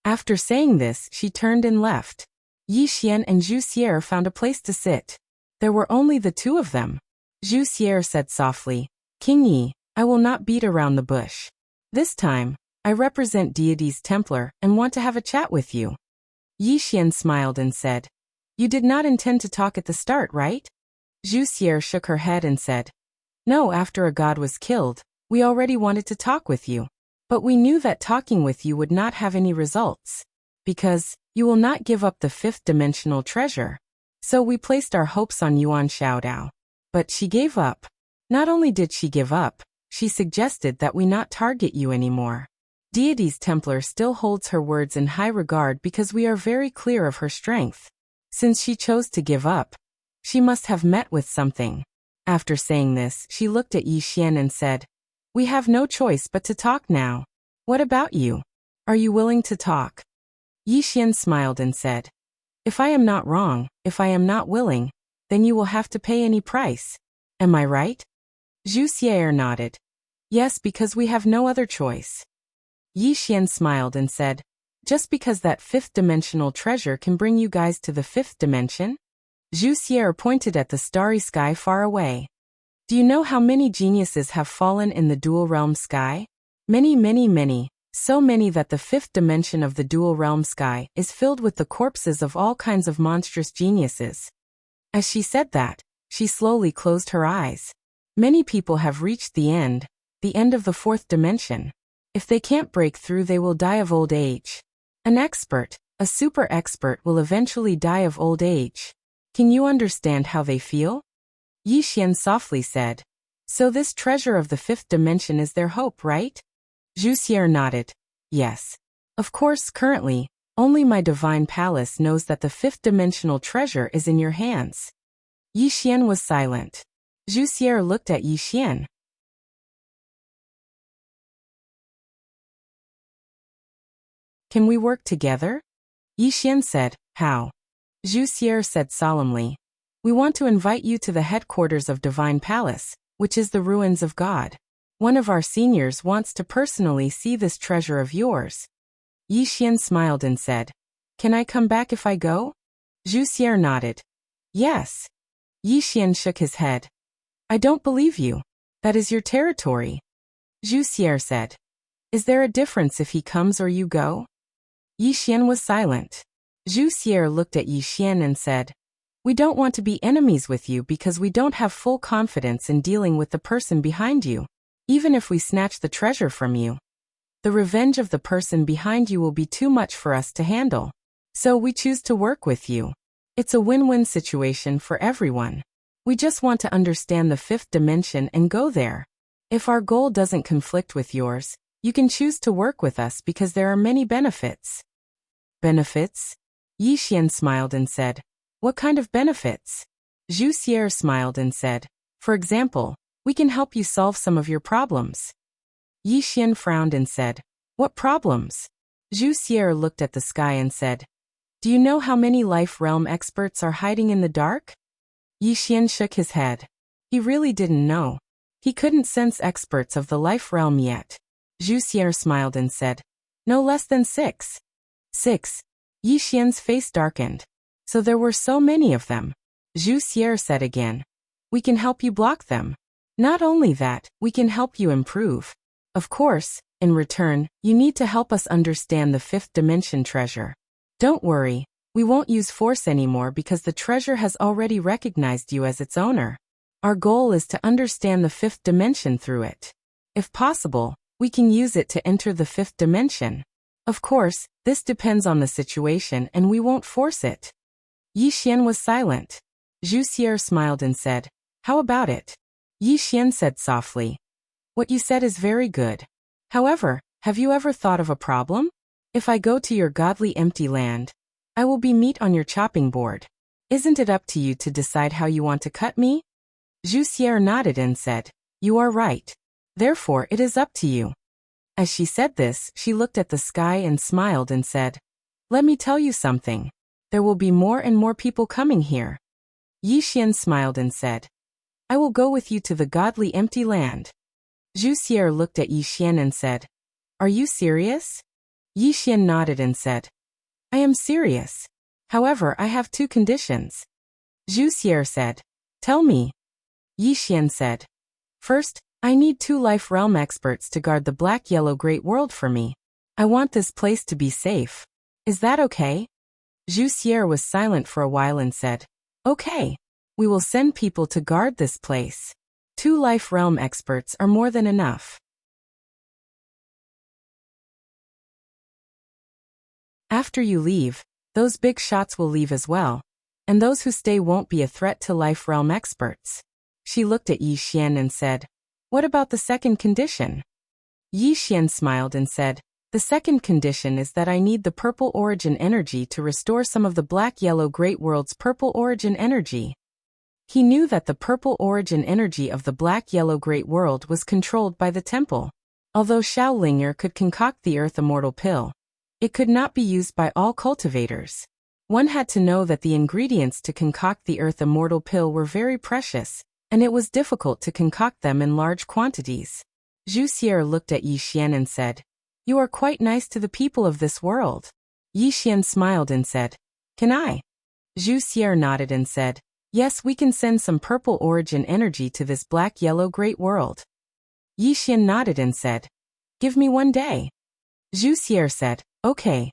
After saying this, she turned and left. Yi Xian and Zhu Xier found a place to sit. There were only the two of them. Zhu Xier said softly, "King Yi, I will not beat around the bush. This time, I represent deity's Templar and want to have a chat with you." Yi Xian smiled and said, "You did not intend to talk at the start, right?" Zhu Xier shook her head and said, "No, after a god was killed, we already wanted to talk with you. But we knew that talking with you would not have any results. Because, you will not give up the fifth-dimensional treasure. So we placed our hopes on Yuan Xiaodao. But she gave up. Not only did she give up, she suggested that we not target you anymore. Deity's Templar still holds her words in high regard because we are very clear of her strength. Since she chose to give up, she must have met with something." After saying this, she looked at Yi Xian and said, "We have no choice but to talk now. What about you? Are you willing to talk?" Yi Xian smiled and said, "If I am not wrong, if I am not willing, then you will have to pay any price. Am I right?" Zhu Xier nodded. "Yes, because we have no other choice." Yi Xian smiled and said, "Just because that fifth-dimensional treasure can bring you guys to the fifth dimension?" Zhu Xier pointed at the starry sky far away. "Do you know how many geniuses have fallen in the dual realm sky? Many, many, many, so many that the fifth dimension of the dual realm sky is filled with the corpses of all kinds of monstrous geniuses." As she said that, she slowly closed her eyes. Many people have reached the end of the fourth dimension. If they can't break through, they will die of old age. An expert, a super expert, will eventually die of old age. Can you understand how they feel? Yi Xian softly said, "So this treasure of the fifth dimension is their hope, right?" Zhu Xier nodded. "Yes. Of course, currently, only my divine palace knows that the fifth-dimensional treasure is in your hands." Yi Xian was silent. Zhu Xier looked at Yi Xian. "Can we work together?" Yi Xian said, "How?" Zhu Xier said solemnly, "We want to invite you to the headquarters of Divine Palace, which is the ruins of God. One of our seniors wants to personally see this treasure of yours." Yi Xian smiled and said, "Can I come back if I go?" Zhu Xier nodded. "Yes." Yi Xian shook his head. "I don't believe you. That is your territory." Zhu Xier said, "Is there a difference if he comes or you go?" Yi Xian was silent. Zhu Xier looked at Yi Xian and said, "We don't want to be enemies with you because we don't have full confidence in dealing with the person behind you, even if we snatch the treasure from you. The revenge of the person behind you will be too much for us to handle. So we choose to work with you. It's a win-win situation for everyone. We just want to understand the fifth dimension and go there. If our goal doesn't conflict with yours, you can choose to work with us because there are many benefits." "Benefits?" Yi Xian smiled and said, "What kind of benefits?" Zhu Xier smiled and said, "For example, we can help you solve some of your problems." Yi Xian frowned and said, "What problems?" Zhu Xier looked at the sky and said, "Do you know how many life realm experts are hiding in the dark?" Yi Xian shook his head. He really didn't know. He couldn't sense experts of the life realm yet. Zhu Xier smiled and said, "No less than 6. 6. Yi Xian's face darkened. So there were so many of them. Zhu Xier said again, "We can help you block them. Not only that, we can help you improve. Of course, in return, you need to help us understand the fifth dimension treasure. Don't worry, we won't use force anymore because the treasure has already recognized you as its owner. Our goal is to understand the fifth dimension through it. If possible, We can use it to enter the 5th dimension. Of course, this depends on the situation and we won't force it. Yi Xian was silent. Zhu Xier smiled and said, "How about it?" Yi Xian said softly, "What you said is very good. However, have you ever thought of a problem? If I go to your godly empty land, I will be meat on your chopping board. Isn't it up to you to decide how you want to cut me?" Zhu Xier nodded and said, "You are right. Therefore it is up to you." As she said this, she looked at the sky and smiled and said, "Let me tell you something. There will be more and more people coming here." Yi Xian smiled and said, "I will go with you to the godly empty land." Zhu Xier looked at Yi Xian and said, "Are you serious?" Yi Xian nodded and said, "I am serious. However, I have 2 conditions." Zhu Xier said, "Tell me." Yi Xian said, "First, I need 2 life realm experts to guard the black-yellow great world for me. I want this place to be safe. Is that okay?" Zhu Xier was silent for a while and said, "Okay. We will send people to guard this place. 2 life realm experts are more than enough." After you leave, those big shots will leave as well, and those who stay won't be a threat to life realm experts. She looked at Yi Xian and said, "What about the second condition?" Yi Xian smiled and said, "The second condition is that I need the purple origin energy to restore some of the black-yellow great world's purple origin energy." He knew that the purple origin energy of the black-yellow great world was controlled by the temple. Although Shaolinger could concoct the earth immortal pill, it could not be used by all cultivators. One had to know that the ingredients to concoct the earth immortal pill were very precious, and it was difficult to concoct them in large quantities. Zhu Xier looked at Yi Xian and said, "You are quite nice to the people of this world." Yi Xian smiled and said, "Can I?" Zhu Xier nodded and said, "Yes, we can send some purple origin energy to this black-yellow great world." Yi Xian nodded and said, "Give me 1 day." Zhu Xier said, "Okay."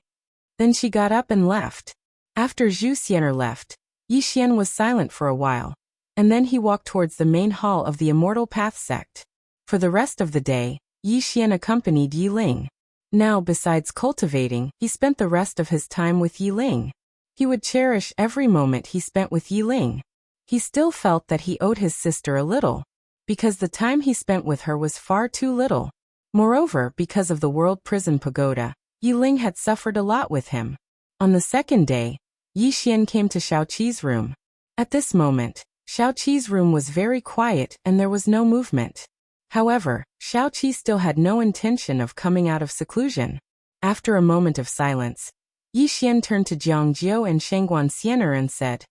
Then she got up and left. After Zhu Xier left, Yi Xian was silent for a while, and then he walked towards the main hall of the Immortal Path sect. For the rest of the day, Yi Xian accompanied Yi Ling. Now, besides cultivating, he spent the rest of his time with Yi Ling. He would cherish every moment he spent with Yi Ling. He still felt that he owed his sister a little, because the time he spent with her was far too little. Moreover, because of the World Prison Pagoda, Yi Ling had suffered a lot with him. On the second day, Yi Xian came to Xiaoqi's room. At this moment, Xiaoqi's room was very quiet and there was no movement. However, Xiaoqi still had no intention of coming out of seclusion. After a moment of silence, Yi Xian turned to Jiangjiu and Shangguan Xiener and said,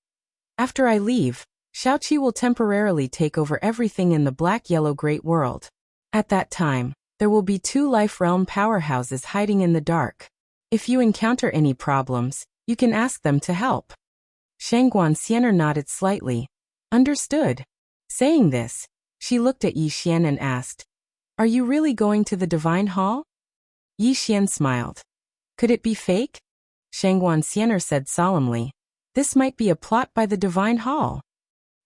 "After I leave, Xiaoqi will temporarily take over everything in the black-yellow great world. At that time, there will be 2 life realm powerhouses hiding in the dark. If you encounter any problems, you can ask them to help." Shangguan Xiener nodded slightly. "Understood." Saying this, she looked at Yi Xian and asked, "Are you really going to the Divine Hall?" Yi Xian smiled. "Could it be fake?" Shangguan Xiener said solemnly, "This might be a plot by the Divine Hall."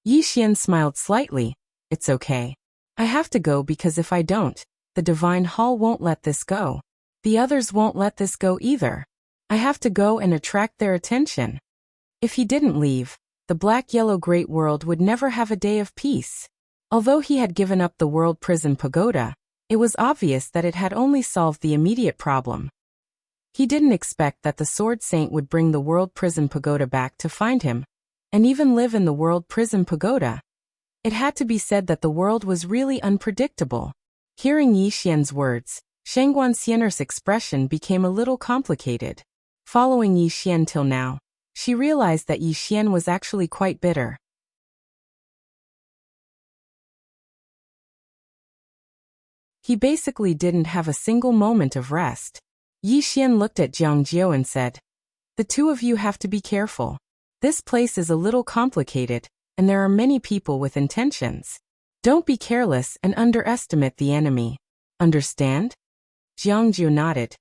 Yi Xian smiled slightly. "It's okay. I have to go because if I don't, the Divine Hall won't let this go. The others won't let this go either. I have to go and attract their attention." If he didn't leave, the black-yellow great world would never have a day of peace. Although he had given up the World Prison Pagoda, it was obvious that it had only solved the immediate problem. He didn't expect that the Sword Saint would bring the World Prison Pagoda back to find him, and even live in the World Prison Pagoda. It had to be said that the world was really unpredictable. Hearing Yi Xian's words, Shangguan Xiener's expression became a little complicated. Following Yi Xian till now, she realized that Yi Xian was actually quite bitter. He basically didn't have a single moment of rest. Yi Xian looked at Jiangjiu and said, "The 2 of you have to be careful. This place is a little complicated, and there are many people with intentions. Don't be careless and underestimate the enemy. Understand?" Jiangjiu nodded.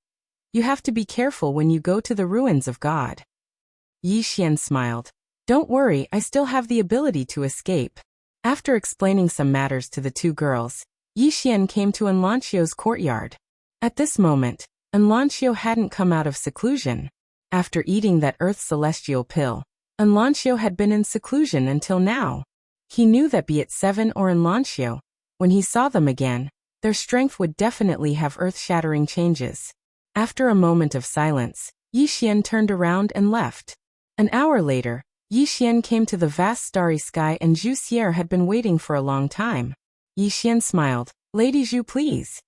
"You have to be careful when you go to the ruins of God." Yi Xian smiled. "Don't worry, I still have the ability to escape." After explaining some matters to the 2 girls, Yixian came to Enlanchio's courtyard. At this moment, Enlanchio hadn't come out of seclusion. After eating that Earth celestial pill, Enlanchio had been in seclusion until now. He knew that be it Seven or Enlanchio, when he saw them again, their strength would definitely have earth-shattering changes. After a moment of silence, Yixian turned around and left. An hour later, Yixian came to the vast starry sky and Zhu Xier had been waiting for a long time. Yixian smiled. Lady Zhu, please.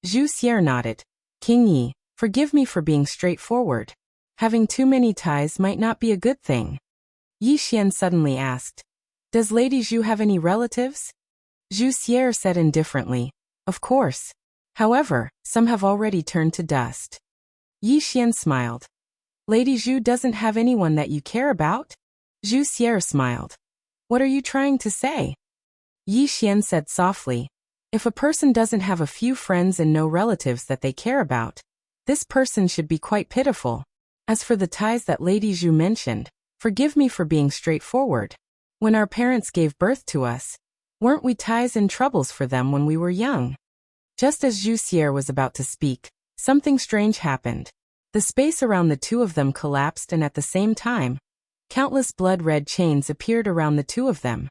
Zhu Xier nodded. King Yi, forgive me for being straightforward. Having too many ties might not be a good thing. Yixian suddenly asked. Does Lady Zhu have any relatives? Zhu Xier said indifferently. Of course. However, some have already turned to dust. Yixian smiled. Lady Zhu doesn't have anyone that you care about? Zhu Xier smiled. What are you trying to say? Yixian said softly. If a person doesn't have a few friends and no relatives that they care about, this person should be quite pitiful. As for the ties that Lady Zhu mentioned, forgive me for being straightforward. When our parents gave birth to us, weren't we ties and troubles for them when we were young? Just as Zhu Xier was about to speak, something strange happened. The space around the two of them collapsed and at the same time, countless blood-red chains appeared around the two of them.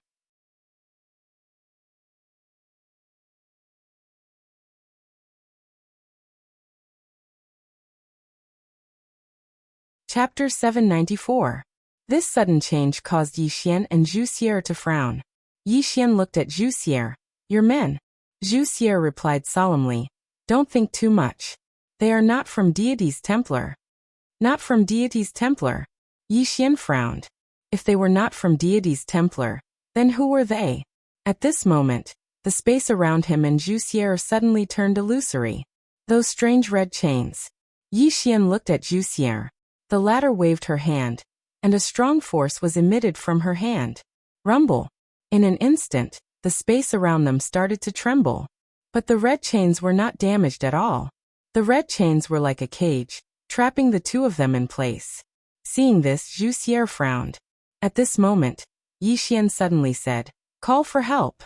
Chapter 794. This sudden change caused Yixian and Zhu Xier to frown. Yixian looked at Zhu Xier. Your men. Zhu Xier replied solemnly. Don't think too much. They are not from Deity's Templar. Not from Deity's Templar. Yixian frowned. If they were not from Deity's Templar, then who were they? At this moment, the space around him and Zhu Xier suddenly turned illusory. Those strange red chains. Yixian looked at Zhu Xier. The latter waved her hand, and a strong force was emitted from her hand. Rumble. In an instant, the space around them started to tremble. But the red chains were not damaged at all. The red chains were like a cage, trapping the two of them in place. Seeing this, Zhu Xier frowned. At this moment, Yixian suddenly said, Call for help.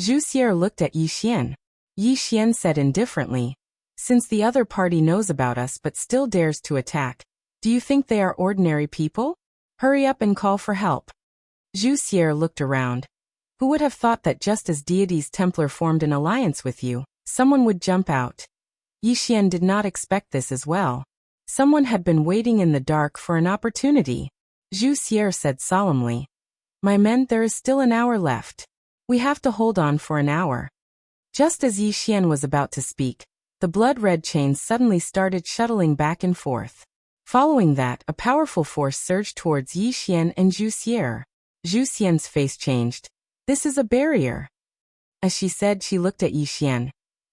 Zhu Xier looked at Yixian. Yixian said indifferently, Since the other party knows about us but still dares to attack, do you think they are ordinary people? Hurry up and call for help. Zhu Xier looked around. Who would have thought that just as Deity's Templar formed an alliance with you, someone would jump out? Yixian did not expect this as well. Someone had been waiting in the dark for an opportunity. Zhu Xier said solemnly. My men, there is still an hour left. We have to hold on for an hour. Just as Yixian was about to speak, the blood-red chains suddenly started shuttling back and forth. Following that, a powerful force surged towards Yixian and Zhu Xier. Zhu Xian's face changed. This is a barrier. As she said, she looked at Yixian.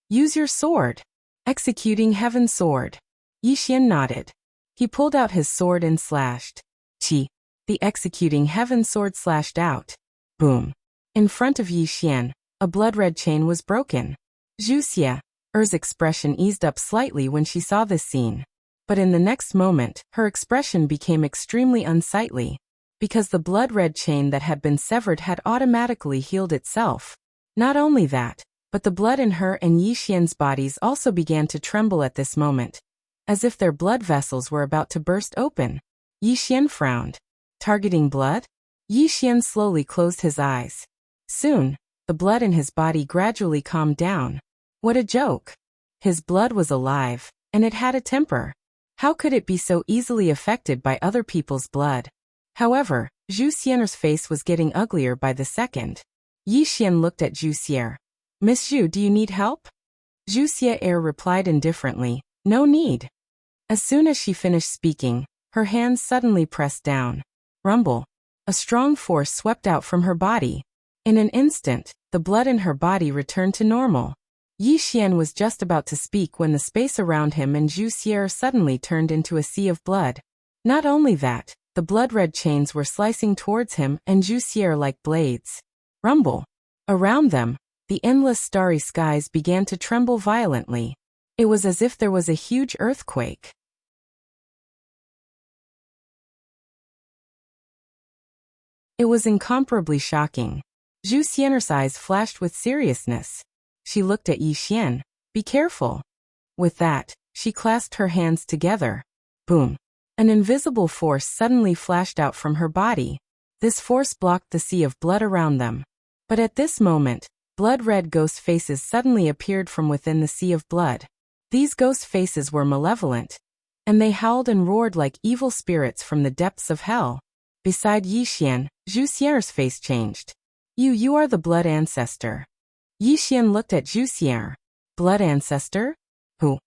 Use your sword. Executing Heaven Sword. Yixian nodded. He pulled out his sword and slashed. Chi. The executing Heaven Sword slashed out. Boom. In front of Yixian, a blood-red chain was broken. Zhu Xier's expression eased up slightly when she saw this scene. But in the next moment, her expression became extremely unsightly. Because the blood-red chain that had been severed had automatically healed itself. Not only that, but the blood in her and Yixian's bodies also began to tremble at this moment, as if their blood vessels were about to burst open. Yixian frowned. Targeting blood? Yixian slowly closed his eyes. Soon, the blood in his body gradually calmed down. What a joke! His blood was alive, and it had a temper. How could it be so easily affected by other people's blood? However, Zhu Xier's face was getting uglier by the second. Yixian looked at Zhu Xier. Miss Zhu, do you need help? Zhu Xier replied indifferently, No need. As soon as she finished speaking, her hands suddenly pressed down. Rumble. A strong force swept out from her body. In an instant, the blood in her body returned to normal. Yixian was just about to speak when the space around him and Zhu Xier suddenly turned into a sea of blood. Not only that, the blood-red chains were slicing towards him and Zhu Xier like blades. Rumble. Around them, the endless starry skies began to tremble violently. It was as if there was a huge earthquake. It was incomparably shocking. Zhu Xier's eyes flashed with seriousness. She looked at Yi Xian. Be careful. With that, she clasped her hands together. Boom. An invisible force suddenly flashed out from her body. This force blocked the sea of blood around them. But at this moment, blood-red ghost faces suddenly appeared from within the sea of blood. These ghost faces were malevolent, and they howled and roared like evil spirits from the depths of hell. Beside Yi Xian, Zhu Xier's face changed. You are the blood ancestor. Yi Xian looked at Zhu Xier. Blood ancestor? Who?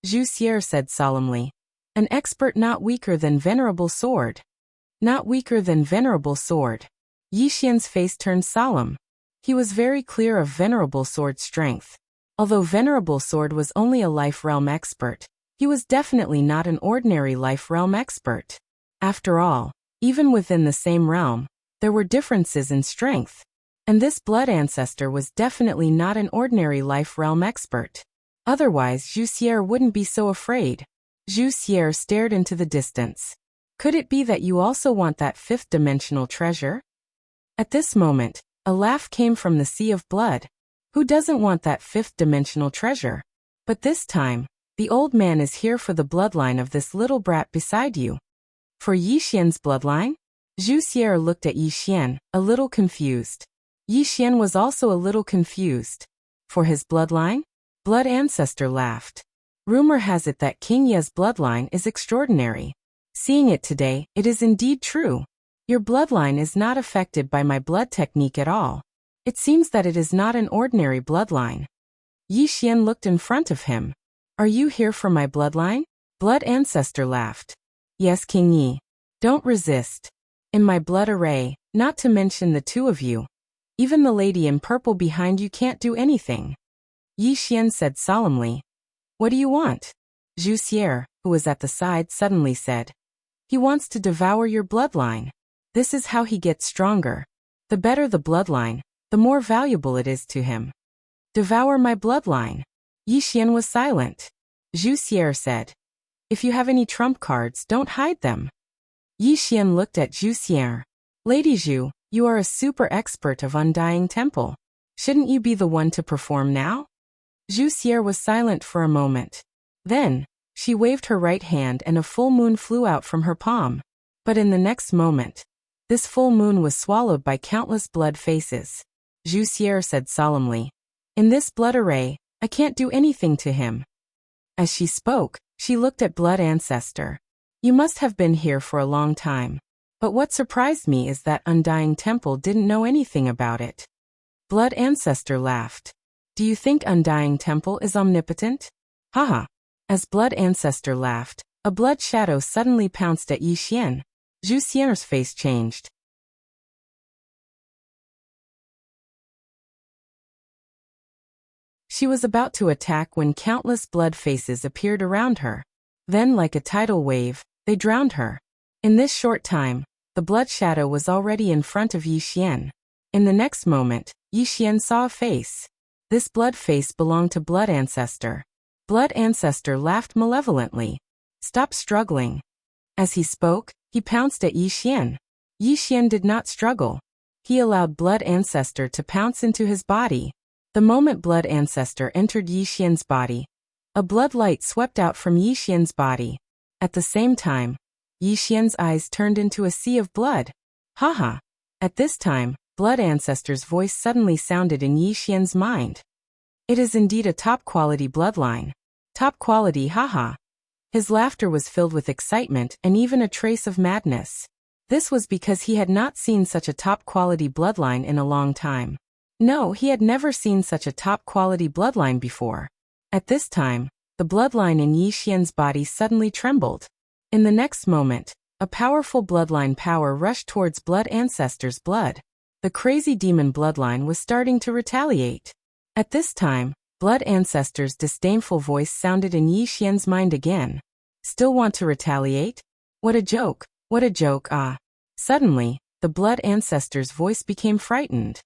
Zhu Xier said solemnly. An expert not weaker than venerable sword. Not weaker than venerable sword. Yi Xian's face turned solemn. He was very clear of venerable sword strength. Although venerable sword was only a life realm expert, he was definitely not an ordinary life realm expert. After all, even within the same realm, there were differences in strength. And this blood ancestor was definitely not an ordinary life realm expert. Otherwise Zhu Xier wouldn't be so afraid. Zhu Xier stared into the distance. Could it be that you also want that fifth-dimensional treasure? At this moment, a laugh came from the sea of blood. Who doesn't want that fifth-dimensional treasure? But this time, the old man is here for the bloodline of this little brat beside you. For Yi Xian's bloodline? Zhu Xier looked at Yi Xian, a little confused. Yi Xian was also a little confused. For his bloodline? Blood ancestor laughed. Rumor has it that King Ye's bloodline is extraordinary. Seeing it today, it is indeed true. Your bloodline is not affected by my blood technique at all. It seems that it is not an ordinary bloodline. Yi Xian looked in front of him. Are you here for my bloodline? Blood ancestor laughed. Yes, King Yi. Don't resist. In my blood array, not to mention the two of you. Even the lady in purple behind you can't do anything. Yi Xian said solemnly. What do you want? Zhu Xier, who was at the side, suddenly said. He wants to devour your bloodline. This is how he gets stronger. The better the bloodline, the more valuable it is to him. Devour my bloodline. Yi Xian was silent. Zhu Xier said. If you have any trump cards, don't hide them. Yi Xian looked at Zhu Xier. Lady Zhu, you are a super expert of Undying Temple. Shouldn't you be the one to perform now? Zhu Xier was silent for a moment. Then, she waved her right hand and a full moon flew out from her palm. But in the next moment, this full moon was swallowed by countless blood faces. Zhu Xier said solemnly. In this blood array, I can't do anything to him. As she spoke, she looked at Blood Ancestor. You must have been here for a long time. But what surprised me is that Undying Temple didn't know anything about it. Blood Ancestor laughed. Do you think Undying Temple is omnipotent? Haha. As Blood Ancestor laughed, a blood shadow suddenly pounced at Yi Xian. Zhu Xier's face changed. She was about to attack when countless blood faces appeared around her. Then, like a tidal wave, they drowned her. In this short time, the blood shadow was already in front of Yi Xian. In the next moment, Yi Xian saw a face. This blood face belonged to Blood Ancestor. Blood Ancestor laughed malevolently. Stop struggling. As he spoke, he pounced at Yi Xian. Yi Xian did not struggle. He allowed Blood Ancestor to pounce into his body. The moment Blood Ancestor entered Yi Xian's body, a blood light swept out from Yi Xian's body. At the same time, Yi Xian's eyes turned into a sea of blood. Haha. At this time, Blood Ancestor's voice suddenly sounded in Yi Xian's mind. It is indeed a top-quality bloodline. Top quality, haha. His laughter was filled with excitement and even a trace of madness. This was because he had not seen such a top-quality bloodline in a long time. No, he had never seen such a top-quality bloodline before. At this time, the bloodline in Yi Xian's body suddenly trembled. In the next moment, a powerful bloodline power rushed towards Blood Ancestor's blood. The crazy demon bloodline was starting to retaliate. At this time, Blood Ancestor's disdainful voice sounded in Yi Xian's mind again. Still want to retaliate? What a joke, what a joke, ah. Suddenly, the Blood Ancestor's voice became frightened.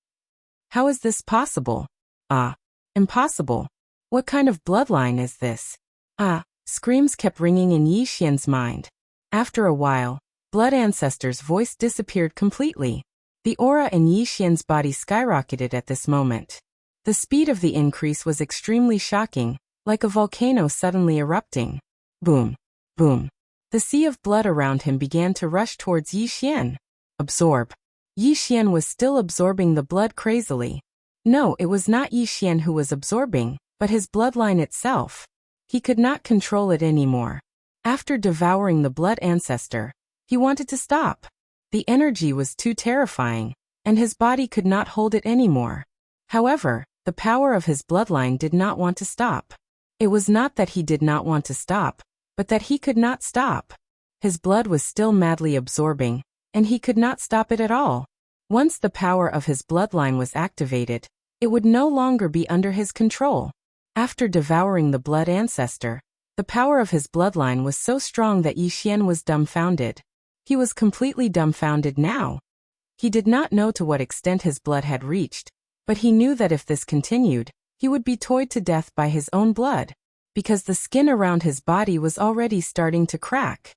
How is this possible? Ah, impossible. What kind of bloodline is this? Ah, screams kept ringing in Yi Xian's mind. After a while, Blood Ancestor's voice disappeared completely. The aura in Yi Xian's body skyrocketed at this moment. The speed of the increase was extremely shocking, like a volcano suddenly erupting. Boom. Boom. The sea of blood around him began to rush towards Yi Xian. Absorb. Yi Xian was still absorbing the blood crazily. No, it was not Yi Xian who was absorbing, but his bloodline itself. He could not control it anymore. After devouring the blood ancestor, he wanted to stop. The energy was too terrifying, and his body could not hold it anymore. However, the power of his bloodline did not want to stop. It was not that he did not want to stop, but that he could not stop. His blood was still madly absorbing, and he could not stop it at all. Once the power of his bloodline was activated, it would no longer be under his control. After devouring the blood ancestor, the power of his bloodline was so strong that Yi Xian was dumbfounded. He was completely dumbfounded now. He did not know to what extent his blood had reached, but he knew that if this continued, he would be toyed to death by his own blood, because the skin around his body was already starting to crack.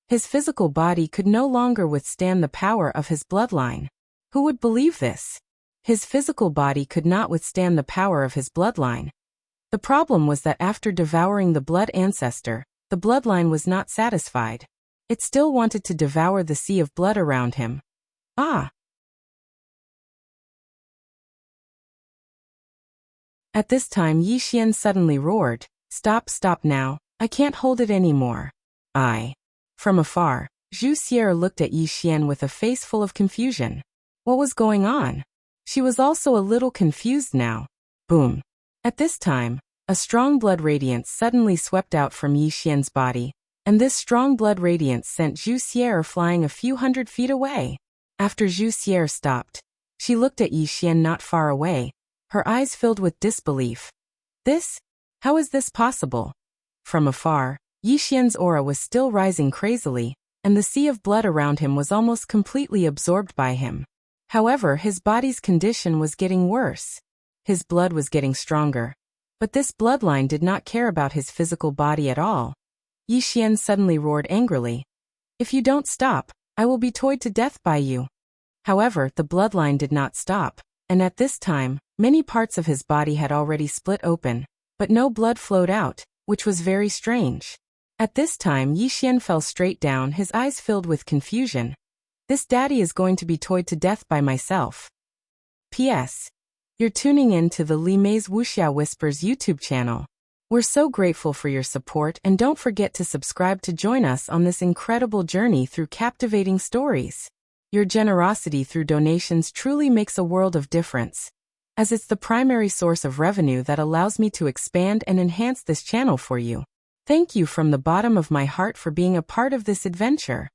His physical body could no longer withstand the power of his bloodline. Who would believe this? His physical body could not withstand the power of his bloodline. The problem was that after devouring the blood ancestor, the bloodline was not satisfied. It still wanted to devour the sea of blood around him. Ah! At this time Yi Xian suddenly roared, "Stop, stop now, I can't hold it anymore." From afar, Zhu Xier looked at Yi Xian with a face full of confusion. What was going on? She was also a little confused now. Boom. At this time, a strong blood radiance suddenly swept out from Yi Xian's body, and this strong blood radiance sent Zhu Xier flying a few hundred feet away. After Zhu Xier stopped, she looked at Yi Xian not far away, her eyes filled with disbelief. This? How is this possible? From afar, Yi Xian's aura was still rising crazily, and the sea of blood around him was almost completely absorbed by him. However, his body's condition was getting worse. His blood was getting stronger. But this bloodline did not care about his physical body at all. Yi Xian suddenly roared angrily. "If you don't stop, I will be toyed to death by you." However, the bloodline did not stop, and at this time, many parts of his body had already split open, but no blood flowed out, which was very strange. At this time Yi Xian fell straight down, his eyes filled with confusion. This daddy is going to be toyed to death by myself. P.S. You're tuning in to the Li Mei's Wuxia Whispers YouTube channel. We're so grateful for your support, and don't forget to subscribe to join us on this incredible journey through captivating stories. Your generosity through donations truly makes a world of difference, as it's the primary source of revenue that allows me to expand and enhance this channel for you. Thank you from the bottom of my heart for being a part of this adventure.